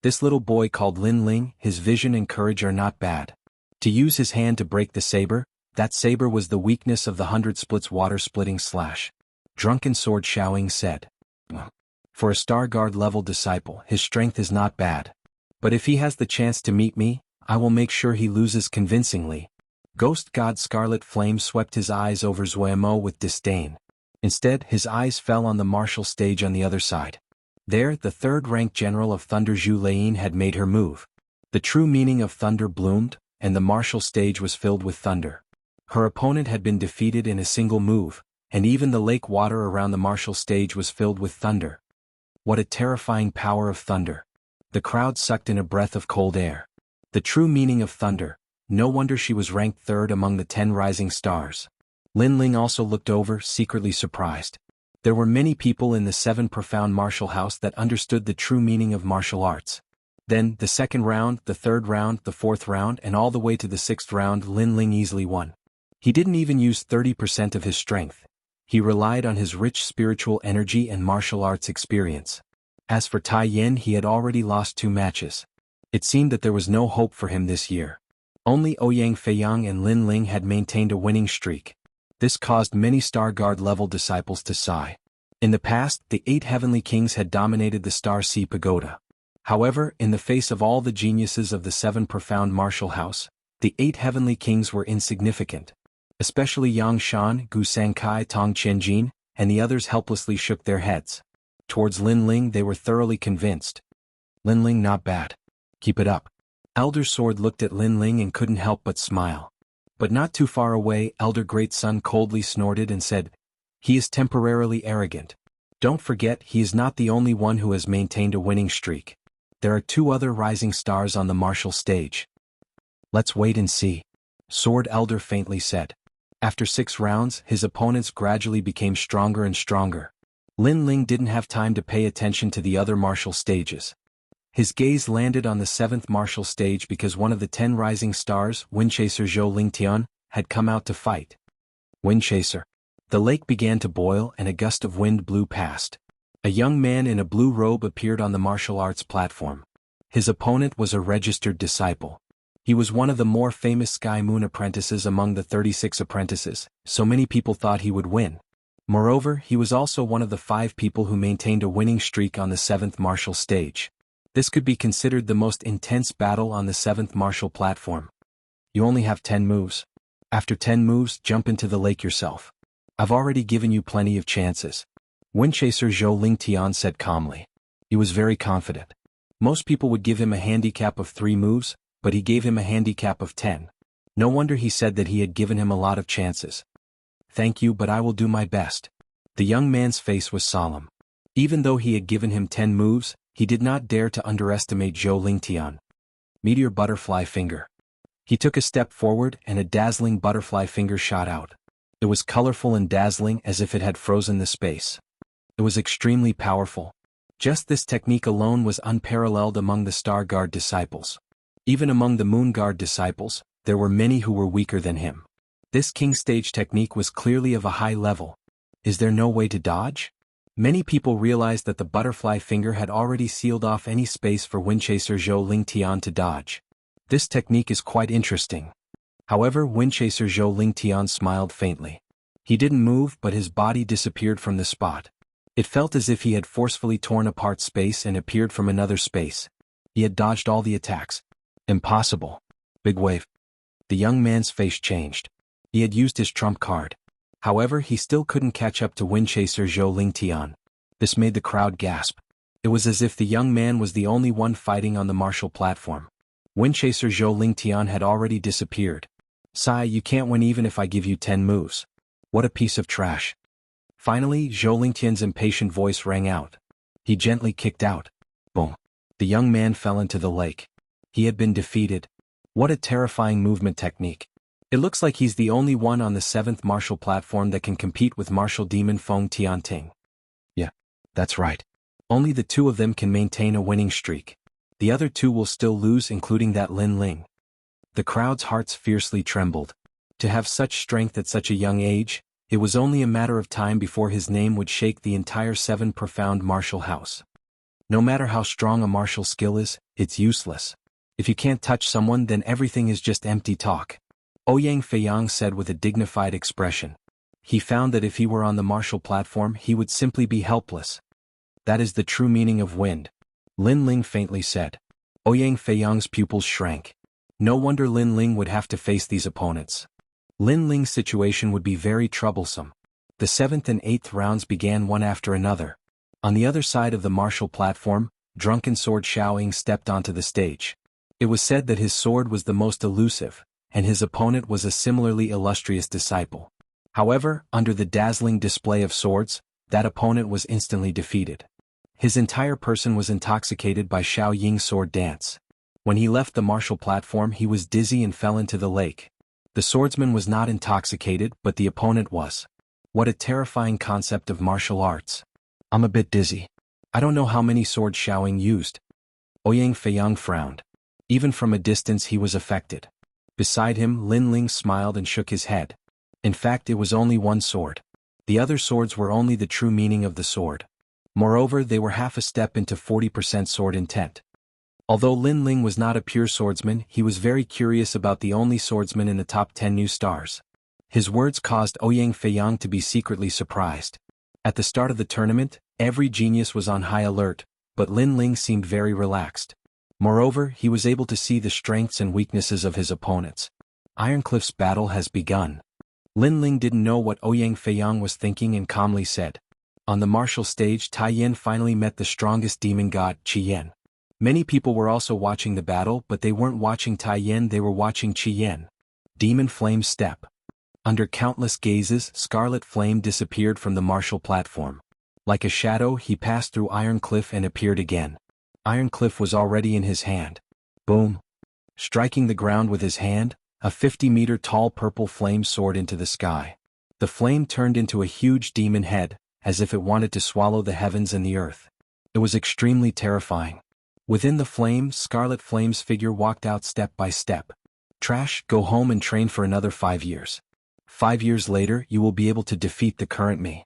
This little boy called Lin Ling, his vision and courage are not bad. To use his hand to break the saber, that saber was the weakness of the 100 splits water splitting slash. Drunken Sword Xiaoying said. For a Star Guard level disciple, his strength is not bad. But if he has the chance to meet me, I will make sure he loses convincingly. Ghost God Scarlet Flame swept his eyes over Zuemo with disdain. Instead, his eyes fell on the martial stage on the other side. There, the 3rd-ranked general of Thunder Zhu Leyin had made her move. The true meaning of thunder bloomed, and the martial stage was filled with thunder. Her opponent had been defeated in a single move, and even the lake water around the martial stage was filled with thunder. What a terrifying power of thunder. The crowd sucked in a breath of cold air. The true meaning of thunder. No wonder she was ranked 3rd among the 10 rising stars. Lin Ling also looked over, secretly surprised. There were many people in the 7 profound martial house that understood the true meaning of martial arts. Then, the 2nd round, the 3rd round, the 4th round, and all the way to the 6th round, Lin Ling easily won. He didn't even use 30% of his strength. He relied on his rich spiritual energy and martial arts experience. As for Tai Yin, he had already lost 2 matches. It seemed that there was no hope for him this year. Only Ouyang Feiyang and Lin Ling had maintained a winning streak. This caused many Star Guard-level disciples to sigh. In the past, the 8 heavenly kings had dominated the Star Sea Pagoda. However, in the face of all the geniuses of the 7 profound martial house, the 8 heavenly kings were insignificant. Especially Yang Shan, Gu Sankai, Tong Qianjin, and the others helplessly shook their heads. Towards Lin Ling they were thoroughly convinced. Lin Ling, not bad. Keep it up. Elder Sword looked at Lin Ling and couldn't help but smile. But not too far away, Elder Great Sun coldly snorted and said, "He is temporarily arrogant. Don't forget, he is not the only one who has maintained a winning streak. There are 2 other rising stars on the martial stage." "Let's wait and see," Sword Elder faintly said. After 6 rounds, his opponents gradually became stronger and stronger. Lin Ling didn't have time to pay attention to the other martial stages. His gaze landed on the 7th martial stage because one of the 10 rising stars, Windchaser Zhou Lingtian, had come out to fight. Windchaser. The lake began to boil and a gust of wind blew past. A young man in a blue robe appeared on the martial arts platform. His opponent was a registered disciple. He was one of the more famous Sky Moon apprentices among the 36 apprentices, so many people thought he would win. Moreover, he was also one of the 5 people who maintained a winning streak on the 7th martial stage. This could be considered the most intense battle on the 7th martial platform. You only have 10 moves. After 10 moves, jump into the lake yourself. I've already given you plenty of chances. Windchaser Zhou Lingtian said calmly. He was very confident. Most people would give him a handicap of 3 moves, but he gave him a handicap of 10. No wonder he said that he had given him a lot of chances. Thank you, but I will do my best. The young man's face was solemn. Even though he had given him 10 moves, he did not dare to underestimate Zhou Lingtian. Meteor Butterfly Finger. He took a step forward and a dazzling butterfly finger shot out. It was colorful and dazzling as if it had frozen the space. It was extremely powerful. Just this technique alone was unparalleled among the Star Guard disciples. Even among the Moon Guard disciples, there were many who were weaker than him. This King Stage technique was clearly of a high level. Is there no way to dodge? Many people realized that the butterfly finger had already sealed off any space for Windchaser Zhou Lingtian to dodge. This technique is quite interesting. However, Windchaser Zhou Lingtian smiled faintly. He didn't move, but his body disappeared from the spot. It felt as if he had forcefully torn apart space and appeared from another space. He had dodged all the attacks. Impossible. Big wave. The young man's face changed. He had used his trump card. However, he still couldn't catch up to Windchaser Zhou Lingtian. This made the crowd gasp. It was as if the young man was the only one fighting on the martial platform. Windchaser Zhou Lingtian had already disappeared. "Sai, you can't win even if I give you 10 moves. What a piece of trash." Finally, Zhou Lingtian's impatient voice rang out. He gently kicked out. Boom. The young man fell into the lake. He had been defeated. What a terrifying movement technique. It looks like he's the only one on the 7th martial platform that can compete with martial demon Feng Tianting. Yeah, that's right. Only the 2 of them can maintain a winning streak. The other 2 will still lose, including that Lin Ling. The crowd's hearts fiercely trembled. To have such strength at such a young age, it was only a matter of time before his name would shake the entire 7 profound martial house. No matter how strong a martial skill is, it's useless. If you can't touch someone, then everything is just empty talk. Ouyang Feiyang said with a dignified expression. He found that if he were on the martial platform, he would simply be helpless. That is the true meaning of wind. Lin Ling faintly said. Ouyang Feiyang's pupils shrank. No wonder Lin Ling would have to face these opponents. Lin Ling's situation would be very troublesome. The 7th and 8th rounds began one after another. On the other side of the martial platform, Drunken Sword Xiaoying stepped onto the stage. It was said that his sword was the most elusive, and his opponent was a similarly illustrious disciple. However, under the dazzling display of swords, that opponent was instantly defeated. His entire person was intoxicated by Xiao Ying's sword dance. When he left the martial platform, he was dizzy and fell into the lake. The swordsman was not intoxicated, but the opponent was. What a terrifying concept of martial arts. I'm a bit dizzy. I don't know how many swords Xiaoying used. Ouyang Feiyang frowned. Even from a distance he was affected. Beside him, Lin Ling smiled and shook his head. In fact, it was only one sword. The other swords were only the true meaning of the sword. Moreover, they were half a step into 40% sword intent. Although Lin Ling was not a pure swordsman, he was very curious about the only swordsman in the top 10 new stars. His words caused Ouyang Feiyang to be secretly surprised. At the start of the tournament, every genius was on high alert, but Lin Ling seemed very relaxed. Moreover, he was able to see the strengths and weaknesses of his opponents. Ironcliff's battle has begun. Lin Ling didn't know what Ouyang Feiyang was thinking and calmly said. On the martial stage, Tai Yan finally met the strongest demon god, Qi Yan. Many people were also watching the battle, but they weren't watching Tai Yan, they were watching Qi Yan. Demon Flame Step. Under countless gazes, Scarlet Flame disappeared from the martial platform. Like a shadow, he passed through Iron Cliff and appeared again. Iron Cliff was already in his hand. Boom! Striking the ground with his hand, a 50-meter-tall purple flame soared into the sky. The flame turned into a huge demon head, as if it wanted to swallow the heavens and the earth. It was extremely terrifying. Within the flame, Scarlet Flame's figure walked out step by step. Trash, go home and train for another 5 years. 5 years later, you will be able to defeat the current me.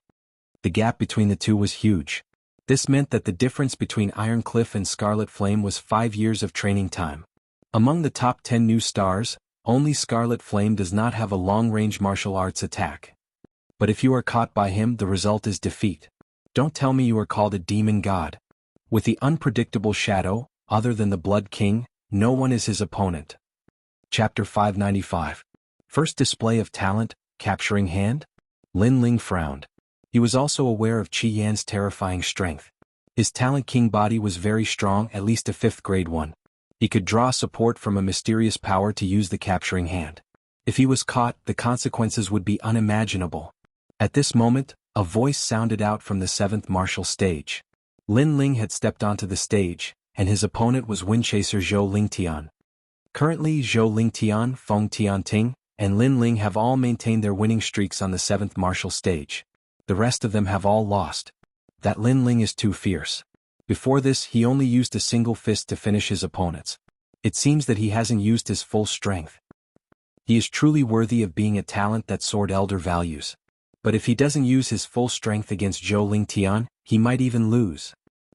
The gap between the two was huge. This meant that the difference between Iron Cliff and Scarlet Flame was 5 years of training time. Among the top 10 new stars, only Scarlet Flame does not have a long-range martial arts attack. But if you are caught by him, the result is defeat. Don't tell me you are called a demon god. With the unpredictable shadow, other than the Blood King, no one is his opponent. Chapter 595. First display of talent, capturing hand? Lin Ling frowned. He was also aware of Qi Yan's terrifying strength. His Talent King body was very strong, at least a 5th grade one. He could draw support from a mysterious power to use the capturing hand. If he was caught, the consequences would be unimaginable. At this moment, a voice sounded out from the 7th martial stage. Lin Ling had stepped onto the stage, and his opponent was Windchaser Zhou Lingtian. Currently, Zhou Lingtian, Feng Tianting, and Lin Ling have all maintained their winning streaks on the 7th martial stage. The rest of them have all lost. That Lin Ling is too fierce. Before this, he only used a single fist to finish his opponents. It seems that he hasn't used his full strength. He is truly worthy of being a talent that Sword Elder values. But if he doesn't use his full strength against Zhou Lingtian, he might even lose.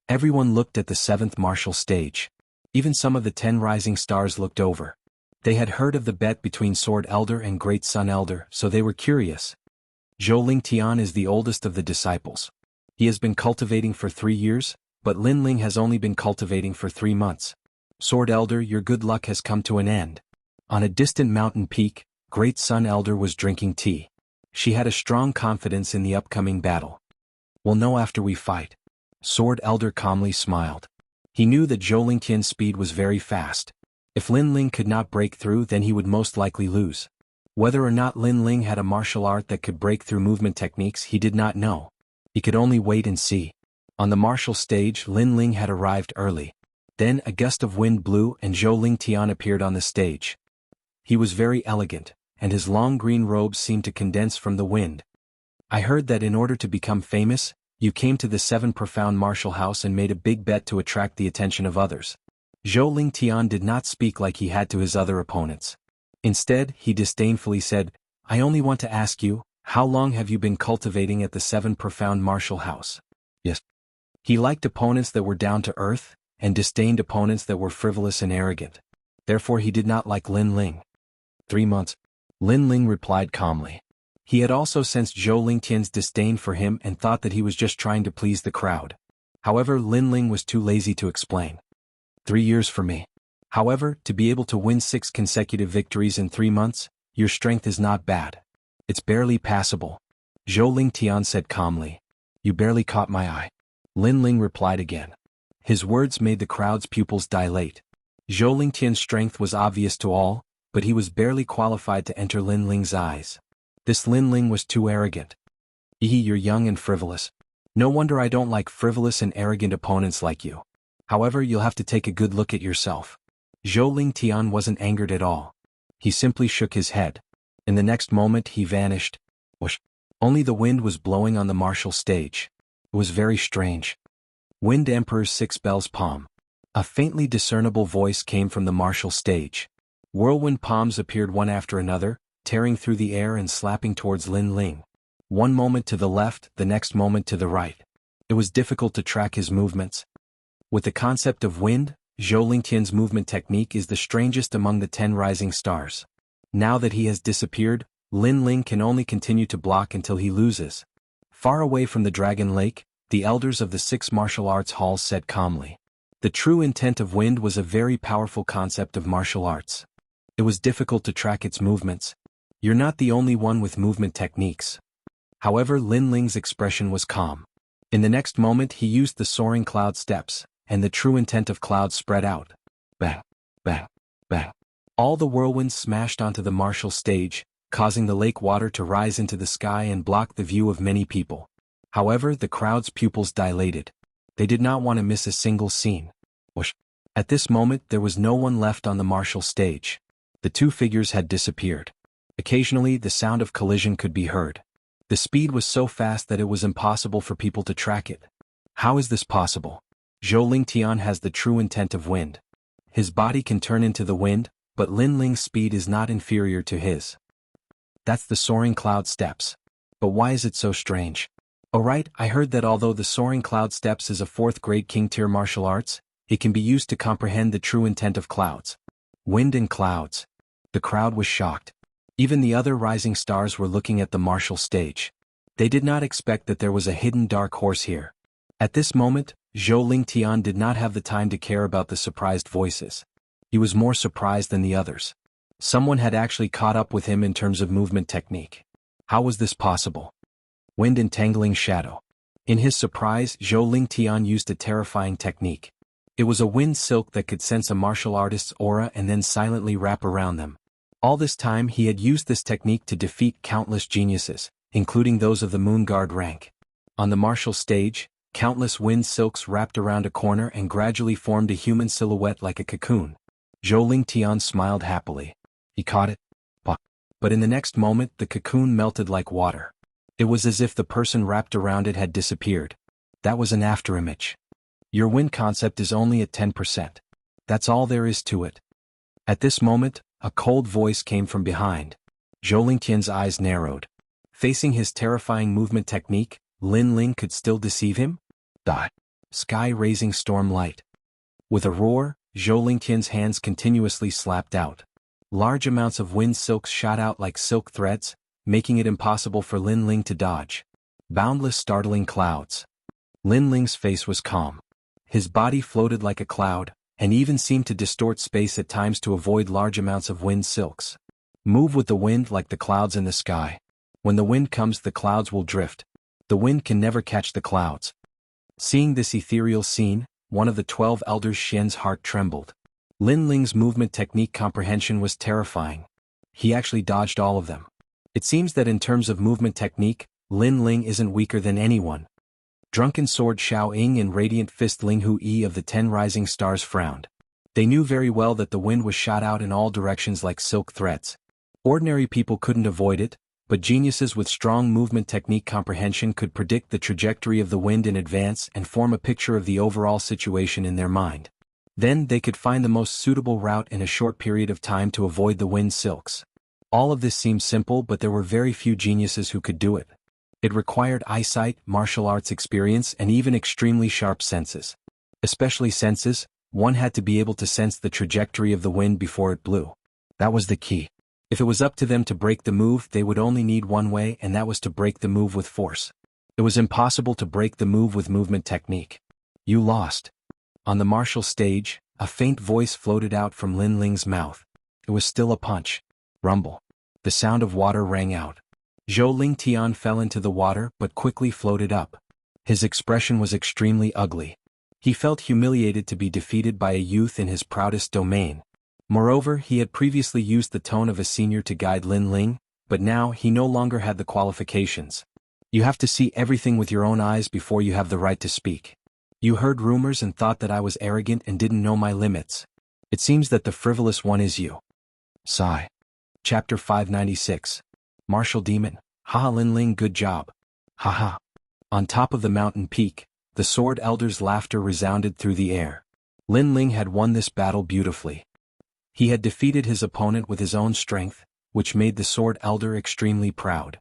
Everyone looked at the 7th martial stage. Even some of the 10 rising stars looked over. They had heard of the bet between Sword Elder and Great Sun Elder, so they were curious. Zhou Lingtian is the oldest of the disciples. He has been cultivating for 3 years, but Lin Ling has only been cultivating for 3 months. Sword Elder, your good luck has come to an end. On a distant mountain peak, Great Sun Elder was drinking tea. She had a strong confidence in the upcoming battle. We'll know after we fight. Sword Elder calmly smiled. He knew that Zhou Lingtian's speed was very fast. If Lin Ling could not break through, then he would most likely lose. Whether or not Lin Ling had a martial art that could break through movement techniques, he did not know. He could only wait and see. On the martial stage, Lin Ling had arrived early. Then a gust of wind blew and Zhou Lingtian appeared on the stage. He was very elegant, and his long green robes seemed to condense from the wind. I heard that in order to become famous, you came to the 7 profound martial house and made a big bet to attract the attention of others. Zhou Lingtian did not speak like he had to his other opponents. Instead, he disdainfully said, I only want to ask you, how long have you been cultivating at the 7 profound martial house? Yes. He liked opponents that were down to earth, and disdained opponents that were frivolous and arrogant. Therefore he did not like Lin Ling. 3 months. Lin Ling replied calmly. He had also sensed Zhou Lingtian's disdain for him and thought that he was just trying to please the crowd. However, Lin Ling was too lazy to explain. 3 years for me. However, to be able to win 6 consecutive victories in 3 months, your strength is not bad. It's barely passable. Zhou Lingtian said calmly. You barely caught my eye. Lin Ling replied again. His words made the crowd's pupils dilate. Zhou Lingtian's strength was obvious to all, but he was barely qualified to enter Lin Ling's eyes. This Lin Ling was too arrogant. You're young and frivolous. No wonder I don't like frivolous and arrogant opponents like you. However, you'll have to take a good look at yourself. Zhou Lingtian wasn't angered at all. He simply shook his head. In the next moment he vanished. Whoosh. Only the wind was blowing on the martial stage. It was very strange. Wind Emperor's 6 bells palm. A faintly discernible voice came from the martial stage. Whirlwind palms appeared one after another, tearing through the air and slapping towards Lin Ling. One moment to the left, the next moment to the right. It was difficult to track his movements. With the concept of wind, Zhou Lingtian's movement technique is the strangest among the 10 rising stars. Now that he has disappeared, Lin Ling can only continue to block until he loses. Far away from the Dragon Lake, the elders of the 6 martial arts halls said calmly. The true intent of wind was a very powerful concept of martial arts. It was difficult to track its movements. You're not the only one with movement techniques. However, Lin Ling's expression was calm. In the next moment he used the soaring cloud steps, and the true intent of clouds spread out. Bang, bang, bang. All the whirlwinds smashed onto the martial stage, causing the lake water to rise into the sky and block the view of many people. However, the crowd's pupils dilated. They did not want to miss a single scene. Whoosh. At this moment there was no one left on the martial stage. The 2 figures had disappeared. Occasionally the sound of collision could be heard. The speed was so fast that it was impossible for people to track it. How is this possible? Zhou Lingtian has the true intent of wind. His body can turn into the wind, but Lin Ling's speed is not inferior to his. That's the soaring cloud steps. But why is it so strange? Alright, I heard that although the soaring cloud steps is a 4th grade king tier martial arts, it can be used to comprehend the true intent of clouds. Wind and clouds. The crowd was shocked. Even the other rising stars were looking at the martial stage. They did not expect that there was a hidden dark horse here. At this moment, Zhou Lingtian did not have the time to care about the surprised voices. He was more surprised than the others. Someone had actually caught up with him in terms of movement technique. How was this possible? Wind entangling shadow. In his surprise, Zhou Lingtian used a terrifying technique. It was a wind silk that could sense a martial artist's aura and then silently wrap around them. All this time he had used this technique to defeat countless geniuses, including those of the Moon Guard rank. On the martial stage, countless wind silks wrapped around a corner and gradually formed a human silhouette like a cocoon. Zhou Lingtian smiled happily. He caught it. But in the next moment the cocoon melted like water. It was as if the person wrapped around it had disappeared. That was an afterimage. Your wind concept is only at 10%. That's all there is to it. At this moment, a cold voice came from behind. Zhou Lingtian's eyes narrowed. Facing his terrifying movement technique, Lin Ling could still deceive him? Die. Sky-raising storm light. With a roar, Zhou Lingtian's hands continuously slapped out. Large amounts of wind silks shot out like silk threads, making it impossible for Lin Ling to dodge. Boundless startling clouds. Lin Ling's face was calm. His body floated like a cloud, and even seemed to distort space at times to avoid large amounts of wind silks. Move with the wind like the clouds in the sky. When the wind comes, the clouds will drift. The wind can never catch the clouds. Seeing this ethereal scene, one of the 12 elders Xian's heart trembled. Lin Ling's movement technique comprehension was terrifying. He actually dodged all of them. It seems that in terms of movement technique, Lin Ling isn't weaker than anyone. Drunken Sword Xiao Ying and Radiant Fist Ling Hu Yi of the 10 Rising Stars frowned. They knew very well that the wind was shot out in all directions like silk threads. Ordinary people couldn't avoid it, but geniuses with strong movement technique comprehension could predict the trajectory of the wind in advance and form a picture of the overall situation in their mind. Then they could find the most suitable route in a short period of time to avoid the wind silks. All of this seemed simple, but there were very few geniuses who could do it. It required eyesight, martial arts experience, and even extremely sharp senses. Especially senses, one had to be able to sense the trajectory of the wind before it blew. That was the key. If it was up to them to break the move, they would only need one way, and that was to break the move with force. It was impossible to break the move with movement technique. You lost. On the martial stage, a faint voice floated out from Lin Ling's mouth. It was still a punch. Rumble. The sound of water rang out. Zhou Lingtian fell into the water but quickly floated up. His expression was extremely ugly. He felt humiliated to be defeated by a youth in his proudest domain. Moreover, he had previously used the tone of a senior to guide Lin Ling, but now he no longer had the qualifications. You have to see everything with your own eyes before you have the right to speak. You heard rumors and thought that I was arrogant and didn't know my limits. It seems that the frivolous one is you. Sigh. Chapter 596. Martial Demon. Haha Lin Ling, good job. Haha. On top of the mountain peak, the Sword Elder's laughter resounded through the air. Lin Ling had won this battle beautifully. He had defeated his opponent with his own strength, which made the Sword Elder extremely proud.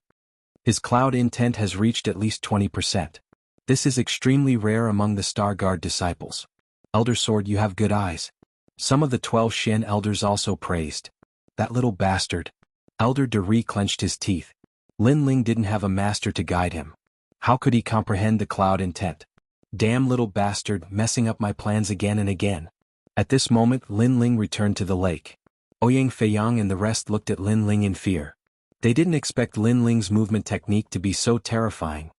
His cloud intent has reached at least 20%. This is extremely rare among the Star Guard disciples. Elder Sword, you have good eyes. Some of the 12 Xian elders also praised. That little bastard. Elder De clenched his teeth. Lin Ling didn't have a master to guide him. How could he comprehend the cloud intent? Damn little bastard, messing up my plans again and again. At this moment Lin Ling returned to the lake. Ouyang Feiyang and the rest looked at Lin Ling in fear. They didn't expect Lin Ling's movement technique to be so terrifying.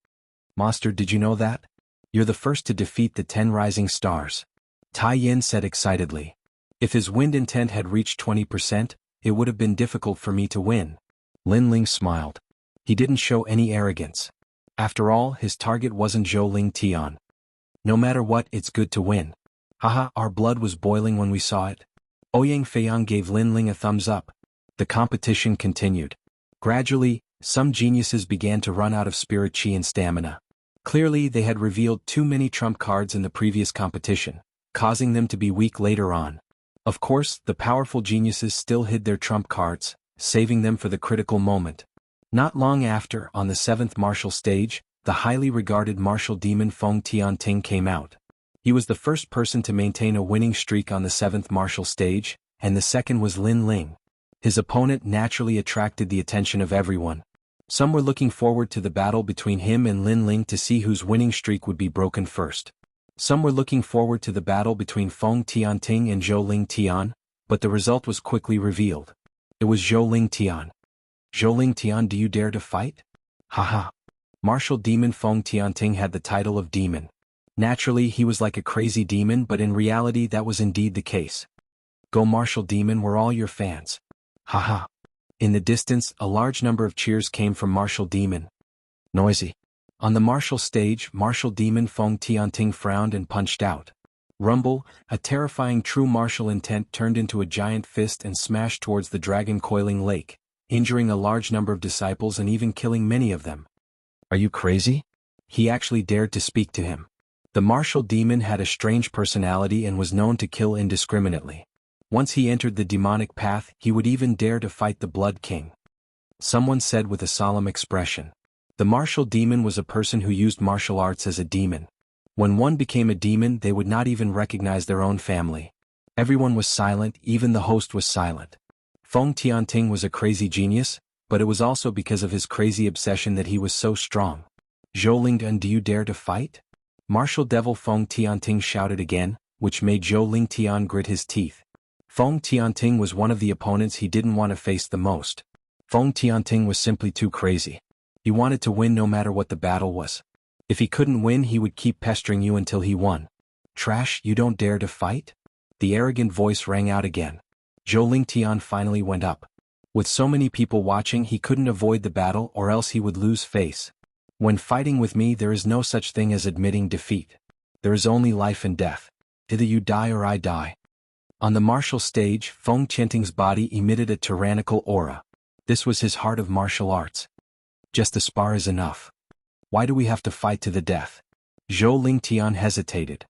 Master, did you know that? You're the first to defeat the 10 rising stars. Tai Yin said excitedly. If his wind intent had reached 20%, it would have been difficult for me to win. Lin Ling smiled. He didn't show any arrogance. After all, his target wasn't Zhou Ling Tian. No matter what, it's good to win. Haha, our blood was boiling when we saw it. Ouyang Feiyang gave Lin Ling a thumbs up. The competition continued. Gradually, some geniuses began to run out of spirit chi and stamina. Clearly, they had revealed too many trump cards in the previous competition, causing them to be weak later on. Of course, the powerful geniuses still hid their trump cards, saving them for the critical moment. Not long after, on the 7th martial stage, the highly regarded martial demon Feng Tianting came out. He was the first person to maintain a winning streak on the 7th martial stage, and the second was Lin Ling. His opponent naturally attracted the attention of everyone. Some were looking forward to the battle between him and Lin Ling to see whose winning streak would be broken first. Some were looking forward to the battle between Feng Tianting and Zhou Ling Tian, but the result was quickly revealed. It was Zhou Ling Tian. Zhou Ling Tian, do you dare to fight? Haha. Martial demon Feng Tianting had the title of demon. Naturally, he was like a crazy demon, but in reality that was indeed the case. Go martial demon, we're all your fans. Haha. In the distance, a large number of cheers came from martial demon. Noisy. On the martial stage, martial demon Feng Tianting frowned and punched out. Rumble, a terrifying true martial intent turned into a giant fist and smashed towards the dragon coiling lake, injuring a large number of disciples and even killing many of them. Are you crazy? He actually dared to speak to him. The martial demon had a strange personality and was known to kill indiscriminately. Once he entered the demonic path, he would even dare to fight the Blood King. Someone said with a solemn expression. The martial demon was a person who used martial arts as a demon. When one became a demon, they would not even recognize their own family. Everyone was silent, even the host was silent. Feng Tianting was a crazy genius, but it was also because of his crazy obsession that he was so strong. Zhou Lingtian, do you dare to fight? Martial devil Feng Tianting shouted again, which made Zhou Lingtian grit his teeth. Feng Tianting was one of the opponents he didn't want to face the most. Feng Tianting was simply too crazy. He wanted to win no matter what the battle was. If he couldn't win, he would keep pestering you until he won. Trash, you don't dare to fight? The arrogant voice rang out again. Zhou Lingtian finally went up. With so many people watching, he couldn't avoid the battle or else he would lose face. When fighting with me, there is no such thing as admitting defeat. There is only life and death. Either you die or I die. On the martial stage, Feng Tianting's body emitted a tyrannical aura. This was his heart of martial arts. Just a spar is enough. Why do we have to fight to the death? Zhou Lingtian hesitated.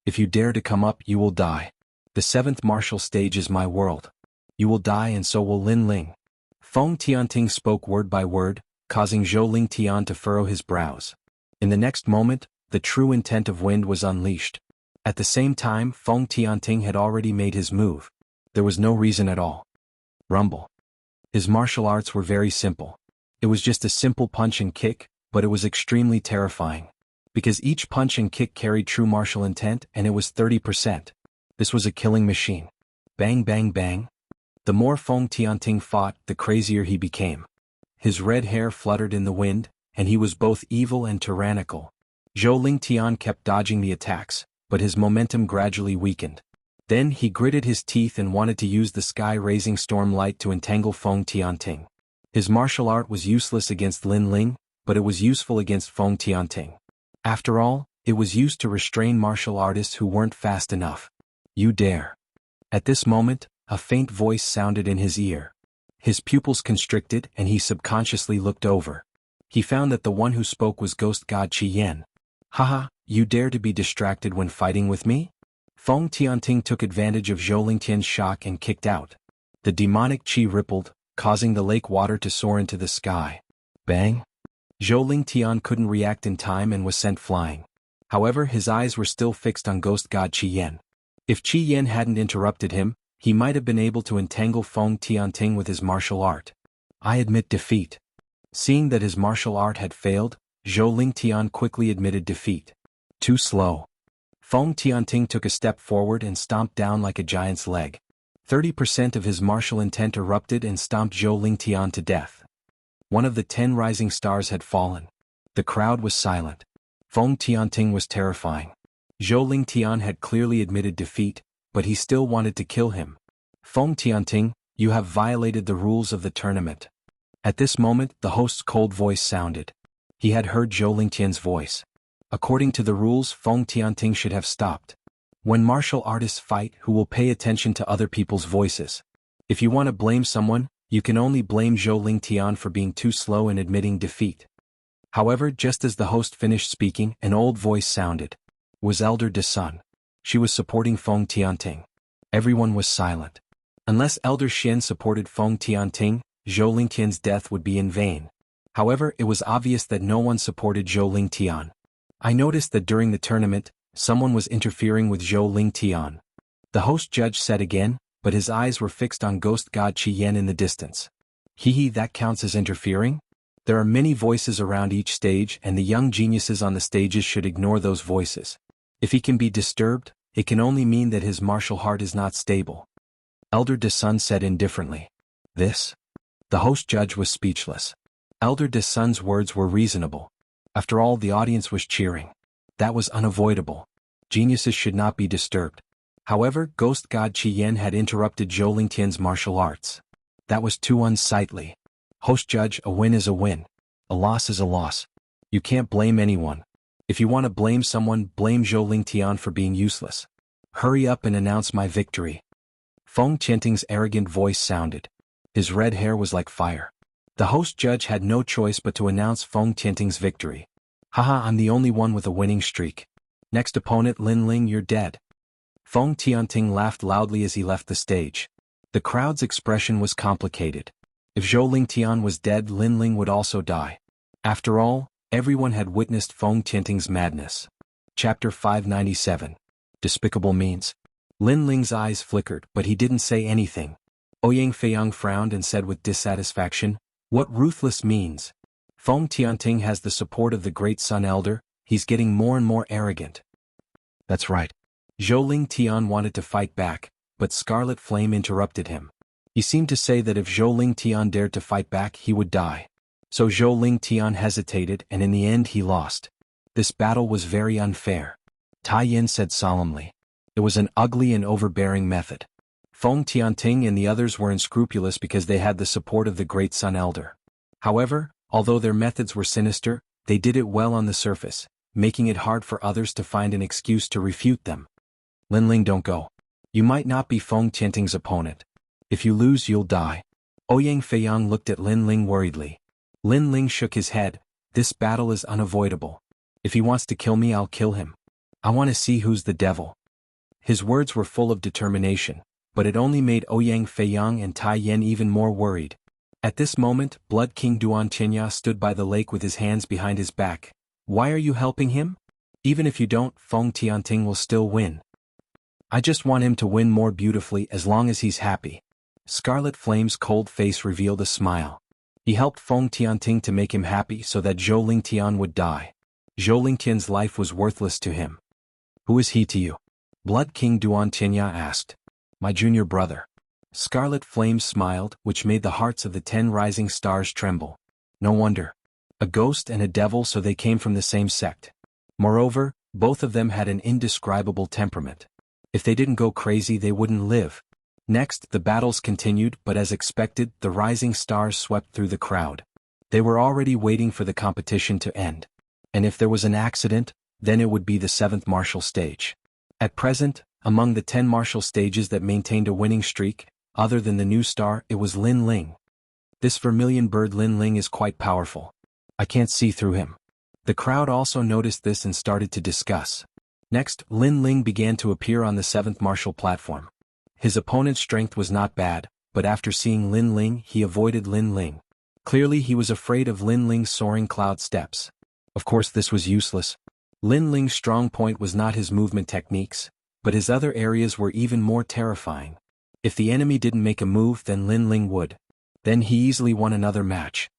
If you dare to come up, you will die. The 7th martial stage is my world. You will die and so will Lin Ling. Feng Tianting spoke word by word, causing Zhou Lingtian to furrow his brows. In the next moment, the true intent of wind was unleashed. At the same time, Feng Tianting had already made his move. There was no reason at all. Rumble. His martial arts were very simple. It was just a simple punch and kick, but it was extremely terrifying. Because each punch and kick carried true martial intent and it was 30%. This was a killing machine. Bang bang bang. The more Feng Tianting fought, the crazier he became. His red hair fluttered in the wind, and he was both evil and tyrannical. Zhou Lingtian kept dodging the attacks, but his momentum gradually weakened. Then he gritted his teeth and wanted to use the sky-raising storm light to entangle Feng Tianting. His martial art was useless against Lin Ling, but it was useful against Feng Tianting. After all, it was used to restrain martial artists who weren't fast enough. You dare. At this moment, a faint voice sounded in his ear. His pupils constricted and he subconsciously looked over. He found that the one who spoke was Ghost God Qi Yan. Haha, you dare to be distracted when fighting with me? Feng Tianting took advantage of Zhou Lingtian's shock and kicked out. The demonic qi rippled, causing the lake water to soar into the sky. Bang! Zhou Lingtian couldn't react in time and was sent flying. However, his eyes were still fixed on ghost god Qi Yan. If Qi Yan hadn't interrupted him, he might have been able to entangle Feng Tianting with his martial art. I admit defeat. Seeing that his martial art had failed, Zhou Lingtian quickly admitted defeat. Too slow. Feng Tianting took a step forward and stomped down like a giant's leg. 30% of his martial intent erupted and stomped Zhou Lingtian to death. One of the 10 rising stars had fallen. The crowd was silent. Feng Tianting was terrifying. Zhou Lingtian had clearly admitted defeat, but he still wanted to kill him. Feng Tianting, you have violated the rules of the tournament. At this moment, the host's cold voice sounded. He had heard Zhou Lingtian's voice. According to the rules, Feng Tianting should have stopped. When martial artists fight, who will pay attention to other people's voices? If you want to blame someone, you can only blame Zhou Lingtian for being too slow in admitting defeat. However, just as the host finished speaking, an old voice sounded. It was Elder De Sun. She was supporting Feng Tianting. Everyone was silent. Unless Elder Xian supported Feng Tianting, Zhou Lingtian's death would be in vain. However, it was obvious that no one supported Zhou Lingtian. I noticed that during the tournament, someone was interfering with Zhou Lingtian. The host judge said again, but his eyes were fixed on ghost god Qi Yan in the distance. That counts as interfering? There are many voices around each stage and the young geniuses on the stages should ignore those voices. If he can be disturbed, it can only mean that his martial heart is not stable. Elder De Sun said indifferently. This? The host judge was speechless. Elder De Sun's words were reasonable. After all, the audience was cheering. That was unavoidable. Geniuses should not be disturbed. However, ghost god Qi Yan had interrupted Zhou Lingtian's martial arts. That was too unsightly. Host judge, a win is a win. A loss is a loss. You can't blame anyone. If you want to blame someone, blame Zhou Lingtian for being useless. Hurry up and announce my victory. Feng Tianting's arrogant voice sounded. His red hair was like fire. The host judge had no choice but to announce Feng Tianting's victory. Haha, I'm the only one with a winning streak. Next opponent, Lin Ling, you're dead. Feng Tianting laughed loudly as he left the stage. The crowd's expression was complicated. If Zhou Lingtian was dead, Lin Ling would also die. After all, everyone had witnessed Feng Tianting's madness. Chapter 597. Despicable means. Lin Ling's eyes flickered, but he didn't say anything. Ouyang Feiyang frowned and said with dissatisfaction, what ruthless means? Feng Tianting has the support of the Great Sun Elder, he's getting more and more arrogant. That's right. Zhou Lingtian wanted to fight back, but Scarlet Flame interrupted him. He seemed to say that if Zhou Lingtian dared to fight back, he would die. So Zhou Lingtian hesitated and in the end he lost. This battle was very unfair. Tai Yin said solemnly. It was an ugly and overbearing method. Feng Tianting and the others were unscrupulous because they had the support of the Great Sun Elder. However, although their methods were sinister, they did it well on the surface, making it hard for others to find an excuse to refute them. Lin Ling, don't go. You might not be Feng Tianting's opponent. If you lose, you'll die. Ouyang Feiyang looked at Lin Ling worriedly. Lin Ling shook his head. This battle is unavoidable. If he wants to kill me, I'll kill him. I want to see who's the devil. His words were full of determination, but it only made Ouyang Feiyang and Tai Yin even more worried. At this moment, Blood King Duan Qianya stood by the lake with his hands behind his back. Why are you helping him? Even if you don't, Feng Tianting will still win. I just want him to win more beautifully as long as he's happy. Scarlet Flame's cold face revealed a smile. He helped Feng Tianting to make him happy so that Zhou Lingtian would die. Zhou Lingtian's life was worthless to him. Who is he to you? Blood King Duan Qianya asked. My junior brother. Scarlet Flame smiled, which made the hearts of the 10 rising stars tremble. No wonder. A ghost and a devil, so they came from the same sect. Moreover, both of them had an indescribable temperament. If they didn't go crazy, they wouldn't live. Next, the battles continued, but as expected, the rising stars swept through the crowd. They were already waiting for the competition to end. And if there was an accident, then it would be the 7th martial stage. At present, among the 10 martial stages that maintained a winning streak, other than the new star, it was Lin Ling. This vermilion bird Lin Ling is quite powerful. I can't see through him. The crowd also noticed this and started to discuss. Next, Lin Ling began to appear on the 7th martial platform. His opponent's strength was not bad, but after seeing Lin Ling, he avoided Lin Ling. Clearly he was afraid of Lin Ling's soaring cloud steps. Of course this was useless. Lin Ling's strong point was not his movement techniques, but his other areas were even more terrifying. If the enemy didn't make a move, then Lin Ling would. Then he easily won another match.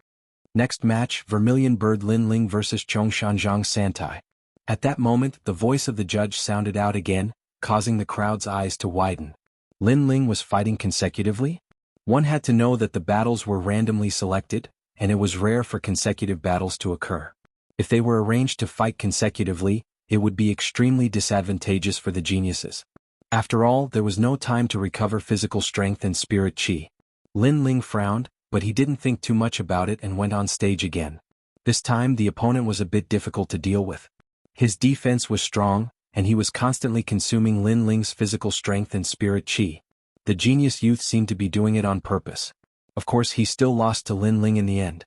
Next match, Vermilion Bird Lin Ling vs Chongshanjiang Santai. At that moment, the voice of the judge sounded out again, causing the crowd's eyes to widen. Lin Ling was fighting consecutively? One had to know that the battles were randomly selected, and it was rare for consecutive battles to occur. If they were arranged to fight consecutively, it would be extremely disadvantageous for the geniuses. After all, there was no time to recover physical strength and spirit chi. Lin Ling frowned, but he didn't think too much about it and went on stage again. This time the opponent was a bit difficult to deal with. His defense was strong, and he was constantly consuming Lin Ling's physical strength and spirit chi. The genius youth seemed to be doing it on purpose. Of course he still lost to Lin Ling in the end.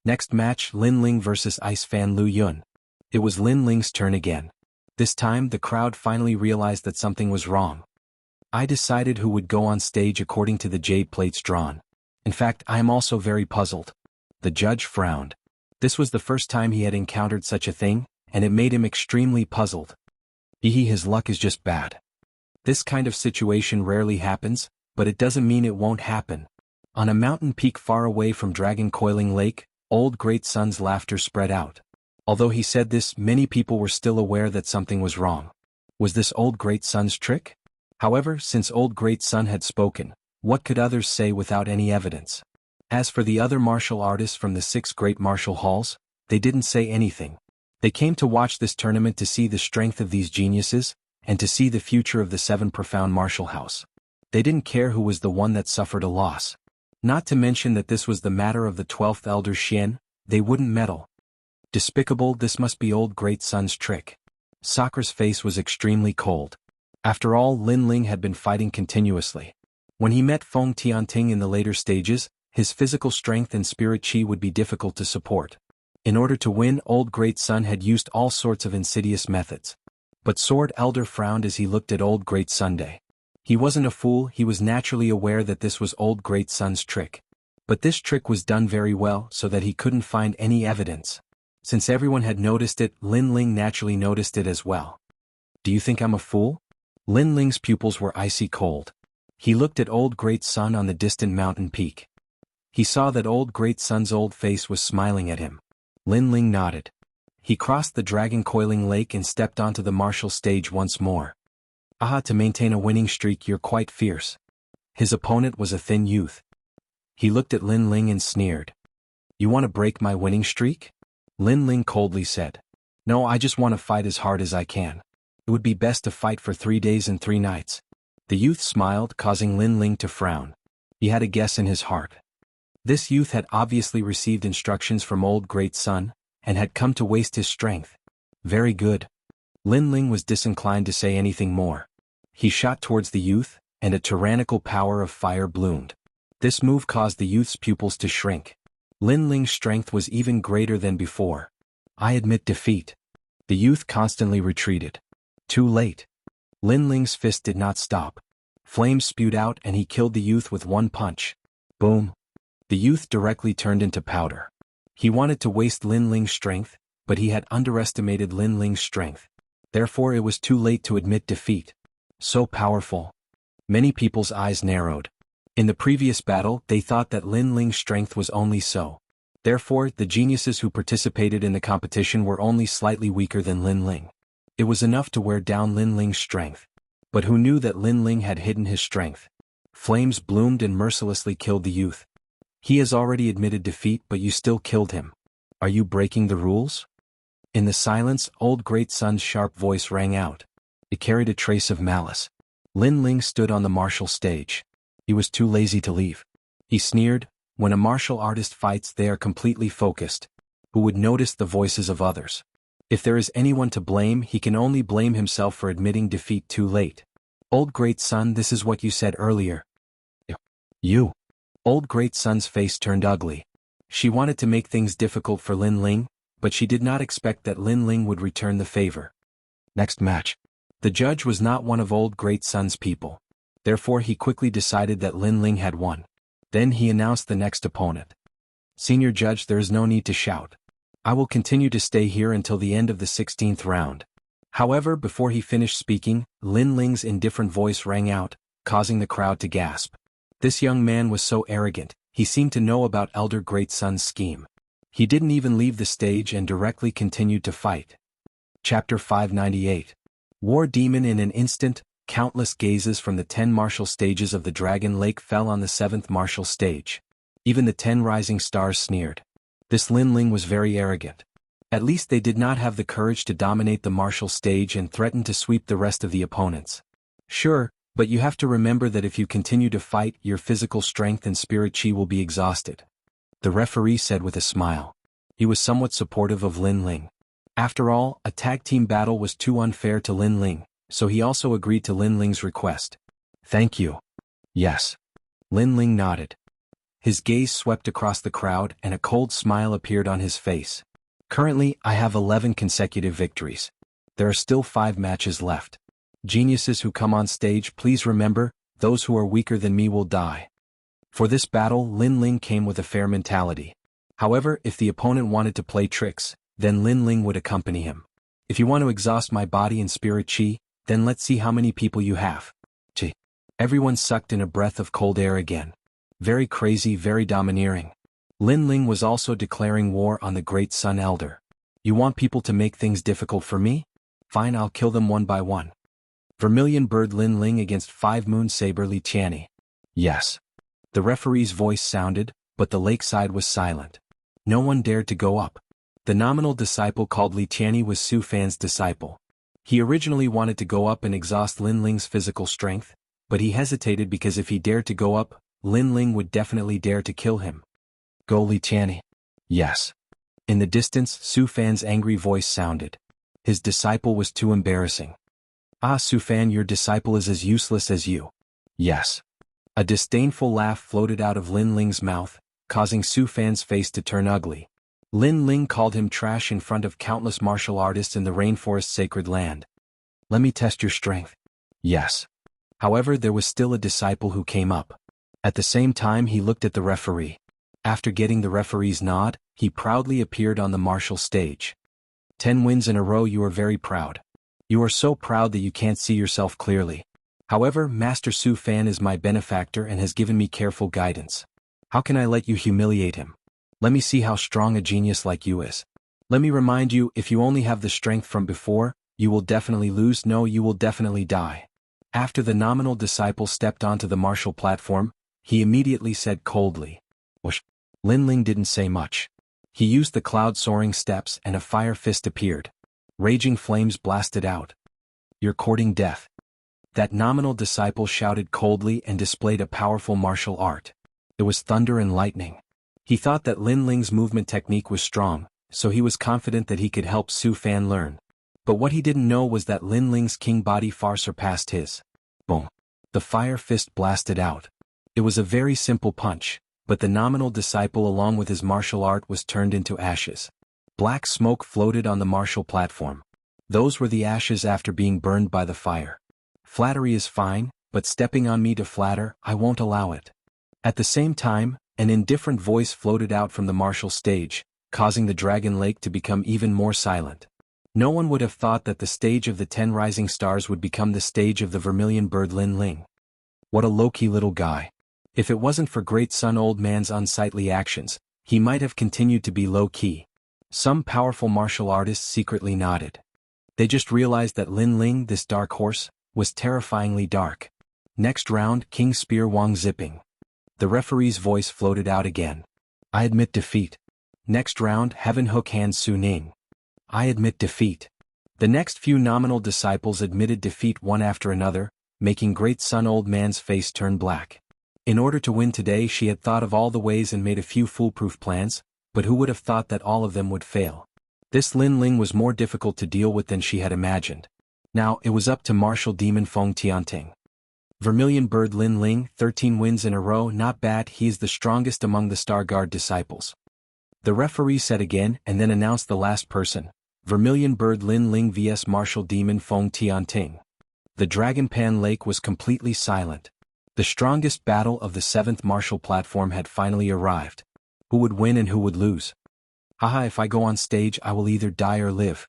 Next match, Lin Ling vs Ice Fan Lu Yun. It was Lin Ling's turn again. This time the crowd finally realized that something was wrong. I decided who would go on stage according to the jade plates drawn. In fact, I am also very puzzled. The judge frowned. This was the first time he had encountered such a thing, and it made him extremely puzzled. His luck is just bad. This kind of situation rarely happens, but it doesn't mean it won't happen. On a mountain peak far away from Dragon Coiling Lake, Old Great Sun's laughter spread out. Although he said this, many people were still aware that something was wrong. Was this Old Great Sun's trick? However, since Old Great Sun had spoken, what could others say without any evidence? As for the other martial artists from the 6 great martial halls, they didn't say anything. They came to watch this tournament to see the strength of these geniuses, and to see the future of the 7 profound martial house. They didn't care who was the one that suffered a loss. Not to mention that this was the matter of the 12th elder Xian, they wouldn't meddle. Despicable, this must be Old Great Sun's trick. Sakura's face was extremely cold. After all, Lin Ling had been fighting continuously. When he met Feng Tianting in the later stages, his physical strength and spirit chi would be difficult to support. In order to win, Old Great Sun had used all sorts of insidious methods. But Sword Elder frowned as he looked at Old Great Sunday. He wasn't a fool, he was naturally aware that this was Old Great Sun's trick. But this trick was done very well so that he couldn't find any evidence. Since everyone had noticed it, Lin Ling naturally noticed it as well. Do you think I'm a fool? Lin Ling's pupils were icy cold. He looked at Old Great Sun on the distant mountain peak. He saw that Old Great Sun's old face was smiling at him. Lin Ling nodded. He crossed the Dragon Coiling Lake and stepped onto the martial stage once more. Aha, to maintain a winning streak you're quite fierce. His opponent was a thin youth. He looked at Lin Ling and sneered. You want to break my winning streak? Lin Ling coldly said. No, I just want to fight as hard as I can. It would be best to fight for 3 days and 3 nights. The youth smiled, causing Lin Ling to frown. He had a guess in his heart. This youth had obviously received instructions from Old Great Sun, and had come to waste his strength. Very good. Lin Ling was disinclined to say anything more. He shot towards the youth, and a tyrannical power of fire bloomed. This move caused the youth's pupils to shrink. Lin Ling's strength was even greater than before. I admit defeat. The youth constantly retreated. Too late. Lin Ling's fist did not stop. Flames spewed out and he killed the youth with one punch. Boom. The youth directly turned into powder. He wanted to waste Lin Ling's strength, but he had underestimated Lin Ling's strength. Therefore it was too late to admit defeat. So powerful. Many people's eyes narrowed. In the previous battle, they thought that Lin Ling's strength was only so. Therefore, the geniuses who participated in the competition were only slightly weaker than Lin Ling. It was enough to wear down Lin Ling's strength. But who knew that Lin Ling had hidden his strength? Flames bloomed and mercilessly killed the youth. He has already admitted defeat, but you still killed him. Are you breaking the rules? In the silence, Old Great Sun's sharp voice rang out. It carried a trace of malice. Lin Ling stood on the martial stage. He was too lazy to leave. He sneered, when a martial artist fights they are completely focused. Who would notice the voices of others? If there is anyone to blame, he can only blame himself for admitting defeat too late. Old Great Sun, this is what you said earlier. You. Old Great Sun's face turned ugly. She wanted to make things difficult for Lin Ling, but she did not expect that Lin Ling would return the favor. Next match. The judge was not one of Old Great Sun's people. Therefore he quickly decided that Lin Ling had won. Then he announced the next opponent. Senior Judge, there is no need to shout. I will continue to stay here until the end of the 16th round. However, before he finished speaking, Lin Ling's indifferent voice rang out, causing the crowd to gasp. This young man was so arrogant, he seemed to know about Elder Great Sun's scheme. He didn't even leave the stage and directly continued to fight. Chapter 598. War Demon. In an instant, countless gazes from the 10 martial stages of the Dragon Lake fell on the 7th martial stage. Even the 10 rising stars sneered. This Lin Ling was very arrogant. At least they did not have the courage to dominate the martial stage and threaten to sweep the rest of the opponents. Sure, but you have to remember that if you continue to fight, your physical strength and spirit chi will be exhausted. The referee said with a smile. He was somewhat supportive of Lin Ling. After all, a tag team battle was too unfair to Lin Ling, so he also agreed to Lin Ling's request. Thank you. Yes. Lin Ling nodded. His gaze swept across the crowd and a cold smile appeared on his face. Currently, I have 11 consecutive victories. There are still 5 matches left. Geniuses who come on stage, please remember, those who are weaker than me will die. For this battle, Lin Ling came with a fair mentality. However, if the opponent wanted to play tricks, then Lin Ling would accompany him. If you want to exhaust my body and spirit chi, then let's see how many people you have. Chi. Everyone sucked in a breath of cold air again. Very crazy, very domineering. Lin Ling was also declaring war on the Great Sun Elder. You want people to make things difficult for me? Fine, I'll kill them one by one. Vermilion Bird Lin Ling against 5 Moon Saber Xianxia. Yes. The referee's voice sounded, but the lakeside was silent. No one dared to go up. The nominal disciple called Xianxia was Su Fan's disciple. He originally wanted to go up and exhaust Lin Ling's physical strength, but he hesitated because if he dared to go up, Lin Ling would definitely dare to kill him. Go Xianxia. Yes. In the distance, Su Fan's angry voice sounded. His disciple was too embarrassing. Ah, Su Fan, your disciple is as useless as you. Yes. A disdainful laugh floated out of Lin Ling's mouth, causing Su Fan's face to turn ugly. Lin Ling called him trash in front of countless martial artists in the rainforest's sacred land. Let me test your strength. Yes. However, there was still a disciple who came up. At the same time, he looked at the referee. After getting the referee's nod, he proudly appeared on the martial stage. 10 wins in a row. You are very proud. You are so proud that you can't see yourself clearly. However, Master Su Fan is my benefactor and has given me careful guidance. How can I let you humiliate him? Let me see how strong a genius like you is. Let me remind you, if you only have the strength from before, you will definitely lose. No, you will definitely die. After the nominal disciple stepped onto the martial platform, he immediately said coldly. Whoosh. Lin Ling didn't say much. He used the cloud-soaring steps and a fire fist appeared. Raging flames blasted out. You're courting death. That nominal disciple shouted coldly and displayed a powerful martial art. It was thunder and lightning. He thought that Lin Ling's movement technique was strong, so he was confident that he could help Su Fan learn. But what he didn't know was that Lin Ling's king body far surpassed his. Boom. The fire fist blasted out. It was a very simple punch, but the nominal disciple along with his martial art was turned into ashes. Black smoke floated on the martial platform. Those were the ashes after being burned by the fire. Flattery is fine, but stepping on me to flatter, I won't allow it. At the same time, an indifferent voice floated out from the martial stage, causing the Dragon Lake to become even more silent. No one would have thought that the stage of the 10 rising stars would become the stage of the Vermilion Bird Lin Ling. What a low-key little guy. If it wasn't for Great Sun Old Man's unsightly actions, he might have continued to be low-key. Some powerful martial artists secretly nodded. They just realized that Lin Ling, this dark horse, was terrifyingly dark. Next round, King Spear Wang Zipping. The referee's voice floated out again. I admit defeat. Next round, Heaven Hook Hand Su Ning. I admit defeat. The next few nominal disciples admitted defeat one after another, making Great Sun Old Man's face turn black. In order to win today, she had thought of all the ways and made a few foolproof plans, but who would have thought that all of them would fail? This Lin Ling was more difficult to deal with than she had imagined. Now, it was up to Martial Demon Feng Tianting. Vermilion Bird Lin Ling, 13 wins in a row, not bad, he is the strongest among the Star Guard disciples. The referee said again and then announced the last person, Vermilion Bird Lin Ling vs Martial Demon Feng Tianting. The Dragon Pan Lake was completely silent. The strongest battle of the 7th martial platform had finally arrived. Who would win and who would lose? Haha, if I go on stage I will either die or live.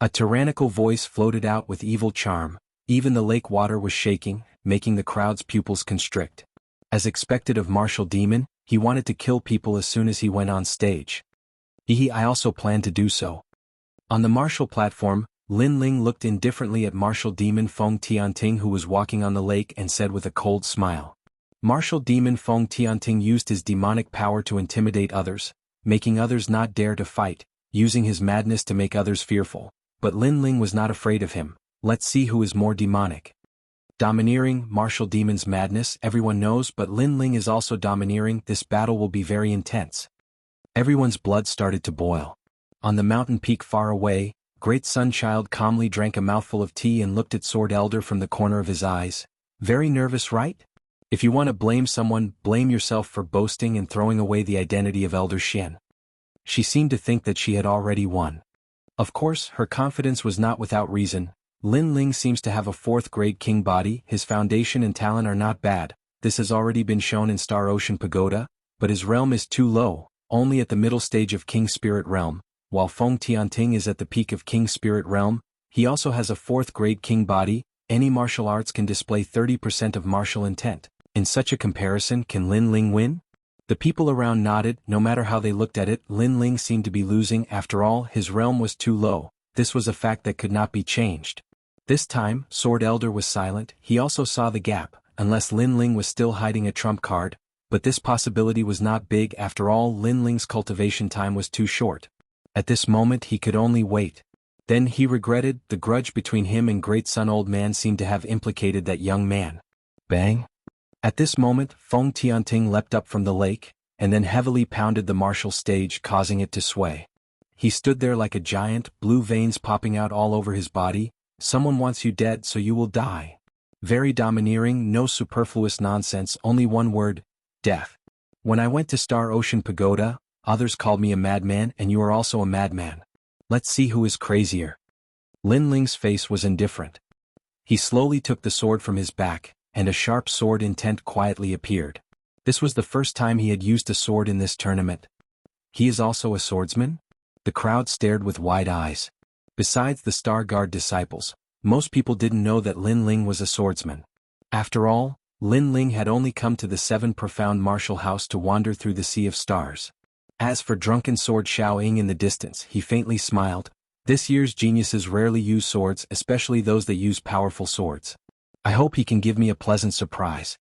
A tyrannical voice floated out with evil charm. Even the lake water was shaking, making the crowd's pupils constrict. As expected of martial demon, he wanted to kill people as soon as he went on stage. I also planned to do so. On the martial platform, Lin Ling looked indifferently at martial demon Feng Tianting who was walking on the lake and said with a cold smile. Martial demon Feng Tianting used his demonic power to intimidate others, making others not dare to fight, using his madness to make others fearful. But Lin Ling was not afraid of him. Let's see who is more demonic. Domineering, martial demon's madness, everyone knows, but Lin Ling is also domineering. This battle will be very intense. Everyone's blood started to boil. On the mountain peak far away, Great Sun Child calmly drank a mouthful of tea and looked at Sword Elder from the corner of his eyes. Very nervous, right? If you want to blame someone, blame yourself for boasting and throwing away the identity of Elder Xian. She seemed to think that she had already won. Of course, her confidence was not without reason. Lin Ling seems to have a 4th grade king body, his foundation and talent are not bad, this has already been shown in Star Ocean Pagoda, but his realm is too low, only at the middle stage of King Spirit Realm, while Feng Tianting is at the peak of King Spirit Realm. He also has a 4th grade king body. Any martial arts can display 30% of martial intent. In such a comparison, can Lin Ling win? The people around nodded. No matter how they looked at it, Lin Ling seemed to be losing. After all, his realm was too low. This was a fact that could not be changed. This time, Sword Elder was silent. He also saw the gap, unless Lin Ling was still hiding a trump card, but this possibility was not big. After all, Lin Ling's cultivation time was too short. At this moment he could only wait. Then he regretted. The grudge between him and Great Sun Old Man seemed to have implicated that young man. Bang! At this moment, Feng Tianting leapt up from the lake, and then heavily pounded the martial stage, causing it to sway. He stood there like a giant, blue veins popping out all over his body. Someone wants you dead, so you will die. Very domineering, no superfluous nonsense, only one word: death. When I went to Star Ocean Pagoda, others called me a madman, and you are also a madman. Let's see who is crazier. Lin Ling's face was indifferent. He slowly took the sword from his back, and a sharp sword intent quietly appeared. This was the first time he had used a sword in this tournament. He is also a swordsman? The crowd stared with wide eyes. Besides the Star Guard disciples, most people didn't know that Lin Ling was a swordsman. After all, Lin Ling had only come to the 7 profound martial house to wander through the sea of stars. As for drunken sword Xiao Ying in the distance, he faintly smiled. This year's geniuses rarely use swords, especially those that use powerful swords. I hope he can give me a pleasant surprise.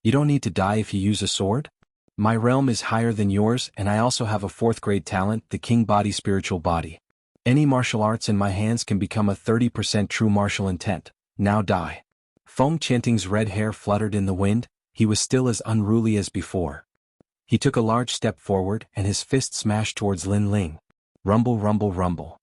You don't need to die if you use a sword? My realm is higher than yours, and I also have a 4th grade talent, the king body spiritual body. Any martial arts in my hands can become a 30% true martial intent. Now die. Feng Tianting's red hair fluttered in the wind. He was still as unruly as before. He took a large step forward, and his fist smashed towards Lin Ling. Rumble, rumble, rumble.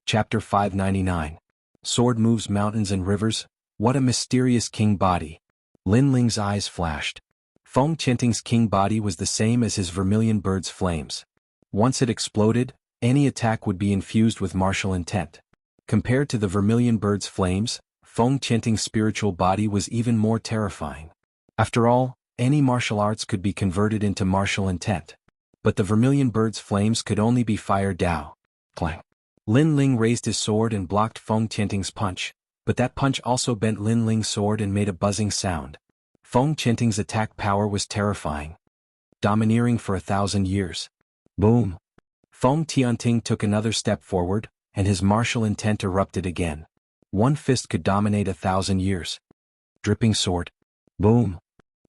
Chapter 599. Sword moves mountains and rivers. What a mysterious king body. Lin Ling's eyes flashed. Feng Tianting's king body was the same as his vermilion bird's flames. Once it exploded, any attack would be infused with martial intent. Compared to the vermilion bird's flames, Feng Tianting's spiritual body was even more terrifying. After all, any martial arts could be converted into martial intent. But the vermilion bird's flames could only be fire Dao. Clang. Lin Ling raised his sword and blocked Feng Tianting's punch, but that punch also bent Lin Ling's sword and made a buzzing sound. Feng Tianting's attack power was terrifying. Domineering for 1,000 years. Boom! Feng Tianting took another step forward, and his martial intent erupted again. One fist could dominate 1,000 years. Dripping sword. Boom!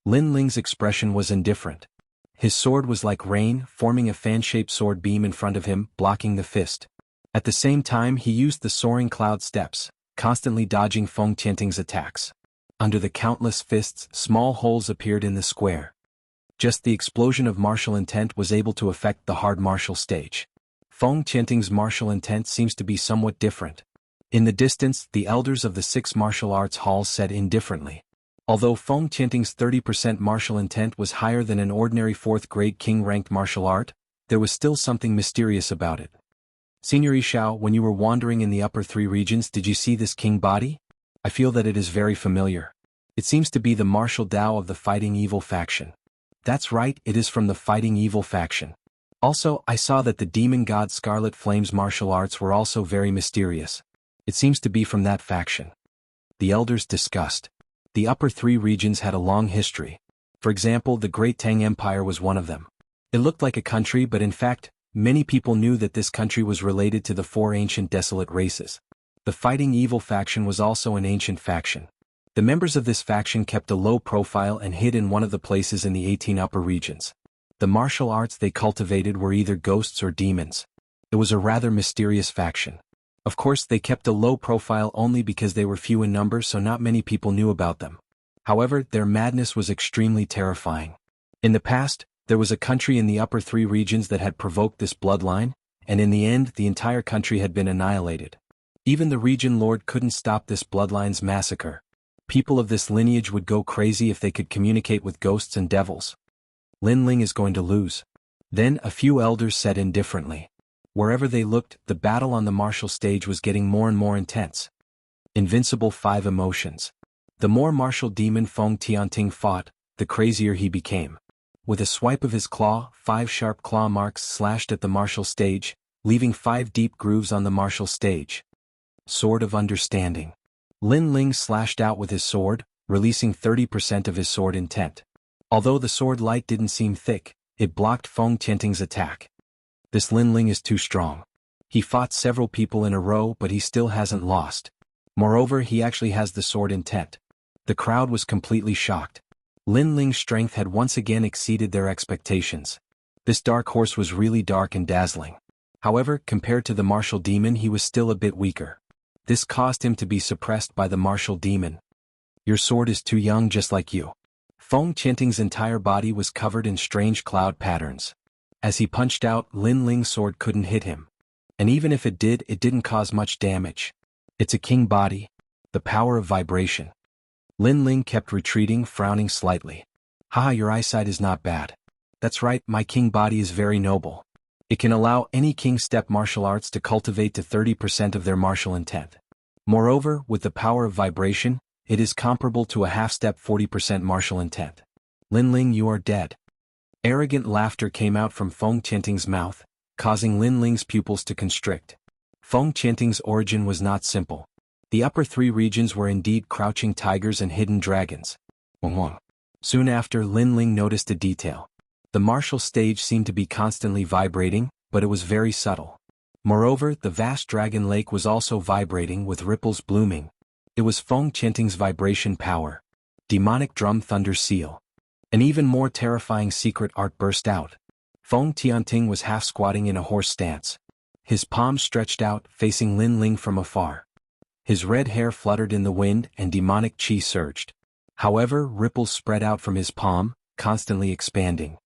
Lin Ling's expression was indifferent. His sword was like rain, forming a fan-shaped sword beam in front of him, blocking the fist. At the same time he used the soaring cloud steps, constantly dodging Feng Tianting's attacks. Under the countless fists, small holes appeared in the square. Just the explosion of martial intent was able to affect the hard martial stage. Feng Tianting's martial intent seems to be somewhat different. In the distance, the elders of the 6 martial arts halls said indifferently. Although Feng Tianting's 30% martial intent was higher than an ordinary 4th grade king-ranked martial art, there was still something mysterious about it. Senior Yishao, when you were wandering in the upper 3 regions, did you see this king body? I feel that it is very familiar. It seems to be the martial Dao of the fighting evil faction. That's right, it is from the Fighting Evil faction. Also, I saw that the demon god Scarlet Flame's martial arts were also very mysterious. It seems to be from that faction. The elders discussed. The upper three regions had a long history. For example, the Great Tang Empire was one of them. It looked like a country, but in fact, many people knew that this country was related to the four ancient desolate races. The Fighting Evil faction was also an ancient faction. The members of this faction kept a low profile and hid in one of the places in the 18 upper regions. The martial arts they cultivated were either ghosts or demons. It was a rather mysterious faction. Of course, they kept a low profile only because they were few in number, so not many people knew about them. However, their madness was extremely terrifying. In the past, there was a country in the upper three regions that had provoked this bloodline, and in the end, the entire country had been annihilated. Even the region lord couldn't stop this bloodline's massacre. People of this lineage would go crazy if they could communicate with ghosts and devils. Lin Ling is going to lose. Then a few elders said indifferently. Wherever they looked, the battle on the martial stage was getting more and more intense. Invincible 5 emotions. The more martial demon Feng Tianting fought, the crazier he became. With a swipe of his claw, 5 sharp claw marks slashed at the martial stage, leaving 5 deep grooves on the martial stage. Sword of Understanding. Lin Ling slashed out with his sword, releasing 30% of his sword intent. Although the sword light didn't seem thick, it blocked Feng Tianting's attack. This Lin Ling is too strong. He fought several people in a row, but he still hasn't lost. Moreover, he actually has the sword intent. The crowd was completely shocked. Lin Ling's strength had once again exceeded their expectations. This dark horse was really dark and dazzling. However, compared to the martial demon, he was still a bit weaker. This caused him to be suppressed by the martial demon. Your sword is too young, just like you. Feng Tianting's entire body was covered in strange cloud patterns. As he punched out, Lin Ling's sword couldn't hit him. And even if it did, it didn't cause much damage. It's a king body. The power of vibration. Lin Ling kept retreating, frowning slightly. Haha, your eyesight is not bad. That's right, my king body is very noble. It can allow any king step martial arts to cultivate to 30% of their martial intent. Moreover, with the power of vibration, it is comparable to a half-step 40% martial intent. Lin Ling, you are dead. Arrogant laughter came out from Feng Tianting's mouth, causing Lin Ling's pupils to constrict. Feng Tianting's origin was not simple. The upper three regions were indeed crouching tigers and hidden dragons. Soon after, Lin Ling noticed a detail. The martial stage seemed to be constantly vibrating, but it was very subtle. Moreover, the vast dragon lake was also vibrating with ripples blooming. It was Feng Tianting's vibration power. Demonic drum thunder seal. An even more terrifying secret art burst out. Feng Tianting was half squatting in a horse stance. His palms stretched out, facing Lin Ling from afar. His red hair fluttered in the wind and demonic chi surged. However, ripples spread out from his palm, constantly expanding.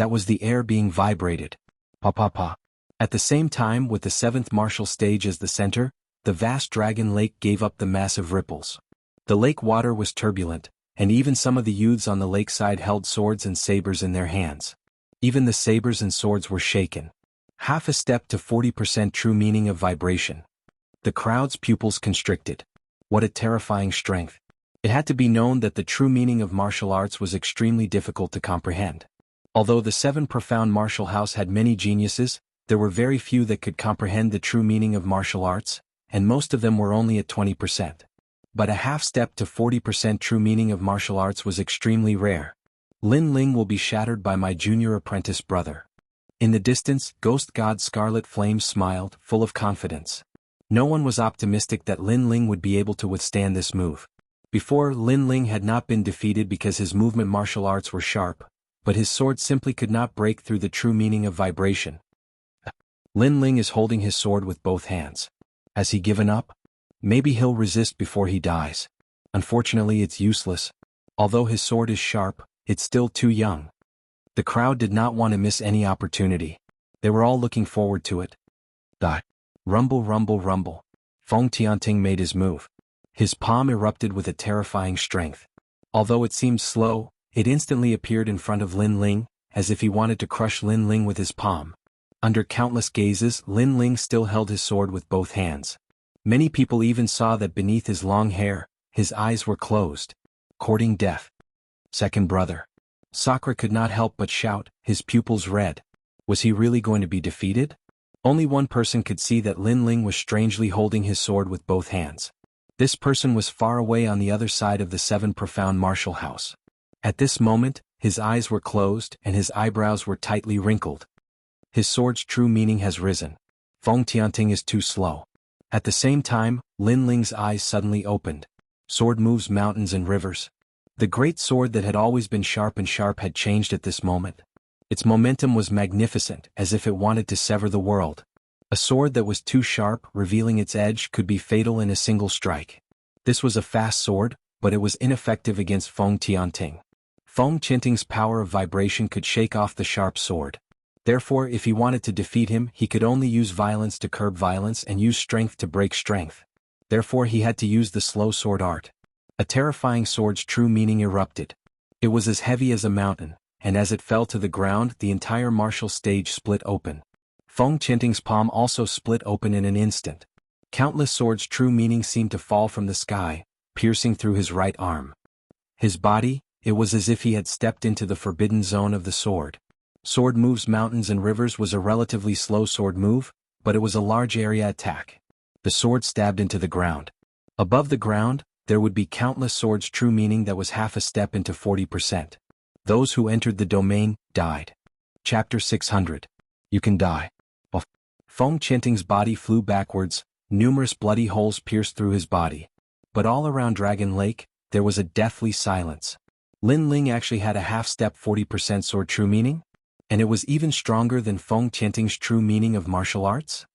That was the air being vibrated. Pa. At the same time, with the 7th martial stage as the center, the vast dragon lake gave up the massive ripples. The lake water was turbulent, and even some of the youths on the lakeside held swords and sabers in their hands. Even the sabers and swords were shaken. Half a step to 40% true meaning of vibration. The crowd's pupils constricted. What a terrifying strength. It had to be known that the true meaning of martial arts was extremely difficult to comprehend. Although the 7 profound martial house had many geniuses, there were very few that could comprehend the true meaning of martial arts, and most of them were only at 20%. But a half step to 40% true meaning of martial arts was extremely rare. Lin Ling will be shattered by my junior apprentice brother. In the distance, ghost god Scarlet Flame smiled, full of confidence. No one was optimistic that Lin Ling would be able to withstand this move. Before, Lin Ling had not been defeated because his movement martial arts were sharp, but his sword simply could not break through the true meaning of vibration. Lin Ling is holding his sword with both hands. Has he given up? Maybe he'll resist before he dies. Unfortunately, it's useless. Although his sword is sharp, it's still too young. The crowd did not want to miss any opportunity. They were all looking forward to it. Rumble, rumble, rumble. Feng Tianting made his move. His palm erupted with a terrifying strength. Although it seemed slow, it instantly appeared in front of Lin Ling, as if he wanted to crush Lin Ling with his palm. Under countless gazes, Lin Ling still held his sword with both hands. Many people even saw that beneath his long hair, his eyes were closed. Courting death. Second brother. Sakura could not help but shout, his pupils red. Was he really going to be defeated? Only one person could see that Lin Ling was strangely holding his sword with both hands. This person was far away on the other side of the seven profound martial house. At this moment, his eyes were closed and his eyebrows were tightly wrinkled. His sword's true meaning has risen. Feng Tianting is too slow. At the same time, Lin Ling's eyes suddenly opened. Sword moves mountains and rivers. The great sword that had always been sharp and sharp had changed at this moment. Its momentum was magnificent, as if it wanted to sever the world. A sword that was too sharp, revealing its edge, could be fatal in a single strike. This was a fast sword, but it was ineffective against Feng Tianting. Feng Tianting's power of vibration could shake off the sharp sword. Therefore, if he wanted to defeat him, he could only use violence to curb violence and use strength to break strength. Therefore, he had to use the slow sword art. A terrifying sword's true meaning erupted. It was as heavy as a mountain, and as it fell to the ground, the entire martial stage split open. Feng Tianting's palm also split open in an instant. Countless swords' true meaning seemed to fall from the sky, piercing through his right arm. His body, it was as if he had stepped into the forbidden zone of the sword. Sword moves mountains and rivers was a relatively slow sword move, but it was a large area attack. The sword stabbed into the ground. Above the ground, there would be countless swords' true meaning that was half a step into 40%. Those who entered the domain, died. Chapter 600. You can die. Feng Tianting's body flew backwards, numerous bloody holes pierced through his body. But all around Dragon Lake, there was a deathly silence. Lin Ling actually had a half-step 40% sword true meaning? And it was even stronger than Feng Tianting's true meaning of martial arts?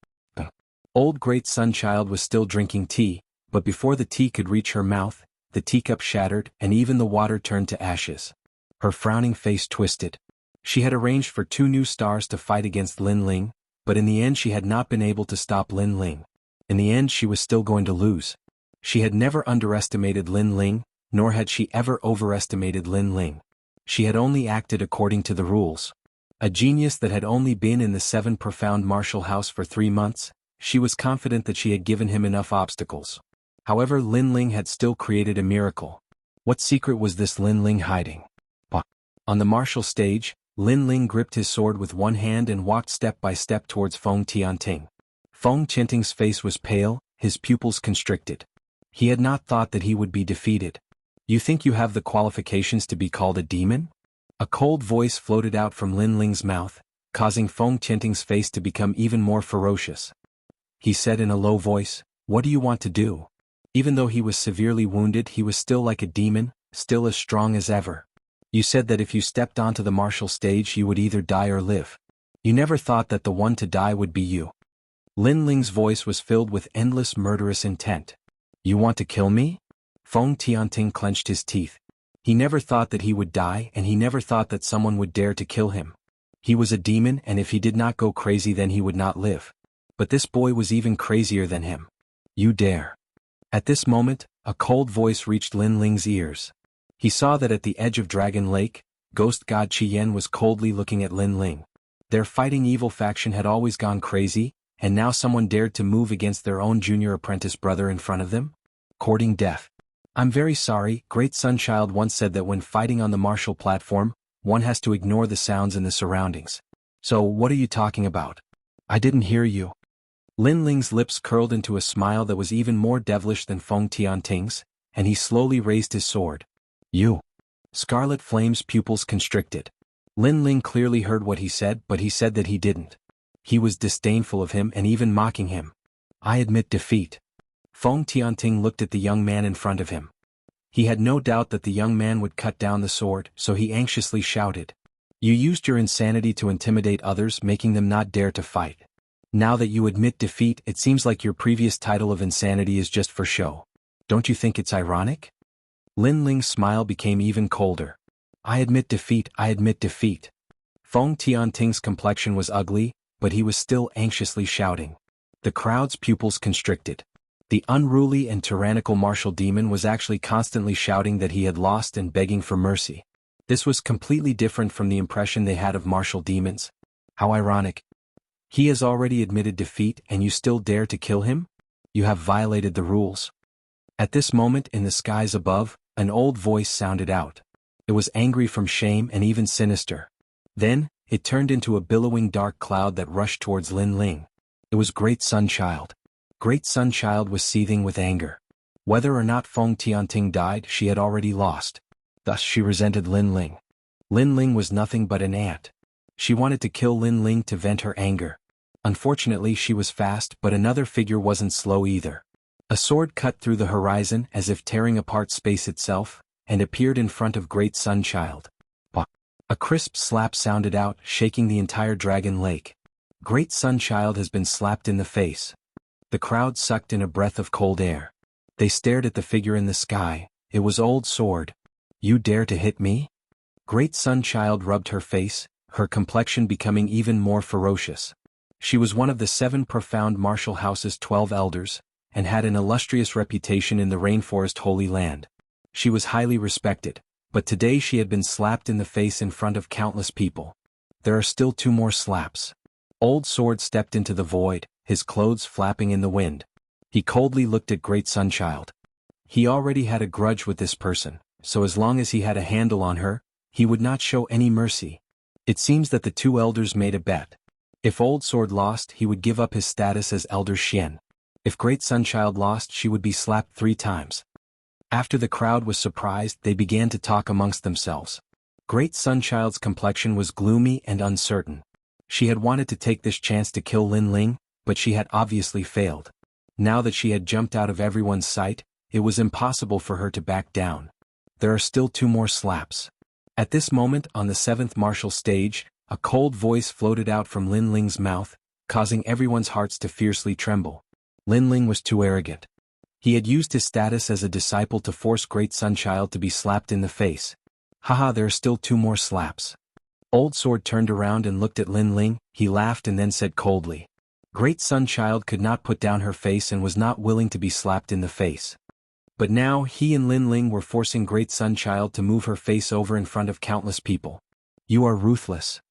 Old Great Sunchild was still drinking tea, but before the tea could reach her mouth, the teacup shattered and even the water turned to ashes. Her frowning face twisted. She had arranged for 2 new stars to fight against Lin Ling, but in the end she had not been able to stop Lin Ling. In the end she was still going to lose. She had never underestimated Lin Ling, nor had she ever overestimated Lin Ling. She had only acted according to the rules. A genius that had only been in the 7 profound martial house for 3 months, she was confident that she had given him enough obstacles. However, Lin Ling had still created a miracle. What secret was this Lin Ling hiding? On the martial stage, Lin Ling gripped his sword with one hand and walked step by step towards Feng Tianting. Feng Tianting's face was pale, his pupils constricted. He had not thought that he would be defeated. You think you have the qualifications to be called a demon? A cold voice floated out from Lin Ling's mouth, causing Feng Tianting's face to become even more ferocious. He said in a low voice, "What do you want to do?" Even though he was severely wounded, he was still like a demon, still as strong as ever. You said that if you stepped onto the martial stage you would either die or live. You never thought that the one to die would be you. Lin Ling's voice was filled with endless murderous intent. You want to kill me? Feng Tianting clenched his teeth. He never thought that he would die and he never thought that someone would dare to kill him. He was a demon and if he did not go crazy then he would not live. But this boy was even crazier than him. You dare. At this moment, a cold voice reached Lin Ling's ears. He saw that at the edge of Dragon Lake, Ghost God Qian was coldly looking at Lin Ling. Their fighting evil faction had always gone crazy, and now someone dared to move against their own junior apprentice brother in front of them? Courting death. I'm very sorry, Great Sunchild once said that when fighting on the martial platform, one has to ignore the sounds in the surroundings. So what are you talking about? I didn't hear you. Lin Ling's lips curled into a smile that was even more devilish than Feng Tianting's, and he slowly raised his sword. You. Scarlet Flame's pupils constricted. Lin Ling clearly heard what he said, but he said that he didn't. He was disdainful of him and even mocking him. I admit defeat. Feng Tianting looked at the young man in front of him. He had no doubt that the young man would cut down the sword, so he anxiously shouted. You used your insanity to intimidate others, making them not dare to fight. Now that you admit defeat, it seems like your previous title of insanity is just for show. Don't you think it's ironic? Lin Ling's smile became even colder. I admit defeat, I admit defeat. Feng Tianting's complexion was ugly, but he was still anxiously shouting. The crowd's pupils constricted. The unruly and tyrannical martial demon was actually constantly shouting that he had lost and begging for mercy. This was completely different from the impression they had of martial demons. How ironic. He has already admitted defeat and you still dare to kill him? You have violated the rules. At this moment in the skies above, an old voice sounded out. It was angry from shame and even sinister. Then, it turned into a billowing dark cloud that rushed towards Lin Ling. It was Great Sun Child. Great Sun Child was seething with anger. Whether or not Feng Tianting died, she had already lost. Thus she resented Lin Ling. Lin Ling was nothing but an ant. She wanted to kill Lin Ling to vent her anger. Unfortunately she was fast, but another figure wasn't slow either. A sword cut through the horizon as if tearing apart space itself, and appeared in front of Great Sun Child. A crisp slap sounded out, shaking the entire dragon lake. Great Sun Child has been slapped in the face. The crowd sucked in a breath of cold air. They stared at the figure in the sky. It was Old Sword. You dare to hit me? Great Sun Child rubbed her face, her complexion becoming even more ferocious. She was one of the 7 profound martial house's 12 elders, and had an illustrious reputation in the Rainforest Holy Land. She was highly respected, but today she had been slapped in the face in front of countless people. There are still 2 more slaps. Old Sword stepped into the void, his clothes flapping in the wind. He coldly looked at Great Sun Child. He already had a grudge with this person, so as long as he had a handle on her, he would not show any mercy. It seems that the 2 elders made a bet. If Old Sword lost, he would give up his status as Elder Xian. If Great Sun Child lost, she would be slapped 3 times. After the crowd was surprised, they began to talk amongst themselves. Great Sun Child's complexion was gloomy and uncertain. She had wanted to take this chance to kill Lin Ling, but she had obviously failed. Now that she had jumped out of everyone's sight, it was impossible for her to back down. There are still 2 more slaps. At this moment, on the 7th martial stage, a cold voice floated out from Lin Ling's mouth, causing everyone's hearts to fiercely tremble. Lin Ling was too arrogant. He had used his status as a disciple to force Great Sun Child to be slapped in the face. Haha, there are still 2 more slaps. Old Sword turned around and looked at Lin Ling. He laughed and then said coldly. Great Sun Child could not put down her face and was not willing to be slapped in the face. But now he and Lin Ling were forcing Great Sun Child to move her face over in front of countless people. You are ruthless.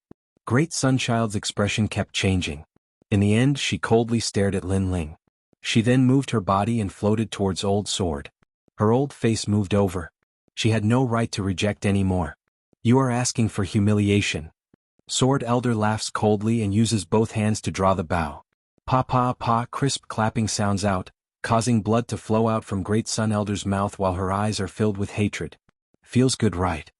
Great Sun Child's expression kept changing. In the end, she coldly stared at Lin Ling. She then moved her body and floated towards Old Sword. Her old face moved over. She had no right to reject any more. You are asking for humiliation. Sword Elder laughs coldly and uses both hands to draw the bow. Pa pa pa, crisp clapping sounds out, causing blood to flow out from Great Sun Elder's mouth while her eyes are filled with hatred. Feels good, right?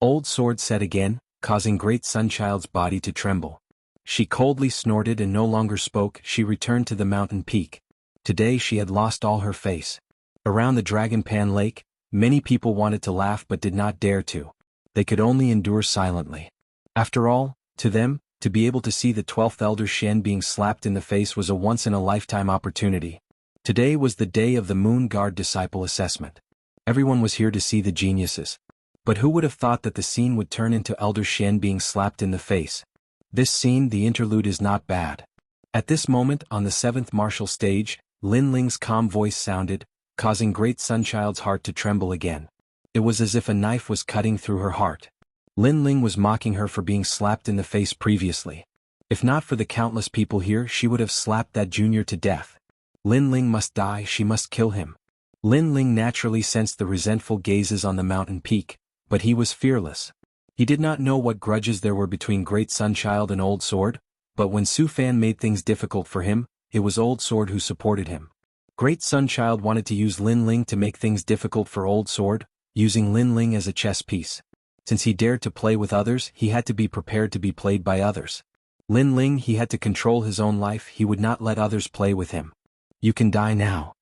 Old Sword said again, causing Great Sun Child's body to tremble. She coldly snorted and no longer spoke. She returned to the mountain peak. Today she had lost all her face. Around the Dragon Pan Lake, many people wanted to laugh but did not dare to. They could only endure silently. After all, to them, to be able to see the 12th Elder Xian being slapped in the face was a once-in-a-lifetime opportunity. Today was the day of the Moon Guard Disciple Assessment. Everyone was here to see the geniuses. But who would have thought that the scene would turn into Elder Xian being slapped in the face? This scene, the interlude, is not bad. At this moment, on the 7th martial stage, Lin Ling's calm voice sounded, causing Great Sun Child's heart to tremble again. It was as if a knife was cutting through her heart. Lin Ling was mocking her for being slapped in the face previously. If not for the countless people here, she would have slapped that junior to death. Lin Ling must die, she must kill him. Lin Ling naturally sensed the resentful gazes on the mountain peak, but he was fearless. He did not know what grudges there were between Great Sun Child and Old Sword, but when Su Fan made things difficult for him, it was Old Sword who supported him. Great Sun Child wanted to use Lin Ling to make things difficult for Old Sword, using Lin Ling as a chess piece. Since he dared to play with others, he had to be prepared to be played by others. Lin Ling, he had to control his own life, he would not let others play with him. You can die now.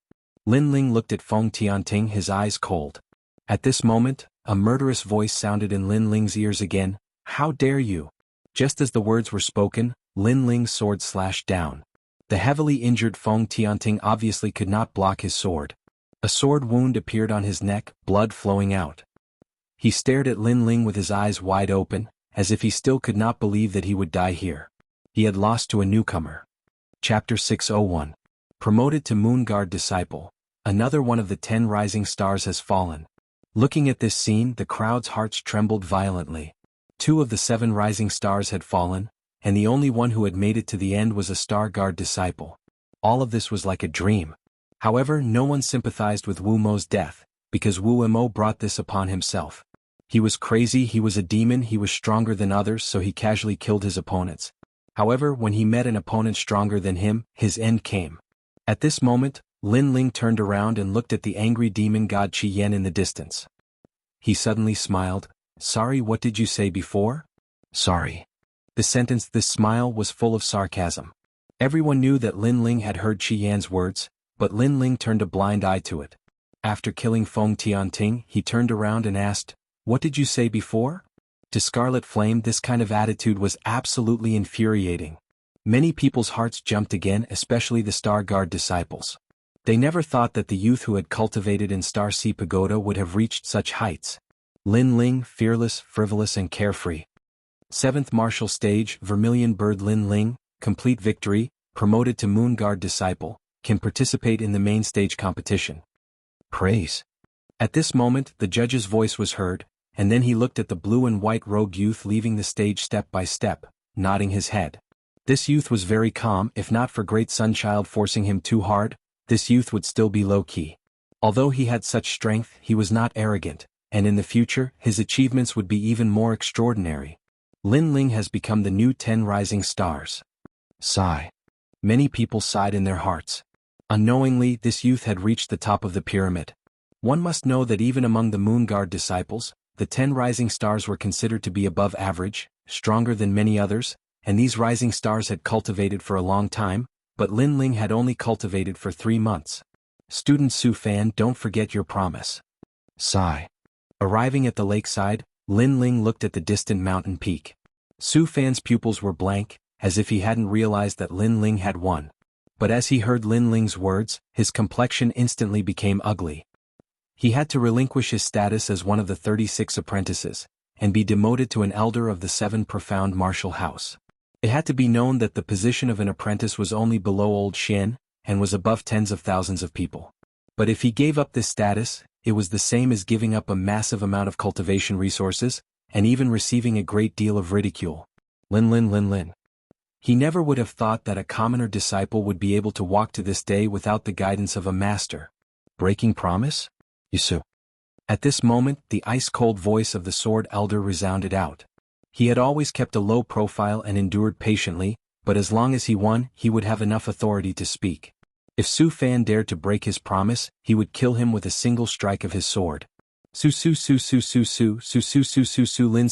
Lin Ling looked at Feng Tianting, his eyes cold. At this moment, a murderous voice sounded in Lin Ling's ears again. How dare you? Just as the words were spoken, Lin Ling's sword slashed down. The heavily injured Feng Tianting obviously could not block his sword. A sword wound appeared on his neck, blood flowing out. He stared at Lin Ling with his eyes wide open, as if he still could not believe that he would die here. He had lost to a newcomer. Chapter 601. Promoted to Moon Guard Disciple. Another one of the 10 rising stars has fallen. Looking at this scene, the crowd's hearts trembled violently. 2 of the 7 rising stars had fallen, and the only one who had made it to the end was a Star Guard disciple. All of this was like a dream. However, no one sympathized with Wu Mo's death, because Wu Mo brought this upon himself. He was crazy, he was a demon, he was stronger than others, so he casually killed his opponents. However, when he met an opponent stronger than him, his end came. At this moment, Lin Ling turned around and looked at the angry demon god Qi Yan in the distance. He suddenly smiled. Sorry, what did you say before? Sorry. This smile was full of sarcasm. Everyone knew that Lin Ling had heard Qi Yan's words, but Lin Ling turned a blind eye to it. After killing Feng Tianting, he turned around and asked, what did you say before? To Scarlet Flame, this kind of attitude was absolutely infuriating. Many people's hearts jumped again, especially the Star Guard disciples. They never thought that the youth who had cultivated in Star Sea Pagoda would have reached such heights. Lin Ling, fearless, frivolous and carefree. 7th Martial Stage, Vermilion Bird Lin Ling, complete victory, promoted to Moon Guard disciple, can participate in the main stage competition. Praise. At this moment, the judge's voice was heard, and then he looked at the blue and white rogue youth leaving the stage step by step, nodding his head. This youth was very calm. If not for Great Sunchild forcing him too hard, this youth would still be low-key. Although he had such strength, he was not arrogant, and in the future, his achievements would be even more extraordinary. Lin Ling has become the new 10 rising stars. Sigh. Many people sighed in their hearts. Unknowingly, this youth had reached the top of the pyramid. One must know that even among the Moon Guard disciples, the 10 rising stars were considered to be above average, stronger than many others, and these rising stars had cultivated for a long time, but Lin Ling had only cultivated for 3 months. Student Su Fan, don't forget your promise. Sigh. Arriving at the lakeside, Lin Ling looked at the distant mountain peak. Su Fan's pupils were blank, as if he hadn't realized that Lin Ling had won. But as he heard Lin Ling's words, his complexion instantly became ugly. He had to relinquish his status as one of the 36 apprentices, and be demoted to an elder of the 7 profound martial house. It had to be known that the position of an apprentice was only below Old Shen, and was above tens of thousands of people. But if he gave up this status, it was the same as giving up a massive amount of cultivation resources, and even receiving a great deal of ridicule. Lin. He never would have thought that a commoner disciple would be able to walk to this day without the guidance of a master. Breaking promise? Yusu. At this moment, the ice-cold voice of the Sword Elder resounded out. He had always kept a low profile and endured patiently, but as long as he won, he would have enough authority to speak. If Su Fan dared to break his promise, he would kill him with a single strike of his sword. Lin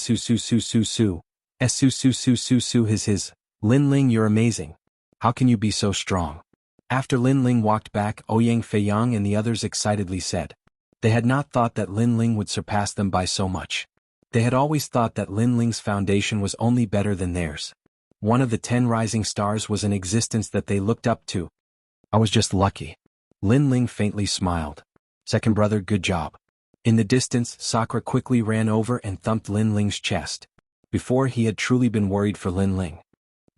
his. Lin Ling, you're amazing. How can you be so strong? After Lin Ling walked back, Ouyang Feiyang and the others excitedly said. They had not thought that Lin Ling would surpass them by so much. They had always thought that Lin Ling's foundation was only better than theirs. One of the 10 rising stars was an existence that they looked up to. I was just lucky. Lin Ling faintly smiled. Second brother, good job. In the distance, Sakura quickly ran over and thumped Lin Ling's chest. Before, he had truly been worried for Lin Ling.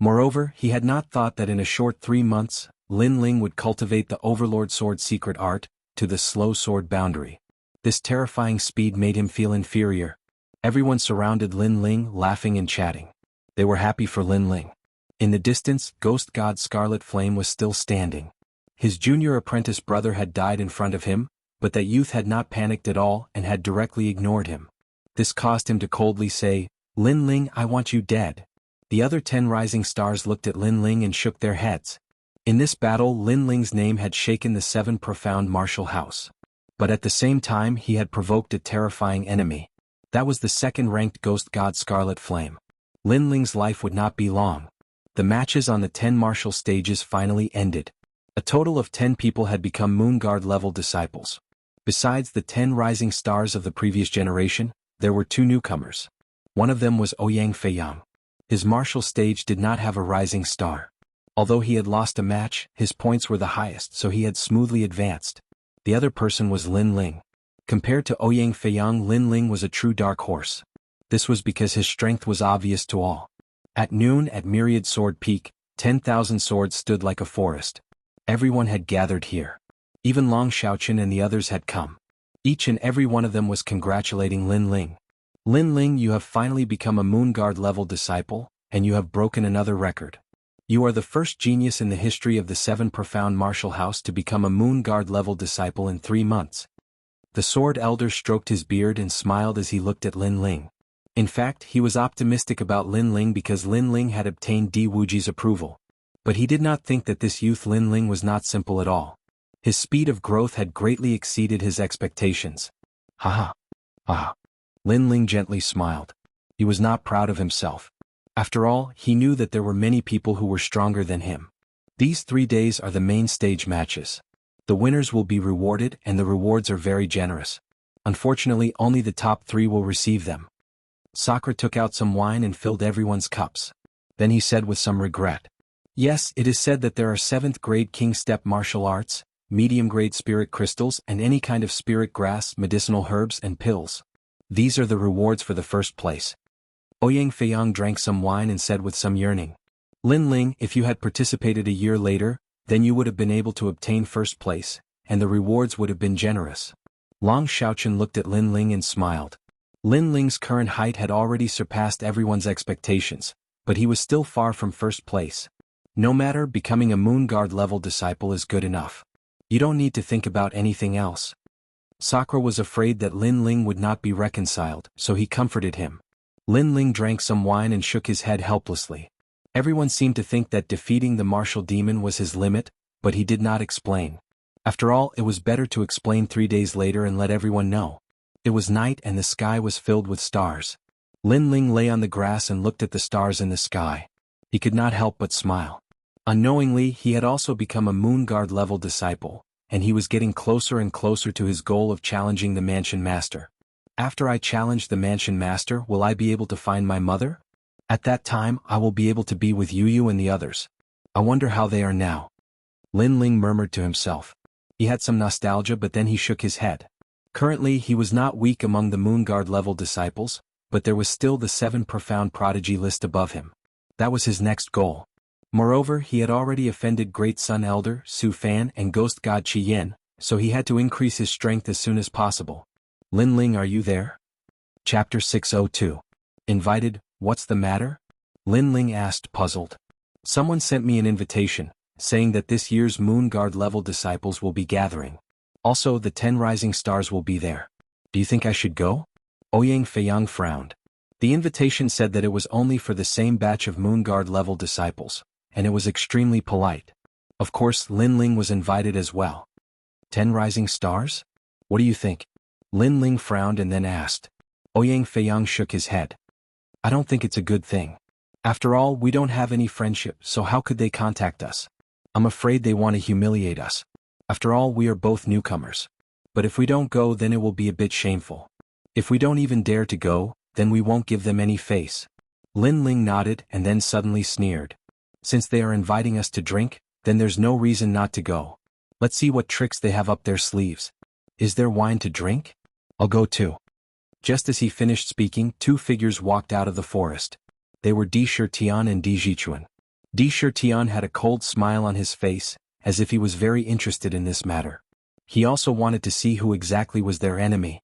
Moreover, he had not thought that in a short 3 months, Lin Ling would cultivate the Overlord Sword secret art, to the slow sword boundary. This terrifying speed made him feel inferior. Everyone surrounded Lin Ling, laughing and chatting. They were happy for Lin Ling. In the distance, Ghost God Scarlet Flame was still standing. His junior apprentice brother had died in front of him, but that youth had not panicked at all and had directly ignored him. This caused him to coldly say, Lin Ling, I want you dead. The other 10 rising stars looked at Lin Ling and shook their heads. In this battle, Lin Ling's name had shaken the 7 profound martial house. But at the same time, he had provoked a terrifying enemy. That was the 2nd-ranked Ghost God Scarlet Flame. Lin Ling's life would not be long. The matches on the 10 martial stages finally ended. A total of 10 people had become Moon Guard level disciples. Besides the 10 rising stars of the previous generation, there were 2 newcomers. One of them was Ouyang Feiyang. His martial stage did not have a rising star. Although he had lost a match, his points were the highest, so he had smoothly advanced. The other person was Lin Ling. Compared to Ouyang Feiyang, Lin Ling was a true dark horse. This was because his strength was obvious to all. At noon at Myriad Sword Peak, 10,000 swords stood like a forest. Everyone had gathered here. Even Long Xiaoqun and the others had come. Each and every one of them was congratulating Lin Ling. Lin Ling, you have finally become a Moon Guard level disciple, and you have broken another record. You are the first genius in the history of the 7 profound martial house to become a Moon Guard level disciple in 3 months. The sword elder stroked his beard and smiled as he looked at Lin Ling. In fact, he was optimistic about Lin Ling because Lin Ling had obtained Di Wuji's approval. But he did not think that this youth Lin Ling was not simple at all. His speed of growth had greatly exceeded his expectations. Haha. Ah. Lin Ling gently smiled. He was not proud of himself. After all, he knew that there were many people who were stronger than him. These 3 days are the main stage matches. The winners will be rewarded and the rewards are very generous. Unfortunately, only the top 3 will receive them. Sakura took out some wine and filled everyone's cups. Then he said with some regret. Yes, it is said that there are 7th grade King Step martial arts, medium grade spirit crystals and any kind of spirit grass, medicinal herbs and pills. These are the rewards for the first place. Ouyang Feiyang drank some wine and said with some yearning. Lin Ling, if you had participated a year later, then you would have been able to obtain first place, and the rewards would have been generous. Long Xiaochen looked at Lin Ling and smiled. Lin Ling's current height had already surpassed everyone's expectations, but he was still far from first place. No matter, becoming a Moon Guard level disciple is good enough. You don't need to think about anything else. Sakura was afraid that Lin Ling would not be reconciled, so he comforted him. Lin Ling drank some wine and shook his head helplessly. Everyone seemed to think that defeating the martial demon was his limit, but he did not explain. After all, it was better to explain 3 days later and let everyone know. It was night and the sky was filled with stars. Lin Ling lay on the grass and looked at the stars in the sky. He could not help but smile. Unknowingly, he had also become a Moon Guard level disciple, and he was getting closer and closer to his goal of challenging the Mansion Master. After I challenge the Mansion Master, will I be able to find my mother? At that time, I will be able to be with Yu and the others. I wonder how they are now. Lin Ling murmured to himself. He had some nostalgia, but then he shook his head. Currently, he was not weak among the Moon Guard level disciples, but there was still the 7 profound prodigy list above him. That was his next goal. Moreover, he had already offended Great Sun Elder, Su Fan and Ghost God Qi Yin, so he had to increase his strength as soon as possible. Lin Ling, are you there? Chapter 602. Invited, what's the matter? Lin Ling asked, puzzled. Someone sent me an invitation, saying that this year's Moon Guard level disciples will be gathering. Also, the 10 rising stars will be there. Do you think I should go? Ouyang Feiyang frowned. The invitation said that it was only for the same batch of Moon Guard level disciples, and it was extremely polite. Of course, Lin Ling was invited as well. 10 rising stars? What do you think? Lin Ling frowned and then asked. Ouyang Feiyang shook his head. I don't think it's a good thing. After all, we don't have any friendship, so how could they contact us? I'm afraid they want to humiliate us. After all, we are both newcomers. But if we don't go, then it will be a bit shameful. If we don't even dare to go, then we won't give them any face. Lin Ling nodded and then suddenly sneered. Since they are inviting us to drink, then there's no reason not to go. Let's see what tricks they have up their sleeves. Is there wine to drink? I'll go too. Just as he finished speaking, 2 figures walked out of the forest. They were Di Shitian and Di Jichuan. Di Shitian had a cold smile on his face, as if he was very interested in this matter. He also wanted to see who exactly was their enemy.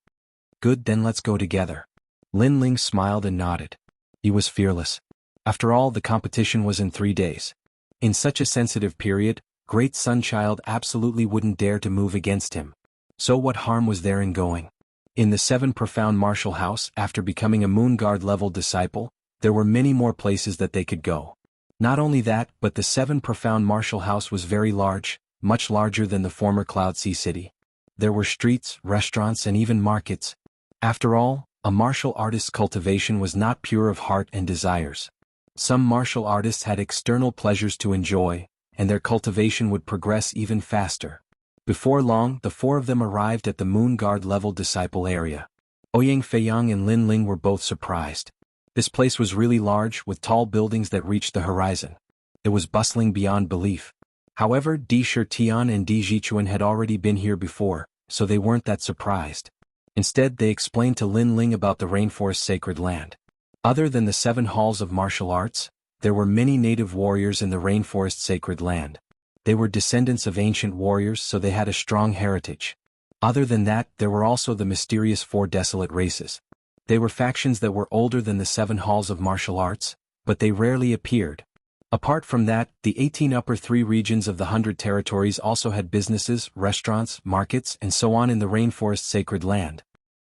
Good, then let's go together. Lin Ling smiled and nodded. He was fearless. After all, the competition was in 3 days. In such a sensitive period, Great Sunchild absolutely wouldn't dare to move against him. So what harm was there in going? In the 7 profound martial house, after becoming a Moon Guard level disciple, there were many more places that they could go. Not only that, but the 7 profound martial house was very large, much larger than the former Cloud Sea City. There were streets, restaurants and even markets. After all, a martial artist's cultivation was not pure of heart and desires. Some martial artists had external pleasures to enjoy, and their cultivation would progress even faster. Before long, the 4 of them arrived at the Moon Guard level disciple area. Ouyang Feiyang and Lin Ling were both surprised. This place was really large, with tall buildings that reached the horizon. It was bustling beyond belief. However, Di Shitian and Di Jichuan had already been here before, so they weren't that surprised. Instead, they explained to Lin Ling about the rainforest sacred land. Other than the 7 halls of martial arts, there were many native warriors in the rainforest sacred land. They were descendants of ancient warriors, so they had a strong heritage. Other than that, there were also the mysterious 4 desolate races. They were factions that were older than the 7 halls of martial arts, but they rarely appeared. Apart from that, the 18 upper 3 regions of the 100 territories also had businesses, restaurants, markets, and so on in the rainforest sacred land.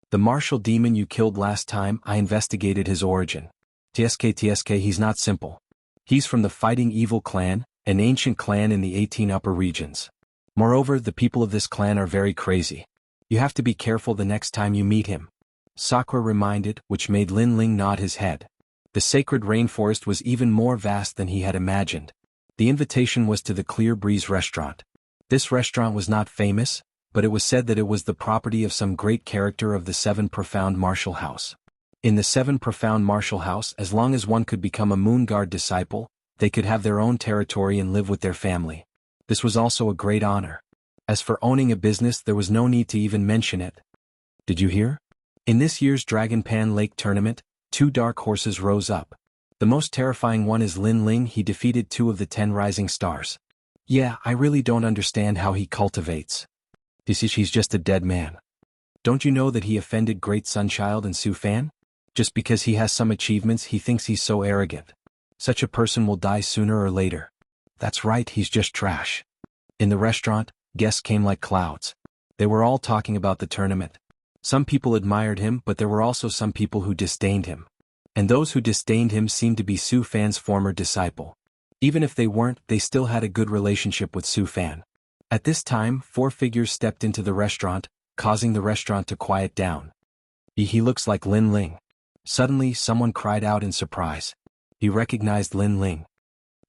The martial demon you killed last time, I investigated his origin. TSK, he's not simple. He's from the Fighting Evil clan, an ancient clan in the 18 upper regions. Moreover, the people of this clan are very crazy. You have to be careful the next time you meet him. Sakura reminded, which made Lin Ling nod his head. The sacred rainforest was even more vast than he had imagined. The invitation was to the Clear Breeze restaurant. This restaurant was not famous, but it was said that it was the property of some great character of the 7 Profound Martial House. In the 7 Profound Martial House, as long as one could become a Moon Guard disciple, they could have their own territory and live with their family. This was also a great honor. As for owning a business, there was no need to even mention it. Did you hear? In this year's Dragon Pan Lake tournament, 2 dark horses rose up. The most terrifying one is Lin Ling. He defeated 2 of the 10 rising stars. Yeah, I really don't understand how he cultivates. He's just a dead man. Don't you know that he offended Great Sunchild and Su Fan? Just because he has some achievements, he thinks he's so arrogant. Such a person will die sooner or later. That's right, he's just trash. In the restaurant, guests came like clouds. They were all talking about the tournament. Some people admired him, but there were also some people who disdained him. And those who disdained him seemed to be Su Fan's former disciple. Even if they weren't, they still had a good relationship with Su Fan. At this time, 4 figures stepped into the restaurant, causing the restaurant to quiet down. He looks like Lin Ling. Suddenly, someone cried out in surprise. He recognized Lin Ling.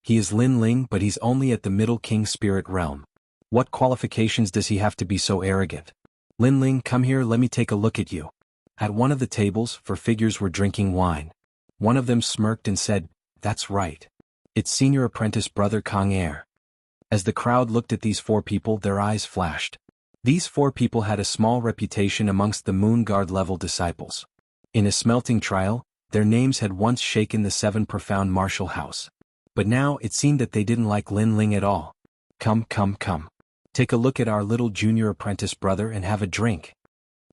He is Lin Ling, but he's only at the Middle King Spirit Realm. What qualifications does he have to be so arrogant? Lin Ling, come here, let me take a look at you. At one of the tables, 4 figures were drinking wine. One of them smirked and said, "That's right. It's senior apprentice brother Kang Er." As the crowd looked at these 4 people, their eyes flashed. These 4 people had a small reputation amongst the Moon Guard level disciples. In a smelting trial, their names had once shaken the 7 Profound Martial House. But now it seemed that they didn't like Lin Ling at all. Come. Take a look at our little junior apprentice brother and have a drink.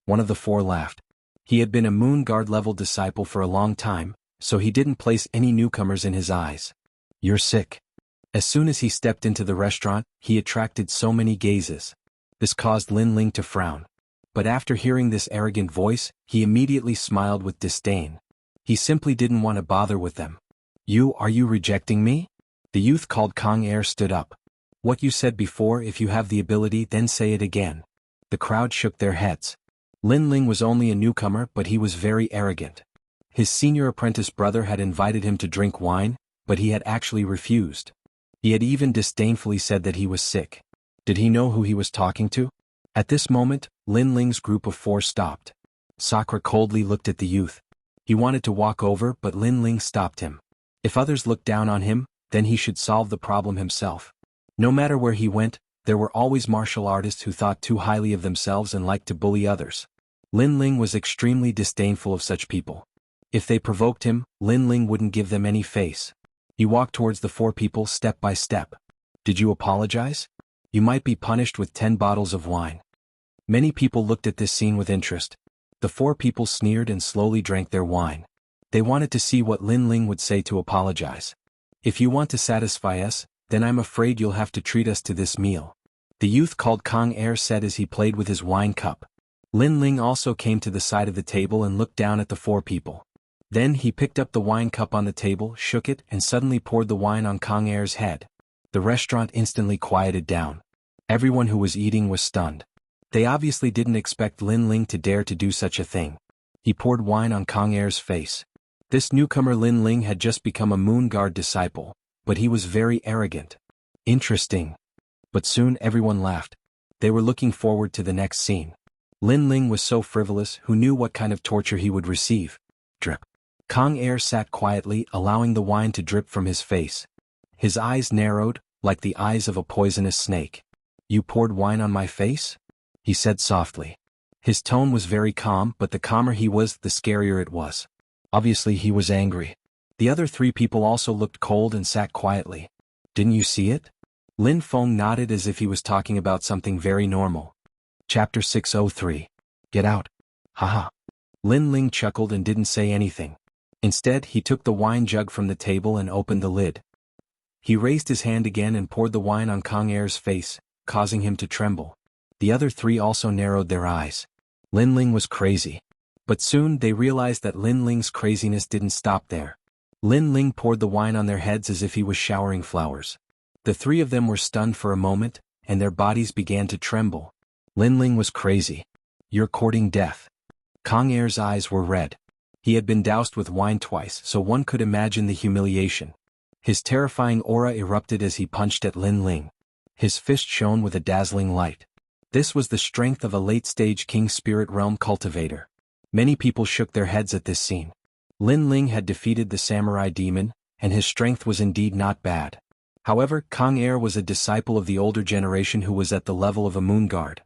One of the 4 laughed. He had been a Moon Guard level disciple for a long time, so he didn't place any newcomers in his eyes. You're sick. As soon as he stepped into the restaurant, he attracted so many gazes. This caused Lin Ling to frown. But after hearing this arrogant voice, he immediately smiled with disdain. He simply didn't want to bother with them. Are you rejecting me? The youth called Kang Er stood up. What you said before, if you have the ability, then say it again. The crowd shook their heads. Lin Ling was only a newcomer, but he was very arrogant. His senior apprentice brother had invited him to drink wine, but he had actually refused. He had even disdainfully said that he was sick. Did he know who he was talking to? At this moment, Lin Ling's group of 4 stopped. Sakura coldly looked at the youth. He wanted to walk over, but Lin Ling stopped him. If others looked down on him, then he should solve the problem himself. No matter where he went, there were always martial artists who thought too highly of themselves and liked to bully others. Lin Ling was extremely disdainful of such people. If they provoked him, Lin Ling wouldn't give them any face. He walked towards the 4 people step by step. Did you apologize? You might be punished with 10 bottles of wine. Many people looked at this scene with interest. The 4 people sneered and slowly drank their wine. They wanted to see what Lin Ling would say to apologize. If you want to satisfy us, then I'm afraid you'll have to treat us to this meal. The youth called Kang Er said as he played with his wine cup. Lin Ling also came to the side of the table and looked down at the 4 people. Then he picked up the wine cup on the table, shook it, and suddenly poured the wine on Kang Er's head. The restaurant instantly quieted down. Everyone who was eating was stunned. They obviously didn't expect Lin Ling to dare to do such a thing. He poured wine on Kang Er's face. This newcomer Lin Ling had just become a Moon Guard disciple, but he was very arrogant. Interesting. But soon everyone laughed. They were looking forward to the next scene. Lin Ling was so frivolous, who knew what kind of torture he would receive? Drip. Kang Er sat quietly, allowing the wine to drip from his face. His eyes narrowed, like the eyes of a poisonous snake. You poured wine on my face? He said softly. His tone was very calm, but the calmer he was, the scarier it was. Obviously he was angry. The other 3 people also looked cold and sat quietly. Didn't you see it? Lin Feng nodded as if he was talking about something very normal. Chapter 603. Get out. Haha. Lin Ling chuckled and didn't say anything. Instead, he took the wine jug from the table and opened the lid. He raised his hand again and poured the wine on Kang Er's face, causing him to tremble. The other three also narrowed their eyes. Lin Ling was crazy. But soon they realized that Lin Ling's craziness didn't stop there. Lin Ling poured the wine on their heads as if he was showering flowers. The three of them were stunned for a moment, and their bodies began to tremble. Lin Ling was crazy. You're courting death. Kang Er's eyes were red. He had been doused with wine twice, so one could imagine the humiliation. His terrifying aura erupted as he punched at Lin Ling. His fist shone with a dazzling light. This was the strength of a late-stage King Spirit Realm cultivator. Many people shook their heads at this scene. Lin Ling had defeated the samurai demon, and his strength was indeed not bad. However, Kang Er was a disciple of the older generation who was at the level of a moon guard.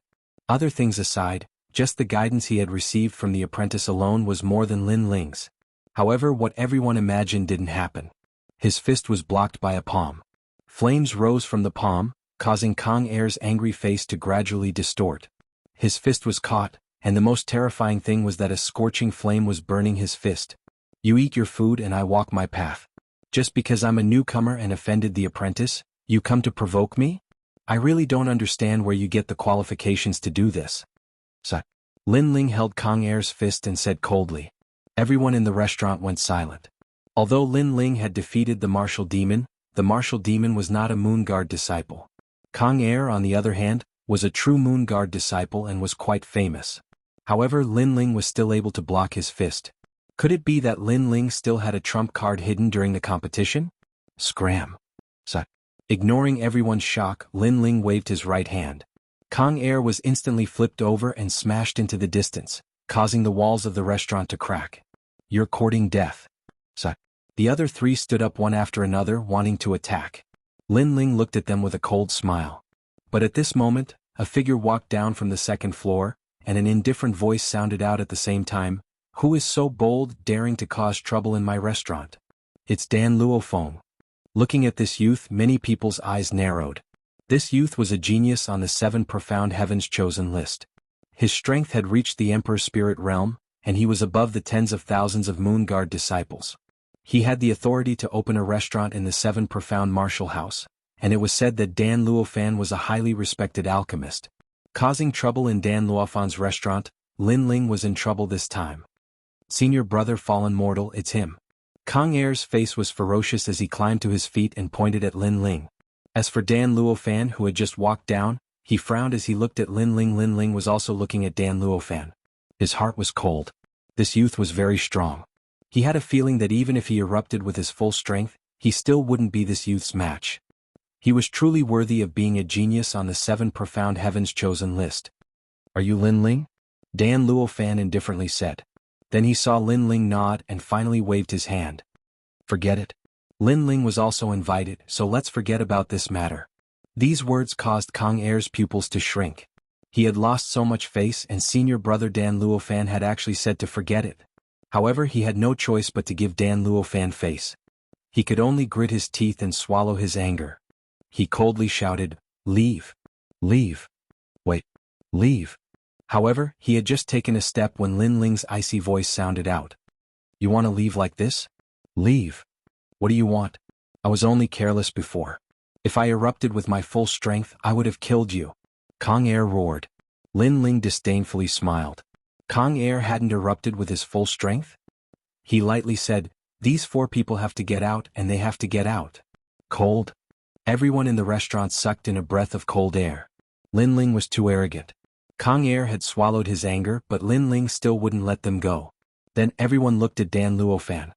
Other things aside, just the guidance he had received from the apprentice alone was more than Lin Ling's. However, what everyone imagined didn't happen. His fist was blocked by a palm. Flames rose from the palm, causing Kang Er's angry face to gradually distort. His fist was caught, and the most terrifying thing was that a scorching flame was burning his fist. You eat your food and I walk my path. Just because I'm a newcomer and offended the apprentice, you come to provoke me? I really don't understand where you get the qualifications to do this. Lin Ling held Kang Er's fist and said coldly. Everyone in the restaurant went silent. Although Lin Ling had defeated the martial demon was not a moon guard disciple. Kang Er, on the other hand, was a true moon guard disciple and was quite famous. However, Lin Ling was still able to block his fist. Could it be that Lin Ling still had a trump card hidden during the competition? Scram. Ignoring everyone's shock, Lin Ling waved his right hand. Kang Er was instantly flipped over and smashed into the distance, causing the walls of the restaurant to crack. You're courting death. The other three stood up one after another, wanting to attack. Lin Ling looked at them with a cold smile. But at this moment, a figure walked down from the second floor, and an indifferent voice sounded out at the same time. Who is so bold, daring to cause trouble in my restaurant? It's Dan Luofeng. Looking at this youth, many people's eyes narrowed. This youth was a genius on the 7 profound heavens chosen list. His strength had reached the Emperor's spirit realm, and he was above the tens of thousands of moon guard disciples. He had the authority to open a restaurant in the 7 profound martial house, and it was said that Dan Luofeng was a highly respected alchemist. Causing trouble in Dan Luofeng's restaurant, Lin Ling was in trouble this time. Senior brother fallen mortal, it's him. Kang Er's face was ferocious as he climbed to his feet and pointed at Lin Ling. As for Dan Luofeng, who had just walked down, he frowned as he looked at Lin Ling. Lin Ling was also looking at Dan Luofeng. His heart was cold. This youth was very strong. He had a feeling that even if he erupted with his full strength, he still wouldn't be this youth's match. He was truly worthy of being a genius on the 7 profound heavens chosen list. Are you Lin Ling? Dan Luofeng indifferently said. Then he saw Lin Ling nod and finally waved his hand. Forget it. Lin Ling was also invited, so let's forget about this matter. These words caused Kang Er's pupils to shrink. He had lost so much face, and senior brother Dan Luofeng had actually said to forget it. However, he had no choice but to give Dan Luofeng face. He could only grit his teeth and swallow his anger. He coldly shouted, "Leave! Leave! Wait! Leave!" However, he had just taken a step when Lin Ling's icy voice sounded out. You want to leave like this? Leave! What do you want? I was only careless before. If I erupted with my full strength, I would have killed you. Kang Er roared. Lin Ling disdainfully smiled. Kang Er hadn't erupted with his full strength? He lightly said, these 4 people have to get out and they have to get out. Cold? Everyone in the restaurant sucked in a breath of cold air. Lin Ling was too arrogant. Kang Er had swallowed his anger, but Lin Ling still wouldn't let them go. Then everyone looked at Dan Luofeng.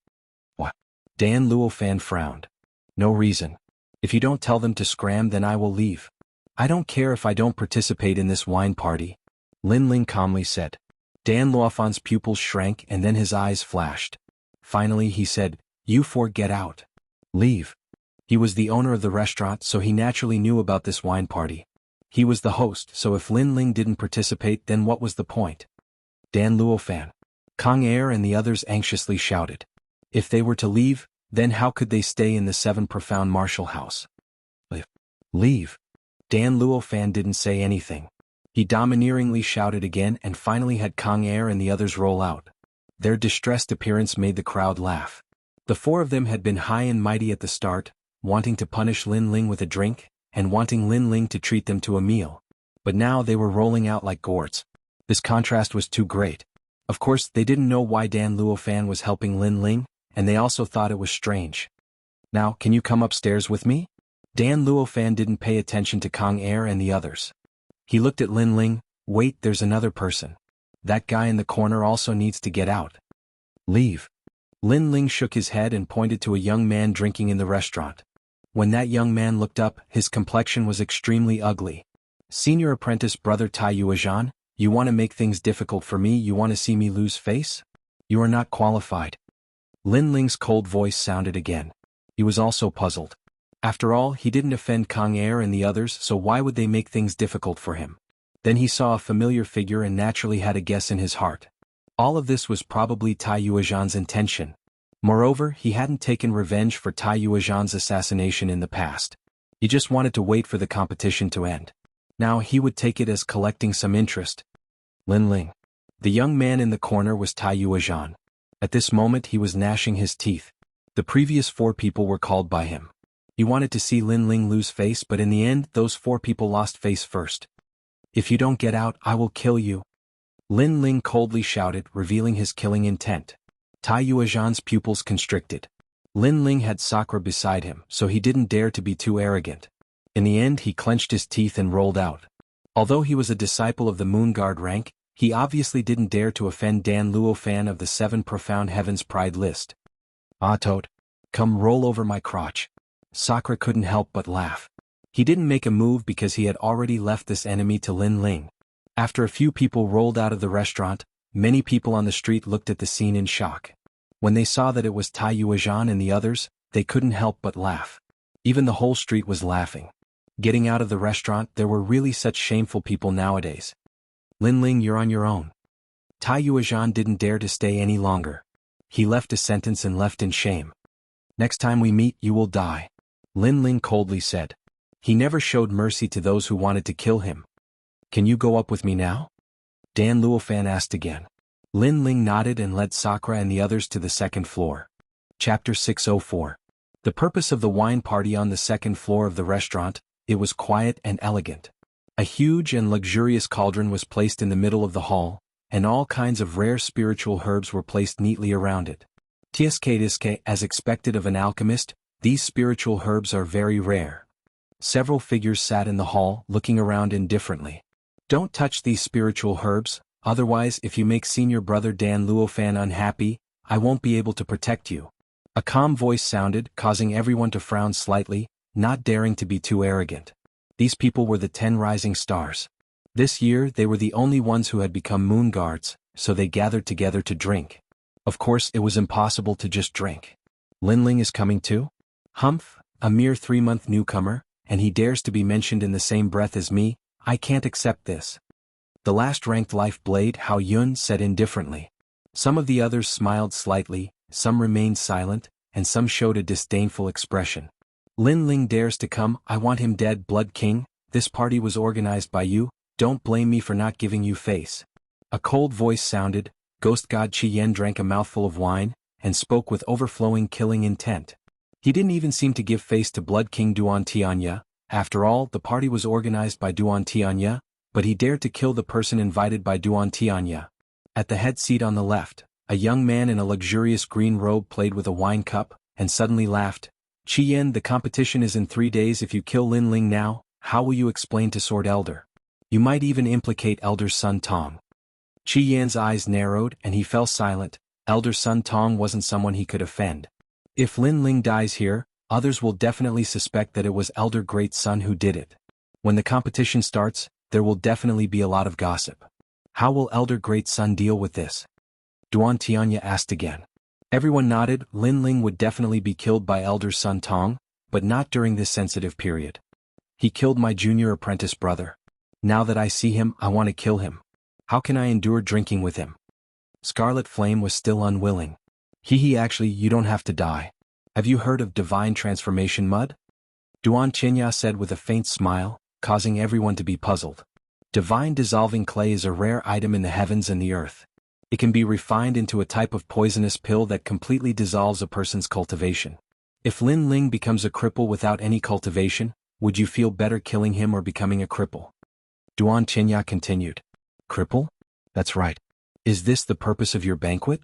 What? Dan Luofeng frowned. No reason. If you don't tell them to scram, then I will leave. I don't care if I don't participate in this wine party. Lin Ling calmly said. Dan Luofeng's pupils shrank and then his eyes flashed. Finally he said, you 4 get out. Leave. He was the owner of the restaurant, so he naturally knew about this wine party. He was the host, so if Lin Ling didn't participate, then what was the point? Dan Luofeng. Kang Er and the others anxiously shouted. If they were to leave, then how could they stay in the 7 profound martial house? Leave. Dan Luofeng didn't say anything. He domineeringly shouted again and finally had Kang Er and the others roll out. Their distressed appearance made the crowd laugh. The 4 of them had been high and mighty at the start, wanting to punish Lin Ling with a drink, and wanting Lin Ling to treat them to a meal. But now they were rolling out like gourds. This contrast was too great. Of course, they didn't know why Dan Luofan was helping Lin Ling, and they also thought it was strange. Now, can you come upstairs with me? Dan Luofan didn't pay attention to Kang Er and the others. He looked at Lin Ling. Wait, there's another person. That guy in the corner also needs to get out. Leave. Lin Ling shook his head and pointed to a young man drinking in the restaurant. When that young man looked up, his complexion was extremely ugly. Senior apprentice brother Tai Yuezhan, you want to make things difficult for me? You want to see me lose face? You are not qualified. Lin Ling's cold voice sounded again. He was also puzzled. After all, he didn't offend Kang Er and the others, so why would they make things difficult for him? Then he saw a familiar figure and naturally had a guess in his heart. All of this was probably Tai Yuezhan's intention. Moreover, he hadn't taken revenge for Tai Yuezhan's assassination in the past. He just wanted to wait for the competition to end. Now he would take it as collecting some interest. Lin Ling. The young man in the corner was Tai Yuezhan. At this moment he was gnashing his teeth. The previous 4 people were called by him. He wanted to see Lin Ling lose face, but in the end those 4 people lost face first. If you don't get out, I will kill you. Lin Ling coldly shouted, revealing his killing intent. Tai Yuezhan's pupils constricted. Lin Ling had Sakura beside him, so he didn't dare to be too arrogant. In the end he clenched his teeth and rolled out. Although he was a disciple of the Moon Guard rank, he obviously didn't dare to offend Dan Luofan of the 7 Profound Heavens Pride list. Ah Toad. Come roll over my crotch. Sakura couldn't help but laugh. He didn't make a move because he had already left this enemy to Lin Ling. After a few people rolled out of the restaurant, many people on the street looked at the scene in shock. When they saw that it was Tai Yuezhan and the others, they couldn't help but laugh. Even the whole street was laughing. Getting out of the restaurant, there were really such shameful people nowadays. Lin Ling, you're on your own. Tai Yuezhan didn't dare to stay any longer. He left a sentence and left in shame. Next time we meet, you will die. Lin Ling coldly said. He never showed mercy to those who wanted to kill him. Can you go up with me now? Dan Luofan asked again. Lin Ling nodded and led Sakura and the others to the 2nd floor. Chapter 604. The purpose of the wine party on the 2nd floor of the restaurant, it was quiet and elegant. A huge and luxurious cauldron was placed in the middle of the hall, and all kinds of rare spiritual herbs were placed neatly around it. Tiske, as expected of an alchemist, these spiritual herbs are very rare. Several figures sat in the hall, looking around indifferently. Don't touch these spiritual herbs, otherwise if you make senior brother Dan Luofan unhappy, I won't be able to protect you. A calm voice sounded, causing everyone to frown slightly, not daring to be too arrogant. These people were the 10 rising stars. This year they were the only ones who had become moon guards, so they gathered together to drink. Of course it was impossible to just drink. Lin Ling is coming too? Humph, a mere 3-month newcomer, and he dares to be mentioned in the same breath as me. I can't accept this. The last ranked life blade, Hao Yun, said indifferently. Some of the others smiled slightly, some remained silent, and some showed a disdainful expression. Lin Ling dares to come, I want him dead, Blood King. This party was organized by you, don't blame me for not giving you face. A cold voice sounded. Ghost God Qi Yan drank a mouthful of wine, and spoke with overflowing killing intent. He didn't even seem to give face to Blood King Duan Tianya. After all, the party was organized by Duan Tianya, but he dared to kill the person invited by Duan Tianya. At the head seat on the left, a young man in a luxurious green robe played with a wine cup, and suddenly laughed. Qi Yan, the competition is in 3 days. If you kill Lin Ling now, how will you explain to Sword Elder? You might even implicate Elder Sun Tong. Qi Yan's eyes narrowed and he fell silent. Elder Sun Tong wasn't someone he could offend. If Lin Ling dies here, others will definitely suspect that it was Elder Great Sun who did it. When the competition starts, there will definitely be a lot of gossip. How will Elder Great Sun deal with this? Duan Tianya asked again. Everyone nodded. Lin Ling would definitely be killed by Elder Sun Tong, but not during this sensitive period. He killed my junior apprentice brother. Now that I see him, I want to kill him. How can I endure drinking with him? Scarlet Flame was still unwilling. Actually, you don't have to die. Have you heard of divine transformation mud? Duan Qinya said with a faint smile, causing everyone to be puzzled. Divine dissolving clay is a rare item in the heavens and the earth. It can be refined into a type of poisonous pill that completely dissolves a person's cultivation. If Lin Ling becomes a cripple without any cultivation, would you feel better killing him or becoming a cripple? Duan Qinya continued. Cripple? That's right. Is this the purpose of your banquet?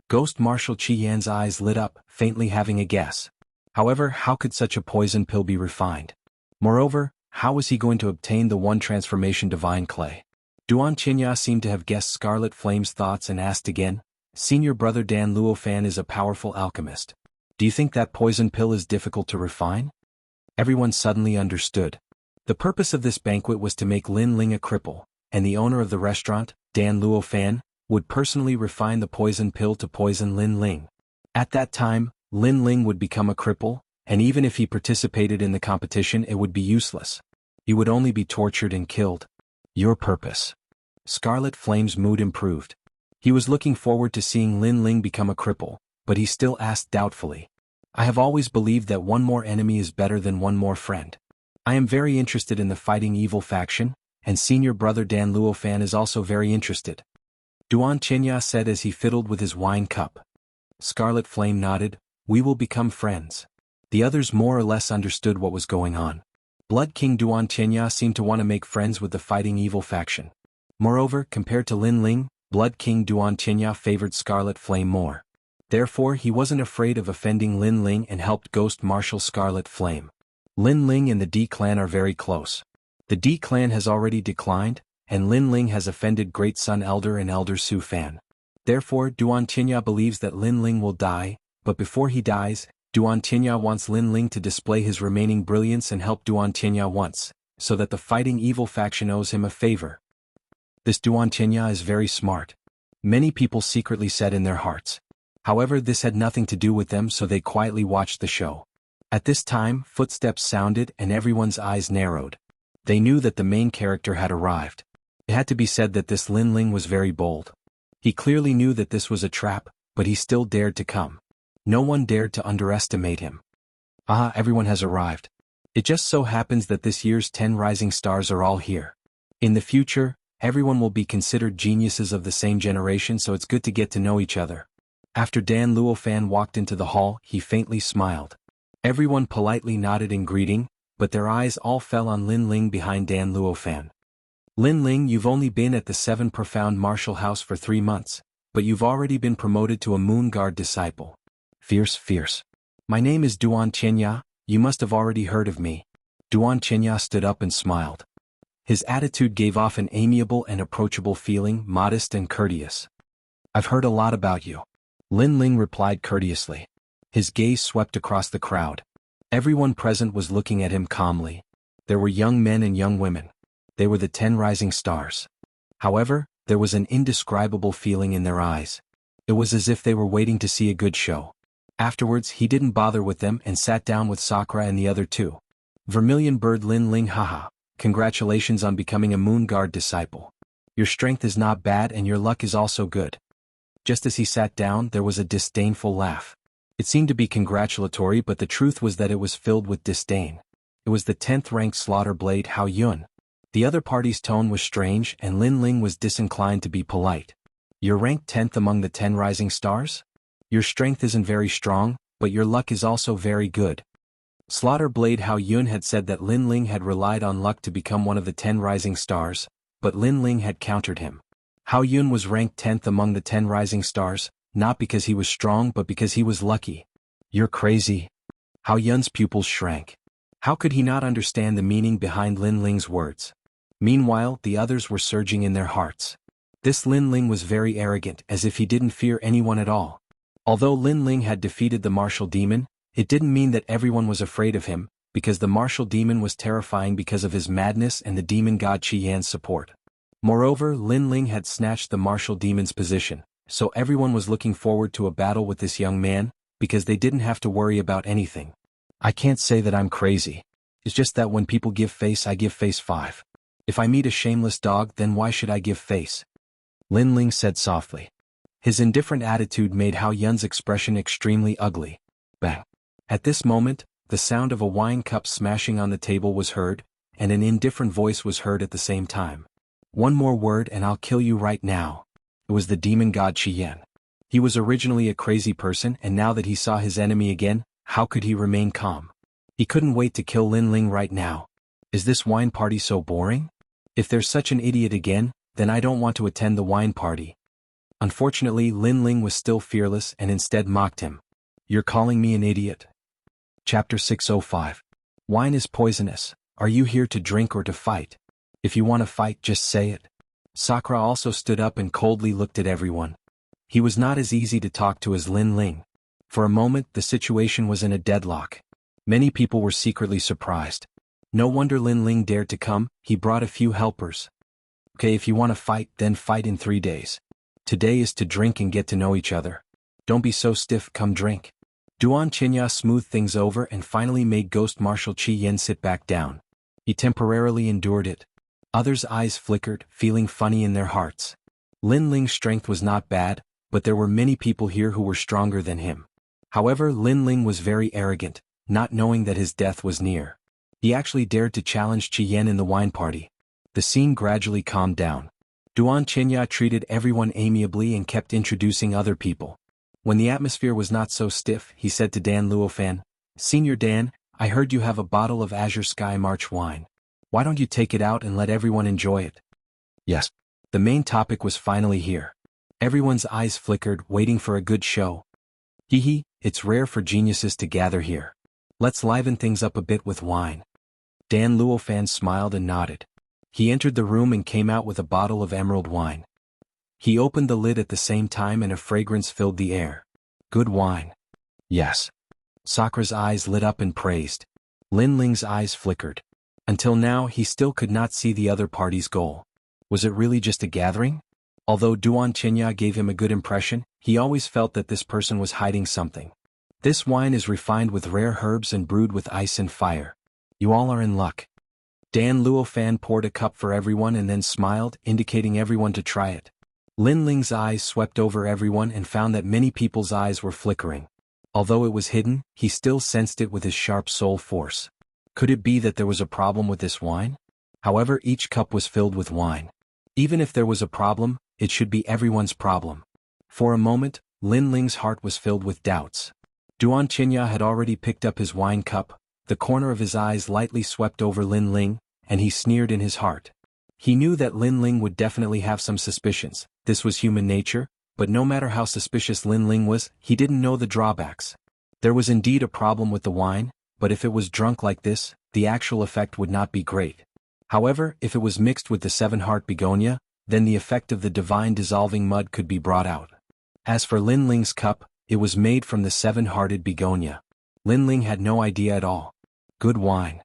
Ghost Marshal Qi Yan's eyes lit up, faintly having a guess. However, how could such a poison pill be refined? Moreover, how was he going to obtain the one transformation divine clay? Duan Qinya seemed to have guessed Scarlet Flame's thoughts and asked again, Senior brother Dan Luofan is a powerful alchemist. Do you think that poison pill is difficult to refine? Everyone suddenly understood. The purpose of this banquet was to make Lin Ling a cripple, and the owner of the restaurant, Dan Luofan, would personally refine the poison pill to poison Lin Ling. At that time, Lin Ling would become a cripple, and even if he participated in the competition it would be useless. He would only be tortured and killed. Your purpose. Scarlet Flame's mood improved. He was looking forward to seeing Lin Ling become a cripple, but he still asked doubtfully. I have always believed that one more enemy is better than one more friend. I am very interested in the fighting evil faction, and senior brother Dan Luofan is also very interested. Duan Qinya said as he fiddled with his wine cup. Scarlet Flame nodded. We will become friends. The others more or less understood what was going on. Blood King Duan Qinya seemed to want to make friends with the fighting evil faction. Moreover, compared to Lin Ling, Blood King Duan Qinya favored Scarlet Flame more. Therefore he wasn't afraid of offending Lin Ling and helped Ghost Marshal Scarlet Flame. Lin Ling and the D clan are very close. The D clan has already declined, and Lin Ling has offended Great Sun Elder and Elder Su Fan. Therefore Duan Qinya believes that Lin Ling will die, but before he dies, Duan Qinya wants Lin Ling to display his remaining brilliance and help Duan Qinya once, so that the fighting evil faction owes him a favor. This Duan Qinya is very smart. Many people secretly said in their hearts. However, this had nothing to do with them, so they quietly watched the show. At this time, footsteps sounded and everyone's eyes narrowed. They knew that the main character had arrived. It had to be said that this Lin Ling was very bold. He clearly knew that this was a trap, but he still dared to come. No one dared to underestimate him. Ah, everyone has arrived. It just so happens that this year's 10 rising stars are all here. In the future, everyone will be considered geniuses of the same generation, so it's good to get to know each other. After Dan Luofan walked into the hall, he faintly smiled. Everyone politely nodded in greeting, but their eyes all fell on Lin Ling behind Dan Luofan. Lin Ling, you've only been at the 7 Profound Martial House for 3 months, but you've already been promoted to a Moon Guard disciple. Fierce. My name is Duan Qinya, you must have already heard of me. Duan Qinya stood up and smiled. His attitude gave off an amiable and approachable feeling, modest and courteous. I've heard a lot about you. Lin Ling replied courteously. His gaze swept across the crowd. Everyone present was looking at him calmly. There were young men and young women. They were the 10 rising stars. However, there was an indescribable feeling in their eyes. It was as if they were waiting to see a good show. Afterwards he didn't bother with them and sat down with Sakura and the other 2. Vermilion Bird Lin Ling, haha. Congratulations on becoming a Moon Guard disciple. Your strength is not bad and your luck is also good. Just as he sat down, there was a disdainful laugh. It seemed to be congratulatory, but the truth was that it was filled with disdain. It was the 10th ranked Slaughter Blade Hao Yun. The other party's tone was strange and Lin Ling was disinclined to be polite. You're ranked 10th among the 10 rising stars? Your strength isn't very strong, but your luck is also very good. Slaughter Blade Hao Yun had said that Lin Ling had relied on luck to become one of the 10 rising stars, but Lin Ling had countered him. Hao Yun was ranked 10th among the 10 rising stars, not because he was strong but because he was lucky. You're crazy. Hao Yun's pupils shrank. How could he not understand the meaning behind Lin Ling's words? Meanwhile, the others were surging in their hearts. This Lin Ling was very arrogant, as if he didn't fear anyone at all. Although Lin Ling had defeated the martial demon, it didn't mean that everyone was afraid of him, because the martial demon was terrifying because of his madness and the demon god Qi Yan's support. Moreover, Lin Ling had snatched the martial demon's position, so everyone was looking forward to a battle with this young man, because they didn't have to worry about anything. I can't say that I'm crazy. It's just that when people give face, I give face 5. If I meet a shameless dog, then why should I give face? Lin Ling said softly. His indifferent attitude made Hao Yun's expression extremely ugly. Bang. At this moment, the sound of a wine cup smashing on the table was heard, and an indifferent voice was heard at the same time. One more word and I'll kill you right now. It was the demon god Qi Yan. He was originally a crazy person, and now that he saw his enemy again, How could he remain calm? He couldn't wait to kill Lin Ling right now. Is this wine party so boring? If there's such an idiot again, then I don't want to attend the wine party. Unfortunately, Lin Ling was still fearless and instead mocked him. You're calling me an idiot? Chapter 605. Wine is poisonous. Are you here to drink or to fight? If you want to fight, just say it. Sakura also stood up and coldly looked at everyone. He was not as easy to talk to as Lin Ling. For a moment, the situation was in a deadlock. Many people were secretly surprised. No wonder Lin Ling dared to come. He brought a few helpers. Okay, if you want to fight, then fight in 3 days. Today is to drink and get to know each other. Don't be so stiff, come drink. Xianxia smoothed things over and finally made Ghost Marshal Qi Yan sit back down. He temporarily endured it. Others' eyes flickered, feeling funny in their hearts. Lin Ling's strength was not bad, but there were many people here who were stronger than him. However, Lin Ling was very arrogant, not knowing that his death was near. He actually dared to challenge Qi Yan in the wine party. The scene gradually calmed down. Xianxia treated everyone amiably and kept introducing other people. When the atmosphere was not so stiff, he said to Dan Luofan, "Senior Dan, I heard you have a bottle of Azure Sky March wine. Why don't you take it out and let everyone enjoy it?" Yes. The main topic was finally here. Everyone's eyes flickered, waiting for a good show. Hee, it's rare for geniuses to gather here. Let's liven things up a bit with wine. Dan Luofan smiled and nodded. He entered the room and came out with a bottle of emerald wine. He opened the lid at the same time and a fragrance filled the air. Good wine. Yes. Sakura's eyes lit up and praised. Lin Ling's eyes flickered. Until now, he still could not see the other party's goal. Was it really just a gathering? Although Xianxia gave him a good impression, he always felt that this person was hiding something. This wine is refined with rare herbs and brewed with ice and fire. You all are in luck. Dan Luofan poured a cup for everyone and then smiled, indicating everyone to try it. Lin Ling's eyes swept over everyone and found that many people's eyes were flickering. Although it was hidden, he still sensed it with his sharp soul force. Could it be that there was a problem with this wine? However, each cup was filled with wine. Even if there was a problem, it should be everyone's problem. For a moment, Lin Ling's heart was filled with doubts. Xianxia had already picked up his wine cup. The corner of his eyes lightly swept over Lin Ling, and he sneered in his heart. He knew that Lin Ling would definitely have some suspicions. This was human nature, but no matter how suspicious Lin Ling was, he didn't know the drawbacks. There was indeed a problem with the wine, but if it was drunk like this, the actual effect would not be great. However, if it was mixed with the seven-heart begonia, then the effect of the divine dissolving mud could be brought out. As for Lin Ling's cup, it was made from the seven-hearted begonia. Lin Ling had no idea at all. Good wine.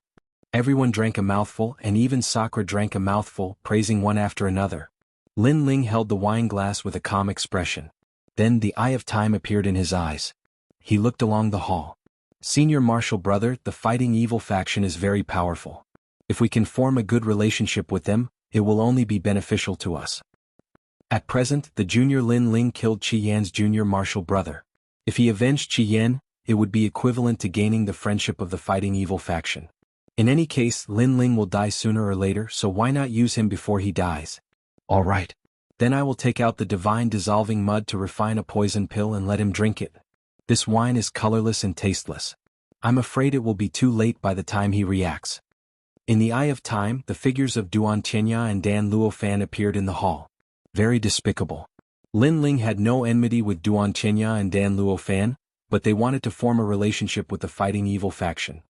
Everyone drank a mouthful, and even Sakura drank a mouthful, praising one after another. Lin Ling held the wine glass with a calm expression. Then the eye of time appeared in his eyes. He looked along the hall. Senior Marshal Brother, the fighting evil faction is very powerful. If we can form a good relationship with them, it will only be beneficial to us. At present, the junior Lin Ling killed Qi Yan's junior Marshal Brother. If he avenged Qi Yan, it would be equivalent to gaining the friendship of the fighting evil faction. In any case, Lin Ling will die sooner or later, so why not use him before he dies? All right. Then I will take out the divine dissolving mud to refine a poison pill and let him drink it. This wine is colorless and tasteless. I'm afraid it will be too late by the time he reacts. In the eye of time, the figures of Xianxia and Dan Luofan appeared in the hall. Very despicable. Lin Ling had no enmity with Xianxia and Dan Luofan, but they wanted to form a relationship with the fighting evil faction.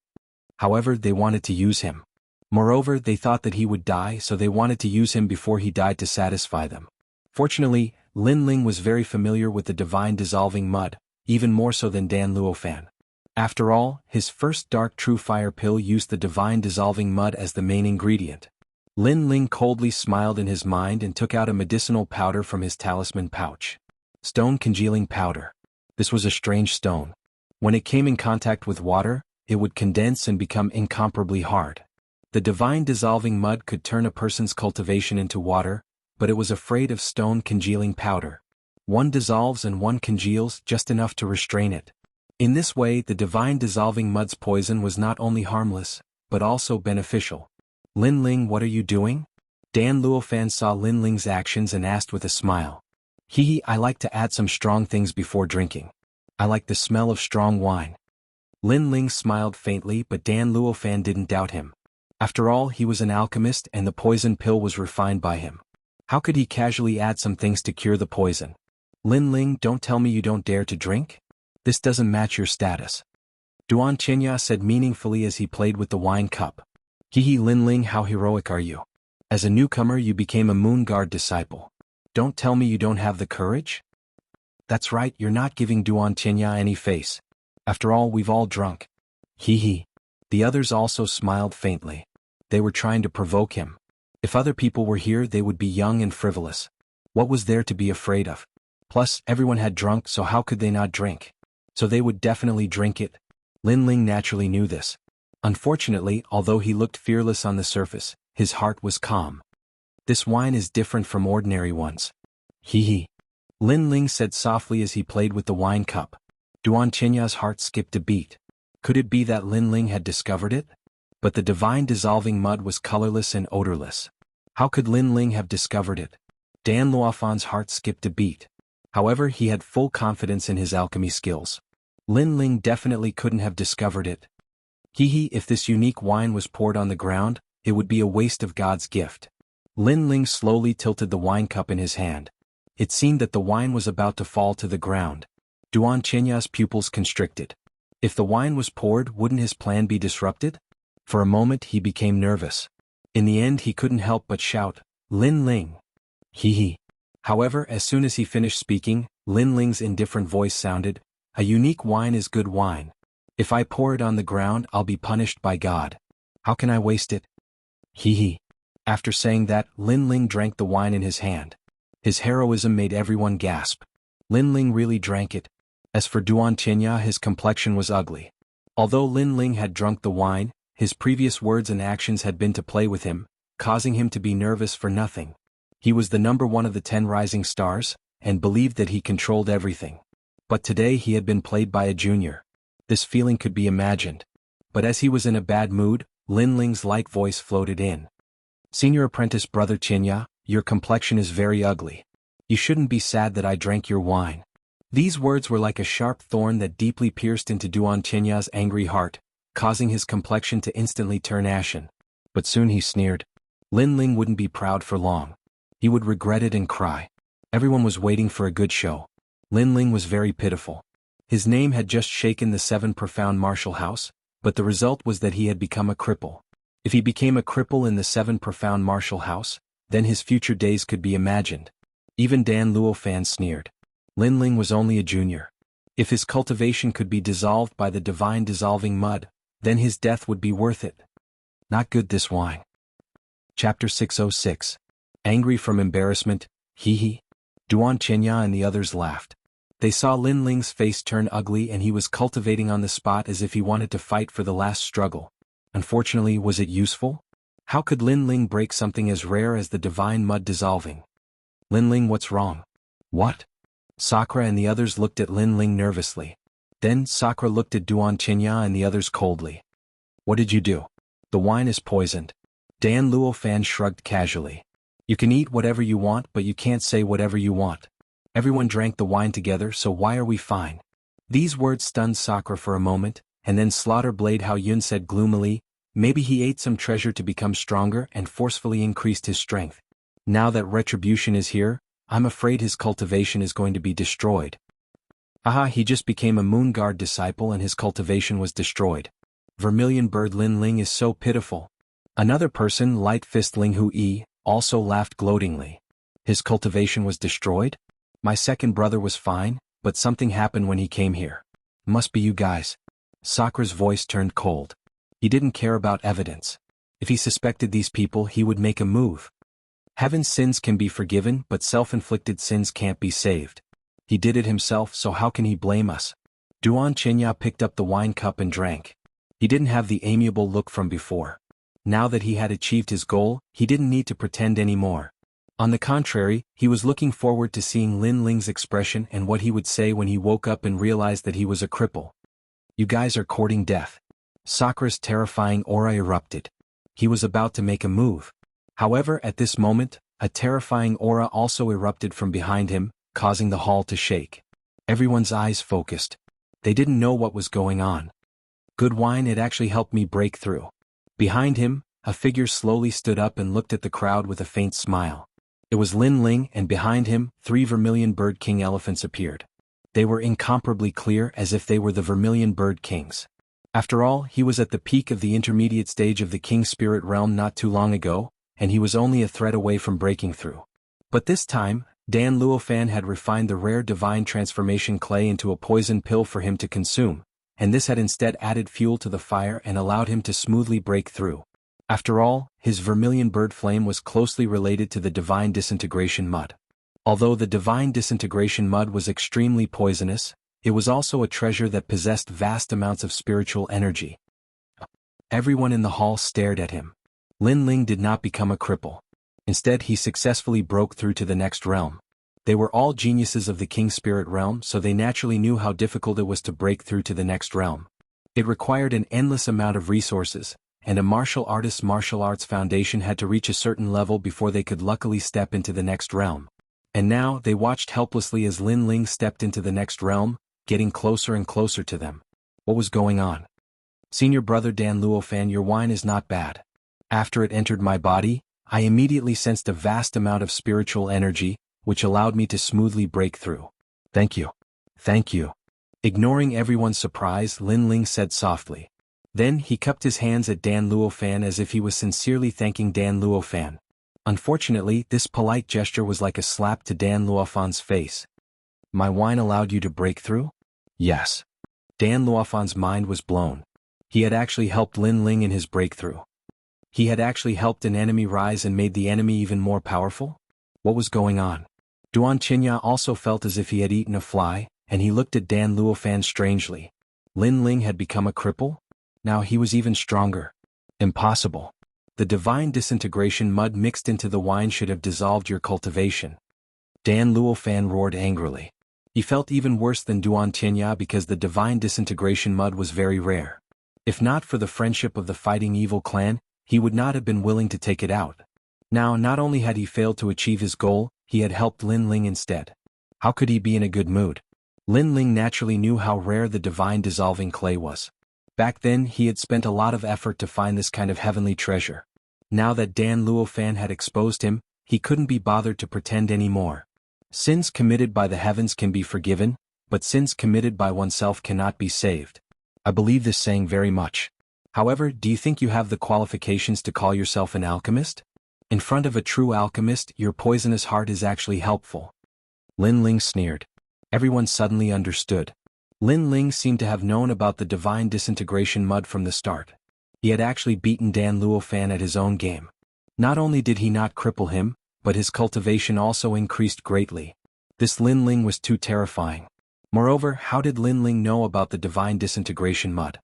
However, they wanted to use him. Moreover, they thought that he would die, so they wanted to use him before he died to satisfy them. Fortunately, Lin Ling was very familiar with the divine dissolving mud, even more so than Dan Luofan. After all, his first dark true fire pill used the divine dissolving mud as the main ingredient. Lin Ling coldly smiled in his mind and took out a medicinal powder from his talisman pouch. Stone congealing powder. This was a strange stone. When it came in contact with water, it would condense and become incomparably hard. The divine dissolving mud could turn a person's cultivation into water, but it was afraid of stone congealing powder. One dissolves and one congeals just enough to restrain it. In this way, the divine dissolving mud's poison was not only harmless, but also beneficial. Lin Ling, what are you doing? Dan Luofan saw Lin Ling's actions and asked with a smile. I like to add some strong things before drinking. I like the smell of strong wine. Lin Ling smiled faintly, but Dan Luofan didn't doubt him. After all, he was an alchemist and the poison pill was refined by him. How could he casually add some things to cure the poison? Lin Ling, don't tell me you don't dare to drink? This doesn't match your status. Xianxia said meaningfully as he played with the wine cup. Hehe, Lin Ling, how heroic are you? As a newcomer you became a Moon Guard disciple. Don't tell me you don't have the courage? That's right, you're not giving Xianxia any face. After all, we've all drunk. Hehe. The others also smiled faintly. They were trying to provoke him. If other people were here they would be young and frivolous. What was there to be afraid of? Plus, everyone had drunk, so how could they not drink? So they would definitely drink it. Lin Ling naturally knew this. Unfortunately, although he looked fearless on the surface, his heart was calm. This wine is different from ordinary ones. Hehe. Lin Ling said softly as he played with the wine cup. Xianxia's heart skipped a beat. Could it be that Lin Ling had discovered it? But the divine dissolving mud was colorless and odorless. How could Lin Ling have discovered it? Dan Luofan's heart skipped a beat. However, he had full confidence in his alchemy skills. Lin Ling definitely couldn't have discovered it. Hehe, if this unique wine was poured on the ground, it would be a waste of God's gift. Lin Ling slowly tilted the wine cup in his hand. It seemed that the wine was about to fall to the ground. Xianxia's pupils constricted. If the wine was poured, wouldn't his plan be disrupted? For a moment he became nervous. In the end he couldn't help but shout, Lin Ling. Hehe. However, as soon as he finished speaking, Lin Ling's indifferent voice sounded, a unique wine is good wine. If I pour it on the ground, I'll be punished by God. How can I waste it? Hehe. After saying that, Lin Ling drank the wine in his hand. His heroism made everyone gasp. Lin Ling really drank it. As for Xianxia, his complexion was ugly. Although Lin Ling had drunk the wine, his previous words and actions had been to play with him, causing him to be nervous for nothing. He was the number one of the 10 rising stars, and believed that he controlled everything. But today he had been played by a junior. This feeling could be imagined. But as he was in a bad mood, Lin Ling's light voice floated in. Senior apprentice brother Xianxia, your complexion is very ugly. You shouldn't be sad that I drank your wine. These words were like a sharp thorn that deeply pierced into Xianxia's angry heart, causing his complexion to instantly turn ashen. But soon he sneered. Lin Ling wouldn't be proud for long. He would regret it and cry. Everyone was waiting for a good show. Lin Ling was very pitiful. His name had just shaken the 7 profound martial house, but the result was that he had become a cripple. If he became a cripple in the 7 profound martial house, then his future days could be imagined. Even Dan Luofan sneered. Lin Ling was only a junior. If his cultivation could be dissolved by the divine dissolving mud, then his death would be worth it. Not good, this wine. Chapter 606. Angry from embarrassment, hehe. Xianxia and the others laughed. They saw Lin Ling's face turn ugly and he was cultivating on the spot as if he wanted to fight for the last struggle. Unfortunately, was it useful? How could Lin Ling break something as rare as the divine mud dissolving? Lin Ling, what's wrong? What? Sakura and the others looked at Lin Ling nervously. Then Sakura looked at Xianxia and the others coldly. What did you do? The wine is poisoned. Dan Luofan shrugged casually. You can eat whatever you want, but you can't say whatever you want. Everyone drank the wine together, so why are we fine? These words stunned Sakura for a moment, and then Slaughter Blade Hao Yun said gloomily, maybe he ate some treasure to become stronger and forcefully increased his strength. Now that retribution is here, I'm afraid his cultivation is going to be destroyed. Haha, he just became a Moon Guard disciple and his cultivation was destroyed. Vermilion Bird Lin Ling is so pitiful. Another person, Light Fist Ling Hu Yi, also laughed gloatingly. His cultivation was destroyed? My second brother was fine, but something happened when he came here. Must be you guys. Sakura's voice turned cold. He didn't care about evidence. If he suspected these people, he would make a move. Heaven's sins can be forgiven, but self-inflicted sins can't be saved. He did it himself, so how can he blame us? Xianxia picked up the wine cup and drank. He didn't have the amiable look from before. Now that he had achieved his goal, he didn't need to pretend anymore. On the contrary, he was looking forward to seeing Lin Ling's expression and what he would say when he woke up and realized that he was a cripple. You guys are courting death. Sakura's terrifying aura erupted. He was about to make a move. However, at this moment, a terrifying aura also erupted from behind him, causing the hall to shake. Everyone's eyes focused. They didn't know what was going on. Good wine, it actually helped me break through. Behind him, a figure slowly stood up and looked at the crowd with a faint smile. It was Lin Ling, and behind him, 3 vermilion bird king elephants appeared. They were incomparably clear, as if they were the vermilion bird kings. After all, he was at the peak of the intermediate stage of the king spirit realm not too long ago, and he was only a thread away from breaking through. But this time, Dan Luofan had refined the rare divine transformation clay into a poison pill for him to consume, and this had instead added fuel to the fire and allowed him to smoothly break through. After all, his vermilion bird flame was closely related to the divine disintegration mud. Although the divine disintegration mud was extremely poisonous, it was also a treasure that possessed vast amounts of spiritual energy. Everyone in the hall stared at him. Lin Ling did not become a cripple. Instead, he successfully broke through to the next realm. They were all geniuses of the king spirit realm, so they naturally knew how difficult it was to break through to the next realm. It required an endless amount of resources, and a martial artist's martial arts foundation had to reach a certain level before they could luckily step into the next realm. And now, they watched helplessly as Lin Ling stepped into the next realm, getting closer and closer to them. What was going on? Senior brother Dan Luofan, your wine is not bad. After it entered my body, I immediately sensed a vast amount of spiritual energy, which allowed me to smoothly break through. Thank you. Thank you. Ignoring everyone's surprise, Lin Ling said softly. Then he cupped his hands at Dan Luofan as if he was sincerely thanking Dan Luofan. Unfortunately, this polite gesture was like a slap to Dan Luofan's face. My wine allowed you to break through? Yes. Dan Luofan's mind was blown. He had actually helped Lin Ling in his breakthrough. He had actually helped an enemy rise and made the enemy even more powerful? What was going on? Xianxia also felt as if he had eaten a fly, and he looked at Dan Luofan strangely. Lin Ling had become a cripple? Now he was even stronger. Impossible. The divine disintegration mud mixed into the wine should have dissolved your cultivation. Dan Luofan roared angrily. He felt even worse than Xianxia because the divine disintegration mud was very rare. If not for the friendship of the fighting evil clan, he would not have been willing to take it out. Now, not only had he failed to achieve his goal, he had helped Lin Ling instead. How could he be in a good mood? Lin Ling naturally knew how rare the divine dissolving clay was. Back then, he had spent a lot of effort to find this kind of heavenly treasure. Now that Dan Luofan had exposed him, he couldn't be bothered to pretend anymore. Sins committed by the heavens can be forgiven, but sins committed by oneself cannot be saved. I believe this saying very much. However, do you think you have the qualifications to call yourself an alchemist? In front of a true alchemist, your poisonous heart is actually helpful. Lin Ling sneered. Everyone suddenly understood. Lin Ling seemed to have known about the divine disintegration mud from the start. He had actually beaten Dan Luofan at his own game. Not only did he not cripple him, but his cultivation also increased greatly. This Lin Ling was too terrifying. Moreover, how did Lin Ling know about the divine disintegration mud?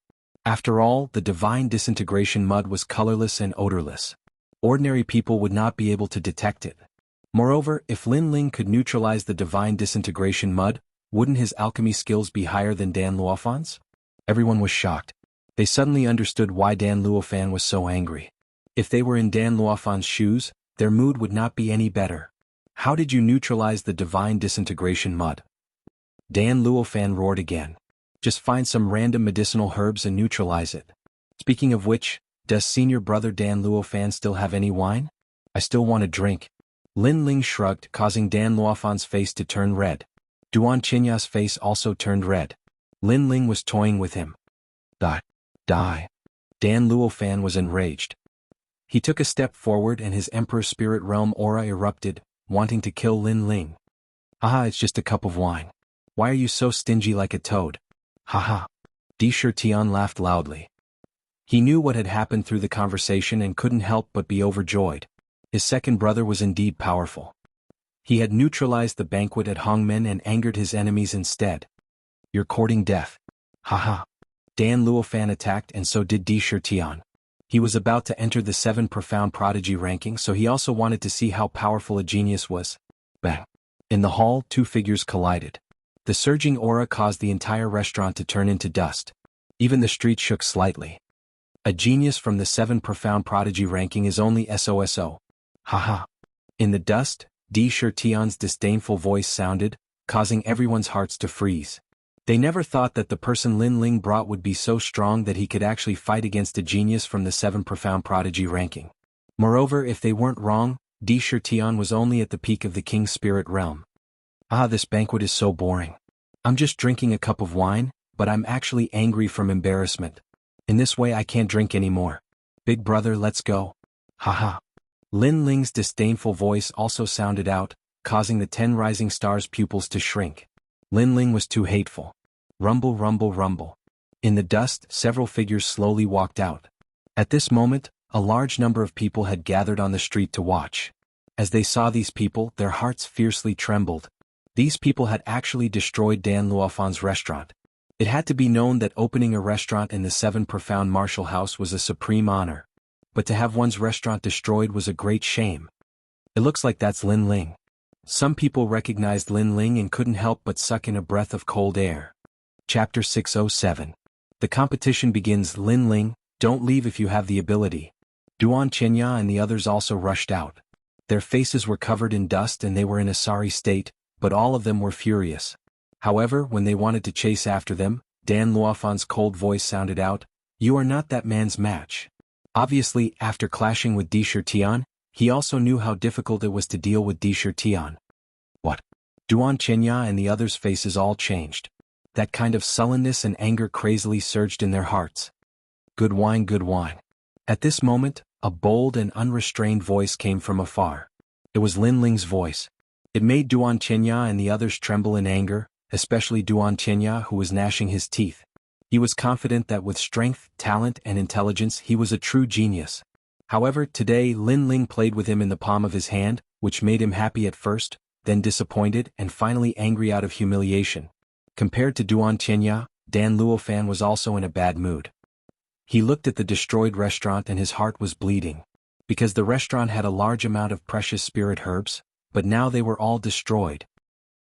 After all, the divine disintegration mud was colorless and odorless. Ordinary people would not be able to detect it. Moreover, if Lin Ling could neutralize the divine disintegration mud, wouldn't his alchemy skills be higher than Dan Luofan's? Everyone was shocked. They suddenly understood why Dan Luofan was so angry. If they were in Dan Luofan's shoes, their mood would not be any better. How did you neutralize the divine disintegration mud? Dan Luofan roared again. Just find some random medicinal herbs and neutralize it. Speaking of which, does senior brother Dan Luofan still have any wine? I still want a drink. Lin Ling shrugged, causing Dan Luofan's face to turn red. Xianxia's face also turned red. Lin Ling was toying with him. Die. Dan Luofan was enraged. He took a step forward and his Emperor Spirit Realm aura erupted, wanting to kill Lin Ling. Haha, it's just a cup of wine. Why are you so stingy like a toad? Haha. Xianxia laughed loudly. He knew what had happened through the conversation and couldn't help but be overjoyed. His second brother was indeed powerful. He had neutralized the banquet at Hongmen and angered his enemies instead. You're courting death. Haha. Dan Luofan attacked and so did Xianxia. He was about to enter the 7 profound prodigy ranking, so he also wanted to see how powerful a genius was. Bang. In the hall, 2 figures collided. The surging aura caused the entire restaurant to turn into dust. Even the street shook slightly. A genius from the 7 profound prodigy ranking is only SOSO. Haha. In the dust, Xianxia's disdainful voice sounded, causing everyone's hearts to freeze. They never thought that the person Lin Ling brought would be so strong that he could actually fight against a genius from the 7 profound prodigy ranking. Moreover, if they weren't wrong, Di Shirtian was only at the peak of the king's spirit realm. Ah, this banquet is so boring. I'm just drinking a cup of wine, but I'm actually angry from embarrassment. In this way I can't drink anymore. Big brother, let's go. Haha. Lin Ling's disdainful voice also sounded out, causing the 10 rising stars' pupils to shrink. Lin Ling was too hateful. Rumble, rumble, rumble. In the dust, several figures slowly walked out. At this moment, a large number of people had gathered on the street to watch. As they saw these people, their hearts fiercely trembled. These people had actually destroyed Dan Luofan's restaurant. It had to be known that opening a restaurant in the 7 profound martial house was a supreme honor. But to have one's restaurant destroyed was a great shame. It looks like that's Lin Ling. Some people recognized Lin Ling and couldn't help but suck in a breath of cold air. Chapter 607. The competition begins. Lin Ling, don't leave if you have the ability. Duan Chenya and the others also rushed out. Their faces were covered in dust and they were in a sorry state, but all of them were furious. However, when they wanted to chase after them, Dan Luofan's cold voice sounded out, "You are not that man's match." Obviously, after clashing with Di Shirtian, he also knew how difficult it was to deal with Di Shirtian. What? Duan Chenya and the others' faces all changed. That kind of sullenness and anger crazily surged in their hearts. Good wine, good wine. At this moment, a bold and unrestrained voice came from afar. It was Lin Ling's voice. It made Duan Chenya and the others tremble in anger, especially Duan Chenya, who was gnashing his teeth. He was confident that with strength, talent, and intelligence he was a true genius. However, today Lin Ling played with him in the palm of his hand, which made him happy at first, then disappointed, and finally angry out of humiliation. Compared to Duan Chenya, Dan Luofan was also in a bad mood. He looked at the destroyed restaurant and his heart was bleeding. Because the restaurant had a large amount of precious spirit herbs, but now they were all destroyed.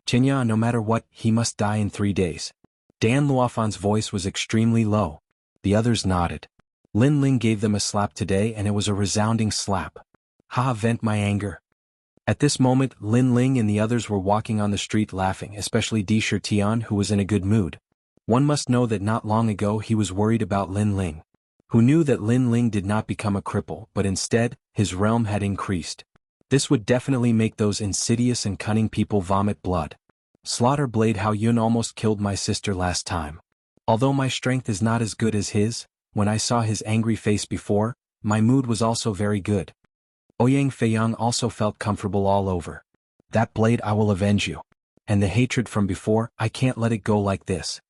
Chenya, no matter what, he must die in 3 days. Dan Luofan's voice was extremely low. The others nodded. Lin Ling gave them a slap today and it was a resounding slap. Ha! Vent my anger. At this moment, Lin Ling and the others were walking on the street laughing, especially Di Shirtian, who was in a good mood. One must know that not long ago he was worried about Lin Ling. Who knew that Lin Ling did not become a cripple, but instead, his realm had increased. This would definitely make those insidious and cunning people vomit blood. Slaughter Blade Hao Yun almost killed my sister last time. Although my strength is not as good as his, when I saw his angry face before, my mood was also very good. Ouyang Feiyang also felt comfortable all over. That blade, I will avenge you. And the hatred from before, I can't let it go like this.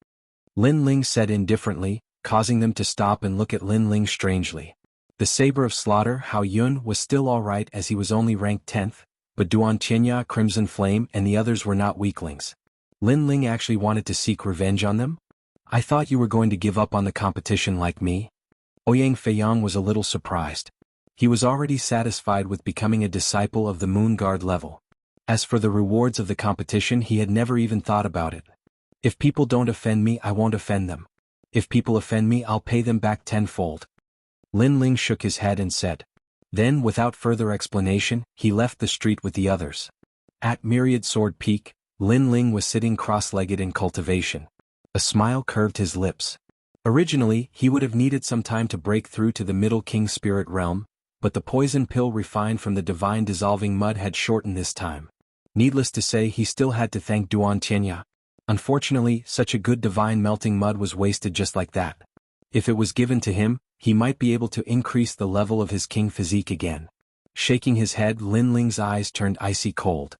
Lin Ling said indifferently, causing them to stop and look at Lin Ling strangely. The saber of slaughter, Hao Yun, was still alright as he was only ranked 10th, but Duan Chenya, Crimson Flame, and the others were not weaklings. Lin Ling actually wanted to seek revenge on them? I thought you were going to give up on the competition like me? Ouyang Feiyang was a little surprised. He was already satisfied with becoming a disciple of the Moon Guard level. As for the rewards of the competition, he had never even thought about it. If people don't offend me, I won't offend them. If people offend me, I'll pay them back tenfold. Lin Ling shook his head and said. Then, without further explanation, he left the street with the others. At Myriad Sword Peak, Lin Ling was sitting cross-legged in cultivation. A smile curved his lips. Originally, he would have needed some time to break through to the Middle King Spirit Realm, but the poison pill refined from the divine dissolving mud had shortened this time. Needless to say, he still had to thank Duan Chenya. Unfortunately, such a good divine melting mud was wasted just like that. If it was given to him, he might be able to increase the level of his king physique again. Shaking his head, Lin Ling's eyes turned icy cold.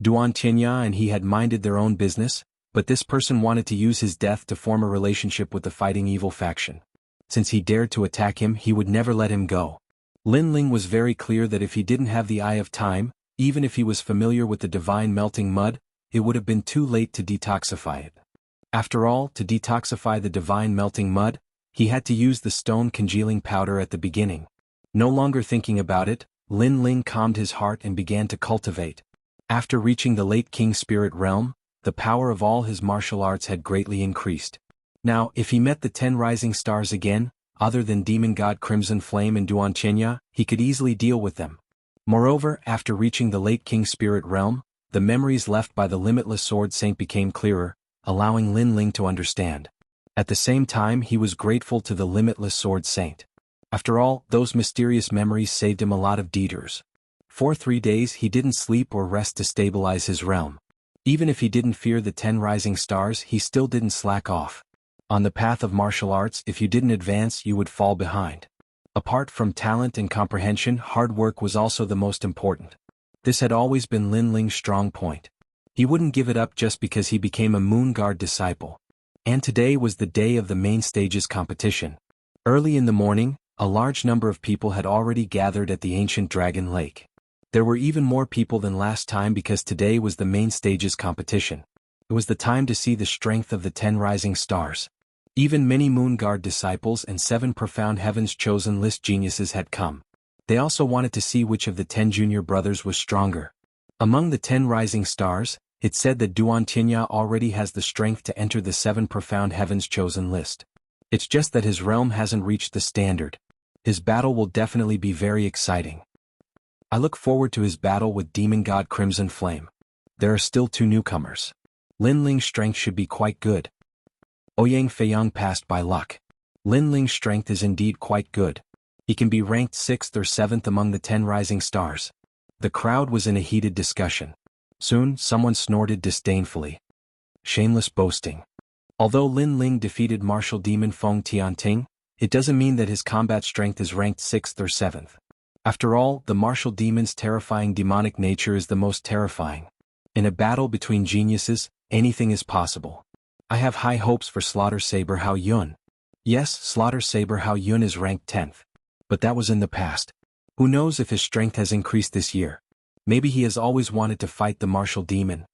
Duan Chenya and he had minded their own business, but this person wanted to use his death to form a relationship with the fighting evil faction. Since he dared to attack him, he would never let him go. Lin Ling was very clear that if he didn't have the Eye of Time, even if he was familiar with the divine melting mud, it would have been too late to detoxify it. After all, to detoxify the divine melting mud, he had to use the stone congealing powder at the beginning. No longer thinking about it, Lin Ling calmed his heart and began to cultivate. After reaching the late King Spirit Realm, the power of all his martial arts had greatly increased. Now, if he met the 10 rising stars again, other than Demon God Crimson Flame and Duan Chenya, he could easily deal with them. Moreover, after reaching the late King Spirit Realm, the memories left by the Limitless Sword Saint became clearer, allowing Lin Ling to understand. At the same time, he was grateful to the limitless sword saint. After all, those mysterious memories saved him a lot of detours. For 3 days he didn't sleep or rest to stabilize his realm. Even if he didn't fear the 10 rising stars, he still didn't slack off. On the path of martial arts, if you didn't advance, you would fall behind. Apart from talent and comprehension, hard work was also the most important. This had always been Lin Ling's strong point. He wouldn't give it up just because he became a Moon Guard disciple. And today was the day of the main stage's competition. Early in the morning, a large number of people had already gathered at the ancient Dragon Lake. There were even more people than last time because today was the main stage's competition. It was the time to see the strength of the 10 rising stars. Even many Moon Guard disciples and 7 profound heavens chosen list geniuses had come. They also wanted to see which of the 10 junior brothers was stronger. Among the 10 rising stars, it said that Duan Tianya already has the strength to enter the 7 profound heavens chosen list. It's just that his realm hasn't reached the standard. His battle will definitely be very exciting. I look forward to his battle with Demon God Crimson Flame. There are still 2 newcomers. Lin Ling's strength should be quite good. Ouyang Feiyang passed by luck. Lin Ling's strength is indeed quite good. He can be ranked 6th or 7th among the 10 rising stars. The crowd was in a heated discussion. Soon, someone snorted disdainfully. Shameless boasting. Although Lin Ling defeated martial demon Feng Tianting, it doesn't mean that his combat strength is ranked 6th or 7th. After all, the martial demon's terrifying demonic nature is the most terrifying. In a battle between geniuses, anything is possible. I have high hopes for Slaughter Saber Hao Yun. Yes, Slaughter Saber Hao Yun is ranked 10th. But that was in the past. Who knows if his strength has increased this year? Maybe he has always wanted to fight the martial demon.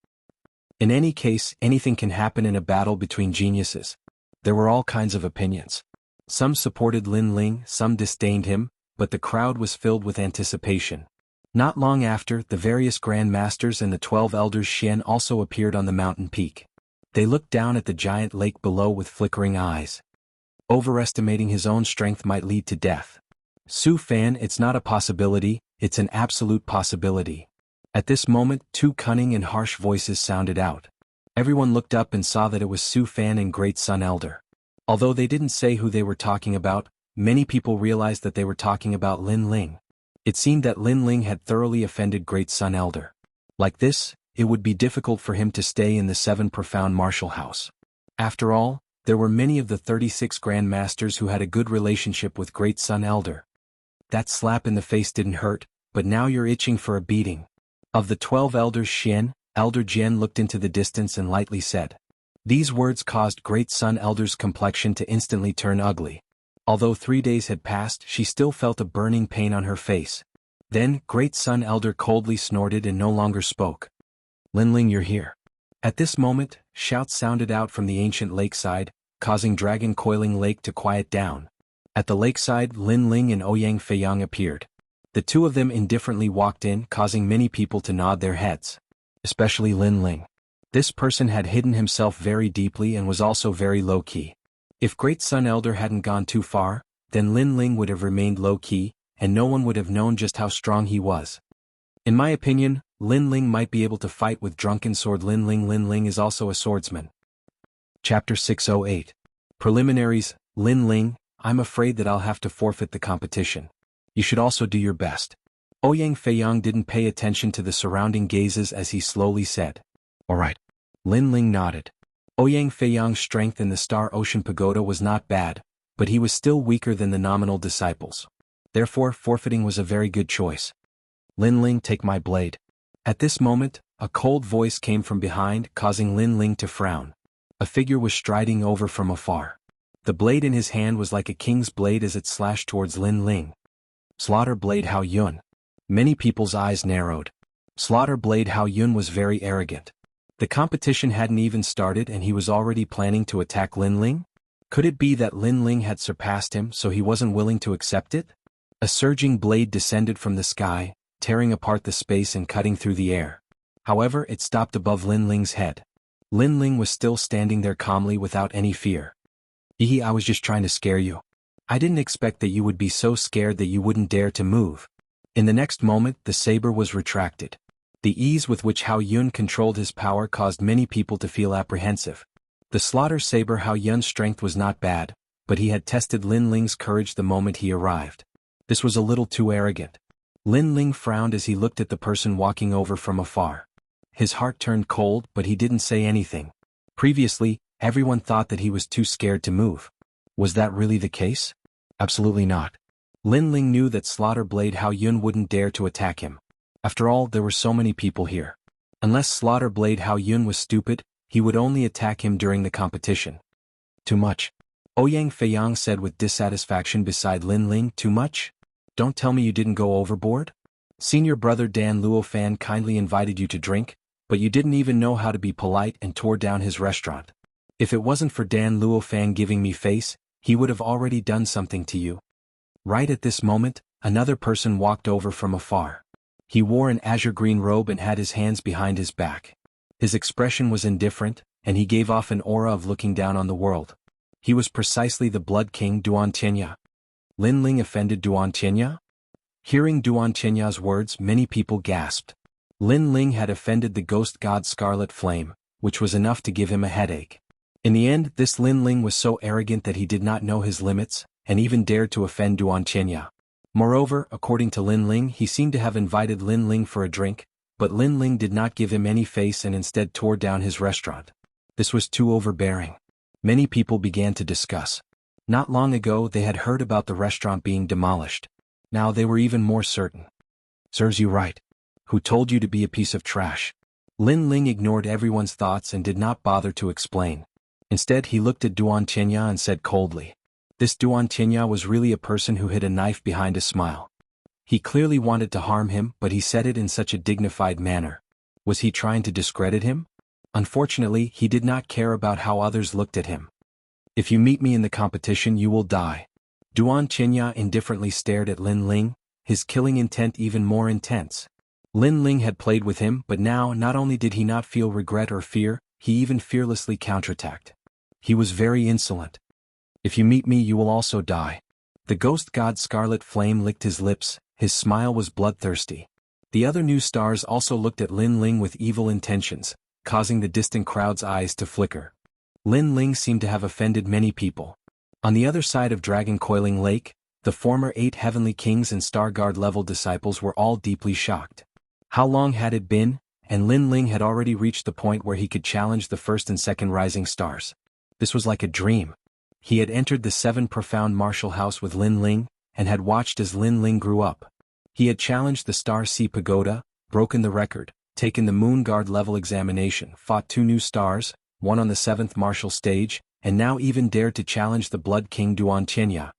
In any case, anything can happen in a battle between geniuses. There were all kinds of opinions. Some supported Lin Ling, some disdained him, but the crowd was filled with anticipation. Not long after, the various Grand Masters and the 12 Elders Xian also appeared on the mountain peak. They looked down at the giant lake below with flickering eyes. Overestimating his own strength might lead to death. Su Fan, it's not a possibility, it's an absolute possibility. At this moment, 2 cunning and harsh voices sounded out. Everyone looked up and saw that it was Su Fan and Great Sun Elder. Although they didn't say who they were talking about, many people realized that they were talking about Lin Ling. It seemed that Lin Ling had thoroughly offended Great Sun Elder. Like this, it would be difficult for him to stay in the 7 profound martial house. After all, there were many of the 36 Grand Masters who had a good relationship with Great Sun Elder. That slap in the face didn't hurt, but now you're itching for a beating. Of the 12 Elders Xian, Elder Jian looked into the distance and lightly said. These words caused Great Sun Elder's complexion to instantly turn ugly. Although 3 days had passed, she still felt a burning pain on her face. Then, Great Sun Elder coldly snorted and no longer spoke. Lin Ling, you're here. At this moment, shouts sounded out from the ancient lakeside, causing Dragon Coiling Lake to quiet down. At the lakeside, Lin Ling and Ouyang Feiyang appeared. The 2 of them indifferently walked in, causing many people to nod their heads. Especially Lin Ling. This person had hidden himself very deeply and was also very low-key. If Great Sun Elder hadn't gone too far, then Lin Ling would have remained low-key, and no one would have known just how strong he was. In my opinion, Lin Ling might be able to fight with Drunken Sword Lin Ling. Lin Ling is also a swordsman. Chapter 608. Preliminaries. Lin Ling, I'm afraid that I'll have to forfeit the competition. You should also do your best. Ouyang Feiyang didn't pay attention to the surrounding gazes as he slowly said. Alright. Lin Ling nodded. Ouyang Feiyang's strength in the Star Ocean Pagoda was not bad, but he was still weaker than the nominal disciples. Therefore, forfeiting was a very good choice. Lin Ling, take my blade. At this moment, a cold voice came from behind, causing Lin Ling to frown. A figure was striding over from afar. The blade in his hand was like a king's blade as it slashed towards Lin Ling. Slaughter Blade Hao Yun. Many people's eyes narrowed. Slaughter Blade Hao Yun was very arrogant. The competition hadn't even started and he was already planning to attack Lin Ling? Could it be that Lin Ling had surpassed him so he wasn't willing to accept it? A surging blade descended from the sky, tearing apart the space and cutting through the air. However, it stopped above Lin Ling's head. Lin Ling was still standing there calmly without any fear. I was just trying to scare you. I didn't expect that you would be so scared that you wouldn't dare to move. In the next moment, the saber was retracted. The ease with which Hao Yun controlled his power caused many people to feel apprehensive. The slaughter saber Hao Yun's strength was not bad, but he had tested Lin Ling's courage the moment he arrived. This was a little too arrogant. Lin Ling frowned as he looked at the person walking over from afar. His heart turned cold, but he didn't say anything. Previously, everyone thought that he was too scared to move. Was that really the case? Absolutely not. Lin Ling knew that Slaughter Blade Hao Yun wouldn't dare to attack him. After all, there were so many people here. Unless Slaughter Blade Hao Yun was stupid, he would only attack him during the competition. Too much. Ouyang Feiyang said with dissatisfaction beside Lin Ling. Too much? Don't tell me you didn't go overboard? Senior brother Dan Luofan kindly invited you to drink, but you didn't even know how to be polite and tore down his restaurant. If it wasn't for Dan Luofan giving me face, he would have already done something to you. Right at this moment, another person walked over from afar. He wore an azure green robe and had his hands behind his back. His expression was indifferent, and he gave off an aura of looking down on the world. He was precisely the Blood King Duan Tianya. Lin Ling offended Duan Tianya? Hearing Duan Tianya's words, many people gasped. Lin Ling had offended the ghost god Scarlet Flame, which was enough to give him a headache. In the end, this Lin Ling was so arrogant that he did not know his limits, and even dared to offend Duan Tianya. Moreover, according to Lin Ling, he seemed to have invited Lin Ling for a drink, but Lin Ling did not give him any face and instead tore down his restaurant. This was too overbearing. Many people began to discuss. Not long ago they had heard about the restaurant being demolished. Now they were even more certain. Serves you right. Who told you to be a piece of trash? Lin Ling ignored everyone's thoughts and did not bother to explain. Instead he looked at Duan Tianya and said coldly. This Duan Tianya was really a person who hid a knife behind a smile. He clearly wanted to harm him, but he said it in such a dignified manner. Was he trying to discredit him? Unfortunately, he did not care about how others looked at him. If you meet me in the competition, you will die. Duan Tianya indifferently stared at Lin Ling, his killing intent even more intense. Lin Ling had played with him, but now not only did he not feel regret or fear, he even fearlessly counterattacked. He was very insolent. If you meet me, you will also die. The ghost god Scarlet Flame licked his lips, his smile was bloodthirsty. The other new stars also looked at Lin Ling with evil intentions, causing the distant crowd's eyes to flicker. Lin Ling seemed to have offended many people. On the other side of Dragon Coiling Lake, the former 8 Heavenly Kings and Star Guard level disciples were all deeply shocked. How long had it been? And Lin Ling had already reached the point where he could challenge the first and second rising stars. This was like a dream. He had entered the 7 profound martial house with Lin Ling, and had watched as Lin Ling grew up. He had challenged the Star Sea Pagoda, broken the record, taken the Moon Guard level examination, fought 2 new stars, one on the 7th martial stage, and now even dared to challenge the Blood King Duan Tianya.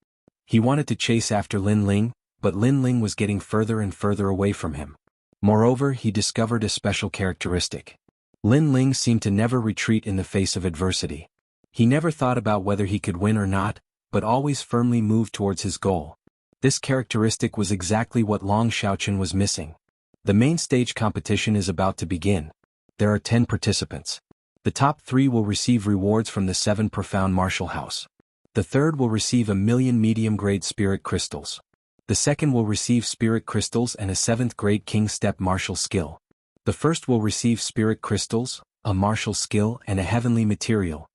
He wanted to chase after Lin Ling, but Lin Ling was getting further and further away from him. Moreover, he discovered a special characteristic. Lin Ling seemed to never retreat in the face of adversity. He never thought about whether he could win or not, but always firmly moved towards his goal. This characteristic was exactly what Long Xiaochen was missing. The main stage competition is about to begin. There are 10 participants. The top 3 will receive rewards from the 7 profound martial house. The third will receive 1,000,000 medium-grade spirit crystals. The second will receive spirit crystals and a 7th-grade king step martial skill. The first will receive spirit crystals, a martial skill and a heavenly material.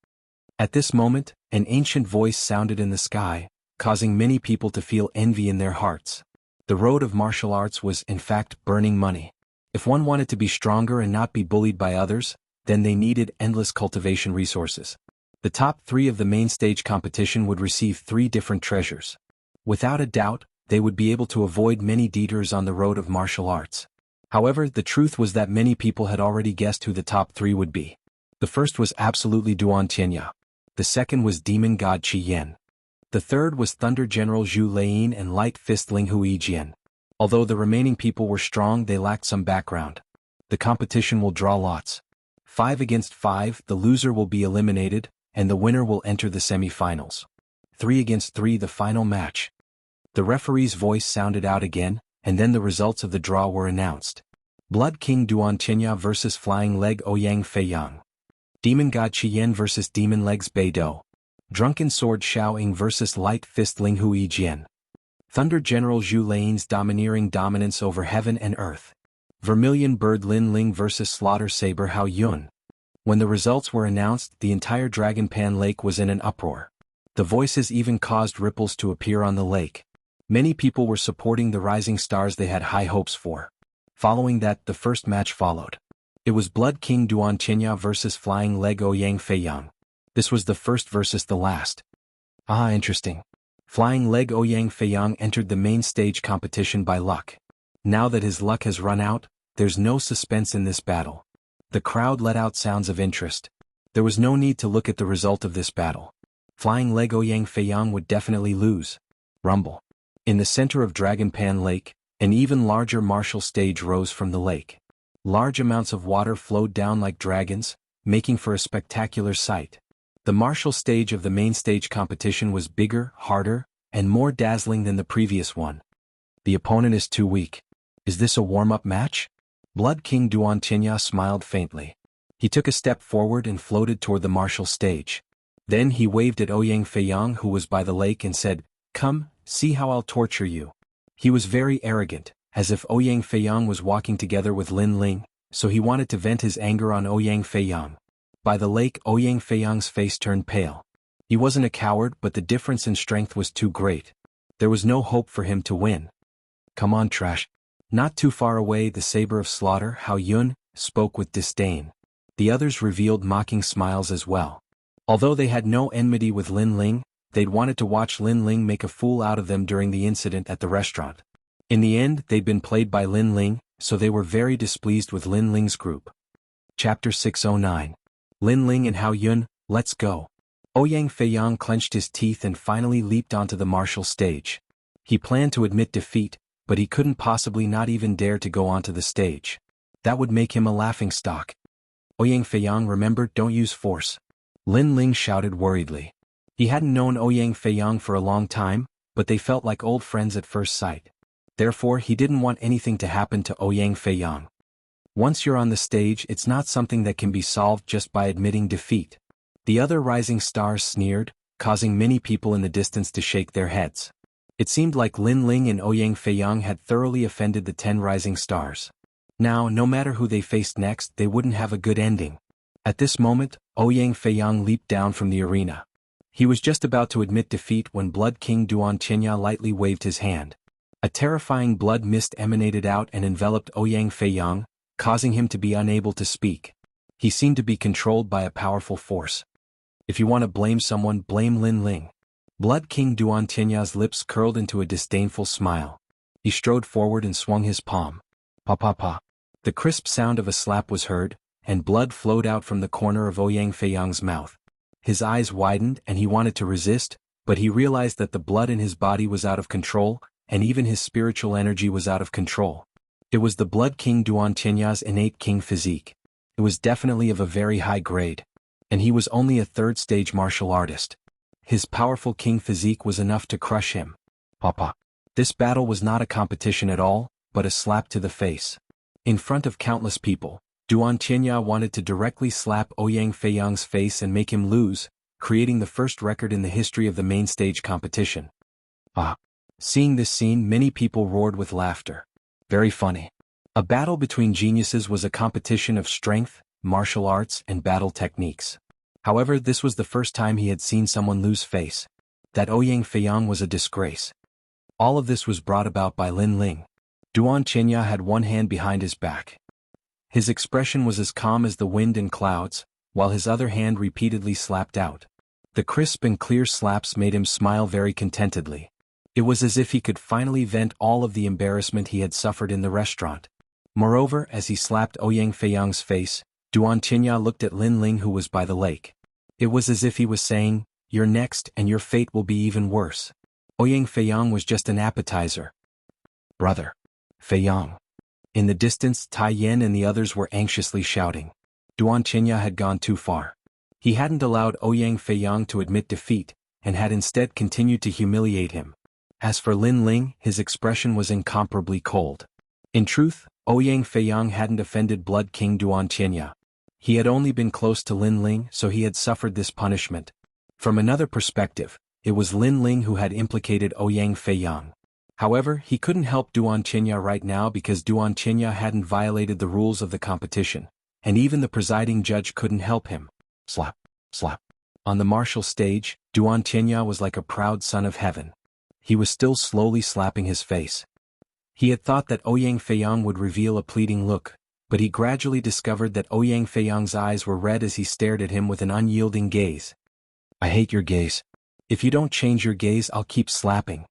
At this moment, an ancient voice sounded in the sky, causing many people to feel envy in their hearts. The road of martial arts was, in fact, burning money. If one wanted to be stronger and not be bullied by others, then they needed endless cultivation resources. The top 3 of the main stage competition would receive 3 different treasures. Without a doubt, they would be able to avoid many detours on the road of martial arts. However, the truth was that many people had already guessed who the top 3 would be. The first was absolutely Duan Tianya. The second was Demon God Qi Yan. The third was Thunder General Zhu Leinyin and Light Fist Ling Hui Jian. Although the remaining people were strong, they lacked some background. The competition will draw lots. 5 against 5, the loser will be eliminated, and the winner will enter the semi-finals. 3 against 3, the final match. The referee's voice sounded out again, and then the results of the draw were announced. Blood King Duan Tianya versus Flying Leg Ouyang Feiyang. Demon God Qi Yan versus Demon Legs Beidou. Drunken Sword Xiaoying versus Light Fist Ling Hui Jian. Thunder General Zhu Lein's domineering dominance over heaven and earth. Vermilion Bird Lin Ling versus Slaughter Saber Hao Yun. When the results were announced, the entire Dragon Pan Lake was in an uproar. The voices even caused ripples to appear on the lake. Many people were supporting the rising stars they had high hopes for. Following that, the first match followed. It was Blood King Duan Qinya versus Flying Leg Ouyang Feiyang. This was the first versus the last. Ah, interesting. Flying Leg Ouyang Feiyang entered the main stage competition by luck. Now that his luck has run out, there's no suspense in this battle. The crowd let out sounds of interest. There was no need to look at the result of this battle. Flying Leg Ouyang Feiyang would definitely lose. Rumble. In the center of Dragon Pan Lake, an even larger martial stage rose from the lake. Large amounts of water flowed down like dragons, making for a spectacular sight. The martial stage of the main stage competition was bigger, harder, and more dazzling than the previous one. The opponent is too weak. Is this a warm-up match? Blood King Duan Qinya smiled faintly. He took a step forward and floated toward the martial stage. Then he waved at Ouyang Feiyang, who was by the lake, and said, "Come, see how I'll torture you." He was very arrogant, as if Ouyang Feiyang was walking together with Lin Ling, so he wanted to vent his anger on Ouyang Feiyang. By the lake, Ouyang Feiyang's face turned pale. He wasn't a coward, but the difference in strength was too great. There was no hope for him to win. "Come on, trash." Not too far away, the saber of slaughter, Hao Yun, spoke with disdain. The others revealed mocking smiles as well. Although they had no enmity with Lin Ling, they'd wanted to watch Lin Ling make a fool out of them during the incident at the restaurant. In the end, they'd been played by Lin Ling, so they were very displeased with Lin Ling's group. Chapter 609. Lin Ling and Hao Yun, let's go. Ouyang Feiyang clenched his teeth and finally leaped onto the martial stage. He planned to admit defeat, but he couldn't possibly not even dare to go onto the stage. That would make him a laughingstock. Ouyang Feiyang, remember, don't use force. Lin Ling shouted worriedly. He hadn't known Ouyang Feiyang for a long time, but they felt like old friends at first sight. Therefore, he didn't want anything to happen to Ouyang Feiyang. Once you're on the stage, it's not something that can be solved just by admitting defeat. The other rising stars sneered, causing many people in the distance to shake their heads. It seemed like Lin Ling and Ouyang Feiyang had thoroughly offended the 10 rising stars. Now, no matter who they faced next, they wouldn't have a good ending. At this moment, Ouyang Feiyang leaped down from the arena. He was just about to admit defeat when Blood King Duan Qinya lightly waved his hand. A terrifying blood mist emanated out and enveloped Ouyang Feiyang, causing him to be unable to speak. He seemed to be controlled by a powerful force. If you want to blame someone, blame Lin Ling. Blood King Duan Qinya's lips curled into a disdainful smile. He strode forward and swung his palm. Pa pa pa. The crisp sound of a slap was heard, and blood flowed out from the corner of Ouyang Feiyang's mouth. His eyes widened and he wanted to resist, but he realized that the blood in his body was out of control, and even his spiritual energy was out of control. It was the Blood King Duan Qinya's innate king physique. It was definitely of a very high grade. And he was only a third-stage martial artist. His powerful king physique was enough to crush him. Papa. This battle was not a competition at all, but a slap to the face. In front of countless people, Duan Qinya wanted to directly slap Ouyang Feiyang's face and make him lose, creating the first record in the history of the main stage competition. Ah. Seeing this scene, many people roared with laughter. Very funny. A battle between geniuses was a competition of strength, martial arts, and battle techniques. However, this was the first time he had seen someone lose face. That Ouyang Feiyang was a disgrace. All of this was brought about by Lin Ling. Duan Qinya had one hand behind his back. His expression was as calm as the wind and clouds, while his other hand repeatedly slapped out. The crisp and clear slaps made him smile very contentedly. It was as if he could finally vent all of the embarrassment he had suffered in the restaurant. Moreover, as he slapped Ouyang Feiyang's face, Duan Qinya looked at Lin Ling, who was by the lake. It was as if he was saying, "You're next and your fate will be even worse." Ouyang Feiyang was just an appetizer. "Brother. Feiyang." In the distance, Tai Yan and the others were anxiously shouting. Duan Qinya had gone too far. He hadn't allowed Ouyang Feiyang to admit defeat, and had instead continued to humiliate him. As for Lin Ling, his expression was incomparably cold. In truth, Ouyang Feiyang hadn't offended Blood King Duan Qinya. He had only been close to Lin Ling, so he had suffered this punishment. From another perspective, it was Lin Ling who had implicated Ouyang Feiyang. However, he couldn't help Duan Qinya right now because Duan Qinya hadn't violated the rules of the competition. and even the presiding judge couldn't help him. Slap, slap. On the martial stage, Duan Tianya was like a proud son of heaven. He was still slowly slapping his face. He had thought that Ouyang Feiyang would reveal a pleading look, but he gradually discovered that Ouyang Feiyang's eyes were red as he stared at him with an unyielding gaze. I hate your gaze. If you don't change your gaze, I'll keep slapping.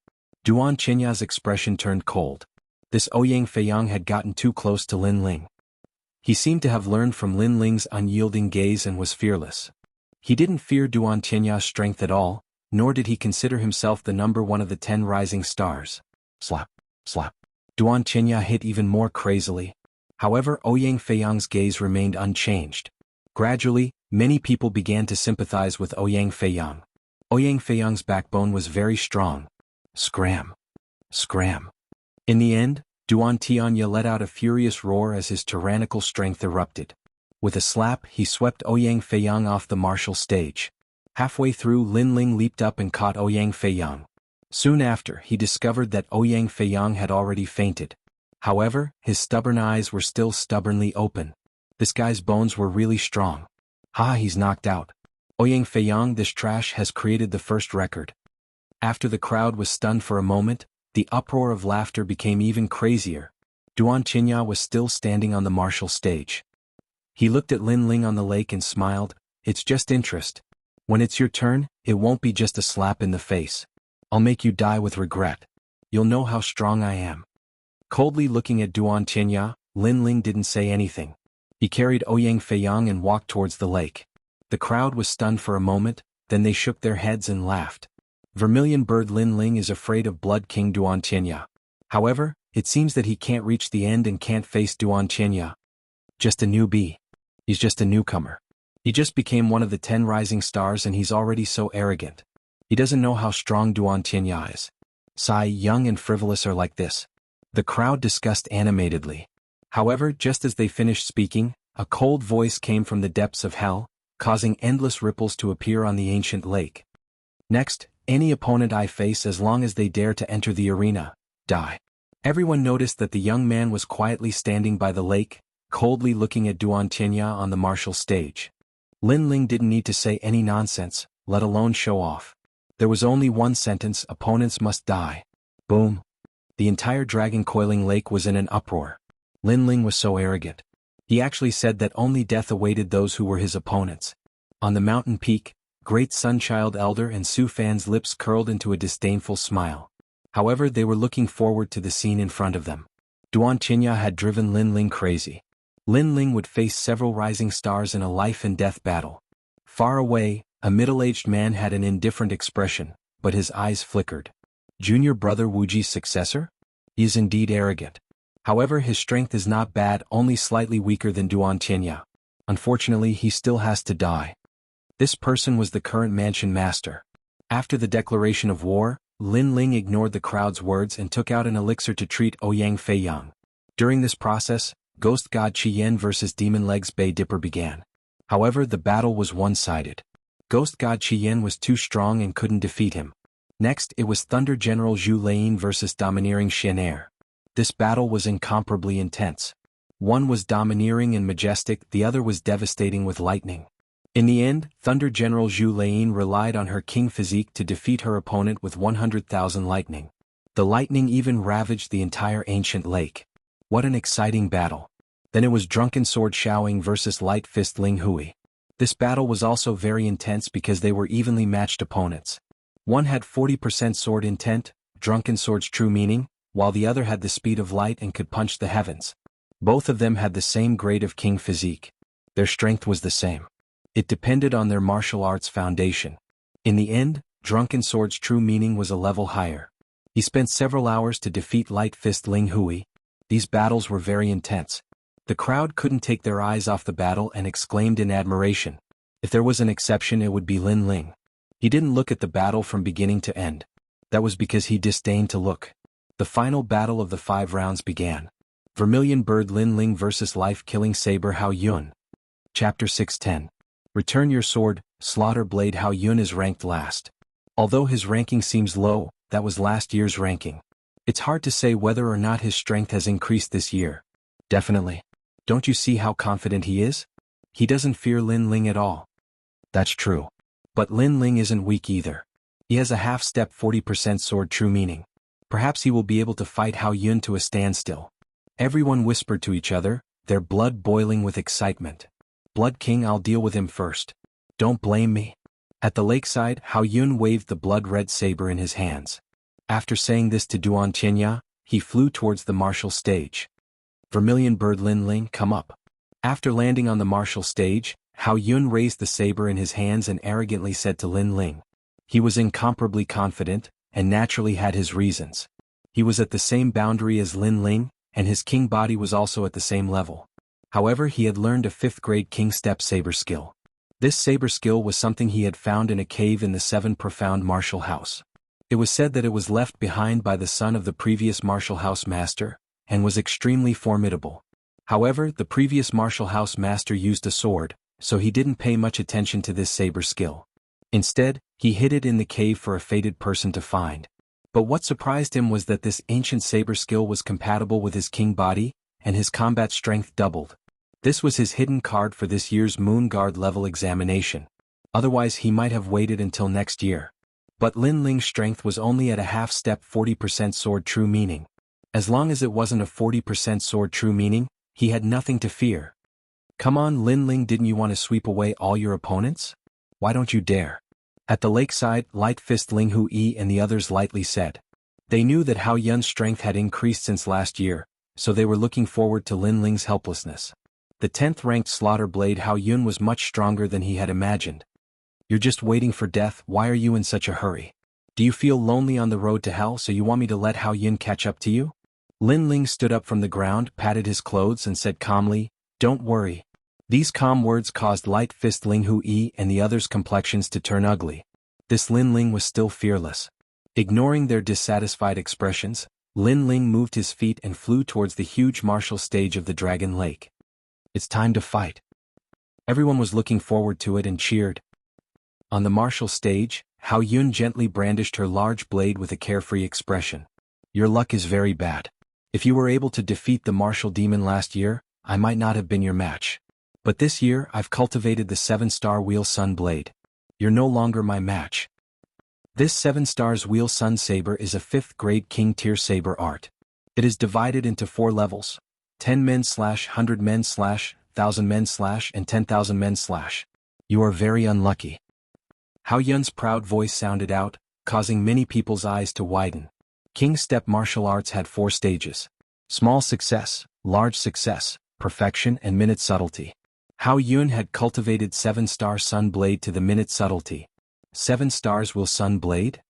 Duan Chenya's expression turned cold. This Ouyang Feiyang had gotten too close to Lin Ling. He seemed to have learned from Lin Ling's unyielding gaze and was fearless. He didn't fear Duan Chenya's strength at all, nor did he consider himself the number one of the 10 rising stars. Slap, slap. Duan Chenya hit even more crazily. However, Ouyang Feiyang's gaze remained unchanged. Gradually, many people began to sympathize with Ouyang Feiyang. Ouyang Feiyang's backbone was very strong. Scram. Scram. In the end, Duan Tianya let out a furious roar as his tyrannical strength erupted. With a slap, he swept Ouyang Feiyang off the martial stage. Halfway through, Lin Ling leaped up and caught Ouyang Feiyang. Soon after, he discovered that Ouyang Feiyang had already fainted. However, his stubborn eyes were still stubbornly open. This guy's bones were really strong. Ha, he's knocked out. Ouyang Feiyang, this trash has created the first record. After the crowd was stunned for a moment, the uproar of laughter became even crazier. Duan Chenya was still standing on the martial stage. He looked at Lin Ling on the lake and smiled. It's just interest. When it's your turn, it won't be just a slap in the face. I'll make you die with regret. You'll know how strong I am. Coldly looking at Duan Chenya, Lin Ling didn't say anything. He carried Ouyang Feiyang and walked towards the lake. The crowd was stunned for a moment, then they shook their heads and laughed. Vermilion Bird Lin Ling is afraid of Blood King Duan Chenya. However, it seems that he can't reach the end and can't face Duan Chenya. Just a newbie. He's just a newcomer. He just became one of the 10 rising stars and he's already so arrogant. He doesn't know how strong Duan Chenya is. Sai, young and frivolous are like this. The crowd discussed animatedly. However, just as they finished speaking, a cold voice came from the depths of hell, causing endless ripples to appear on the ancient lake. Next, any opponent I face as long as they dare to enter the arena, die. Everyone noticed that the young man was quietly standing by the lake, coldly looking at Duan Chenya on the martial stage. Lin Ling didn't need to say any nonsense, let alone show off. There was only one sentence: opponents must die. Boom. The entire dragon coiling lake was in an uproar. Lin Ling was so arrogant. He actually said that only death awaited those who were his opponents. On the mountain peak, Great Sunchild Elder and Su Fan's lips curled into a disdainful smile. However, they were looking forward to the scene in front of them. Duan Chenya had driven Lin Ling crazy. Lin Ling would face several rising stars in a life-and-death battle. Far away, a middle-aged man had an indifferent expression, but his eyes flickered. Junior brother Wuji's successor? He is indeed arrogant. However, his strength is not bad, only slightly weaker than Duan Chenya. Unfortunately, he still has to die. This person was the current mansion master. After the declaration of war, Lin Ling ignored the crowd's words and took out an elixir to treat Ouyang Feiyang. During this process, Ghost God Qiyan vs Demon Legs Bay Dipper began. However, the battle was one-sided. Ghost God Qiyan was too strong and couldn't defeat him. Next, it was Thunder General Zhu Lane vs Domineering Xianxia. This battle was incomparably intense. One was domineering and majestic, the other was devastating with lightning. In the end, Thunder General Zhu Lane relied on her king physique to defeat her opponent with 100,000 lightning. The lightning even ravaged the entire ancient lake. What an exciting battle. Then it was Drunken Sword Xiaoying vs Light Fist Ling Hui. This battle was also very intense because they were evenly matched opponents. One had 40% sword intent, Drunken Sword's true meaning, while the other had the speed of light and could punch the heavens. Both of them had the same grade of king physique. Their strength was the same. It depended on their martial arts foundation. In the end, Drunken Sword's true meaning was a level higher. He spent several hours to defeat Light Fist Ling Hui. These battles were very intense. The crowd couldn't take their eyes off the battle and exclaimed in admiration. If there was an exception, it would be Lin Ling. He didn't look at the battle from beginning to end. That was because he disdained to look. The final battle of the 5 rounds began. Vermilion Bird Lin Ling vs Life-Killing Saber Hao Yun. Chapter 610. Return your sword, Slaughter Blade. Hao Yun is ranked last. Although his ranking seems low, that was last year's ranking. It's hard to say whether or not his strength has increased this year. Definitely. Don't you see how confident he is? He doesn't fear Lin Ling at all. That's true. But Lin Ling isn't weak either. He has a half-step 40% sword true meaning. Perhaps he will be able to fight Hao Yun to a standstill. Everyone whispered to each other, their blood boiling with excitement. Blood King, I'll deal with him first. Don't blame me. At the lakeside, Hao Yun waved the blood-red saber in his hands. After saying this to Duan Qianya, he flew towards the martial stage. Vermilion Bird Lin Ling, come up. After landing on the martial stage, Hao Yun raised the saber in his hands and arrogantly said to Lin Ling. He was incomparably confident, and naturally had his reasons. He was at the same boundary as Lin Ling, and his king body was also at the same level. However, he had learned a 5th-grade king step saber skill. This saber skill was something he had found in a cave in the 7 profound martial house. It was said that it was left behind by the son of the previous martial house master, and was extremely formidable. However, the previous martial house master used a sword, so he didn't pay much attention to this saber skill. Instead, he hid it in the cave for a fated person to find. But what surprised him was that this ancient saber skill was compatible with his king body, and his combat strength doubled. This was his hidden card for this year's Moon Guard level examination. Otherwise he might have waited until next year. But Lin Ling's strength was only at a half-step 40% sword true meaning. As long as it wasn't a 40% sword true meaning, he had nothing to fear. Come on Lin Ling, didn't you want to sweep away all your opponents? Why don't you dare? At the lakeside, Light Fist Ling Hu Yi and the others lightly said. They knew that Hao Yun's strength had increased since last year, so they were looking forward to Lin Ling's helplessness. The 10th-ranked Slaughter Blade Hao Yun was much stronger than he had imagined. You're just waiting for death, why are you in such a hurry? Do you feel lonely on the road to hell, so you want me to let Hao Yun catch up to you? Lin Ling stood up from the ground, patted his clothes and said calmly, don't worry. These calm words caused Light Fist Ling Hu Yi and the others' complexions to turn ugly. This Lin Ling was still fearless. Ignoring their dissatisfied expressions, Lin Ling moved his feet and flew towards the huge martial stage of the Dragon Lake. It's time to fight. Everyone was looking forward to it and cheered. On the martial stage, Hao Yun gently brandished her large blade with a carefree expression. Your luck is very bad. If you were able to defeat the martial demon last year, I might not have been your match. But this year I've cultivated the 7-star Wheel Sun Blade. You're no longer my match. This 7 stars Wheel Sun Saber is a 5th-grade King Tier Saber art. It is divided into 4 levels. 10 men / 100 men / 1,000 men / and 10,000 men / You are very unlucky. Hao Yun's proud voice sounded out, causing many people's eyes to widen. King Step martial arts had 4 stages. Small success, large success, perfection and minute subtlety. Hao Yun had cultivated 7-star Sun Blade to the minute subtlety. 7 stars Will Sun Blade?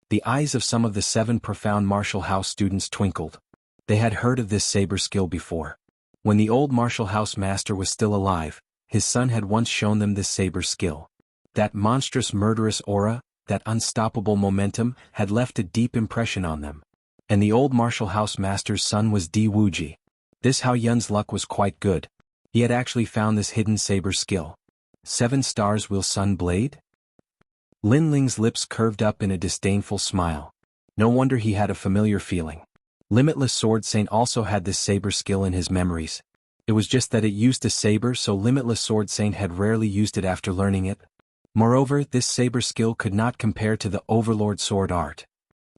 The eyes of some of the 7 profound martial house students twinkled. They had heard of this saber skill before. When the old martial house master was still alive, his son had once shown them this saber skill. That monstrous murderous aura, that unstoppable momentum, had left a deep impression on them. And the old martial house master's son was Di Wuji. This Hao Yun's luck was quite good. He had actually found this hidden saber skill. 7 stars Will Sun Blade? Lin Ling's lips curved up in a disdainful smile. No wonder he had a familiar feeling. Limitless Sword Saint also had this saber skill in his memories. It was just that it used a saber, so Limitless Sword Saint had rarely used it after learning it. Moreover, this saber skill could not compare to the Overlord Sword art.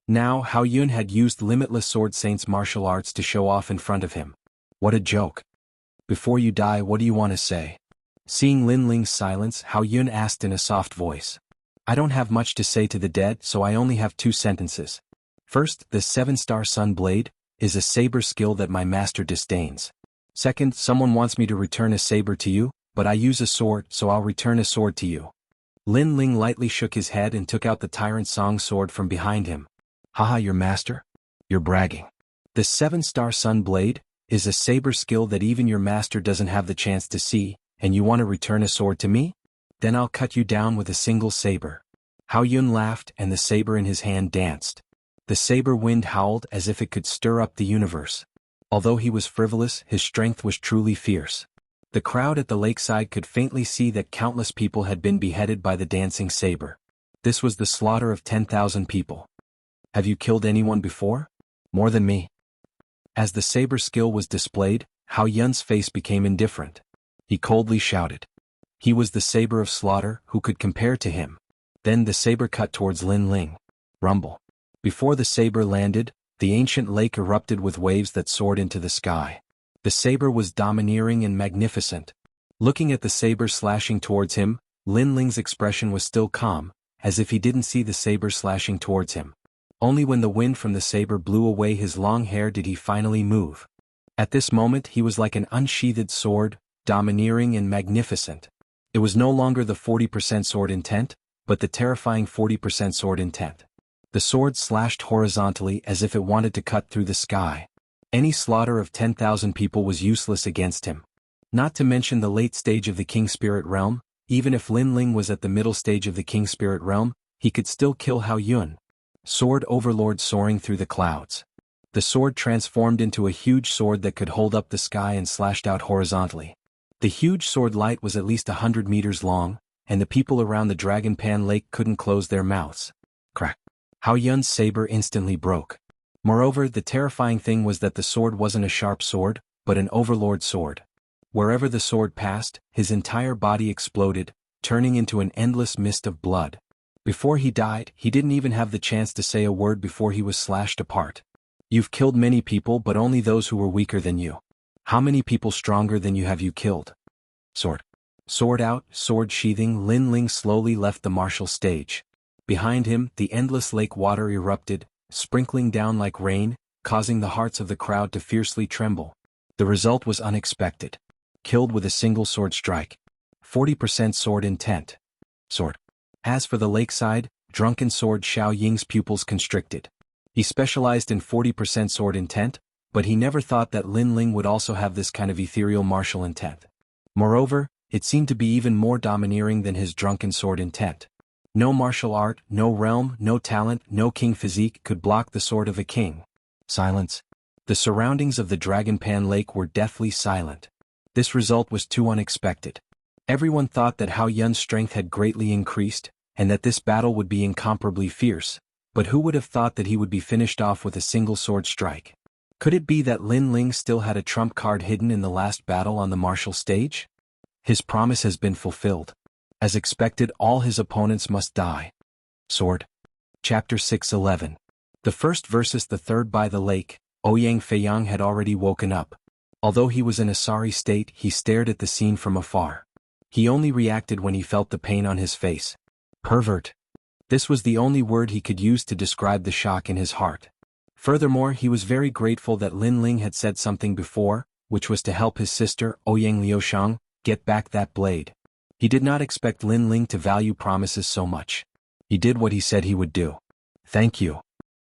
Now Hao Yun had used Limitless Sword Saint's martial arts to show off in front of him. What a joke. Before you die, what do you want to say? Seeing Lin Ling's silence, Hao Yun asked in a soft voice. I don't have much to say to the dead, so I only have 2 sentences. First, the 7-star Sun Blade is a saber skill that my master disdains. Second, someone wants me to return a saber to you, but I use a sword, so I'll return a sword to you. Lin Ling lightly shook his head and took out the Tyrant Song sword from behind him. Haha, your master? You're bragging. The 7-star Sun Blade is a saber skill that even your master doesn't have the chance to see, and you want to return a sword to me? Then I'll cut you down with a single saber. Hao Yun laughed and the saber in his hand danced. The saber wind howled as if it could stir up the universe. Although he was frivolous, his strength was truly fierce. The crowd at the lakeside could faintly see that countless people had been beheaded by the dancing saber. This was the slaughter of 10,000 people. Have you killed anyone before? More than me. As the saber skill was displayed, Hao Yun's face became indifferent. He coldly shouted. He was the saber of slaughter, who could compare to him. Then the saber cut towards Lin Ling. Rumble. Before the saber landed, the ancient lake erupted with waves that soared into the sky. The saber was domineering and magnificent. Looking at the saber slashing towards him, Lin Ling's expression was still calm, as if he didn't see the saber slashing towards him. Only when the wind from the saber blew away his long hair did he finally move. At this moment he was like an unsheathed sword, domineering and magnificent. It was no longer the 40% sword intent, but the terrifying 40% sword intent. The sword slashed horizontally as if it wanted to cut through the sky. Any slaughter of 10,000 people was useless against him. Not to mention the late stage of the King Spirit Realm, even if Lin Ling was at the middle stage of the King Spirit Realm, he could still kill Hao Yun. Sword Overlord soaring through the clouds. The sword transformed into a huge sword that could hold up the sky and slashed out horizontally. The huge sword light was at least 100 meters long, and the people around the Dragon Pan Lake couldn't close their mouths. Crack. Hao Yun's saber instantly broke. Moreover, the terrifying thing was that the sword wasn't a sharp sword, but an overlord sword. Wherever the sword passed, his entire body exploded, turning into an endless mist of blood. Before he died, he didn't even have the chance to say a word before he was slashed apart. You've killed many people, but only those who were weaker than you. How many people stronger than you have you killed? Sword. Sword out, sword sheathing, Lin Ling slowly left the martial stage. Behind him, the endless lake water erupted, sprinkling down like rain, causing the hearts of the crowd to fiercely tremble. The result was unexpected. Killed with a single sword strike. 40% sword intent. Sword. As for the lakeside, drunken sword Xiao Ying's pupils constricted. He specialized in 40% sword intent, but he never thought that Lin Ling would also have this kind of ethereal martial intent. Moreover, it seemed to be even more domineering than his drunken sword intent. No martial art, no realm, no talent, no king physique could block the sword of a king. Silence. The surroundings of the Dragon Pan Lake were deathly silent. This result was too unexpected. Everyone thought that Hao Yun's strength had greatly increased, and that this battle would be incomparably fierce, but who would have thought that he would be finished off with a single sword strike? Could it be that Lin Ling still had a trump card hidden in the last battle on the martial stage? His promise has been fulfilled. As expected, all his opponents must die. Sword. Chapter 6:11. The first versus the third. By the lake, Ouyang Feiyang had already woken up. Although he was in a sorry state, he stared at the scene from afar. He only reacted when he felt the pain on his face. Pervert. This was the only word he could use to describe the shock in his heart. Furthermore, he was very grateful that Lin Ling had said something before, which was to help his sister, Ouyang Liushang, get back that blade. He did not expect Lin Ling to value promises so much. He did what he said he would do. Thank you.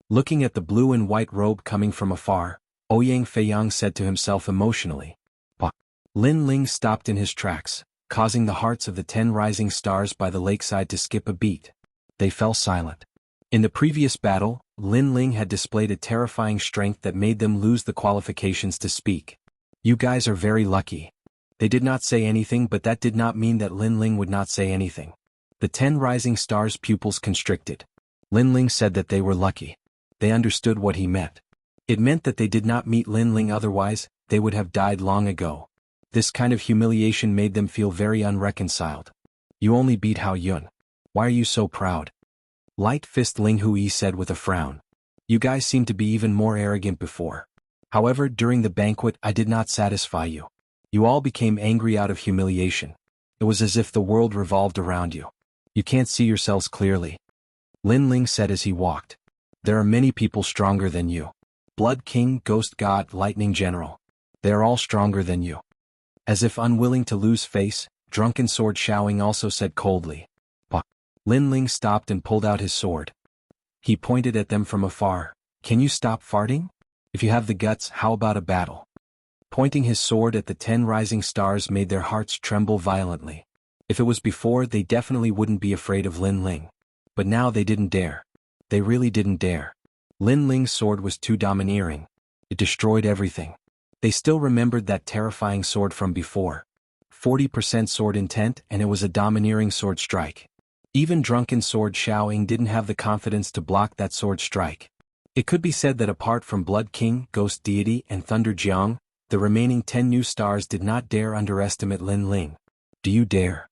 Looking at the blue and white robe coming from afar, Ouyang Feiyang said to himself emotionally. Bah. Lin Ling stopped in his tracks, causing the hearts of the 10 rising stars by the lakeside to skip a beat. They fell silent. In the previous battle, Lin Ling had displayed a terrifying strength that made them lose the qualifications to speak. You guys are very lucky. They did not say anything, but that did not mean that Lin Ling would not say anything. The 10 rising stars' pupils constricted. Lin Ling said that they were lucky. They understood what he meant. It meant that they did not meet Lin Ling, otherwise, they would have died long ago. This kind of humiliation made them feel very unreconciled. You only beat Hao Yun. Why are you so proud? Light Fist Ling Hui said with a frown. You guys seemed to be even more arrogant before. However, during the banquet I did not satisfy you. You all became angry out of humiliation. It was as if the world revolved around you. You can't see yourselves clearly. Lin Ling said as he walked. There are many people stronger than you. Blood King, Ghost God, Lightning General. They are all stronger than you. As if unwilling to lose face, Drunken Sword Xiaoying also said coldly. Bah. Lin Ling stopped and pulled out his sword. He pointed at them from afar. Can you stop farting? If you have the guts, how about a battle? Pointing his sword at the 10 rising stars made their hearts tremble violently. If it was before, they definitely wouldn't be afraid of Lin Ling. But now they didn't dare. They really didn't dare. Lin Ling's sword was too domineering. It destroyed everything. They still remembered that terrifying sword from before. 40% sword intent, and it was a domineering sword strike. Even Drunken Sword Xiaoying didn't have the confidence to block that sword strike. It could be said that apart from Blood King, Ghost Deity, and Thunder Jiang, The remaining 10 new stars did not dare underestimate Lin Ling. Do you dare?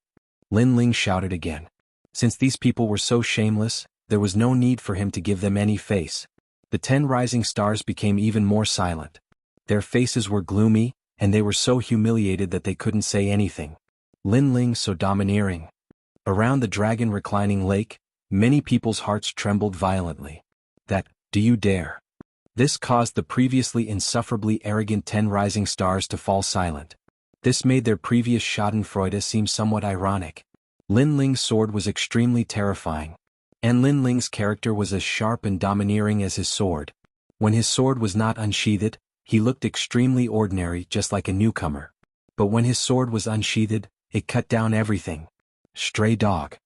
Lin Ling shouted again. Since these people were so shameless, there was no need for him to give them any face. The 10 rising stars became even more silent. Their faces were gloomy, and they were so humiliated that they couldn't say anything. Lin Ling so domineering. Around the dragon reclining lake, many people's hearts trembled violently. Do you dare? This caused the previously insufferably arrogant 10 rising stars to fall silent. This made their previous schadenfreude seem somewhat ironic. Lin Ling's sword was extremely terrifying. And Lin Ling's character was as sharp and domineering as his sword. When his sword was not unsheathed, he looked extremely ordinary, just like a newcomer. But when his sword was unsheathed, it cut down everything. Stray dog.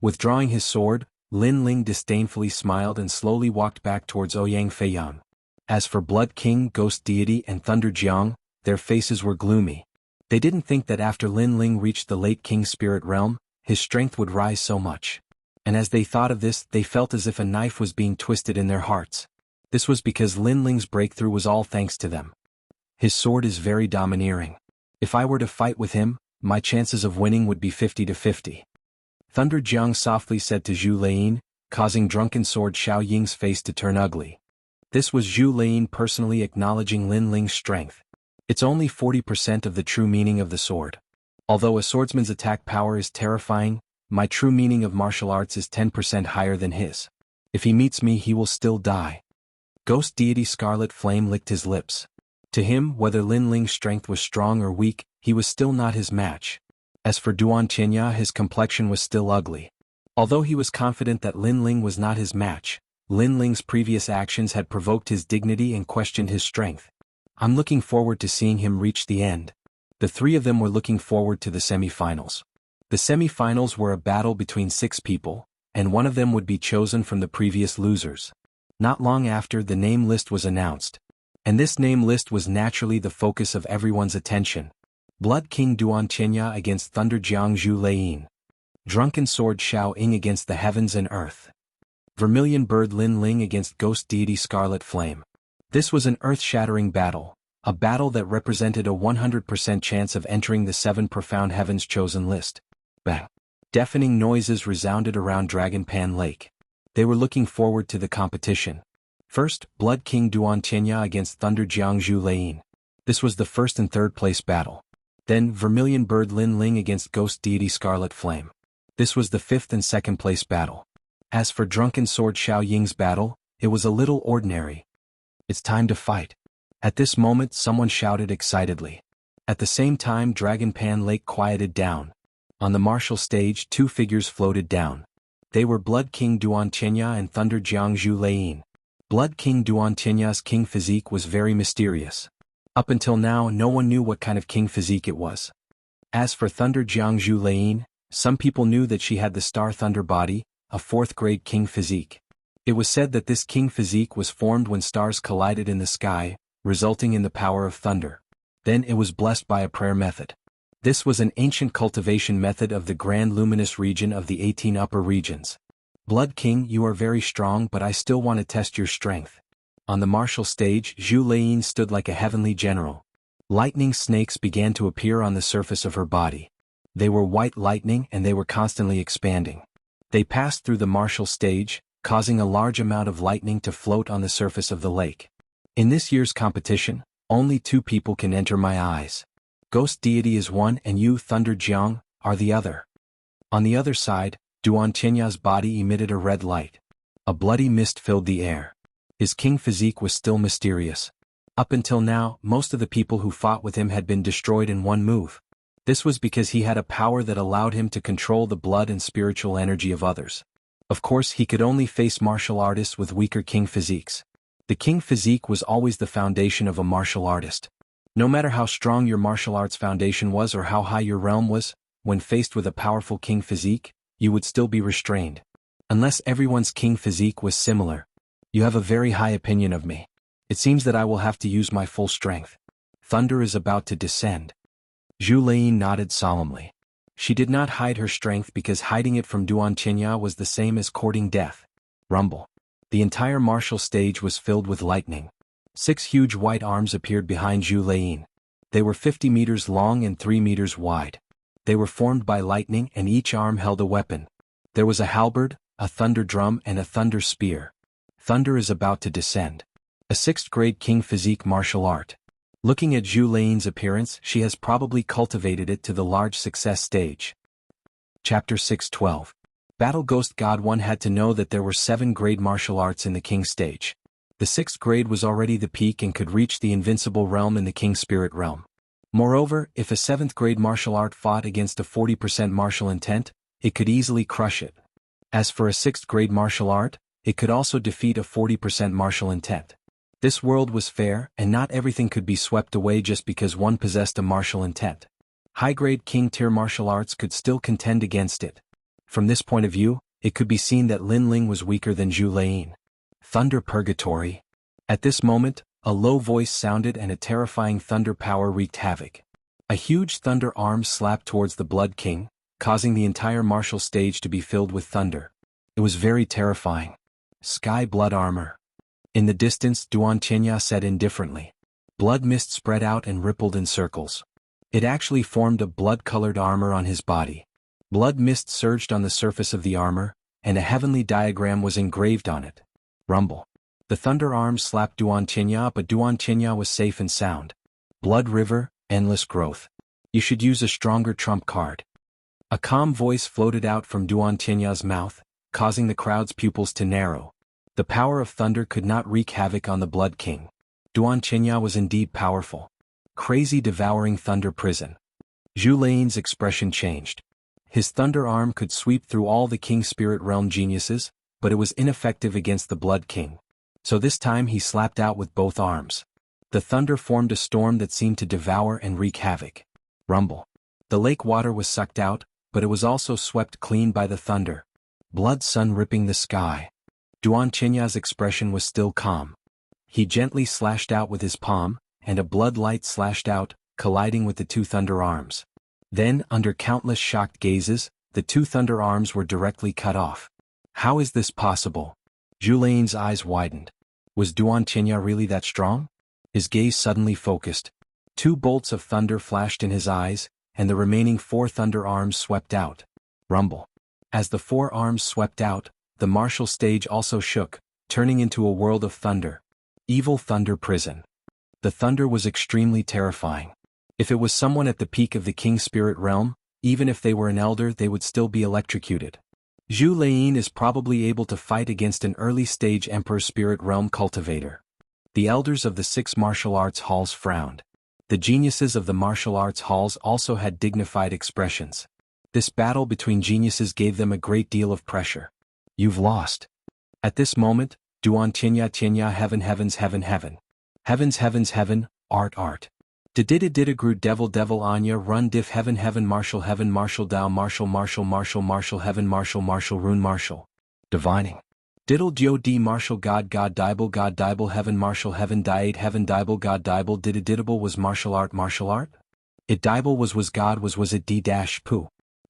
Withdrawing his sword, Lin Ling disdainfully smiled and slowly walked back towards Ouyang Feiyang. As for Blood King, Ghost Deity and Thunder Jiang, their faces were gloomy. They didn't think that after Lin Ling reached the late King's spirit realm, his strength would rise so much. And as they thought of this, they felt as if a knife was being twisted in their hearts. This was because Lin Ling's breakthrough was all thanks to them. His sword is very domineering. If I were to fight with him, my chances of winning would be 50-50. Thunder Jiang softly said to Zhu Lei, causing drunken sword Xiao Ying's face to turn ugly. This was Zhu Lei personally acknowledging Lin Ling's strength. It's only 40% of the true meaning of the sword. Although a swordsman's attack power is terrifying, my true meaning of martial arts is 10% higher than his. If he meets me, he will still die. Ghost Deity Scarlet Flame licked his lips. To him, whether Lin Ling's strength was strong or weak, he was still not his match. As for Duan Qianya, his complexion was still ugly. Although he was confident that Lin Ling was not his match, Lin Ling's previous actions had provoked his dignity and questioned his strength. I'm looking forward to seeing him reach the end. The three of them were looking forward to the semi-finals. The semi-finals were a battle between 6 people, and one of them would be chosen from the previous losers. Not long after, the name list was announced. And this name list was naturally the focus of everyone's attention. Blood King Duan Qianya against Thunder Jiang Zhu Lei. Drunken Sword Xiao Ying against the heavens and earth. Vermilion Bird Lin Ling against Ghost Deity Scarlet Flame. This was an earth-shattering battle, a battle that represented a 100% chance of entering the 7 profound heavens chosen list. Bang! Deafening noises resounded around Dragon Pan Lake. They were looking forward to the competition. First, Blood King Duan Qianya against Thunder Jiang Zhu Lei. This was the first and third place battle. Then, Vermilion Bird Lin Ling against Ghost Deity Scarlet Flame. This was the 5th and 2nd place battle. As for Drunken Sword Xiao Ying's battle, it was a little ordinary. It's time to fight. At this moment, someone shouted excitedly. At the same time, Dragon Pan Lake quieted down. On the martial stage, 2 figures floated down. They were Blood King Duan Qianya and Thunder Jiang Zhu Lei. Blood King Duan Qianya's king physique was very mysterious. Up until now, no one knew what kind of king physique it was. As for Thunder Jiang Zhu Lei, some people knew that she had the Star Thunder body, a 4th-grade king physique. It was said that this king physique was formed when stars collided in the sky, resulting in the power of thunder. Then it was blessed by a prayer method. This was an ancient cultivation method of the grand luminous region of the 18 upper regions. Blood King, you are very strong, but I still want to test your strength. On the martial stage, Zhu Lei stood like a heavenly general. Lightning snakes began to appear on the surface of her body. They were white lightning and they were constantly expanding. They passed through the martial stage, causing a large amount of lightning to float on the surface of the lake. In this year's competition, only 2 people can enter my eyes. Ghost Deity is one and you, Thunder Jiang, are the other. On the other side, Duan Qianya's body emitted a red light. A bloody mist filled the air. His king physique was still mysterious. Up until now, most of the people who fought with him had been destroyed in one move. This was because he had a power that allowed him to control the blood and spiritual energy of others. Of course, he could only face martial artists with weaker king physiques. The king physique was always the foundation of a martial artist. No matter how strong your martial arts foundation was or how high your realm was, when faced with a powerful king physique, you would still be restrained. Unless everyone's king physique was similar. You have a very high opinion of me. It seems that I will have to use my full strength. Thunder is about to descend. Zhu Lei nodded solemnly. She did not hide her strength because hiding it from Duan Qianya was the same as courting death. Rumble. The entire martial stage was filled with lightning. 6 huge white arms appeared behind Zhu Lei. They were 50 meters long and 3 meters wide. They were formed by lightning and each arm held a weapon. There was a halberd, a thunder drum and a thunder spear. Thunder is about to descend. A 6th grade king physique martial art. Looking at Zhu Lein's appearance, she has probably cultivated it to the large success stage. Chapter 6:12. Battle Ghost God 1 had to know that there were 7 grade martial arts in the king stage. The 6th grade was already the peak and could reach the invincible realm in the king spirit realm. Moreover, if a 7th grade martial art fought against a 40% martial intent, it could easily crush it. As for a 6th grade martial art, it could also defeat a 40% martial intent. This world was fair, and not everything could be swept away just because one possessed a martial intent. High-grade king-tier martial arts could still contend against it. From this point of view, it could be seen that Lin Ling was weaker than Zhu Lein. Thunder Purgatory. At this moment, a low voice sounded and a terrifying thunder power wreaked havoc. A huge thunder arm slapped towards the Blood King, causing the entire martial stage to be filled with thunder. It was very terrifying. Sky Blood Armor. In the distance, Xianxia said indifferently. Blood mist spread out and rippled in circles. It actually formed a blood-colored armor on his body. Blood mist surged on the surface of the armor, and a heavenly diagram was engraved on it. Rumble. The thunder arm slapped Xianxia, but Xianxia was safe and sound. Blood River, endless growth. You should use a stronger trump card. A calm voice floated out from Xianxia's mouth, causing the crowd's pupils to narrow. The power of thunder could not wreak havoc on the Blood King. Xianxia was indeed powerful. Crazy devouring thunder prison. Zhu Lein's expression changed. His thunder arm could sweep through all the King Spirit Realm geniuses, but it was ineffective against the Blood King. So this time he slapped out with both arms. The thunder formed a storm that seemed to devour and wreak havoc. Rumble. The lake water was sucked out, but it was also swept clean by the thunder. Blood sun ripping the sky. Xianxia's expression was still calm. He gently slashed out with his palm, and a blood light slashed out, colliding with the 2 thunder arms. Then, under countless shocked gazes, the 2 thunder arms were directly cut off. How is this possible? Zhu Lein's eyes widened. Was Xianxia really that strong? His gaze suddenly focused. 2 bolts of thunder flashed in his eyes, and the remaining 4 thunder arms swept out. Rumble. As the 4 arms swept out, the martial stage also shook, turning into a world of thunder. Evil Thunder Prison. The thunder was extremely terrifying. If it was someone at the peak of the King Spirit Realm, even if they were an elder, they would still be electrocuted. Zhu Lein is probably able to fight against an early-stage Emperor Spirit Realm cultivator. The elders of the 6 martial arts halls frowned. The geniuses of the martial arts halls also had dignified expressions. This battle between geniuses gave them a great deal of pressure. You've lost. At this moment, Xianxia heaven heavens heaven heaven. Heavens heavens heaven, art art. Dididididagru devil devil anya run diff heaven heaven martial dao martial heaven martial rune martial. Divining. Diddle dio d martial god dibble heaven martial heaven diade heaven dibble god dibble didididable was martial art? It dibble was god was it d dash poo.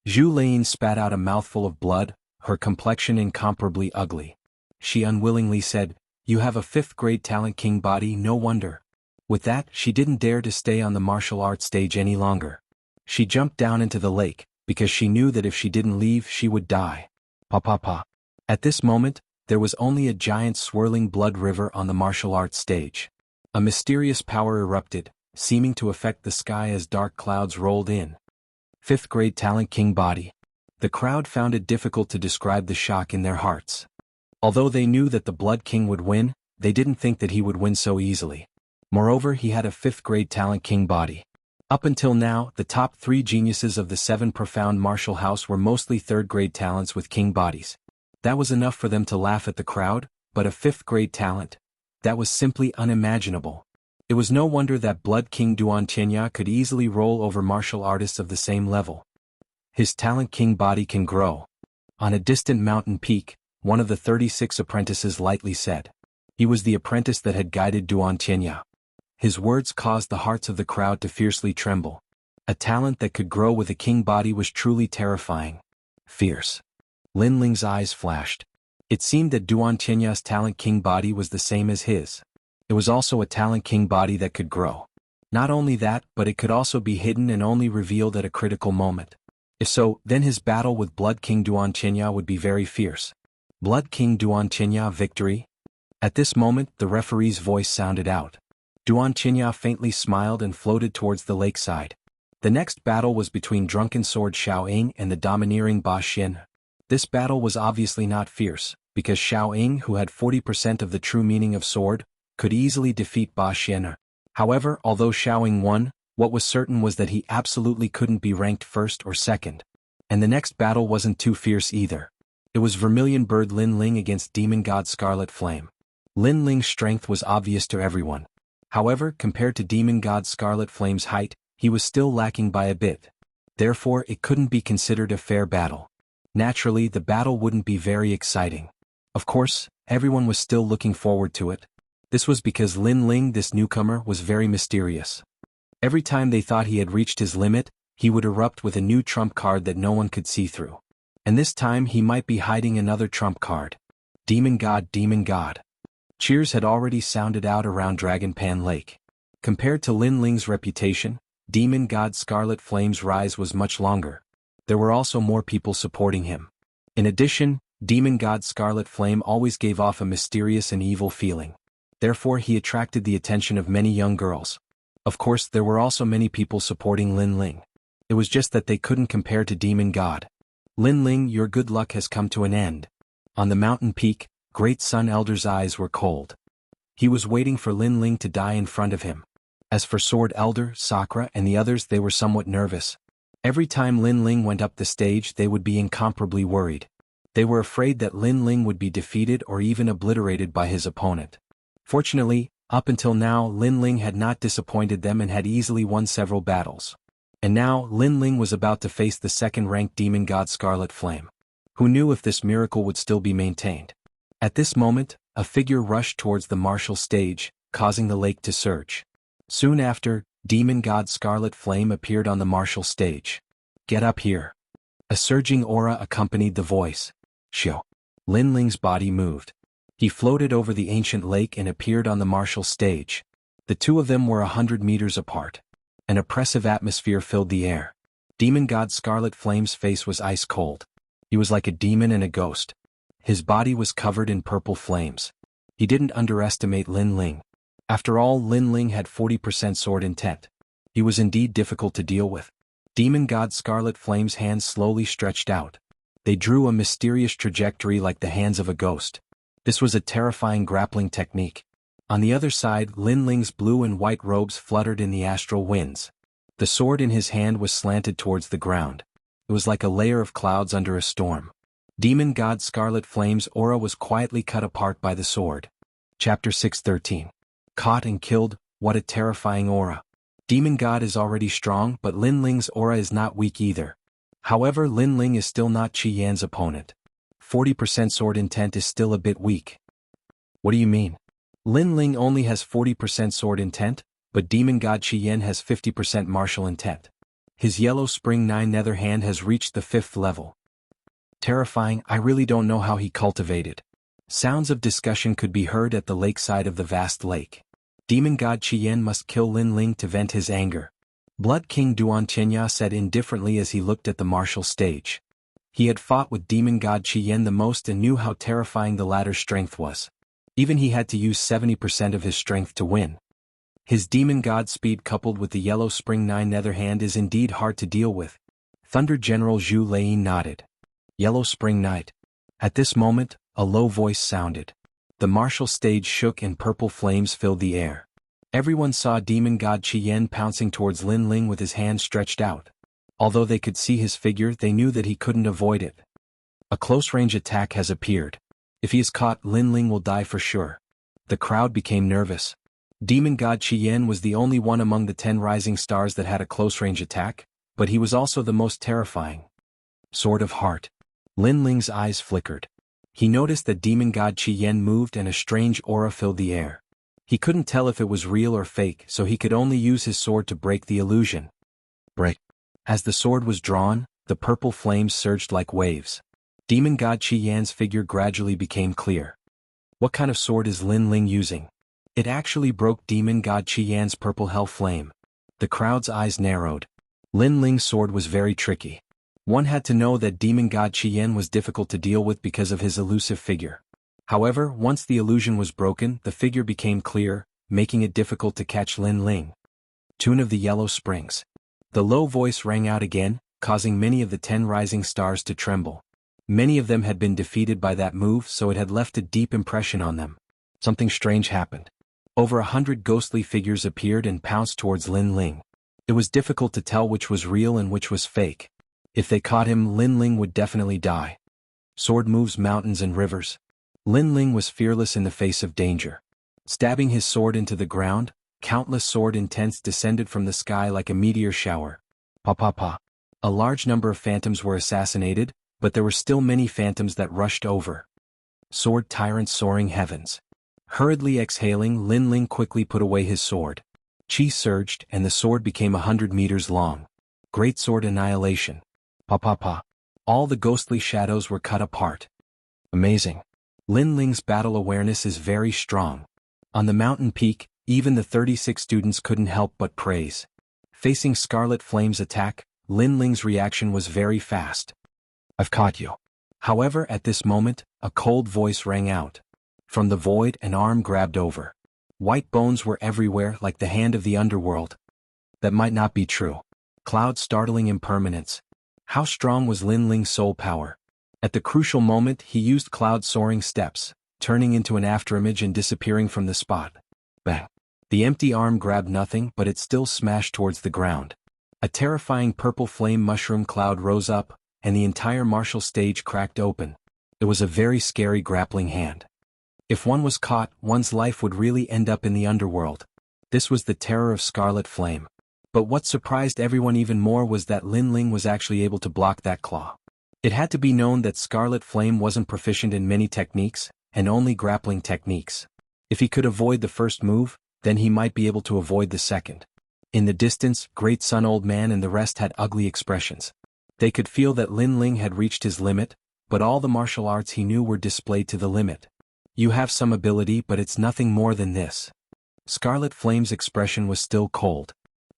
Zhu Lein spat out a mouthful of blood, her complexion incomparably ugly. She unwillingly said, "You have a 5th grade talent king body, no wonder." With that, she didn't dare to stay on the martial arts stage any longer. She jumped down into the lake, because she knew that if she didn't leave she would die. Pa pa pa. At this moment, there was only a giant swirling blood river on the martial arts stage. A mysterious power erupted, seeming to affect the sky as dark clouds rolled in. 5th grade talent king body. The crowd found it difficult to describe the shock in their hearts. Although they knew that the Blood King would win, they didn't think that he would win so easily. Moreover, he had a 5th grade talent king body. Up until now, the top 3 geniuses of the 7 profound martial house were mostly 3rd grade talents with king bodies. That was enough for them to laugh at the crowd, but a 5th grade talent? That was simply unimaginable. It was no wonder that Blood King Xianxia could easily roll over martial artists of the same level. His talent king body can grow. On a distant mountain peak, one of the 36 apprentices lightly said. He was the apprentice that had guided Xianxia. His words caused the hearts of the crowd to fiercely tremble. A talent that could grow with a king body was truly terrifying. Fierce. Lin Ling's eyes flashed. It seemed that Xianxia's talent king body was the same as his. It was also a talent king body that could grow. Not only that, but it could also be hidden and only revealed at a critical moment. If so, then his battle with Blood King Duanqinya would be very fierce. Blood King Duanqinya victory? At this moment, the referee's voice sounded out. Duanqinya faintly smiled and floated towards the lakeside. The next battle was between Drunken Sword Xiaoying and the domineering Ba Xin. This battle was obviously not fierce, because Xiaoying, who had 40% of the true meaning of sword, could easily defeat Ba Xin. However, although Xiaoying won, what was certain was that he absolutely couldn't be ranked first or second. And the next battle wasn't too fierce either. It was Vermilion Bird Lin Ling against Demon God Scarlet Flame. Lin Ling's strength was obvious to everyone. However, compared to Demon God Scarlet Flame's height, he was still lacking by a bit. Therefore, it couldn't be considered a fair battle. Naturally, the battle wouldn't be very exciting. Of course, everyone was still looking forward to it. This was because Lin Ling, this newcomer, was very mysterious. Every time they thought he had reached his limit, he would erupt with a new trump card that no one could see through. And this time he might be hiding another trump card. Demon God, Demon God. Cheers had already sounded out around Dragon Pan Lake. Compared to Lin Ling's reputation, Demon God Scarlet Flame's rise was much longer. There were also more people supporting him. In addition, Demon God Scarlet Flame always gave off a mysterious and evil feeling. Therefore he attracted the attention of many young girls. Of course, there were also many people supporting Lin Ling. It was just that they couldn't compare to Demon God. Lin Ling, your good luck has come to an end. On the mountain peak, Great Sun Elder's eyes were cold. He was waiting for Lin Ling to die in front of him. As for Sword Elder, Sakura, and the others, they were somewhat nervous. Every time Lin Ling went up the stage, they would be incomparably worried. They were afraid that Lin Ling would be defeated or even obliterated by his opponent. Fortunately, up until now, Lin Ling had not disappointed them and had easily won several battles. And now, Lin Ling was about to face the second-ranked Demon God Scarlet Flame. Who knew if this miracle would still be maintained? At this moment, a figure rushed towards the martial stage, causing the lake to surge. Soon after, Demon God Scarlet Flame appeared on the martial stage. Get up here. A surging aura accompanied the voice. Shio. Lin Ling's body moved. He floated over the ancient lake and appeared on the martial stage. The two of them were 100 meters apart. An oppressive atmosphere filled the air. Demon God Scarlet Flame's face was ice cold. He was like a demon and a ghost. His body was covered in purple flames. He didn't underestimate Lin Ling. After all, Lin Ling had 40% sword intent. He was indeed difficult to deal with. Demon God Scarlet Flame's hands slowly stretched out. They drew a mysterious trajectory like the hands of a ghost. This was a terrifying grappling technique. On the other side, Lin Ling's blue and white robes fluttered in the astral winds. The sword in his hand was slanted towards the ground. It was like a layer of clouds under a storm. Demon God Scarlet Flame's aura was quietly cut apart by the sword. Chapter 613. Caught and killed, what a terrifying aura. Demon God is already strong, but Lin Ling's aura is not weak either. However, Lin Ling is still not Qi Yan's opponent. 40% sword intent is still a bit weak. What do you mean? Lin Ling only has 40% sword intent, but Demon God Qi Yan has 50% martial intent. His Yellow Spring 9 Nether Hand has reached the 5th level. Terrifying, I really don't know how he cultivated. Sounds of discussion could be heard at the lakeside of the vast lake. Demon God Qi Yan must kill Lin Ling to vent his anger. Blood King Duanqinya said indifferently as he looked at the martial stage. He had fought with Demon God Qi Yan the most and knew how terrifying the latter's strength was. Even he had to use 70% of his strength to win. His Demon God speed coupled with the Yellow Spring 9 Nether Hand is indeed hard to deal with. Thunder General Zhu Lei nodded. Yellow Spring Knight. At this moment, a low voice sounded. The martial stage shook and purple flames filled the air. Everyone saw Demon God Qi Yan pouncing towards Lin Ling with his hand stretched out. Although they could see his figure, they knew that he couldn't avoid it. A close-range attack has appeared. If he is caught, Lin Ling will die for sure. The crowd became nervous. Demon God Qi Yan was the only one among the 10 rising stars that had a close-range attack, but he was also the most terrifying. Sword of Heart. Lin Ling's eyes flickered. He noticed that Demon God Qi Yan moved and a strange aura filled the air. He couldn't tell if it was real or fake, so he could only use his sword to break the illusion. Break. As the sword was drawn, the purple flames surged like waves. Demon God Qi Yan's figure gradually became clear. What kind of sword is Lin Ling using? It actually broke Demon God Qi Yan's purple hell flame. The crowd's eyes narrowed. Lin Ling's sword was very tricky. One had to know that demon god Qian was difficult to deal with because of his elusive figure. However, once the illusion was broken, the figure became clear, making it difficult to catch Lin Ling. Tune of the Yellow Springs. The low voice rang out again, causing many of the 10 rising stars to tremble. Many of them had been defeated by that move, so it had left a deep impression on them. Something strange happened. Over 100 ghostly figures appeared and pounced towards Lin Ling. It was difficult to tell which was real and which was fake. If they caught him, Lin Ling would definitely die. Sword moves mountains and rivers. Lin Ling was fearless in the face of danger. Stabbing his sword into the ground, countless sword intents descended from the sky like a meteor shower. Pa pa pa. A large number of phantoms were assassinated, but there were still many phantoms that rushed over. Sword tyrants soaring heavens. Hurriedly exhaling, Lin Ling quickly put away his sword. Qi surged, and the sword became 100 meters long. Great sword annihilation. Pa pa pa. All the ghostly shadows were cut apart. Amazing. Lin Ling's battle awareness is very strong. On the mountain peak, even the 36 students couldn't help but praise. Facing Scarlet Flame's attack, Lin Ling's reaction was very fast. I've caught you. However, at this moment, a cold voice rang out. From the void, an arm grabbed over. White bones were everywhere like the hand of the underworld. That might not be true. Cloud's startling impermanence. How strong was Lin Ling's soul power? At the crucial moment, he used Cloud's soaring steps, turning into an afterimage and disappearing from the spot. Bang. The empty arm grabbed nothing, but it still smashed towards the ground. A terrifying purple flame mushroom cloud rose up, and the entire martial stage cracked open. It was a very scary grappling hand. If one was caught, one's life would really end up in the underworld. This was the terror of Scarlet Flame. But what surprised everyone even more was that Lin Ling was actually able to block that claw. It had to be known that Scarlet Flame wasn't proficient in many techniques, and only grappling techniques. If he could avoid the first move, then he might be able to avoid the second. In the distance, Great Sun Old Man and the rest had ugly expressions. They could feel that Lin Ling had reached his limit, but all the martial arts he knew were displayed to the limit. You have some ability, but it's nothing more than this. Scarlet Flame's expression was still cold.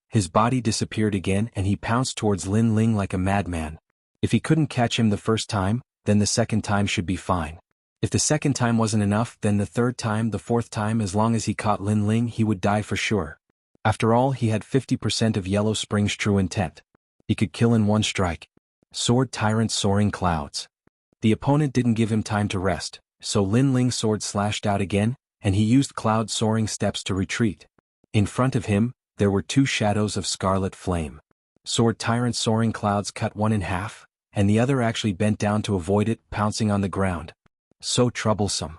His body disappeared again and he pounced towards Lin Ling like a madman. If he couldn't catch him the first time, then the second time should be fine. If the second time wasn't enough, then the third time, the fourth time, as long as he caught Lin Ling, he would die for sure. After all, he had 50% of Yellow Spring's true intent. He could kill in one strike. Sword Tyrant Soaring Clouds. The opponent didn't give him time to rest, so Lin Ling's sword slashed out again, and he used Cloud Soaring steps to retreat. In front of him, there were 2 shadows of Scarlet Flame. Sword Tyrant Soaring Clouds cut one in half, and the other actually bent down to avoid it, pouncing on the ground. So troublesome.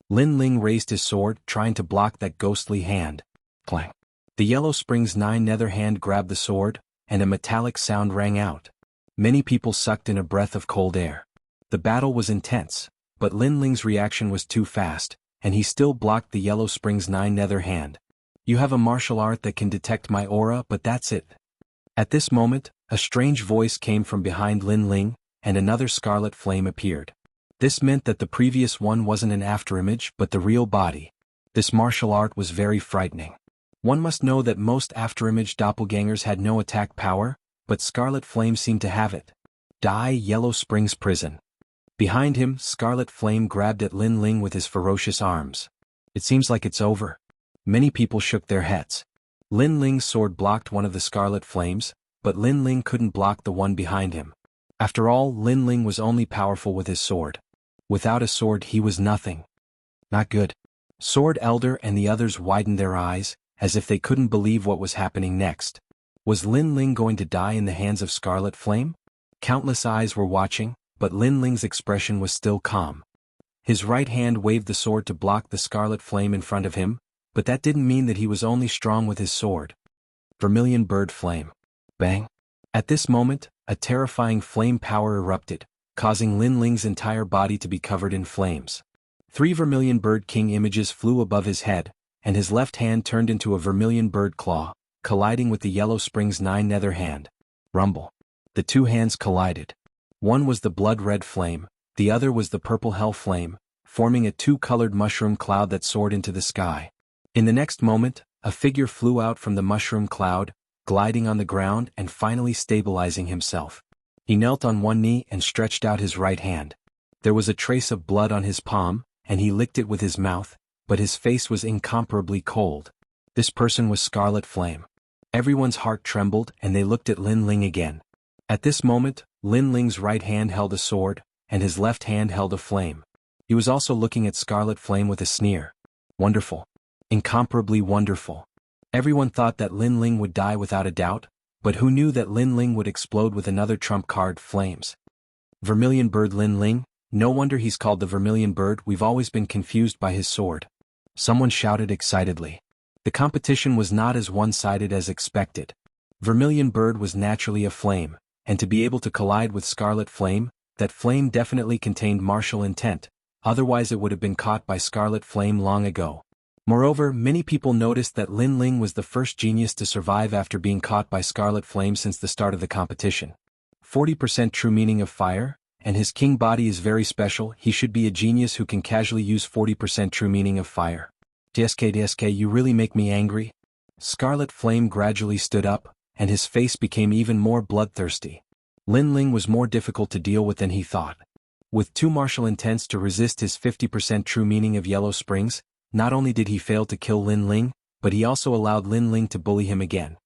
Lin Ling raised his sword, trying to block that ghostly hand. Clang. The Yellow Spring's 9 nether hand grabbed the sword, and a metallic sound rang out. Many people sucked in a breath of cold air. The battle was intense, but Lin Ling's reaction was too fast, and he still blocked the Yellow Spring's 9 nether hand. You have a martial art that can detect my aura, but that's it. At this moment, a strange voice came from behind Lin Ling, and another Scarlet Flame appeared. This meant that the previous one wasn't an afterimage but the real body. This martial art was very frightening. One must know that most afterimage doppelgangers had no attack power, but Scarlet Flame seemed to have it. Die Yellow Spring's prison. Behind him, Scarlet Flame grabbed at Lin Ling with his ferocious arms. It seems like it's over. Many people shook their heads. Lin Ling's sword blocked one of the Scarlet Flames, but Lin Ling couldn't block the one behind him. After all, Lin Ling was only powerful with his sword. Without a sword he was nothing. Not good. Sword Elder and the others widened their eyes, as if they couldn't believe what was happening next. Was Lin Ling going to die in the hands of Scarlet Flame? Countless eyes were watching, but Lin Ling's expression was still calm. His right hand waved the sword to block the Scarlet Flame in front of him, but that didn't mean that he was only strong with his sword. Vermilion Bird Flame. Bang. At this moment, a terrifying flame power erupted, causing Lin Ling's entire body to be covered in flames. 3 Vermilion Bird King images flew above his head, and his left hand turned into a Vermilion Bird Claw, colliding with the Yellow Spring's 9 nether hand. Rumble. The 2 hands collided. One was the blood red flame, the other was the purple hell flame, forming a 2-colored mushroom cloud that soared into the sky. In the next moment, a figure flew out from the mushroom cloud, gliding on the ground and finally stabilizing himself. He knelt on one knee and stretched out his right hand. There was a trace of blood on his palm, and he licked it with his mouth, but his face was incomparably cold. This person was Scarlet Flame. Everyone's heart trembled and they looked at Lin Ling again. At this moment, Lin Ling's right hand held a sword, and his left hand held a flame. He was also looking at Scarlet Flame with a sneer. Wonderful. Incomparably wonderful. Everyone thought that Lin Ling would die without a doubt, but who knew that Lin Ling would explode with another trump card, Flames? Vermilion Bird Lin Ling? No wonder he's called the Vermilion Bird, we've always been confused by his sword. Someone shouted excitedly. The competition was not as one-sided as expected. Vermilion Bird was naturally a flame, and to be able to collide with Scarlet Flame, that flame definitely contained martial intent, otherwise it would have been caught by Scarlet Flame long ago. Moreover, many people noticed that Lin Ling was the first genius to survive after being caught by Scarlet Flame since the start of the competition. 40% true meaning of fire, and his king body is very special, he should be a genius who can casually use 40% true meaning of fire. DSK, you really make me angry. Scarlet Flame gradually stood up, and his face became even more bloodthirsty. Lin Ling was more difficult to deal with than he thought. With two martial intents to resist his 50% true meaning of Yellow Springs, not only did he fail to kill Lin Ling, but he also allowed Lin Ling to bully him again.